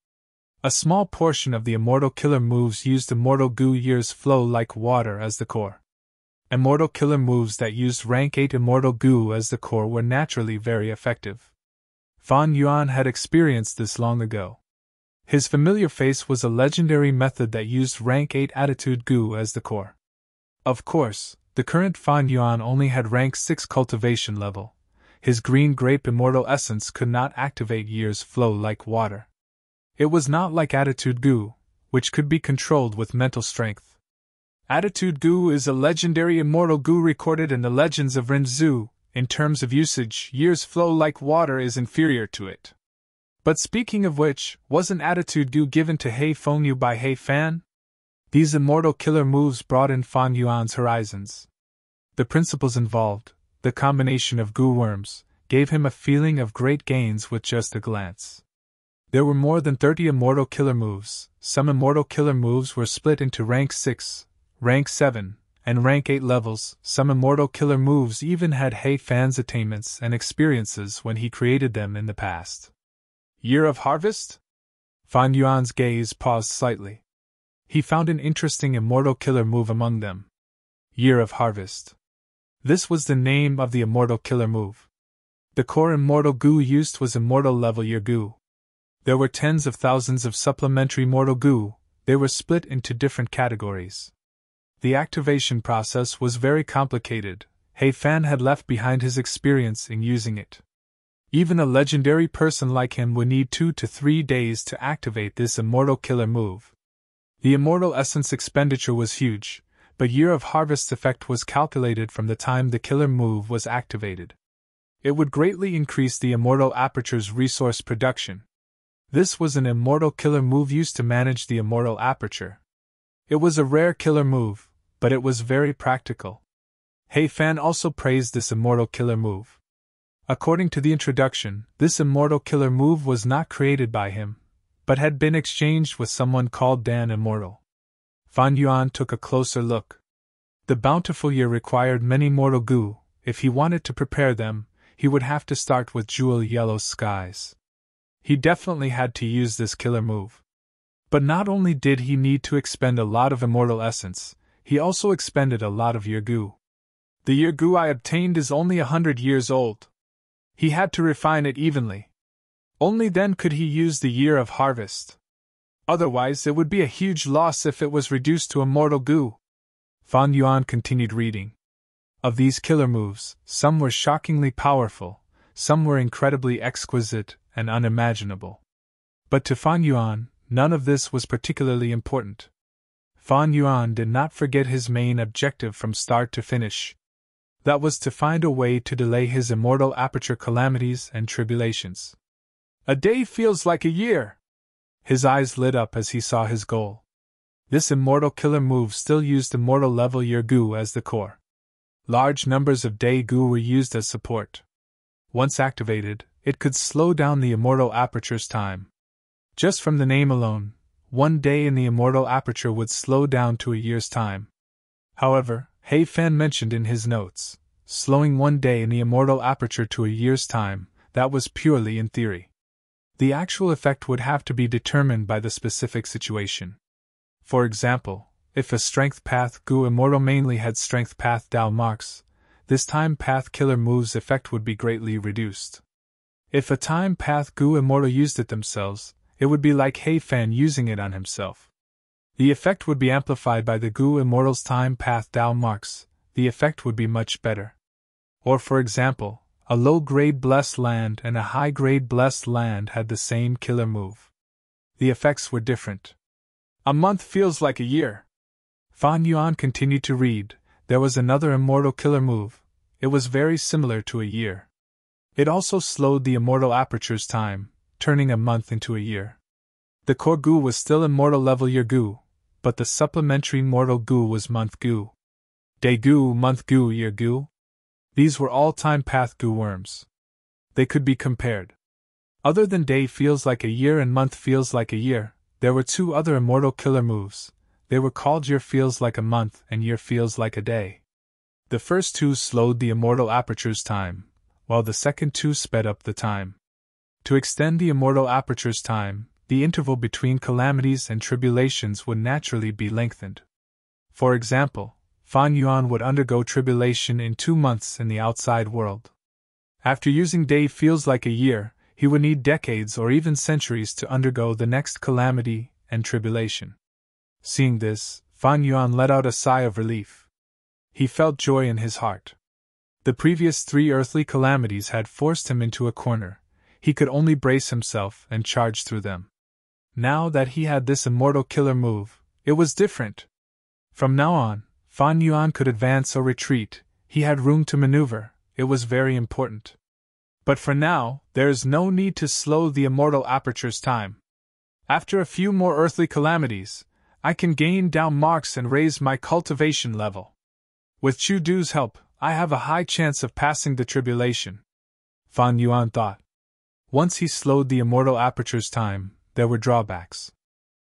A: A small portion of the immortal killer moves used immortal Gu year's flow like water as the core. Immortal killer moves that used rank 8 immortal Gu as the core were naturally very effective. Fan Yuan had experienced this long ago. His familiar face was a legendary method that used rank 8 attitude Gu as the core. Of course, the current Fan Yuan only had rank 6 cultivation level. His green grape immortal essence could not activate year's flow like water. It was not like attitude Gu, which could be controlled with mental strength. Attitude Gu is a legendary immortal Gu recorded in the legends of Rinzhu. In terms of usage, year's flow like water is inferior to it. But speaking of which, wasn't attitude Gu given to He Fengyu by He Fan? These immortal killer moves broadened Fan Yuan's horizons. The principles involved, the combination of Gu worms, gave him a feeling of great gains with just a glance. There were more than 30 immortal killer moves. Some immortal killer moves were split into rank 6, rank 7, and rank 8 levels. Some immortal killer moves even had He Fan's attainments and experiences when he created them in the past. Year of Harvest? Fan Yuan's gaze paused slightly. He found an interesting immortal killer move among them. Year of Harvest. This was the name of the immortal killer move. The core immortal Gu used was immortal level year Gu. There were tens of thousands of supplementary mortal Gu. They were split into different categories. The activation process was very complicated. He Fan had left behind his experience in using it. Even a legendary person like him would need 2 to 3 days to activate this immortal killer move. The immortal essence expenditure was huge, but Year of Harvest's effect was calculated from the time the killer move was activated. It would greatly increase the immortal aperture's resource production. This was an immortal killer move used to manage the immortal aperture. It was a rare killer move, but it was very practical. He Fan also praised this immortal killer move. According to the introduction, this immortal killer move was not created by him, but had been exchanged with someone called Dan Immortal. Fan Yuan took a closer look. The bountiful year required many mortal Gu. If he wanted to prepare them, he would have to start with jewel yellow skies. He definitely had to use this killer move. But not only did he need to expend a lot of immortal essence, he also expended a lot of year Gu. The year Gu I obtained is only 100 years old. He had to refine it evenly. Only then could he use the Year of Harvest. Otherwise, it would be a huge loss if it was reduced to immortal Gu. Fan Yuan continued reading. Of these killer moves, some were shockingly powerful, some were incredibly exquisite and unimaginable. But to Fan Yuan, none of this was particularly important. Fan Yuan did not forget his main objective from start to finish. That was to find a way to delay his immortal aperture calamities and tribulations. A day feels like a year. His eyes lit up as he saw his goal. This immortal killer move still used immortal level year Gu as the core. Large numbers of day Gu were used as support. Once activated, it could slow down the immortal aperture's time. Just from the name alone, 1 day in the immortal aperture would slow down to a year's time. However, He Fan mentioned in his notes, slowing 1 day in the immortal aperture to a year's time, that was purely in theory. The actual effect would have to be determined by the specific situation. For example, if a strength path Gu immortal mainly had strength path Dao marks, this time path killer move's effect would be greatly reduced. If a time path Gu immortal used it themselves, it would be like He Fan using it on himself. The effect would be amplified by the Gu Immortal's time path Dao marks, the effect would be much better. Or for example, a low-grade blessed land and a high-grade blessed land had the same killer move. The effects were different. A month feels like a year. Fan Yuan continued to read. There was another immortal killer move. It was very similar to a year. It also slowed the immortal aperture's time, turning a month into a year. The core Gu was still immortal level year Gu, but the supplementary mortal Gu was month Gu. Day Gu, month Gu, year Gu. These were all time path Gu worms. They could be compared. Other than day feels like a year and month feels like a year, there were two other immortal killer moves. They were called year feels like a month and year feels like a day. The first two slowed the immortal aperture's time, while the second two sped up the time. To extend the immortal aperture's time, the interval between calamities and tribulations would naturally be lengthened. For example, Fan Yuan would undergo tribulation in 2 months in the outside world. After using day feels like a year, he would need decades or even centuries to undergo the next calamity and tribulation. Seeing this, Fan Yuan let out a sigh of relief. He felt joy in his heart. The previous 3 earthly calamities had forced him into a corner. He could only brace himself and charge through them. Now that he had this immortal killer move, it was different. From now on, Fan Yuan could advance or retreat. He had room to maneuver. It was very important. But for now, there is no need to slow the immortal aperture's time. After a few more earthly calamities, I can gain Dao marks and raise my cultivation level. With Chu Du's help, I have a high chance of passing the tribulation. Fan Yuan thought. Once he slowed the immortal aperture's time, there were drawbacks.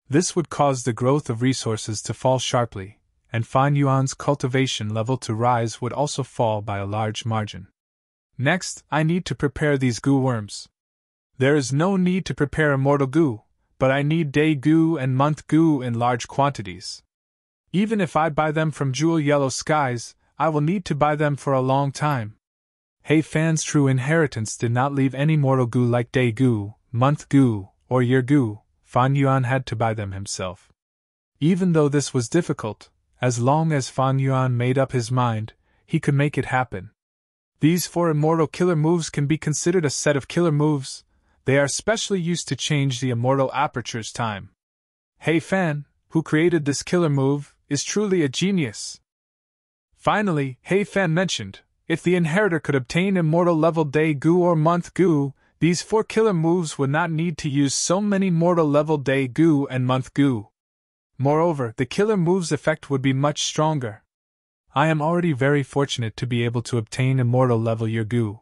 A: This would cause the growth of resources to fall sharply, and Fan Yuan's cultivation level to rise would also fall by a large margin. Next, I need to prepare these Gu worms. There is no need to prepare immortal Gu, but I need day Gu and month Gu in large quantities. Even if I buy them from Jewel Yellow Skies, I will need to buy them for a long time. He Fan's true inheritance did not leave any mortal Gu like day Gu, month Gu, or year Gu. Fan Yuan had to buy them himself. Even though this was difficult, as long as Fan Yuan made up his mind, he could make it happen. These 4 immortal killer moves can be considered a set of killer moves. They are specially used to change the immortal aperture's time. He Fan, who created this killer move, is truly a genius. Finally, He Fan mentioned, if the inheritor could obtain immortal level day Gu or month Gu, these 4 killer moves would not need to use so many mortal level day Gu and month Gu. Moreover, the killer move's effect would be much stronger. I am already very fortunate to be able to obtain immortal level year Gu.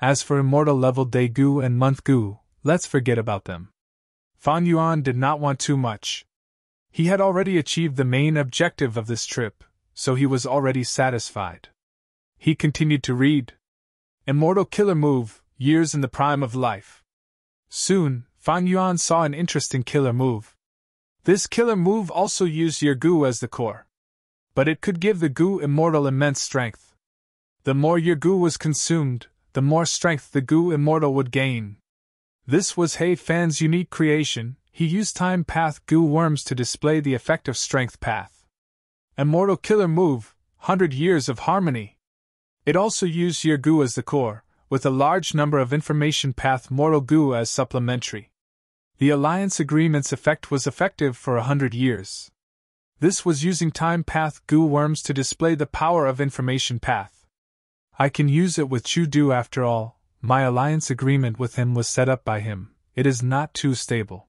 A: As for immortal level day Gu and month Gu, let's forget about them. Fan Yuan did not want too much. He had already achieved the main objective of this trip, so he was already satisfied. He continued to read. Immortal killer move, years in the prime of life. Soon, Fan Yuan saw an interesting killer move. This killer move also used year Gu as the core. But it could give the Gu Immortal immense strength. The more year Gu was consumed, the more strength the Gu Immortal would gain. This was He Fan's unique creation. He used time path Gu worms to display the effect of strength path. Immortal killer move, 100 years of harmony. It also used year Gu as the core, with a large number of information path mortal Gu as supplementary. The alliance agreement's effect was effective for 100 years. This was using time path Gu worms to display the power of information path. I can use it with Chu Du after all. My alliance agreement with him was set up by him. It is not too stable.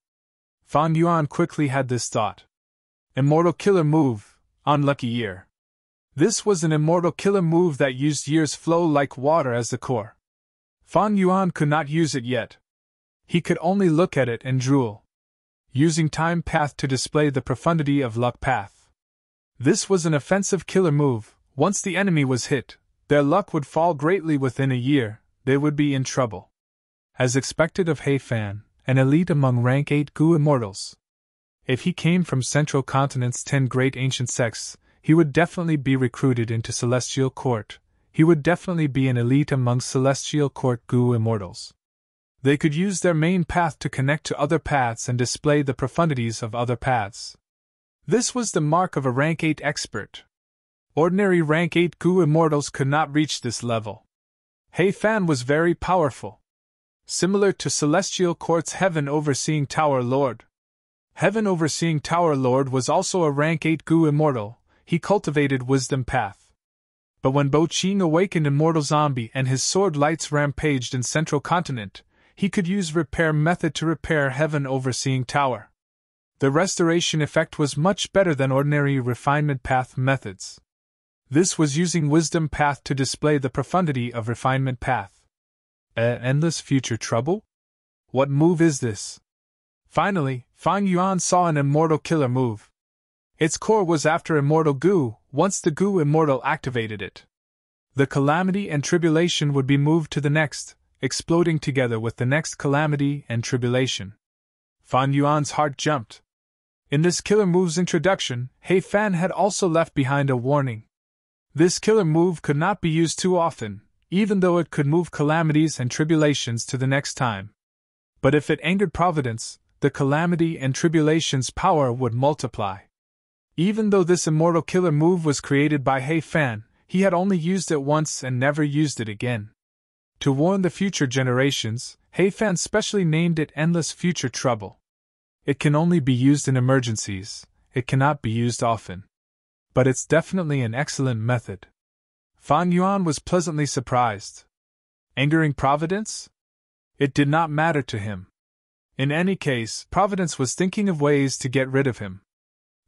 A: Fan Yuan quickly had this thought. Immortal killer move, unlucky year. This was an immortal killer move that used year's flow like water as the core. Fan Yuan could not use it yet. He could only look at it and drool. Using time path to display the profundity of luck path. This was an offensive killer move. Once the enemy was hit, their luck would fall greatly within a year. They would be in trouble. As expected of He Fan, an elite among rank 8 Gu immortals. If he came from Central Continent's 10 great ancient sects, he would definitely be recruited into Celestial Court. He would definitely be an elite among Celestial Court Gu immortals. They could use their main path to connect to other paths and display the profundities of other paths. This was the mark of a rank 8 expert. Ordinary rank 8 Gu immortals could not reach this level. He Fan was very powerful. Similar to Celestial Court's Heaven Overseeing Tower Lord. Heaven Overseeing Tower Lord was also a rank 8 Gu immortal. He cultivated Wisdom Path. But when Bo Ching awakened Immortal Zombie and his sword lights rampaged in Central Continent, he could use Repair Method to repair Heaven Overseeing Tower. The restoration effect was much better than ordinary Refinement Path methods. This was using Wisdom Path to display the profundity of Refinement Path. Endless future trouble? What move is this? Finally, Fang Yuan saw an Immortal Killer move. Its core was after Immortal Gu, once the Gu Immortal activated it. The Calamity and Tribulation would be moved to the next, exploding together with the next Calamity and Tribulation. Fang Yuan's heart jumped. In this killer move's introduction, He Fan had also left behind a warning. This killer move could not be used too often, even though it could move calamities and tribulations to the next time. But if it angered Providence, the calamity and tribulation's power would multiply. Even though this immortal killer move was created by He Fan, he had only used it once and never used it again. To warn the future generations, He Fan specially named it Endless Future Trouble. It can only be used in emergencies, it cannot be used often. But it's definitely an excellent method. Fang Yuan was pleasantly surprised. Angering Providence? It did not matter to him. In any case, Providence was thinking of ways to get rid of him.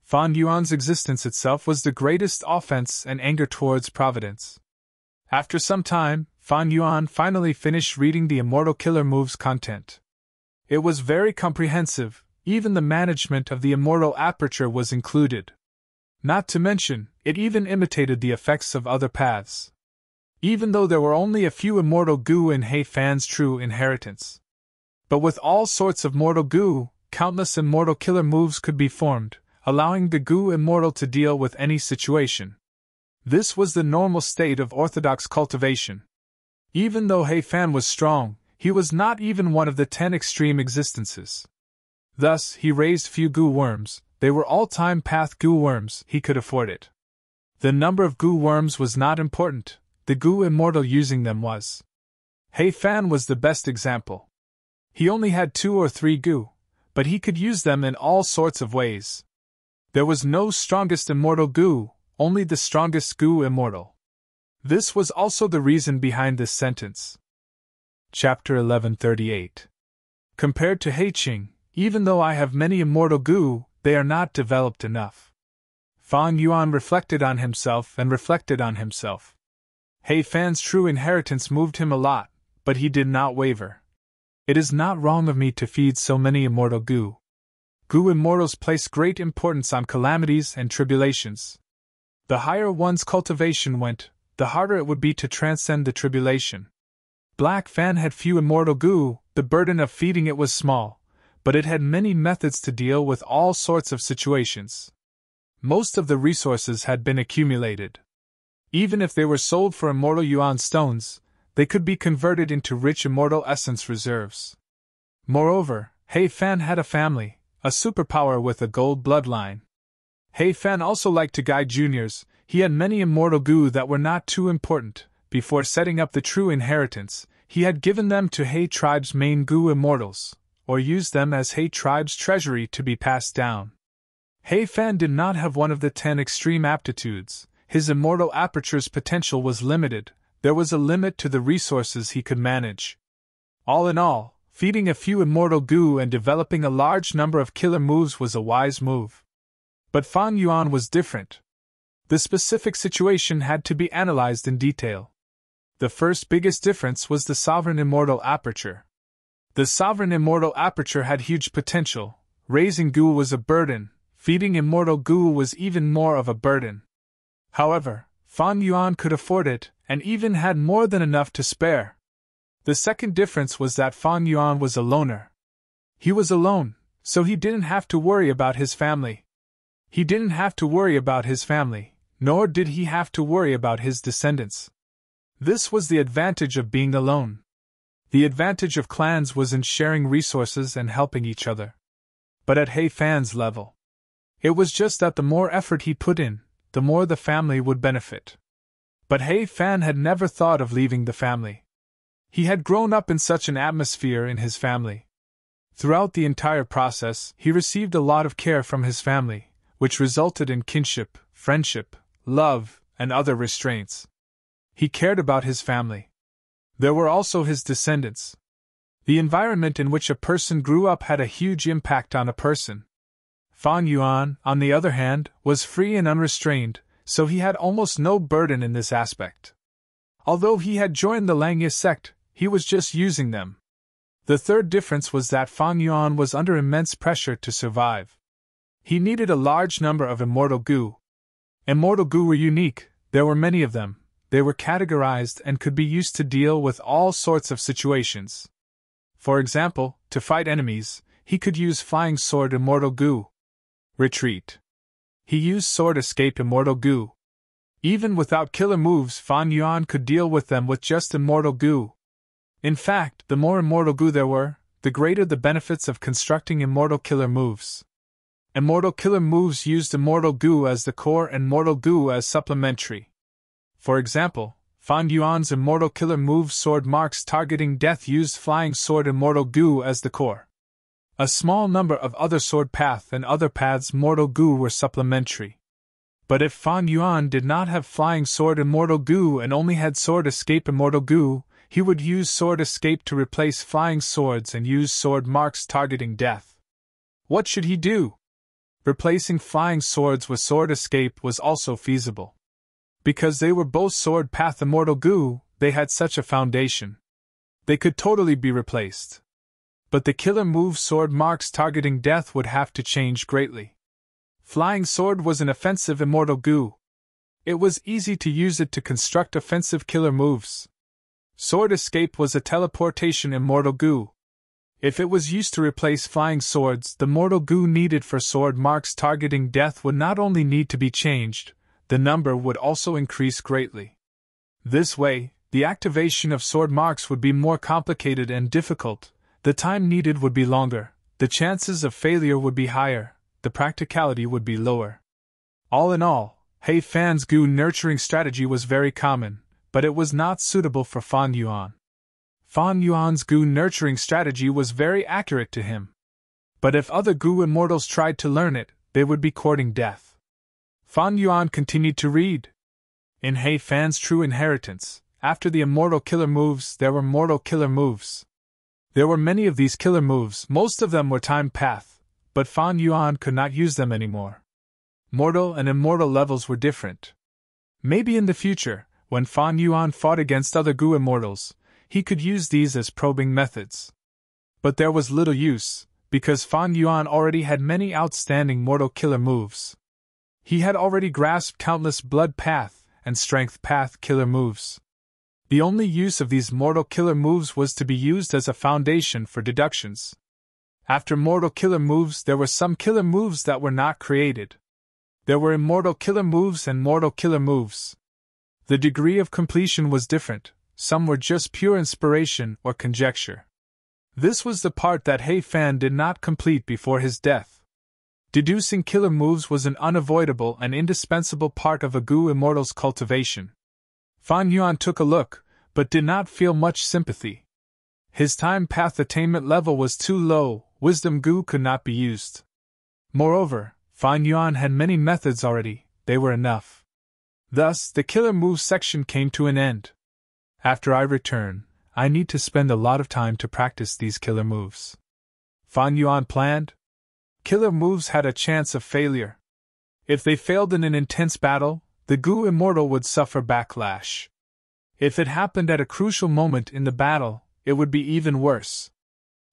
A: Fang Yuan's existence itself was the greatest offense and anger towards Providence. After some time, Fang Yuan finally finished reading the Immortal Killer move's content. It was very comprehensive, even the management of the Immortal Aperture was included. Not to mention, it even imitated the effects of other paths. Even though there were only a few Immortal Gu in He Fan's true inheritance. But with all sorts of Mortal Gu, countless Immortal Killer moves could be formed, allowing the Gu Immortal to deal with any situation. This was the normal state of orthodox cultivation. Even though He Fan was strong, he was not even one of the 10 extreme existences. Thus, he raised few Gu worms, they were all-time path Gu worms, he could afford it. The number of Gu worms was not important, the Gu Immortal using them was. He Fan was the best example. He only had 2 or 3 Gu, but he could use them in all sorts of ways. There was no strongest Immortal Gu, only the strongest Gu Immortal. This was also the reason behind this sentence. Chapter 1138. Compared to He Qing, even though I have many Immortal Gu, they are not developed enough. Fang Yuan reflected on himself and reflected on himself. He Fan's true inheritance moved him a lot, but he did not waver. It is not wrong of me to feed so many Immortal Gu. Gu Immortals place great importance on calamities and tribulations. The higher one's cultivation went, the harder it would be to transcend the tribulation. Black Fan had few Immortal Gu, the burden of feeding it was small, but it had many methods to deal with all sorts of situations. Most of the resources had been accumulated. Even if they were sold for Immortal Yuan stones, they could be converted into rich Immortal Essence reserves. Moreover, He Fan had a family, a superpower with a gold bloodline. He Fan also liked to guide juniors, he had many Immortal Gu that were not too important. Before setting up the true inheritance, he had given them to He tribe's main Gu Immortals, or used them as He tribe's treasury to be passed down. He Fan did not have one of the 10 extreme aptitudes, his Immortal Aperture's potential was limited, there was a limit to the resources he could manage. All in all, feeding a few Immortal Gu and developing a large number of killer moves was a wise move. But Fang Yuan was different. The specific situation had to be analyzed in detail. The first biggest difference was the Sovereign Immortal Aperture. The Sovereign Immortal Aperture had huge potential, raising Gu was a burden, feeding Immortal Gu was even more of a burden. However, Fang Yuan could afford it, and even had more than enough to spare. The second difference was that Fang Yuan was a loner. He was alone, so he didn't have to worry about his family. He didn't have to worry about his family, nor did he have to worry about his descendants. This was the advantage of being alone. The advantage of clans was in sharing resources and helping each other. But at Hei Fan's level, it was just that the more effort he put in, the more the family would benefit. But Hei Fan had never thought of leaving the family. He had grown up in such an atmosphere in his family. Throughout the entire process, he received a lot of care from his family, which resulted in kinship, friendship, love, and other restraints. He cared about his family. There were also his descendants. The environment in which a person grew up had a huge impact on a person. Fan Yuan, on the other hand, was free and unrestrained, so he had almost no burden in this aspect. Although he had joined the Langya sect, he was just using them. The third difference was that Fan Yuan was under immense pressure to survive. He needed a large number of immortal goo. Immortal goo were unique, there were many of them, they were categorized and could be used to deal with all sorts of situations. For example, to fight enemies, he could use Flying Sword Immortal Goo. Retreat. He used Sword Escape Immortal Goo. Even without killer moves, Fan Yuan could deal with them with just Immortal Goo. In fact, the more Immortal Goo there were, the greater the benefits of constructing Immortal Killer moves. Immortal Killer moves used Immortal Goo as the core and Mortal Goo as supplementary. For example, Fan Yuan's Immortal Killer move Sword Marks targeting death used Flying Sword Immortal Goo as the core. A small number of other Sword Path and other paths Mortal Goo were supplementary. But if Fan Yuan did not have Flying Sword Immortal Goo and only had Sword Escape Immortal Goo, he would use Sword Escape to replace Flying Swords and use Sword Marks targeting death. What should he do? Replacing Flying Swords with Sword Escape was also feasible. Because they were both Sword Path Immortal Goo, they had such a foundation. They could totally be replaced. But the killer move Sword Marks targeting death would have to change greatly. Flying Sword was an offensive Immortal Goo. It was easy to use it to construct offensive killer moves. Sword Escape was a teleportation Immortal Goo. If it was used to replace Flying Swords, the Mortal Goo needed for Sword Marks targeting death would not only need to be changed, the number would also increase greatly. This way, the activation of Sword Marks would be more complicated and difficult, the time needed would be longer, the chances of failure would be higher, the practicality would be lower. All in all, Hei Fan's Goo nurturing strategy was very common, but it was not suitable for Fan Yuan. Fan Yuan's Goo nurturing strategy was very accurate to him. But if other Goo immortals tried to learn it, they would be courting death. Fan Yuan continued to read. In Hei Fan's True Inheritance, after the immortal killer moves, there were mortal killer moves. There were many of these killer moves, most of them were time path, but Fan Yuan could not use them anymore. Mortal and immortal levels were different. Maybe in the future, when Fan Yuan fought against other Goo immortals, he could use these as probing methods. But there was little use, because Fan Yuan already had many outstanding mortal killer moves. He had already grasped countless blood path and strength path killer moves. The only use of these mortal killer moves was to be used as a foundation for deductions. After mortal killer moves, there were some killer moves that were not created. There were immortal killer moves and mortal killer moves. The degree of completion was different, some were just pure inspiration or conjecture. This was the part that Hei Fan did not complete before his death. Deducing killer moves was an unavoidable and indispensable part of a Goo immortal's cultivation. Fan Yuan took a look, but did not feel much sympathy. His time path attainment level was too low, Wisdom Goo could not be used. Moreover, Fan Yuan had many methods already, they were enough. Thus, the killer moves section came to an end. After I return, I need to spend a lot of time to practice these killer moves. Fan Yuan planned. Killer moves had a chance of failure. If they failed in an intense battle, the Goo immortal would suffer backlash. If it happened at a crucial moment in the battle, it would be even worse.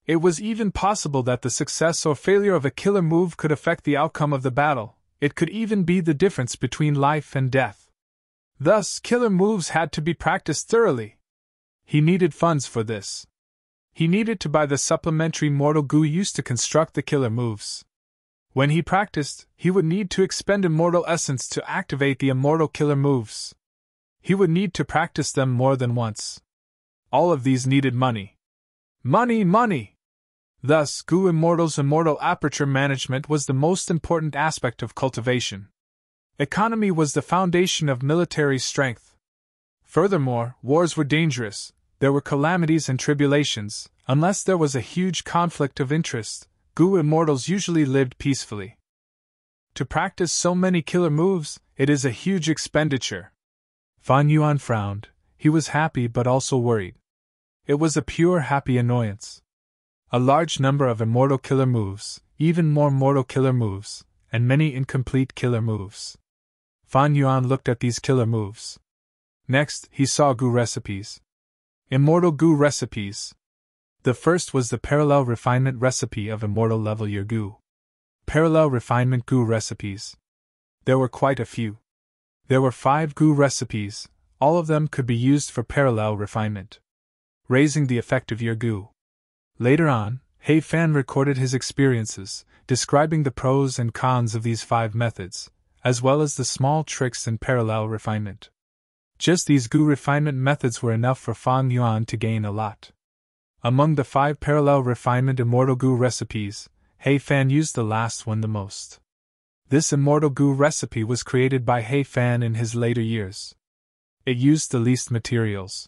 A: It was even possible that the success or failure of a killer move could affect the outcome of the battle, it could even be the difference between life and death. Thus, killer moves had to be practiced thoroughly. He needed funds for this. He needed to buy the supplementary mortal Goo used to construct the killer moves. When he practiced, he would need to expend immortal essence to activate the immortal killer moves. He would need to practice them more than once. All of these needed money. Money, money! Thus, Gu Immortal's immortal aperture management was the most important aspect of cultivation. Economy was the foundation of military strength. Furthermore, wars were dangerous, there were calamities and tribulations. Unless there was a huge conflict of interest, Gu Immortals usually lived peacefully. To practice so many killer moves, it is a huge expenditure. Fan Yuan frowned. He was happy but also worried. It was a pure happy annoyance. A large number of immortal killer moves, even more mortal killer moves, and many incomplete killer moves. Fan Yuan looked at these killer moves. Next, he saw Gu recipes. Immortal Gu recipes. The first was the parallel refinement recipe of immortal level year Gu. Parallel refinement Gu recipes. There were quite a few. There were 5 Gu recipes, all of them could be used for parallel refinement, raising the effective year Gu. Later on, He Fan recorded his experiences, describing the pros and cons of these 5 methods, as well as the small tricks in parallel refinement. Just these Gu refinement methods were enough for Fan Yuan to gain a lot. Among the 5 parallel refinement immortal Gu recipes, He Fan used the last one the most. This immortal Gu recipe was created by He Fan in his later years. It used the least materials.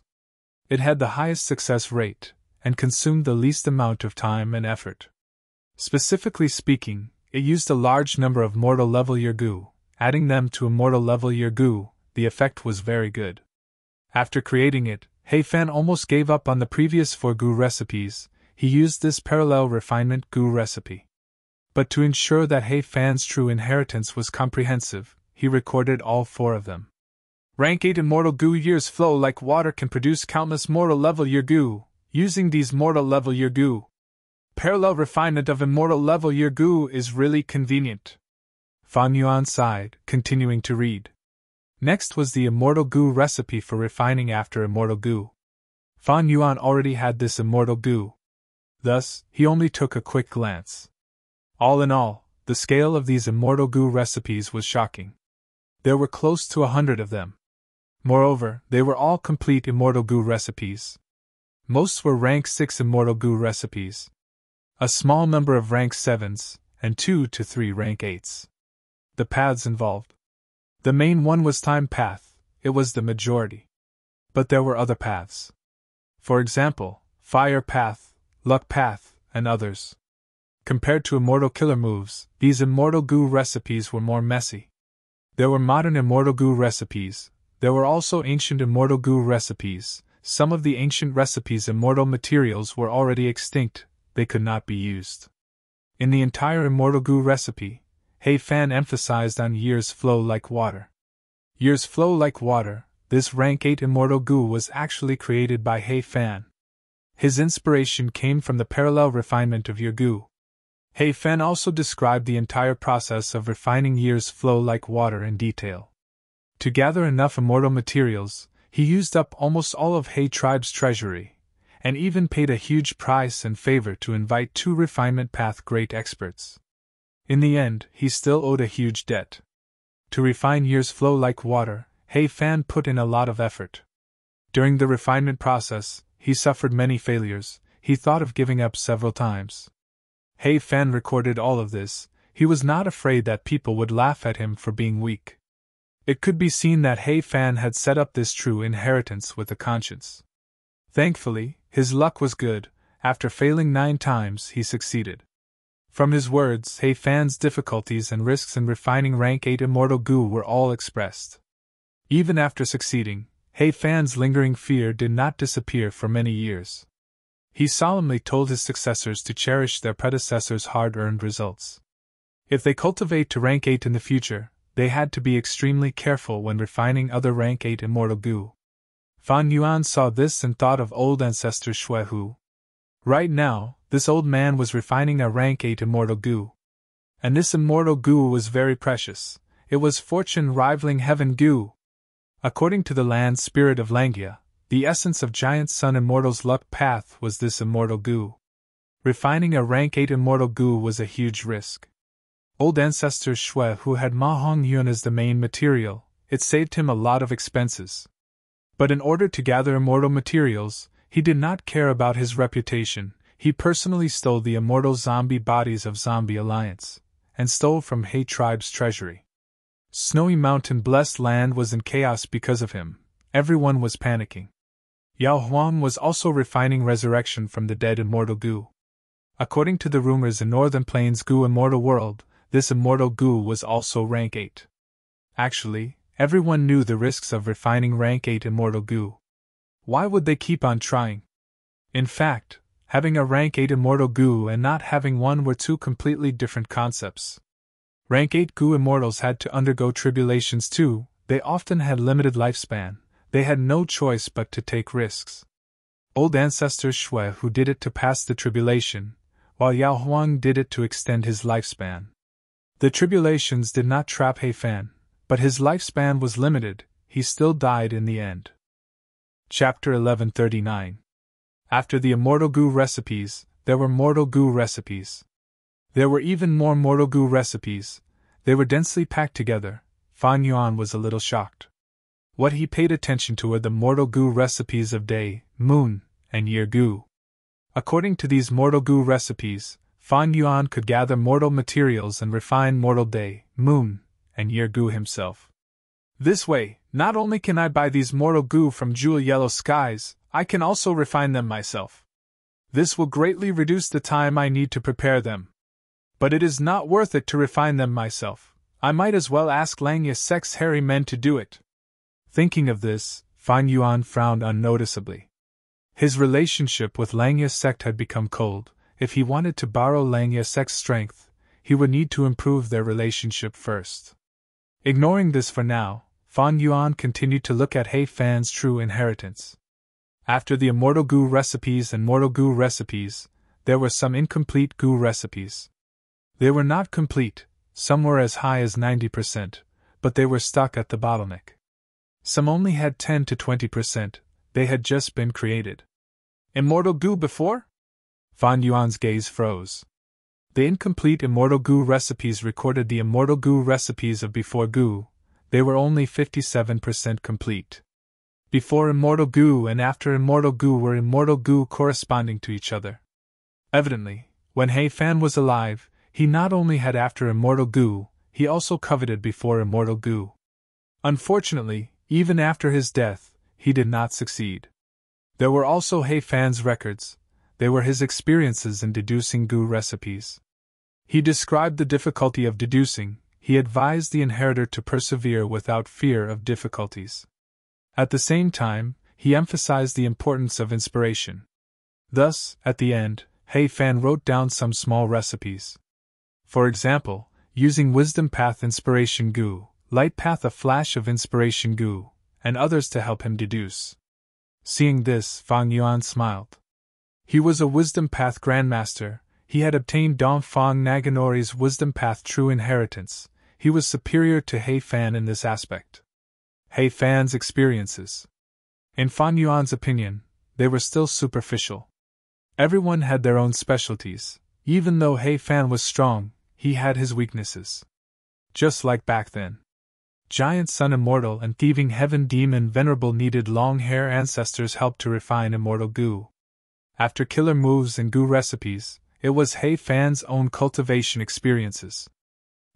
A: It had the highest success rate, and consumed the least amount of time and effort. Specifically speaking, it used a large number of mortal level year Gu. Adding them to immortal level year Gu, the effect was very good. After creating it, He Fan almost gave up on the previous 4 Gu recipes. He used this parallel refinement Gu recipe. But to ensure that He Fan's true inheritance was comprehensive, he recorded all 4 of them. Rank 8 immortal Gu years flow like water can produce countless mortal level year Gu. Using these mortal level year Gu, parallel refinement of immortal level year Gu is really convenient. Fan Yuan sighed, continuing to read. Next was the immortal Gu recipe for refining after immortal Gu. Fan Yuan already had this immortal Gu. Thus, he only took a quick glance. All in all, the scale of these immortal Gu recipes was shocking. There were close to 100 of them. Moreover, they were all complete immortal Gu recipes. Most were rank 6 immortal Gu recipes. A small number of rank 7s, and 2 to 3 rank 8s. The paths involved. The main one was time path, it was the majority. But there were other paths. For example, fire path, luck path, and others. Compared to immortal killer moves, these immortal Gu recipes were more messy. There were modern immortal Gu recipes, there were also ancient immortal Gu recipes. Some of the ancient recipes' immortal materials were already extinct, they could not be used. In the entire immortal Gu recipe, He Fan emphasized on years flow like water. Years flow like water, this rank 8 immortal Gu was actually created by He Fan. His inspiration came from the parallel refinement of year Gu. He Fan also described the entire process of refining years flow like water in detail. To gather enough immortal materials, he used up almost all of He tribe's treasury, and even paid a huge price and favor to invite 2 refinement path great experts. In the end, he still owed a huge debt. To refine years flow like water, He Fan put in a lot of effort. During the refinement process, he suffered many failures, he thought of giving up several times. He Fan recorded all of this, he was not afraid that people would laugh at him for being weak. It could be seen that He Fan had set up this true inheritance with a conscience. Thankfully, his luck was good. After failing 9 times, he succeeded. From his words, He Fan's difficulties and risks in refining rank 8 immortal Gu were all expressed. Even after succeeding, He Fan's lingering fear did not disappear for many years. He solemnly told his successors to cherish their predecessors' hard-earned results. If they cultivate to rank 8 in the future, they had to be extremely careful when refining other rank 8 immortal Gu. Fan Yuan saw this and thought of old ancestor Shui Hu. Right now, this old man was refining a rank 8 immortal Gu. And this immortal Gu was very precious, it was fortune rivaling heaven Gu. According to the land spirit of Langia, the essence of giant sun immortal's luck path was this immortal Gu. Refining a rank 8 immortal Gu was a huge risk. Old ancestor Shui Hu had Ma Hong Yun as the main material, it saved him a lot of expenses. But in order to gather immortal materials, He did not care about his reputation. He personally stole the immortal zombie bodies of Zombie Alliance, and stole from Hay Tribe's treasury. Snowy Mountain Blessed Land was in chaos because of him. Everyone was panicking. Yao Huang was also refining resurrection from the dead immortal goo. According to the rumors in Northern Plains Goo Immortal World, this immortal goo was also rank 8. Actually, everyone knew the risks of refining rank 8 immortal goo. Why would they keep on trying? In fact, having a rank 8 immortal goo and not having one were two completely different concepts. Rank 8 goo immortals had to undergo tribulations too. They often had limited lifespan. They had no choice but to take risks. Old ancestor Shui who did it to pass the tribulation, while Yao Huang did it to extend his lifespan. The tribulations did not trap He Fan, but his lifespan was limited. He still died in the end. Chapter 1139. After the immortal goo recipes, there were mortal goo recipes. There were even more mortal goo recipes. They were densely packed together. Fan Yuan was a little shocked. What he paid attention to were the mortal goo recipes of day, moon, and year goo. According to these mortal goo recipes, Fan Yuan could gather mortal materials and refine mortal day, moon, and year goo himself. This way, not only can I buy these mortal goo from Jewel Yellow Skies, I can also refine them myself. This will greatly reduce the time I need to prepare them. But it is not worth it to refine them myself. I might as well ask Langya Sek's hairy men to do it. Thinking of this, Fan Yuan frowned unnoticeably. His relationship with Langya Sect had become cold. If he wanted to borrow Langya Sect's strength, he would need to improve their relationship first. Ignoring this for now, Fan Yuan continued to look at He Fan's true inheritance. After the immortal goo recipes and mortal goo recipes, there were some incomplete goo recipes. They were not complete, some were as high as 90%, but they were stuck at the bottleneck. Some only had 10 to 20%, they had just been created. Immortal goo before? Fan Yuan's gaze froze. The incomplete immortal goo recipes recorded the immortal goo recipes of before goo. They were only 57% complete. Before immortal goo and after immortal goo were immortal goo corresponding to each other. Evidently, when He Fan was alive, he not only had after immortal goo, he also coveted before immortal goo. Unfortunately, even after his death, he did not succeed. There were also He Fan's records. They were his experiences in deducing goo recipes. He described the difficulty of deducing. He advised the inheritor to persevere without fear of difficulties. At the same time, he emphasized the importance of inspiration. Thus, at the end, He Fan wrote down some small recipes. For example, using Wisdom Path Inspiration Goo, Light Path a Flash of Inspiration Goo, and others to help him deduce. Seeing this, Fan Yuan smiled. He was a Wisdom Path Grandmaster. He had obtained Dongfang Naganori's Wisdom Path True Inheritance. He was superior to He Fan in this aspect. He Fan's experiences. In Fan Yuan's opinion, they were still superficial. Everyone had their own specialties. Even though He Fan was strong, he had his weaknesses. Just like back then. Giant Sun Immortal and Thieving Heaven Demon Venerable needed long hair ancestors help to refine immortal goo. After killer moves and goo recipes, it was He Fan's own cultivation experiences.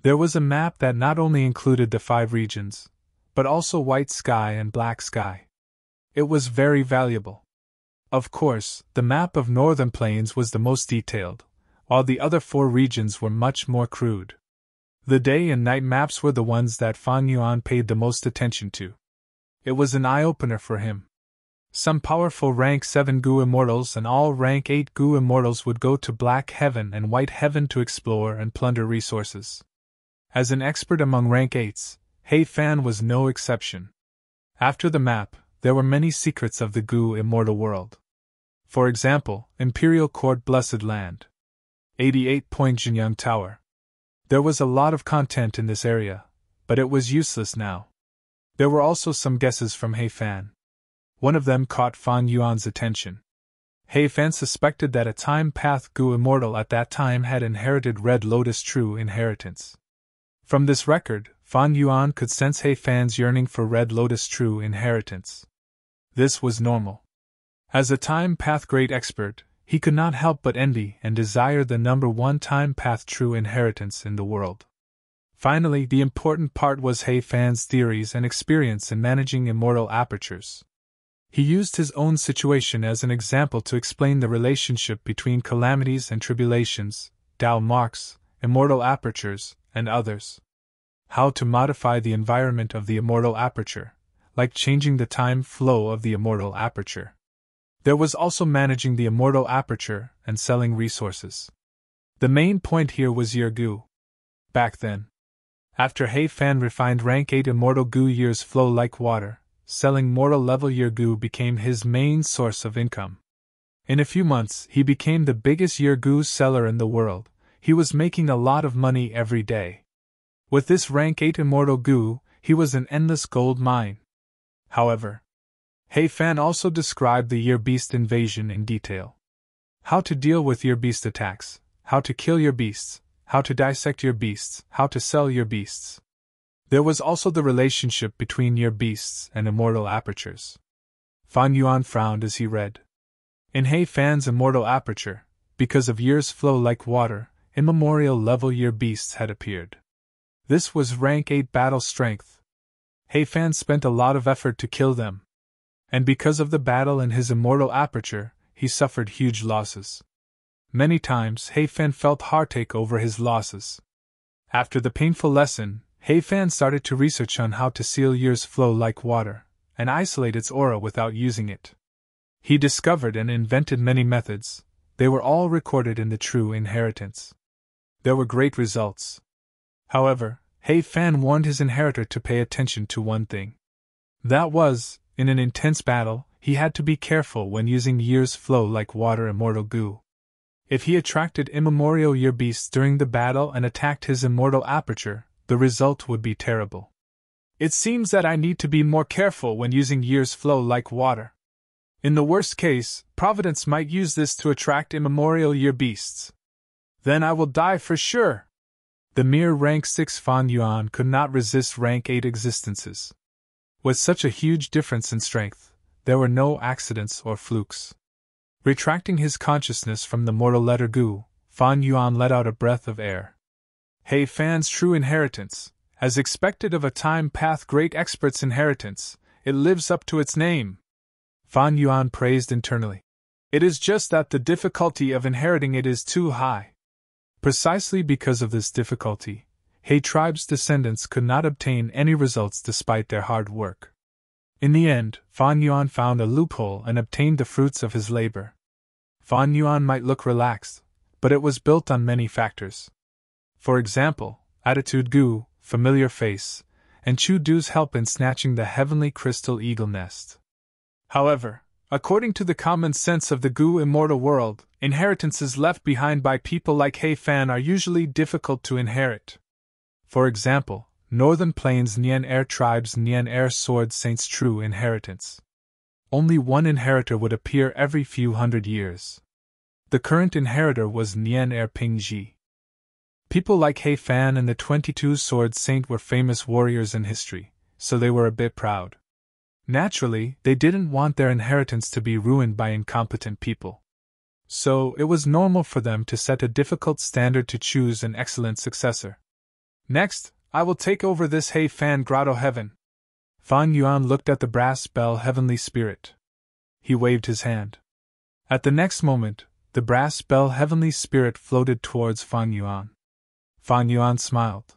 A: There was a map that not only included the 5 regions, but also white sky and black sky. It was very valuable. Of course, the map of Northern Plains was the most detailed, while the other 4 regions were much more crude. The day and night maps were the ones that Fan Yuan paid the most attention to. It was an eye-opener for him. Some powerful rank 7 goo immortals and all rank 8 goo immortals would go to Black Heaven and White Heaven to explore and plunder resources. As an expert among rank 8s, He Fan was no exception. After the map, there were many secrets of the goo immortal world. For example, Imperial Court Blessed Land. 88-point Jinyang Tower. There was a lot of content in this area, but it was useless now. There were also some guesses from He Fan. One of them caught Fan Yuan's attention. He Fan suspected that a Time Path Goo Immortal at that time had inherited Red Lotus True Inheritance. From this record, Fan Yuan could sense He Fan's yearning for Red Lotus True Inheritance. This was normal. As a time path great expert, he could not help but envy and desire the number one time path true inheritance in the world. Finally, the important part was He Fan's theories and experience in managing immortal apertures. He used his own situation as an example to explain the relationship between calamities and tribulations, Tao marks, immortal apertures, and others. How to modify the environment of the immortal aperture, like changing the time flow of the immortal aperture. There was also managing the immortal aperture and selling resources. The main point here was year gu. Back then, after He Fan refined rank 8 immortal gu years flow like water, selling mortal level year gu became his main source of income. In a few months, he became the biggest year gu seller in the world. He was making a lot of money every day. With this rank 8 immortal gu, he was an endless gold mine. However, He Fan also described the year beast invasion in detail. How to deal with year beast attacks, how to kill your beasts, how to dissect your beasts, how to sell your beasts. There was also the relationship between year beasts and immortal apertures. Fan Yuan frowned as he read. In He Fan's immortal aperture, because of years flow like water, immemorial level year beasts had appeared. This was rank 8 battle strength. He Fan spent a lot of effort to kill them. And because of the battle in his immortal aperture, he suffered huge losses. Many times He Fan felt heartache over his losses. After the painful lesson, He Fan started to research on how to seal years flow like water, and isolate its aura without using it. He discovered and invented many methods. They were all recorded in the True Inheritance. There were great results. However, He Fan warned his inheritor to pay attention to one thing. That was, in an intense battle, he had to be careful when using years flow like water immortal gu. If he attracted immemorial year beasts during the battle and attacked his immortal aperture, the result would be terrible. It seems that I need to be more careful when using years flow like water. In the worst case, Providence might use this to attract immemorial year beasts. Then I will die for sure. The mere rank 6 Fan Yuan could not resist rank 8 existences. With such a huge difference in strength, there were no accidents or flukes. Retracting his consciousness from the mortal letter gu, Fan Yuan let out a breath of air. He Fan's true inheritance, as expected of a time path great expert's inheritance, it lives up to its name. Fan Yuan praised internally. It is just that the difficulty of inheriting it is too high. Precisely because of this difficulty, He tribe's descendants could not obtain any results despite their hard work. In the end, Fan Yuan found a loophole and obtained the fruits of his labor. Fan Yuan might look relaxed, but it was built on many factors. For example, attitude gu, familiar face, and Chu Du's help in snatching the heavenly crystal eagle nest. However, according to the common sense of the gu immortal world, inheritances left behind by people like He Fan are usually difficult to inherit. For example, Northern Plains Nian Air Tribe's Nian Air Sword Saints' true inheritance. Only one inheritor would appear every few hundred years. The current inheritor was Nian Air Pingji. People like He Fan and the 22 Sword Saint were famous warriors in history, so they were a bit proud. Naturally, they didn't want their inheritance to be ruined by incompetent people. So, it was normal for them to set a difficult standard to choose an excellent successor. Next, I will take over this He Fan Grotto Heaven. Fan Yuan looked at the brass bell Heavenly Spirit. He waved his hand. At the next moment, the brass bell Heavenly Spirit floated towards Fan Yuan. Fan Yuan smiled.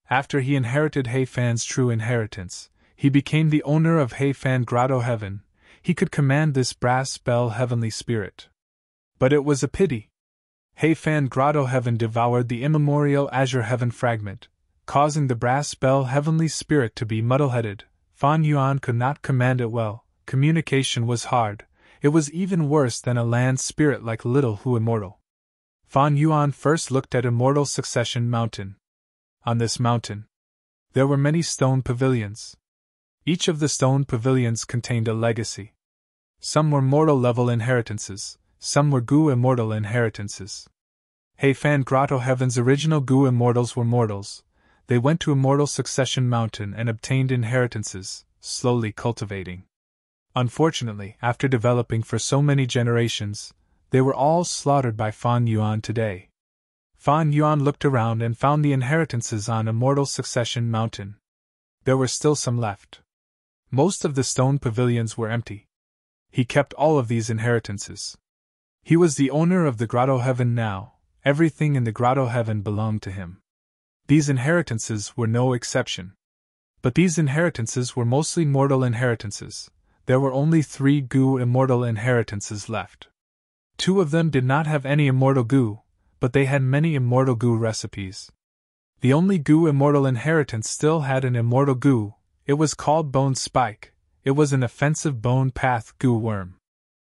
A: After he inherited He Fan's true inheritance, he became the owner of He Fan Grotto Heaven. He could command this brass bell Heavenly Spirit. But it was a pity. He Fan Grotto Heaven devoured the immemorial Azure Heaven fragment, causing the brass bell Heavenly Spirit to be muddle-headed. Fan Yuan could not command it well, communication was hard, it was even worse than a land spirit like Little Hu Immortal. Fan Yuan first looked at Immortal Succession Mountain. On this mountain, there were many stone pavilions. Each of the stone pavilions contained a legacy. Some were mortal-level inheritances, some were gu immortal inheritances. He Fan Grotto Heaven's original gu immortals were mortals. They went to Immortal Succession Mountain and obtained inheritances, slowly cultivating. Unfortunately, after developing for so many generations, they were all slaughtered by Fan Yuan today. Fan Yuan looked around and found the inheritances on Immortal Succession Mountain. There were still some left. Most of the stone pavilions were empty. He kept all of these inheritances. He was the owner of the Grotto Heaven now. Everything in the Grotto Heaven belonged to him. These inheritances were no exception. But these inheritances were mostly mortal inheritances. There were only 3 goo immortal inheritances left. 2 of them did not have any immortal goo, but they had many immortal goo recipes. The only goo immortal inheritance still had an immortal goo. It was called Bone Spike. It was an offensive bone path goo worm.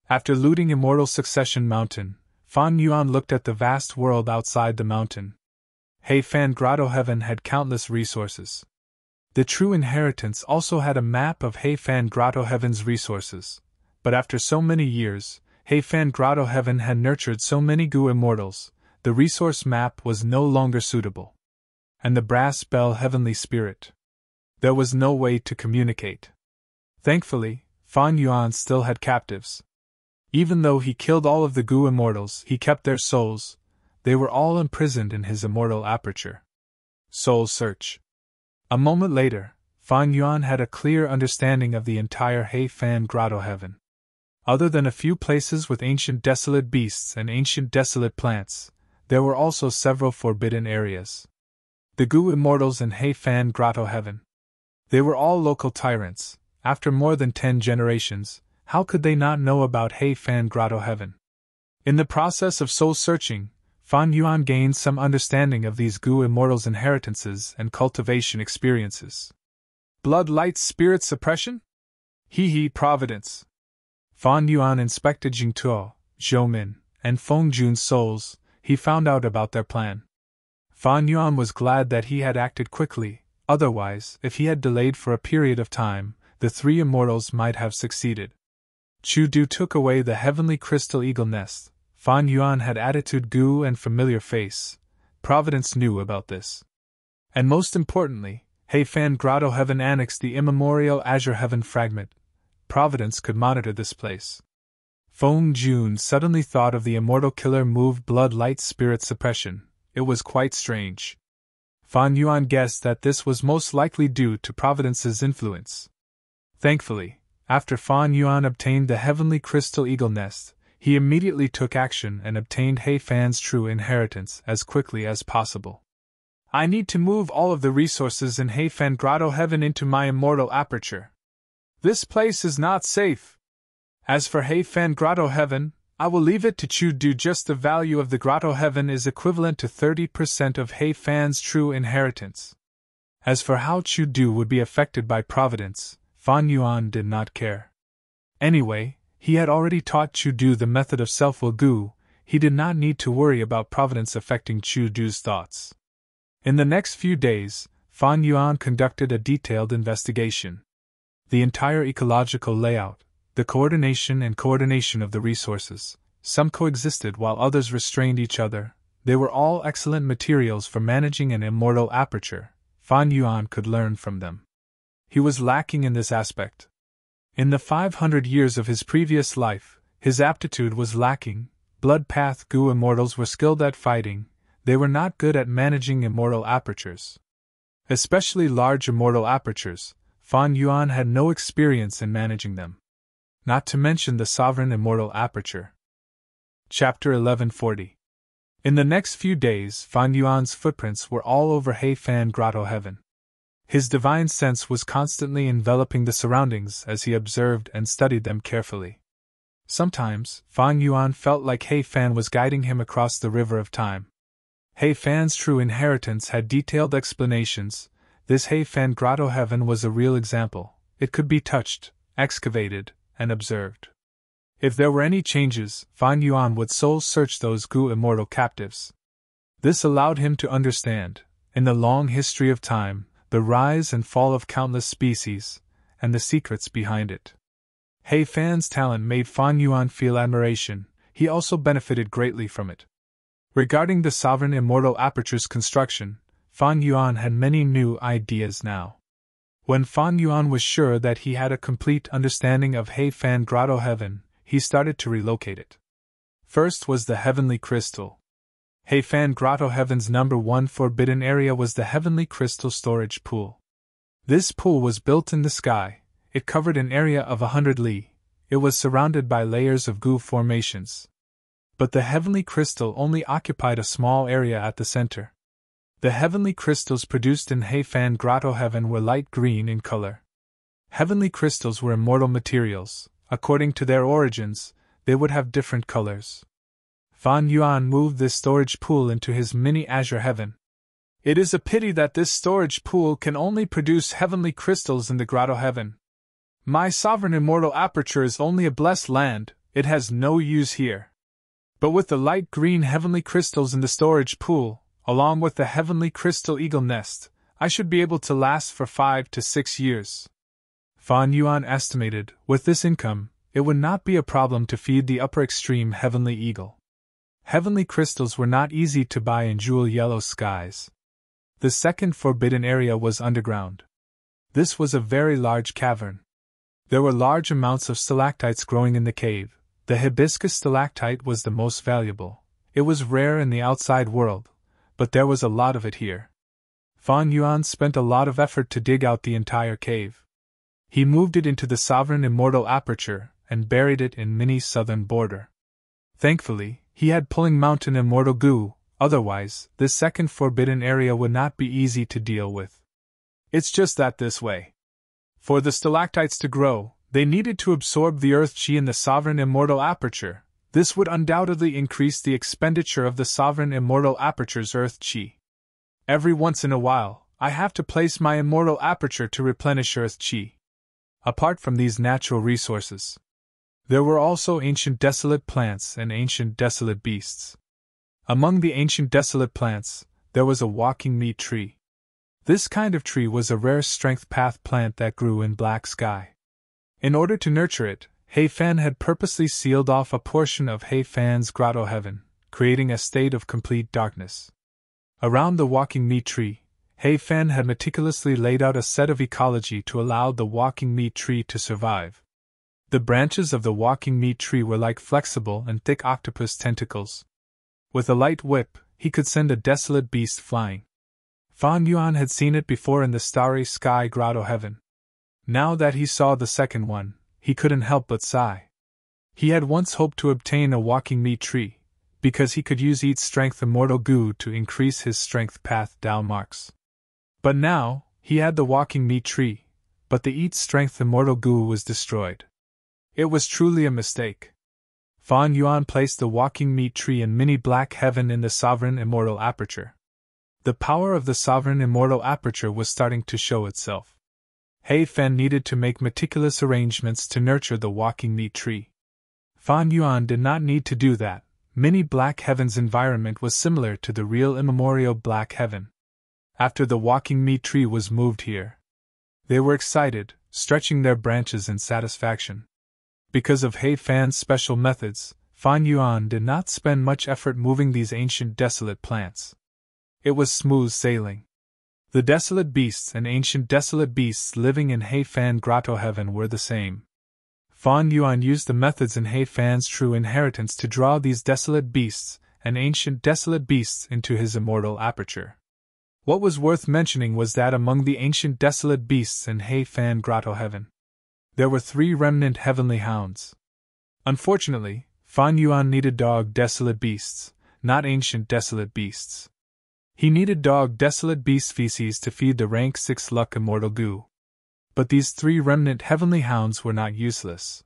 A: After looting Immortal Succession Mountain, Fan Yuan looked at the vast world outside the mountain. Heifan Grotto Heaven had countless resources. The true inheritance also had a map of Heifan Grotto Heaven's resources, but after so many years, Heifan Grotto Heaven had nurtured so many goo immortals, the resource map was no longer suitable. And the brass bell Heavenly Spirit. There was no way to communicate. Thankfully, Fan Yuan still had captives. Even though he killed all of the goo immortals, he kept their souls. They were all imprisoned in his immortal aperture. Soul Search. A moment later, Fan Yuan had a clear understanding of the entire Heifan Grotto Heaven. Other than a few places with ancient desolate beasts and ancient desolate plants, there were also several forbidden areas. The goo immortals in Heifan Grotto Heaven. They were all local tyrants. After more than 10 generations, how could they not know about Heifan Grotto Heaven? In the process of soul searching, Fan Yuan gained some understanding of these goo immortals' inheritances and cultivation experiences. Blood light spirit suppression? Providence. Fan Yuan inspected Jingtuo, Zhoumin, and Fengjun's souls. He found out about their plan. Fan Yuan was glad that he had acted quickly, otherwise, if he had delayed for a period of time, the 3 immortals might have succeeded. Chu Du took away the heavenly crystal eagle nest. Fan Yuan had attitude goo and familiar face. Providence knew about this. And most importantly, Heifan Grotto Heaven annexed the immemorial Azure Heaven fragment. Providence could monitor this place. Feng Jun suddenly thought of the immortal killer move blood light spirit suppression. It was quite strange. Fan Yuan guessed that this was most likely due to Providence's influence. Thankfully, after Fan Yuan obtained the heavenly crystal eagle nest, he immediately took action and obtained Heifan's true inheritance as quickly as possible. I need to move all of the resources in Heifan Grotto Heaven into my immortal aperture. This place is not safe. As for Heifan Grotto Heaven, I will leave it to Chu Du. Just the value of the Grotto Heaven is equivalent to 30% of Heifan's true inheritance. As for how Chu Du would be affected by Providence, Fan Yuan did not care. Anyway, he had already taught Chu Du the method of self-will goo. He did not need to worry about Providence affecting Chu Du's thoughts. In the next few days, Fan Yuan conducted a detailed investigation. The entire ecological layout, the coordination of the resources, some coexisted while others restrained each other. They were all excellent materials for managing an immortal aperture. Fan Yuan could learn from them. He was lacking in this aspect. In the 500 years of his previous life, his aptitude was lacking. Blood path goo immortals were skilled at fighting. They were not good at managing immortal apertures. Especially large immortal apertures, Fan Yuan had no experience in managing them. Not to mention the sovereign immortal aperture. Chapter 1140. In the next few days, Fan Yuan's footprints were all over Heifan Grotto Heaven. His divine sense was constantly enveloping the surroundings as he observed and studied them carefully. Sometimes, Fan Yuan felt like Heifan was guiding him across the river of time. Heifan's true inheritance had detailed explanations. This Heifan Grotto Heaven was a real example. It could be touched, excavated, and observed. If there were any changes, Fan Yuan would soul search those goo immortal captives. This allowed him to understand, in the long history of time, the rise and fall of countless species, and the secrets behind it. Heifan's talent made Fan Yuan feel admiration. He also benefited greatly from it. Regarding the sovereign immortal aperture's construction, Fan Yuan had many new ideas now. When Fan Yuan was sure that he had a complete understanding of Heifan Grotto Heaven, he started to relocate it. First was the Heavenly Crystal. Heifan Grotto Heaven's number 1 forbidden area was the Heavenly Crystal Storage Pool. This pool was built in the sky. It covered an area of 100 li. It was surrounded by layers of goo formations. But the Heavenly Crystal only occupied a small area at the center. The heavenly crystals produced in Heifan Grotto Heaven were light green in color. Heavenly crystals were immortal materials. According to their origins, they would have different colors. Fan Yuan moved this storage pool into his mini azure heaven. It is a pity that this storage pool can only produce heavenly crystals in the Grotto Heaven. My sovereign immortal aperture is only a blessed land, it has no use here. But with the light green heavenly crystals in the storage pool, along with the heavenly crystal eagle nest, I should be able to last for 5 to 6 years. Fan Yuan estimated, with this income, it would not be a problem to feed the upper extreme heavenly eagle. Heavenly crystals were not easy to buy in jewel yellow skies. The second forbidden area was underground. This was a very large cavern. There were large amounts of stalactites growing in the cave. The hibiscus stalactite was the most valuable. It was rare in the outside world, but there was a lot of it here. Fan Yuan spent a lot of effort to dig out the entire cave. He moved it into the sovereign immortal aperture and buried it in mini southern border. Thankfully, he had pulling mountain immortal goo, otherwise, this second forbidden area would not be easy to deal with. It's just that this way. For the stalactites to grow, they needed to absorb the earth chi in the sovereign immortal aperture. This would undoubtedly increase the expenditure of the sovereign immortal aperture's earth chi. Every once in a while, I have to place my immortal aperture to replenish earth chi. Apart from these natural resources, there were also ancient desolate plants and ancient desolate beasts. Among the ancient desolate plants, there was a walking meat tree. This kind of tree was a rare strength path plant that grew in black sky. In order to nurture it, Heifan had purposely sealed off a portion of Heifan's Grotto Heaven, creating a state of complete darkness. Around the walking meat tree, Heifan had meticulously laid out a set of ecology to allow the walking meat tree to survive. The branches of the walking meat tree were like flexible and thick octopus tentacles. With a light whip, he could send a desolate beast flying. Fan Yuan had seen it before in the starry sky Grotto Heaven. Now that he saw the second one, he couldn't help but sigh. He had once hoped to obtain a walking meat tree, because he could use eat strength immortal goo to increase his strength path Dao marks. But now, he had the walking meat tree, but the eat strength immortal goo was destroyed. It was truly a mistake. Fan Yuan placed the walking meat tree in mini black heaven in the sovereign immortal aperture. The power of the sovereign immortal aperture was starting to show itself. Heifan needed to make meticulous arrangements to nurture the walking meat tree. Fan Yuan did not need to do that. Mini Black Heaven's environment was similar to the real immemorial Black Heaven. After the walking meat tree was moved here, they were excited, stretching their branches in satisfaction. Because of Heifan's special methods, Fan Yuan did not spend much effort moving these ancient desolate plants. It was smooth sailing. The desolate beasts and ancient desolate beasts living in Heifan Grotto Heaven were the same. Fan Yuan used the methods in Heifan's true inheritance to draw these desolate beasts and ancient desolate beasts into his immortal aperture. What was worth mentioning was that among the ancient desolate beasts in Heifan Grotto Heaven, there were 3 remnant heavenly hounds. Unfortunately, Fan Yuan needed dog desolate beasts, not ancient desolate beasts. He needed dog desolate beast feces to feed the rank 6 luck immortal goo. But these 3 remnant heavenly hounds were not useless.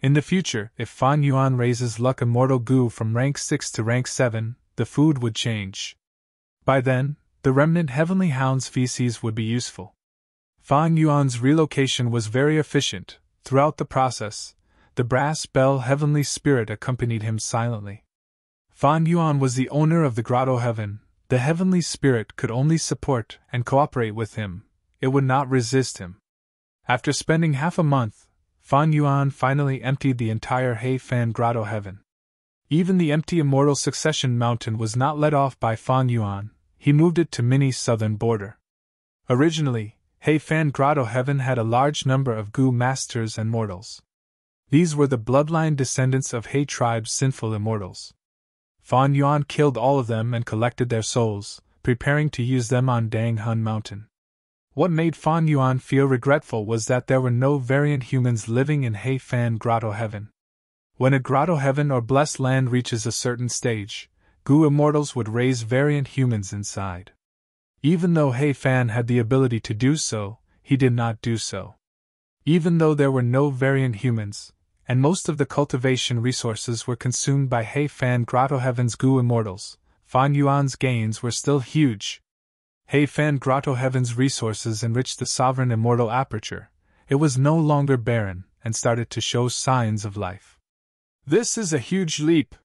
A: In the future, if Fan Yuan raises luck immortal goo from rank 6 to rank 7, the food would change. By then, the remnant heavenly hounds' feces would be useful. Fan Yuan's relocation was very efficient. Throughout the process, the brass bell heavenly spirit accompanied him silently. Fan Yuan was the owner of the Grotto Heaven. The heavenly spirit could only support and cooperate with him. It would not resist him. After spending half a month, Fan Yuan finally emptied the entire Heifan Grotto Heaven. Even the empty immortal succession mountain was not let off by Fan Yuan. He moved it to mini southern border. Originally, He Fan Grotto Heaven had a large number of Gu masters and mortals. These were the bloodline descendants of He tribe's sinful immortals. Fan Yuan killed all of them and collected their souls, preparing to use them on Dang Hun Mountain. What made Fan Yuan feel regretful was that there were no variant humans living in He Fan Grotto Heaven. When a grotto heaven or blessed land reaches a certain stage, Gu immortals would raise variant humans inside. Even though He Fan had the ability to do so, he did not do so. Even though there were no variant humans, and most of the cultivation resources were consumed by He Fan Grotto Heaven's Gu immortals, Fan Yuan's gains were still huge. He Fan Grotto Heaven's resources enriched the sovereign immortal aperture. It was no longer barren, and started to show signs of life. This is a huge leap.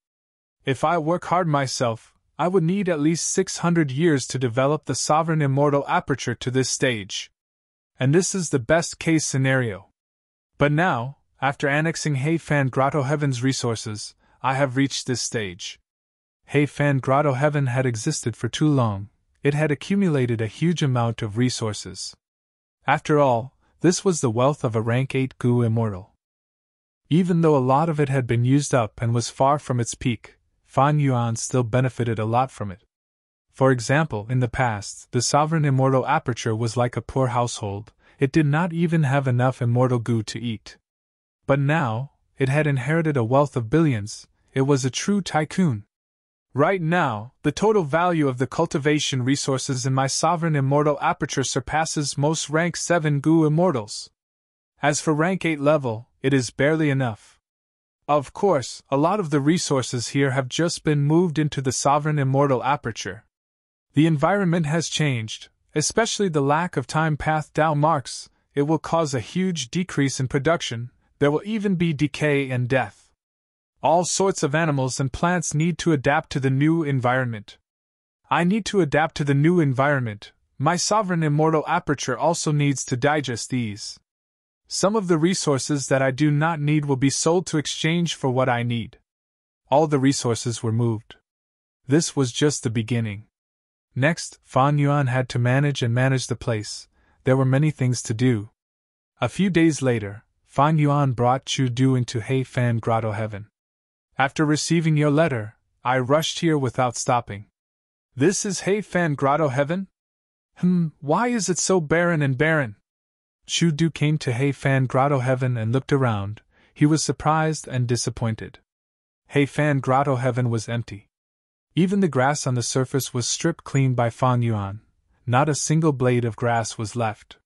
A: If I work hard myself, I would need at least 600 years to develop the sovereign immortal aperture to this stage. And this is the best case scenario. But now, after annexing He Fan Grotto Heaven's resources, I have reached this stage. He Fan Grotto Heaven had existed for too long. It had accumulated a huge amount of resources. After all, this was the wealth of a rank 8 Gu immortal. Even though a lot of it had been used up and was far from its peak, Fan Yuan still benefited a lot from it. For example, in the past, the sovereign immortal aperture was like a poor household. It did not even have enough immortal Gu to eat. But now, it had inherited a wealth of billions. It was a true tycoon. Right now, the total value of the cultivation resources in my sovereign immortal aperture surpasses most rank 7 Gu immortals. As for rank 8 level, it is barely enough. Of course, a lot of the resources here have just been moved into the sovereign immortal aperture. The environment has changed, especially the lack of time path Dao marks. It will cause a huge decrease in production. There will even be decay and death. All sorts of animals and plants need to adapt to the new environment. I need to adapt to the new environment. My sovereign immortal aperture also needs to digest these. Some of the resources that I do not need will be sold to exchange for what I need. All the resources were moved. This was just the beginning. Next, Fan Yuan had to manage the place. There were many things to do. A few days later, Fan Yuan brought Chu Du into He Fan Grotto Heaven. After receiving your letter, I rushed here without stopping. This is He Fan Grotto Heaven? Why is it so barren and barren? Chu Du came to He Fan Grotto Heaven and looked around. He was surprised and disappointed. He Fan Grotto Heaven was empty. Even the grass on the surface was stripped clean by Fan Yuan. Not a single blade of grass was left.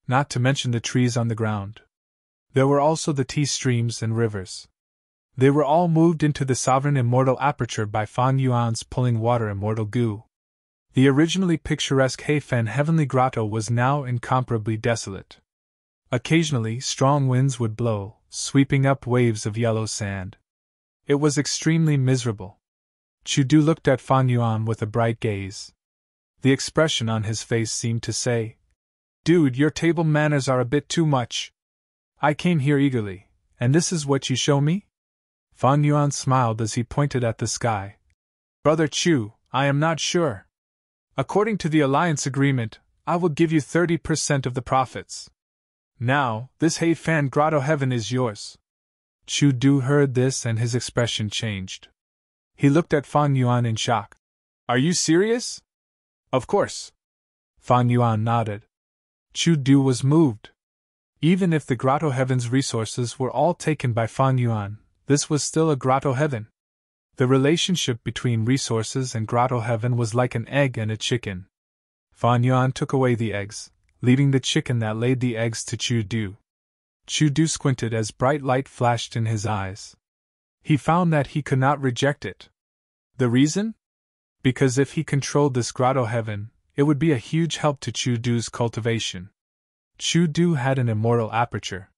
A: Not to mention the trees on the ground. There were also the tea streams and rivers. They were all moved into the sovereign immortal aperture by Fan Yuan's pulling water immortal Gu. The originally picturesque He Fan Heavenly Grotto was now incomparably desolate. Occasionally, strong winds would blow, sweeping up waves of yellow sand. It was extremely miserable. Chu Du looked at Fan Yuan with a bright gaze. The expression on his face seemed to say, "Dude, your table manners are a bit too much. I came here eagerly, and this is what you show me?" Fan Yuan smiled as he pointed at the sky. "Brother Chu, I am not sure. According to the alliance agreement, I will give you 30% of the profits. Now, this He Fan Grotto Heaven is yours." Chu Du heard this and his expression changed. He looked at Fan Yuan in shock. "Are you serious?" "Of course." Fan Yuan nodded. Chu Du was moved. Even if the Grotto Heaven's resources were all taken by Fan Yuan, this was still a Grotto Heaven. The relationship between resources and Grotto Heaven was like an egg and a chicken. Fan Yuan took away the eggs, leaving the chicken that laid the eggs to Chu Du. Chu Du squinted as bright light flashed in his eyes. He found that he could not reject it. The reason? Because if he controlled this Grotto Heaven, it would be a huge help to Chu Du's cultivation. Chu Du had an immortal aperture.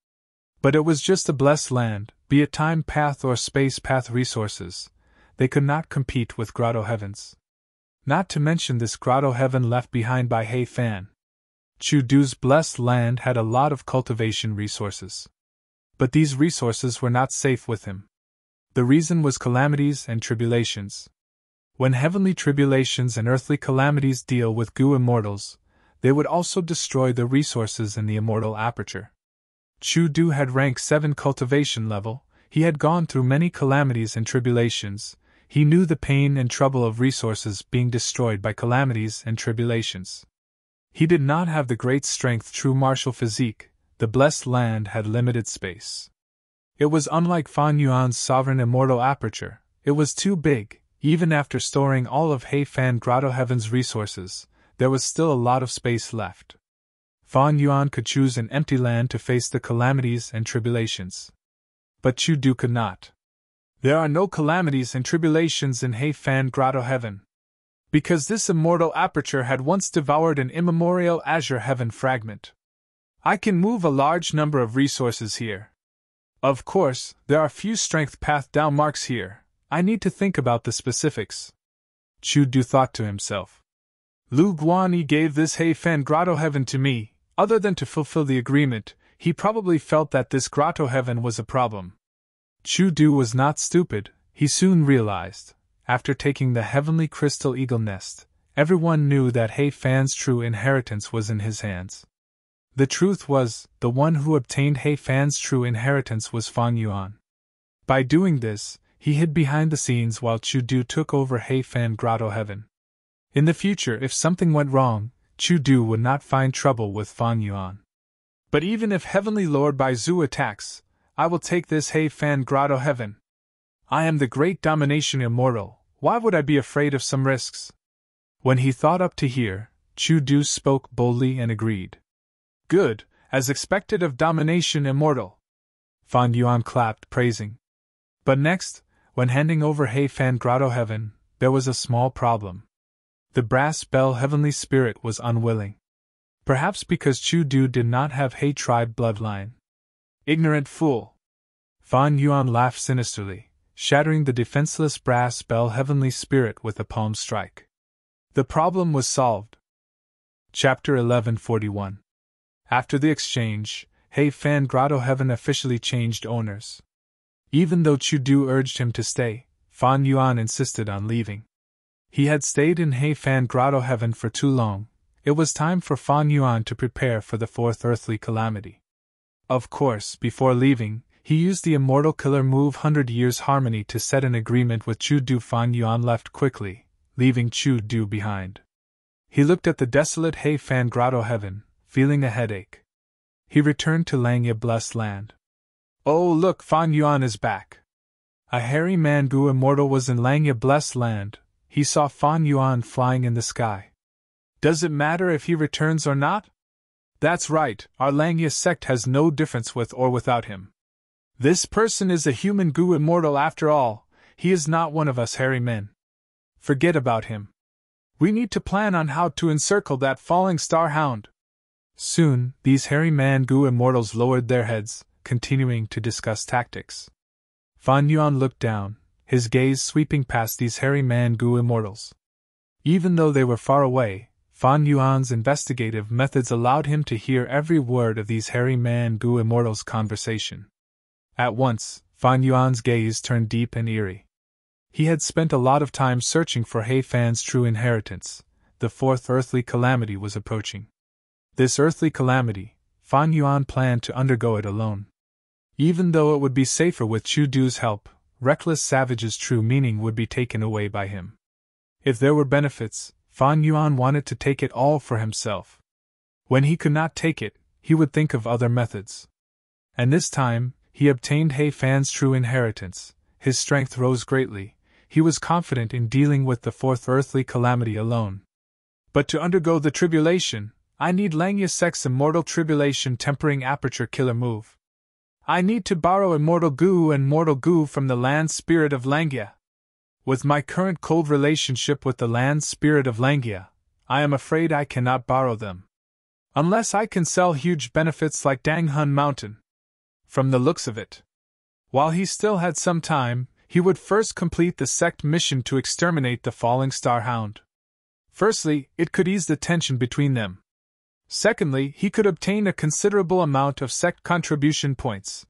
A: But it was just a blessed land, be it time path or space path resources. They could not compete with Grotto Heavens. Not to mention this Grotto Heaven left behind by He Fan. Chu Du's blessed land had a lot of cultivation resources. But these resources were not safe with him. The reason was calamities and tribulations. When heavenly tribulations and earthly calamities deal with Gu immortals, they would also destroy the resources in the immortal aperture. Chu Du had rank 7 cultivation level, he had gone through many calamities and tribulations, he knew the pain and trouble of resources being destroyed by calamities and tribulations. He did not have the great strength true martial physique, the blessed land had limited space. It was unlike Fan Yuan's sovereign immortal aperture, it was too big, even after storing all of He Fan Grotto Heaven's resources, there was still a lot of space left. Fan Yuan could choose an empty land to face the calamities and tribulations. But Chu Du could not. There are no calamities and tribulations in He Fan Grotto Heaven. Because this immortal aperture had once devoured an immemorial azure heaven fragment. I can move a large number of resources here. Of course, there are few strength path down marks here, I need to think about the specifics. Chu Du thought to himself. Lu Guanyi gave this He Fan Grotto Heaven to me, other than to fulfill the agreement, he probably felt that this Grotto Heaven was a problem. Chu Du was not stupid, he soon realized. After taking the heavenly crystal eagle nest, everyone knew that He Fan's true inheritance was in his hands. The truth was, the one who obtained He Fan's true inheritance was Fan Yuan. By doing this, he hid behind the scenes while Chu Du took over He Fan Grotto Heaven. In the future, if something went wrong, Chu Du would not find trouble with Fan Yuan. But even if Heavenly Lord Baizu attacks, I will take this He Fan Grotto Heaven. I am the great domination immortal, why would I be afraid of some risks? When he thought up to here, Chu Du spoke boldly and agreed. Good, as expected of domination immortal. Fan Yuan clapped, praising. But next, when handing over He Fan Grotto Heaven, there was a small problem. The brass bell heavenly spirit was unwilling. Perhaps because Chu Du did not have He tribe bloodline. Ignorant fool! Fan Yuan laughed sinisterly, shattering the defenseless brass bell heavenly spirit with a palm strike. The problem was solved. Chapter 1141. After the exchange, He Fan Grotto Heaven officially changed owners. Even though Chu Du urged him to stay, Fan Yuan insisted on leaving. He had stayed in He Fan Grotto Heaven for too long, it was time for Fan Yuan to prepare for the fourth earthly calamity. Of course, before leaving, he used the immortal killer move 100 Years Harmony to set an agreement with Chu Du. Fan Yuan left quickly, leaving Chu Du behind. He looked at the desolate He Fan Grotto Heaven, feeling a headache. He returned to Langya Blessed Land. Oh look, Fan Yuan is back! A hairy Mangu immortal was in Langya Blessed Land, he saw Fan Yuan flying in the sky. Does it matter if he returns or not? That's right, our Langya sect has no difference with or without him. This person is a human Gu immortal after all, he is not one of us hairy men. Forget about him. We need to plan on how to encircle that falling star hound. Soon, these hairy Mangu immortals lowered their heads, continuing to discuss tactics. Fan Yuan looked down, his gaze sweeping past these hairy Mangu immortals. Even though they were far away, Fan Yuan's investigative methods allowed him to hear every word of these hairy Mangu immortals' conversation. At once, Fan Yuan's gaze turned deep and eerie. He had spent a lot of time searching for He Fan's true inheritance. The fourth earthly calamity was approaching. This earthly calamity, Fan Yuan planned to undergo it alone. Even though it would be safer with Chu Du's help, reckless savage's true meaning would be taken away by him. If there were benefits, Fan Yuan wanted to take it all for himself. When he could not take it, he would think of other methods. And this time, he obtained He Fan's true inheritance, his strength rose greatly, he was confident in dealing with the fourth earthly calamity alone. But to undergo the tribulation, I need Langya Sect's immortal tribulation tempering aperture killer move. I need to borrow immortal Gu and mortal Gu from the land spirit of Langya. With my current cold relationship with the land spirit of Langya, I am afraid I cannot borrow them. Unless I can sell huge benefits like Danghun Mountain. From the looks of it. While he still had some time, he would first complete the sect mission to exterminate the falling star hound. Firstly, it could ease the tension between them. Secondly, he could obtain a considerable amount of sect contribution points.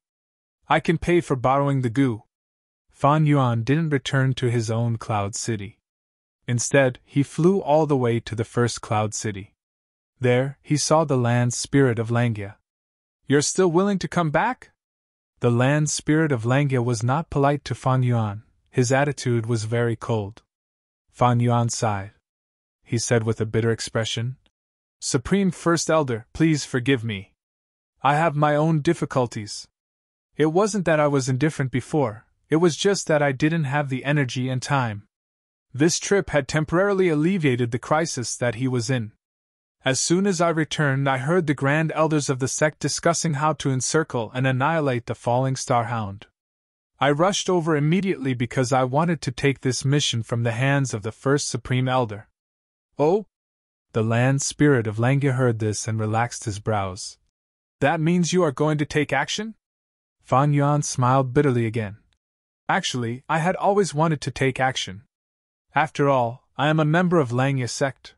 A: I can pay for borrowing the Gu. Fan Yuan didn't return to his own Cloud City. Instead, he flew all the way to the first Cloud City. There, he saw the land spirit of Langia. "You're still willing to come back?" The land spirit of Langia was not polite to Fan Yuan. His attitude was very cold. Fan Yuan sighed. He said with a bitter expression, "Supreme First Elder, please forgive me. I have my own difficulties. It wasn't that I was indifferent before, it was just that I didn't have the energy and time. This trip had temporarily alleviated the crisis that he was in. As soon as I returned, I heard the Grand Elders of the sect discussing how to encircle and annihilate the falling star hound. I rushed over immediately because I wanted to take this mission from the hands of the first Supreme Elder." "Oh?" The land spirit of Langia heard this and relaxed his brows. "That means you are going to take action?" Fan Yuan smiled bitterly again. "Actually, I had always wanted to take action. After all, I am a member of Langia sect.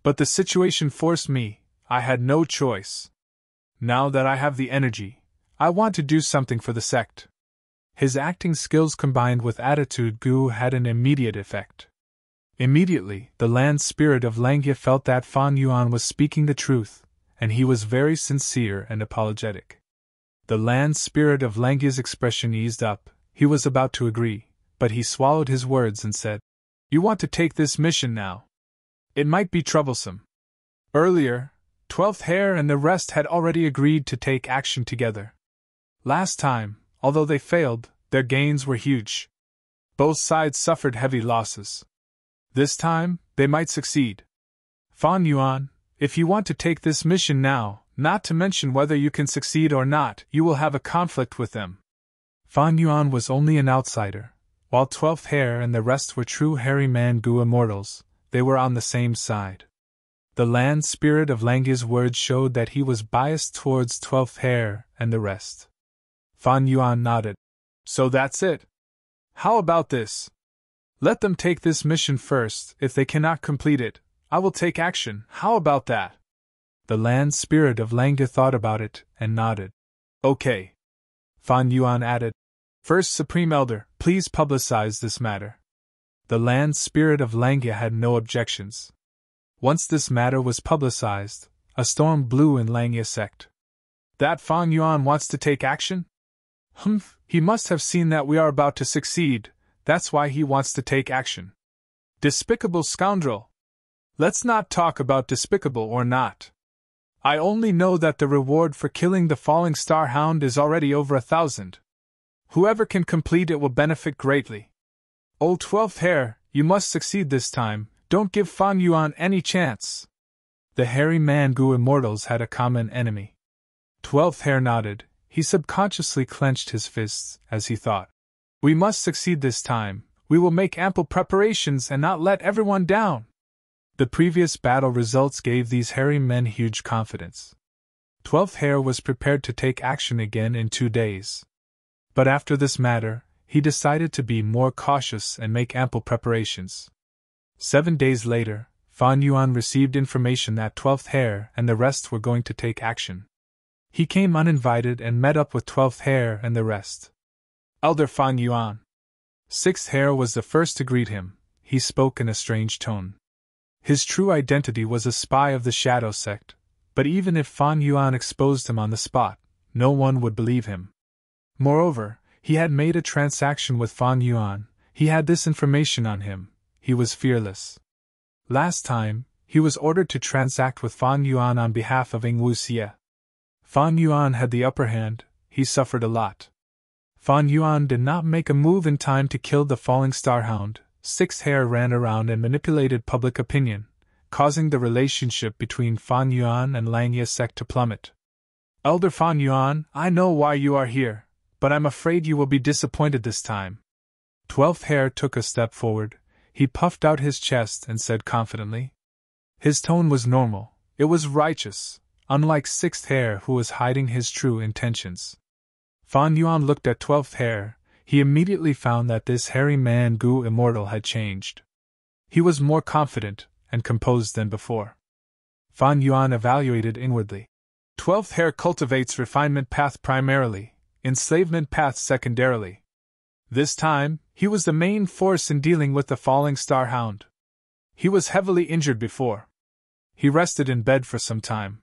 A: But the situation forced me, I had no choice. Now that I have the energy, I want to do something for the sect." His acting skills combined with attitude Gu had an immediate effect. Immediately, the land spirit of Langia felt that Fan Yuan was speaking the truth, and he was very sincere and apologetic. The land spirit of Langia's expression eased up. He was about to agree, but he swallowed his words and said, "You want to take this mission now? It might be troublesome." Earlier, 12th Hair and the rest had already agreed to take action together. Last time, although they failed, their gains were huge. Both sides suffered heavy losses. This time, they might succeed. "Fan Yuan, if you want to take this mission now, not to mention whether you can succeed or not, you will have a conflict with them." Fan Yuan was only an outsider, while 12th Hair and the rest were true Hairy Man Gu immortals. They were on the same side. The land spirit of Langia's words showed that he was biased towards 12th Hair and the rest. Fan Yuan nodded. "So that's it. How about this? Let them take this mission first. If they cannot complete it, I will take action. How about that?" The land spirit of Langia thought about it and nodded. "Okay." Fan Yuan added, "First Supreme Elder, please publicize this matter." The land spirit of Langia had no objections. Once this matter was publicized, a storm blew in Langia sect. "That Fan Yuan wants to take action? Humph, he must have seen that we are about to succeed, that's why he wants to take action. Despicable scoundrel! Let's not talk about despicable or not. I only know that the reward for killing the falling star hound is already over 1,000. Whoever can complete it will benefit greatly. Oh 12th Hair, you must succeed this time, don't give Fan Yuan any chance." The Hairy Man Gu immortals had a common enemy. 12th Hair nodded. He subconsciously clenched his fists, as he thought, "We must succeed this time, we will make ample preparations and not let everyone down." The previous battle results gave these hairy men huge confidence. 12th Hair was prepared to take action again in 2 days. But after this matter, he decided to be more cautious and make ample preparations. 7 days later, Fan Yuan received information that 12th Hair and the rest were going to take action. He came uninvited and met up with 12th Hair and the rest. "Elder Fan Yuan." 6th Hair was the first to greet him. He spoke in a strange tone. His true identity was a spy of the Shadow Sect, but even if Fan Yuan exposed him on the spot, no one would believe him. Moreover, he had made a transaction with Fan Yuan. He had this information on him. He was fearless. Last time, he was ordered to transact with Fan Yuan on behalf of Ing Wuxie. Fan Yuan had the upper hand. He suffered a lot. Fan Yuan did not make a move in time to kill the falling star hound. 6th Hair ran around and manipulated public opinion, causing the relationship between Fan Yuan and Langia sect to plummet. "Elder Fan Yuan, I know why you are here, but I'm afraid you will be disappointed this time." 12th Hair took a step forward. He puffed out his chest and said confidently. His tone was normal. It was righteous, unlike 6th Hair who was hiding his true intentions. Fan Yuan looked at 12th Hair. He immediately found that this hairy man Gu immortal had changed. He was more confident and composed than before. Fan Yuan evaluated inwardly. 12th Hair cultivates refinement path primarily, enslavement path secondarily. This time, he was the main force in dealing with the falling star hound. He was heavily injured before. He rested in bed for some time.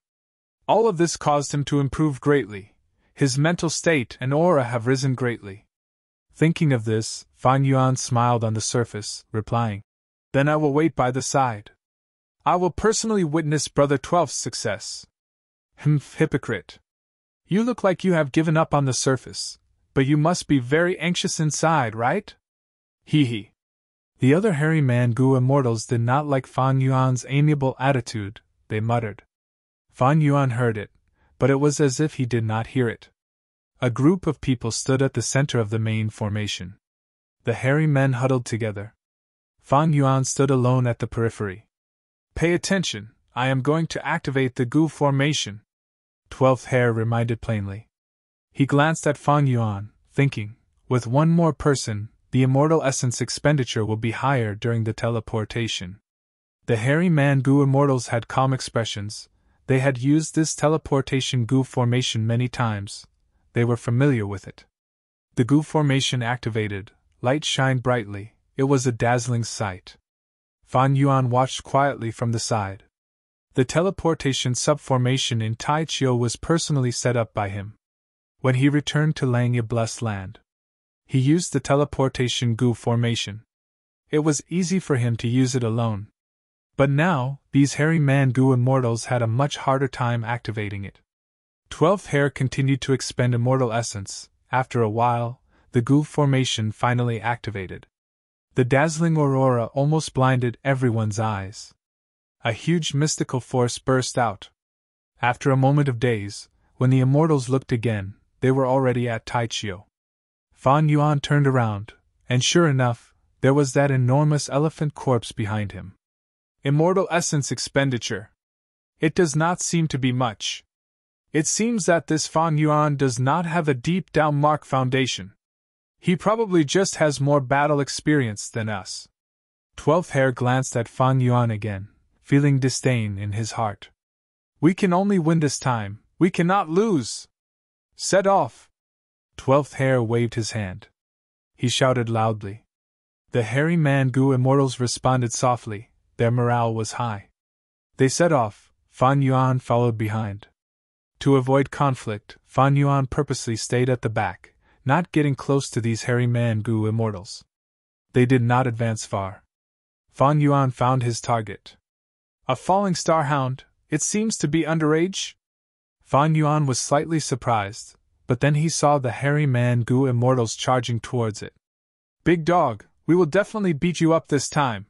A: All of this caused him to improve greatly. His mental state and aura have risen greatly. Thinking of this, Fan Yuan smiled on the surface, replying, "Then I will wait by the side. I will personally witness Brother Twelfth's success." Hypocrite. You look like you have given up on the surface, but you must be very anxious inside, right? Hee hee. The other hairy man-gu immortals did not like Fan Yuan's amiable attitude, they muttered. Fan Yuan heard it, but it was as if he did not hear it. A group of people stood at the center of the main formation. The hairy men huddled together. Fan Yuan stood alone at the periphery. "Pay attention, I am going to activate the gu formation," 12th Hair reminded plainly. He glanced at Fan Yuan, thinking, with one more person, the immortal essence expenditure will be higher during the teleportation. The hairy man-gu immortals had calm expressions. They had used this teleportation gu formation many times. They were familiar with it. The gu formation activated, light shined brightly, it was a dazzling sight. Fan Yuan watched quietly from the side. The teleportation subformation in Taichio was personally set up by him. When he returned to Langya Blessed Land, he used the teleportation gu formation. It was easy for him to use it alone. But now, these hairy man-gu immortals had a much harder time activating it. 12th Hair continued to expend immortal essence. After a while, the gu formation finally activated. The dazzling aurora almost blinded everyone's eyes. A huge mystical force burst out. After a moment of daze, when the immortals looked again, they were already at Taichio. Fan Yuan turned around, and sure enough, there was that enormous elephant corpse behind him. Immortal essence expenditure. It does not seem to be much. It seems that this Fan Yuan does not have a deep down mark foundation. He probably just has more battle experience than us. 12th Hair glanced at Fan Yuan again, feeling disdain in his heart. We can only win this time, we cannot lose. Set off. 12th Hair waved his hand. He shouted loudly. The hairy man-gu immortals responded softly, their morale was high. They set off, Fan Yuan followed behind. To avoid conflict, Fan Yuan purposely stayed at the back, not getting close to these hairy man-gu immortals. They did not advance far. Fan Yuan found his target. A falling star hound, it seems to be underage? Fan Yuan was slightly surprised, but then he saw the hairy man-gu immortals charging towards it. Big dog, we will definitely beat you up this time.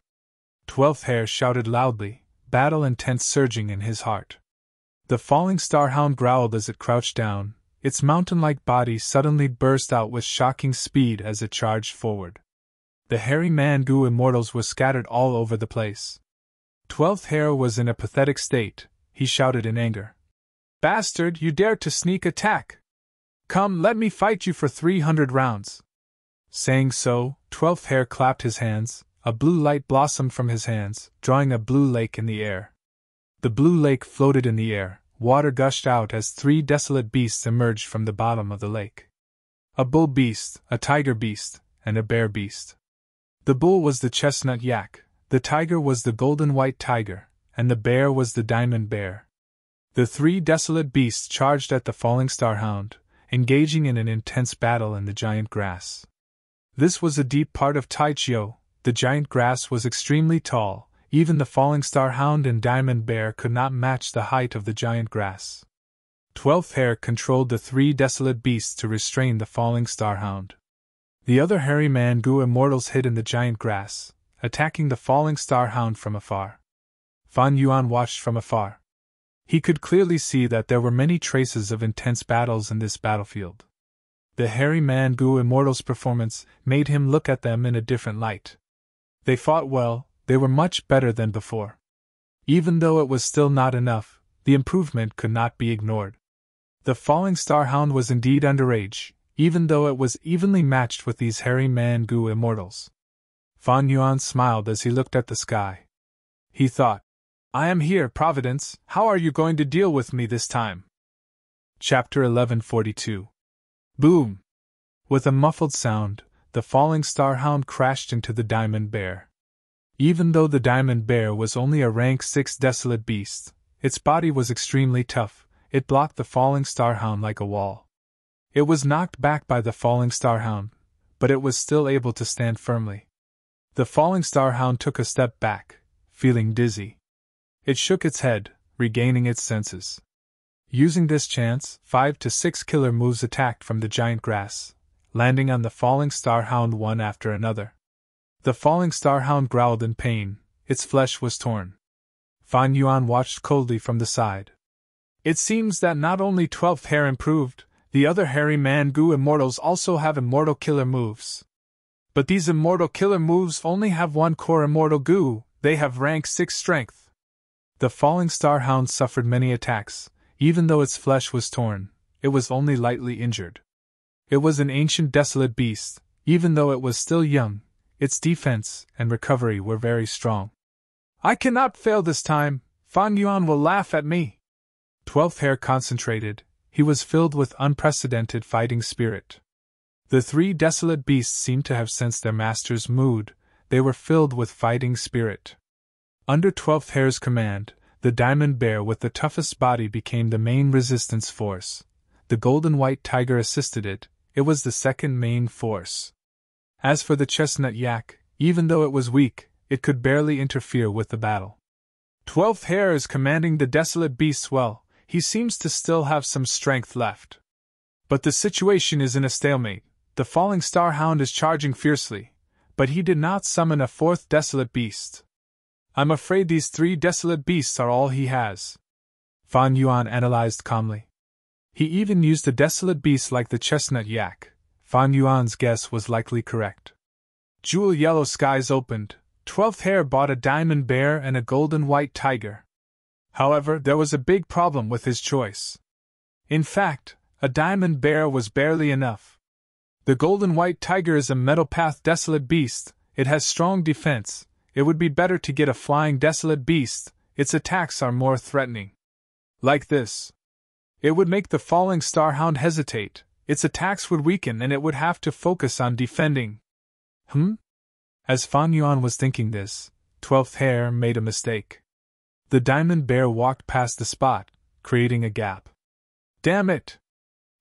A: 12th Hair shouted loudly, battle intent surging in his heart. The falling star hound growled as it crouched down, its mountain-like body suddenly burst out with shocking speed as it charged forward. The hairy man-gu immortals were scattered all over the place. 12th Hair was in a pathetic state. He shouted in anger. Bastard, you dared to sneak attack! Come, let me fight you for 300 rounds. Saying so, 12th Hair clapped his hands, a blue light blossomed from his hands, drawing a blue lake in the air. The blue lake floated in the air, water gushed out as 3 desolate beasts emerged from the bottom of the lake. A bull beast, a tiger beast, and a bear beast. The bull was the chestnut yak, the tiger was the golden white tiger, and the bear was the diamond bear. The 3 desolate beasts charged at the falling star hound, engaging in an intense battle in the giant grass. This was a deep part of Taichio. The giant grass was extremely tall, even the falling star hound and diamond bear could not match the height of the giant grass. 12th Hair controlled the 3 desolate beasts to restrain the falling star hound. The other hairy man-gu immortals hid in the giant grass, attacking the falling star hound from afar. Fan Yuan watched from afar. He could clearly see that there were many traces of intense battles in this battlefield. The hairy man-gu immortals' performance made him look at them in a different light. They fought well, they were much better than before. Even though it was still not enough, the improvement could not be ignored. The falling star hound was indeed underage, even though it was evenly matched with these hairy man-gu immortals. Fan Yuan smiled as he looked at the sky. He thought, I am here, Providence, how are you going to deal with me this time? Chapter 1142. Boom! With a muffled sound, the falling star hound crashed into the diamond bear. Even though the diamond bear was only a rank 6 desolate beast, its body was extremely tough. It blocked the falling starhound like a wall. It was knocked back by the falling starhound, but it was still able to stand firmly. The falling starhound took a step back, feeling dizzy. It shook its head, regaining its senses. Using this chance, 5 to 6 killer moves attacked from the giant grass, landing on the falling starhound one after another. The falling starhound growled in pain, its flesh was torn. Fan Yuan watched coldly from the side. It seems that not only 12th Hair improved, the other hairy man Gu immortals also have immortal killer moves. But these immortal killer moves only have one core immortal Gu, they have rank 6 strength. The falling starhound suffered many attacks. Even though its flesh was torn, it was only lightly injured. It was an ancient desolate beast. Even though it was still young, its defense and recovery were very strong. I cannot fail this time, Fan Yuan will laugh at me. 12th Hair concentrated, he was filled with unprecedented fighting spirit. The 3 desolate beasts seemed to have sensed their master's mood, they were filled with fighting spirit. Under 12th Hair's command, the diamond bear with the toughest body became the main resistance force. The golden white tiger assisted it, it was the second main force. As for the chestnut yak, even though it was weak, it could barely interfere with the battle. 12th Hair is commanding the desolate beasts well, he seems to still have some strength left. But the situation is in a stalemate, the falling starhound is charging fiercely, but he did not summon a 4th desolate beast. I'm afraid these 3 desolate beasts are all he has. Fan Yuan analyzed calmly. He even used a desolate beast like the chestnut yak. Fan Yuan's guess was likely correct. Jewel yellow skies opened. 12th Hair bought a diamond bear and a golden white tiger. However, there was a big problem with his choice. In fact, a diamond bear was barely enough. The golden white tiger is a metal path desolate beast, it has strong defense. It would be better to get a flying desolate beast, its attacks are more threatening. Like this. It would make the falling starhound hesitate, its attacks would weaken and it would have to focus on defending. As Fan Yuan was thinking this, 12th Hair made a mistake. The diamond bear walked past the spot, creating a gap. Damn it!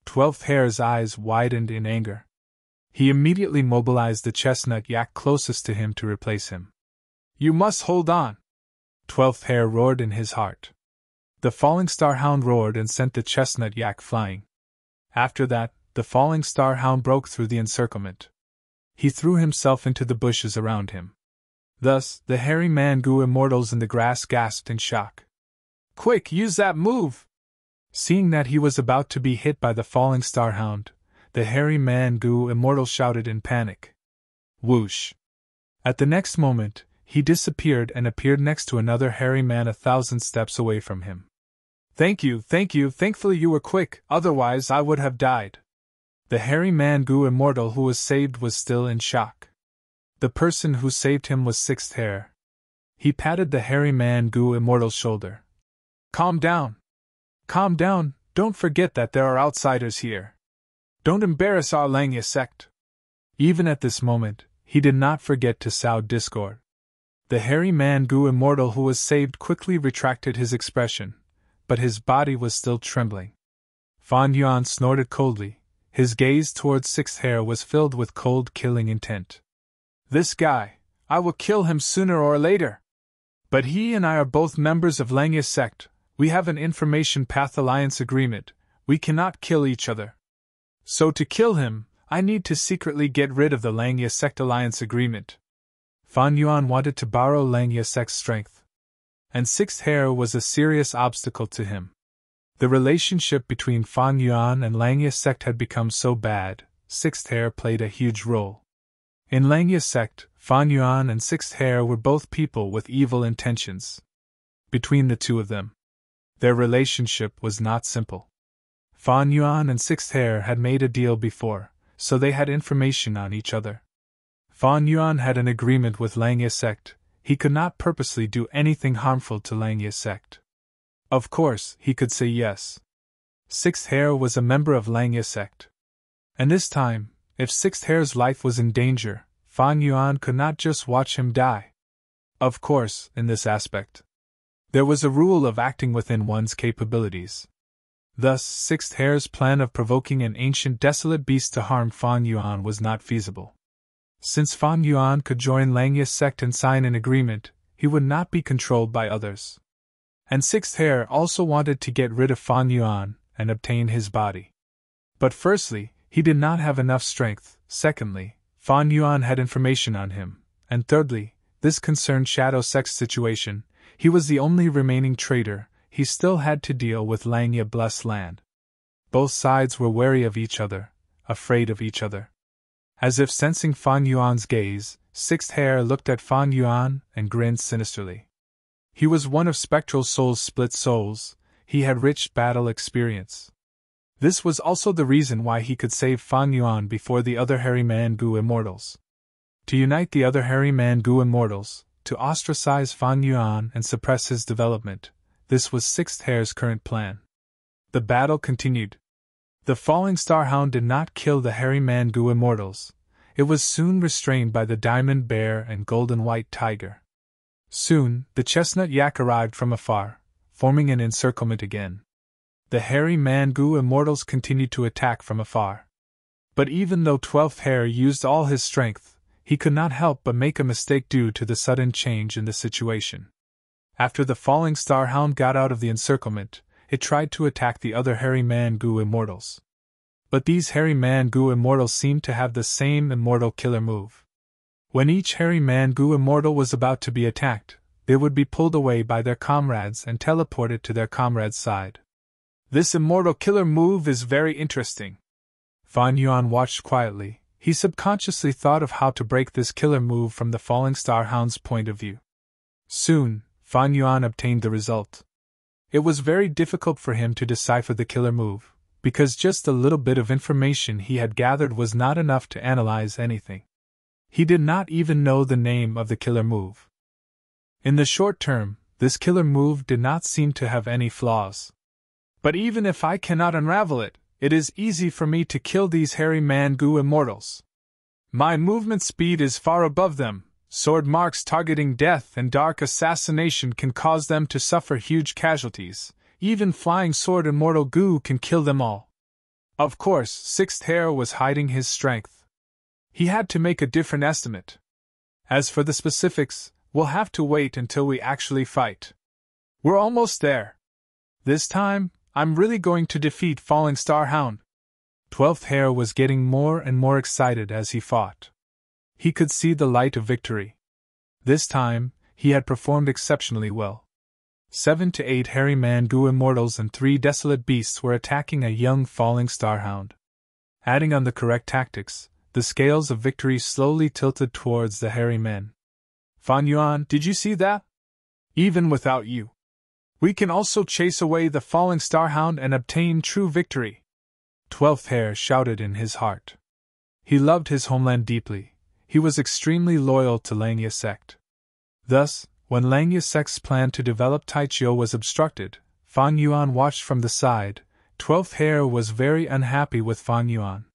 A: 12th Hair's eyes widened in anger. He immediately mobilized the chestnut yak closest to him to replace him. You must hold on! 12th Hair roared in his heart. The falling starhound roared and sent the chestnut yak flying. After that, the falling starhound broke through the encirclement. He threw himself into the bushes around him. Thus, the hairy man Gu immortals in the grass gasped in shock. Quick, use that move! Seeing that he was about to be hit by the falling starhound, the hairy man Gu immortal shouted in panic. Whoosh! At the next moment, he disappeared and appeared next to another hairy man 1,000 steps away from him. Thank you, thankfully you were quick, otherwise I would have died. The hairy man Gu immortal who was saved was still in shock. The person who saved him was 6th Hair. He patted the hairy man Gu immortal's shoulder. Calm down. Calm down, don't forget that there are outsiders here. Don't embarrass our Langya sect. Even at this moment, he did not forget to sow discord. The hairy man Gu immortal who was saved quickly retracted his expression, but his body was still trembling. Fan Yuan snorted coldly, his gaze towards 6th Hair was filled with cold killing intent. This guy, I will kill him sooner or later. But he and I are both members of Langya sect, we have an information path alliance agreement, we cannot kill each other. So to kill him, I need to secretly get rid of the Langya sect alliance agreement. Fan Yuan wanted to borrow Langya sect's strength. And 6th Hair was a serious obstacle to him. The relationship between Fan Yuan and Langya sect had become so bad, 6th Hair played a huge role. In Langya sect, Fan Yuan and 6th Hair were both people with evil intentions. Between the two of them, their relationship was not simple. Fan Yuan and 6th Hair had made a deal before, so they had information on each other. Fan Yuan had an agreement with Langya sect, he could not purposely do anything harmful to Langya sect. Of course, he could say yes. 6th Hair was a member of Langya sect. And this time, if 6th Hair's life was in danger, Fan Yuan could not just watch him die. Of course, in this aspect, there was a rule of acting within one's capabilities. Thus, Sixth Hare's plan of provoking an ancient desolate beast to harm Fan Yuan was not feasible. Since Fan Yuan could join Langya's sect and sign an agreement, he would not be controlled by others. And Sixth Hare also wanted to get rid of Fan Yuan and obtain his body. But firstly, he did not have enough strength, secondly, Fan Yuan had information on him, and thirdly, this concerned Shadow Sect's situation. He was the only remaining traitor. He still had to deal with Langya Blessed Land. Both sides were wary of each other, afraid of each other. As if sensing Fan Yuan's gaze, Sixth Hare looked at Fan Yuan and grinned sinisterly. He was one of Spectral Soul's split souls. He had rich battle experience. This was also the reason why he could save Fan Yuan before the other Hairy Man Gu immortals. To unite the other Hairy Man Gu immortals, to ostracize Fan Yuan and suppress his development, this was Sixth Hare's current plan. The battle continued. The Falling Star Hound did not kill the Hairy Man Gu immortals. It was soon restrained by the Diamond Bear and Golden White Tiger. Soon, the Chestnut Yak arrived from afar, forming an encirclement again. The Hairy Man Gu immortals continued to attack from afar. But even though 12th Hare used all his strength, he could not help but make a mistake due to the sudden change in the situation. After the Falling Star Hound got out of the encirclement, it tried to attack the other Hairy Man Gu immortals. But these Hairy Man Gu immortals seemed to have the same immortal killer move. When each Hairy Man Gu immortal was about to be attacked, they would be pulled away by their comrades and teleported to their comrade's side. This immortal killer move is very interesting. Fan Yuan watched quietly. He subconsciously thought of how to break this killer move from the Falling Star Hound's point of view. Soon, Fan Yuan obtained the result. It was very difficult for him to decipher the killer move, because just a little bit of information he had gathered was not enough to analyze anything. He did not even know the name of the killer move. In the short term, this killer move did not seem to have any flaws. But even if I cannot unravel it, it is easy for me to kill these Hairy Man Gu immortals. My movement speed is far above them. Sword marks targeting death and dark assassination can cause them to suffer huge casualties. Even Flying Sword Immortal Gu can kill them all. Of course, Sixth Hare was hiding his strength. He had to make a different estimate. As for the specifics, we'll have to wait until we actually fight. We're almost there. This time, I'm really going to defeat Falling Star Hound. 12th Hare was getting more and more excited as he fought. He could see the light of victory. This time, he had performed exceptionally well. 7 to 8 Hairy Man Gu immortals and 3 desolate beasts were attacking a young Falling Star Hound. Adding on the correct tactics, the scales of victory slowly tilted towards the hairy men. Fan Yuan, did you see that? Even without you, we can also chase away the Falling Star Hound and obtain true victory. 12th Hare shouted in his heart. He loved his homeland deeply. He was extremely loyal to Langya sect. Thus, when Langya sect's plan to develop Taichio was obstructed, Fan Yuan watched from the side. 12th Hare was very unhappy with Fan Yuan.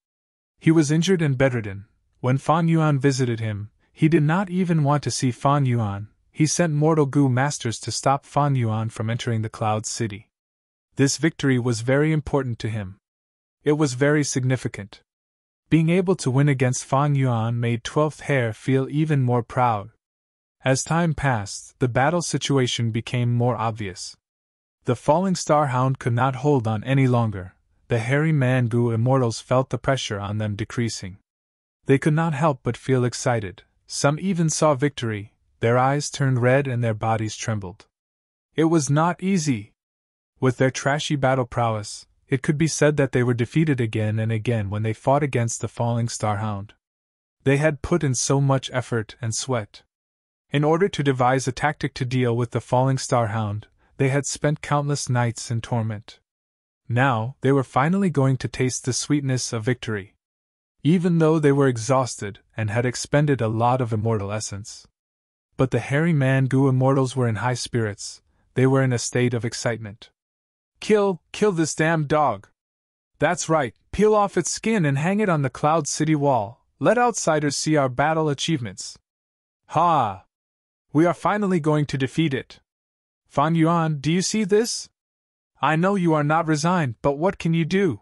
A: He was injured and bedridden. When Fan Yuan visited him, he did not even want to see Fan Yuan. He sent mortal Gu masters to stop Fan Yuan from entering the Cloud City. This victory was very important to him. It was very significant. Being able to win against Fan Yuan made 12th Hare feel even more proud. As time passed, the battle situation became more obvious. The Falling Star Hound could not hold on any longer. The Hairy Man Gu immortals felt the pressure on them decreasing. They could not help but feel excited. Some even saw victory. Their eyes turned red and their bodies trembled. It was not easy. With their trashy battle prowess, it could be said that they were defeated again and again when they fought against the Falling Star Hound. They had put in so much effort and sweat. In order to devise a tactic to deal with the Falling Star Hound, they had spent countless nights in torment. Now, they were finally going to taste the sweetness of victory. Even though they were exhausted and had expended a lot of immortal essence. But the Hairy Man Gu immortals were in high spirits. They were in a state of excitement. Kill this damn dog. That's right, peel off its skin and hang it on the Cloud City wall. Let outsiders see our battle achievements. Ha! We are finally going to defeat it. Fan Yuan, do you see this? I know you are not resigned, but what can you do?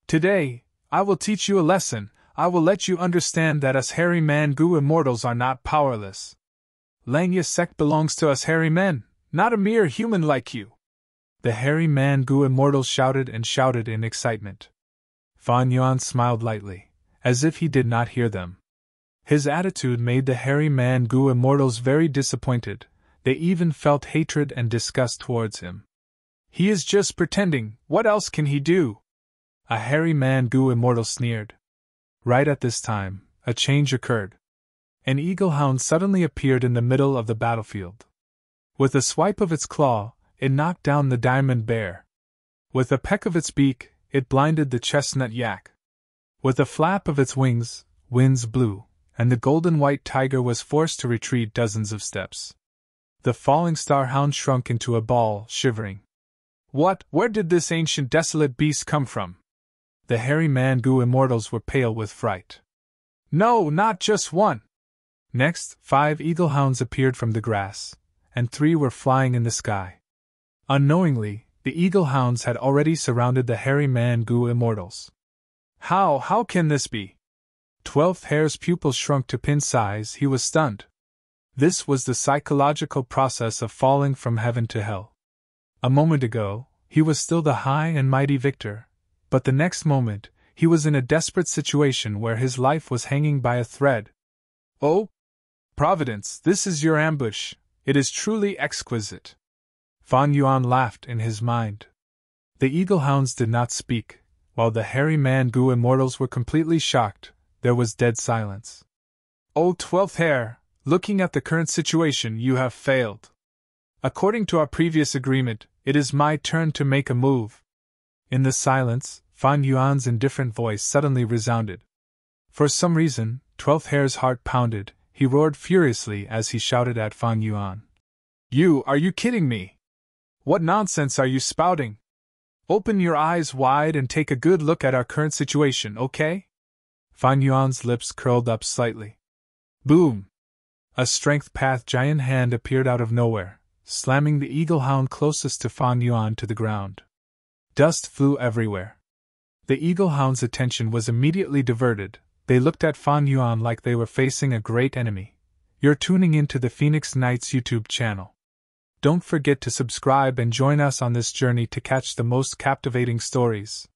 A: Today, I will teach you a lesson. I will let you understand that us hairy man-gu immortals are not powerless. Langya sect belongs to us hairy men, not a mere human like you. The hairy man-gu immortals shouted and shouted in excitement. Fan Yuan smiled lightly, as if he did not hear them. His attitude made the hairy man-gu immortals very disappointed. They even felt hatred and disgust towards him. He is just pretending, what else can he do? A hairy man-gu immortal sneered. Right at this time, a change occurred. An eagle hound suddenly appeared in the middle of the battlefield. With a swipe of its claw, it knocked down the diamond bear. With a peck of its beak, it blinded the chestnut yak. With a flap of its wings, winds blew, and the golden white tiger was forced to retreat dozens of steps. The falling star hound shrunk into a ball, shivering. What? Where did this ancient desolate beast come from? The hairy man-gu immortals were pale with fright. No, not just one! Next, 5 eagle hounds appeared from the grass, and 3 were flying in the sky. Unknowingly, the eagle hounds had already surrounded the hairy man-gu immortals. How can this be? 12th Hare's pupils shrunk to pin size, he was stunned. This was the psychological process of falling from heaven to hell. A moment ago, he was still the high and mighty victor, but the next moment, he was in a desperate situation where his life was hanging by a thread. Oh, Providence, this is your ambush, it is truly exquisite. Fan Yuan laughed in his mind. The eagle hounds did not speak, while the hairy man-gu immortals were completely shocked. There was dead silence. Oh, 12th Hare, looking at the current situation, you have failed. According to our previous agreement, it is my turn to make a move. In the silence, Fan Yuan's indifferent voice suddenly resounded. For some reason, 12th Hare's heart pounded. He roared furiously as he shouted at Fan Yuan. Are you kidding me? What nonsense are you spouting? Open your eyes wide and take a good look at our current situation, okay? Fan Yuan's lips curled up slightly. Boom! A strength path giant hand appeared out of nowhere, slamming the eagle hound closest to Fan Yuan to the ground. Dust flew everywhere. The eagle hound's attention was immediately diverted. They looked at Fan Yuan like they were facing a great enemy. You're tuning into the Phoenix Knights YouTube channel. Don't forget to subscribe and join us on this journey to catch the most captivating stories.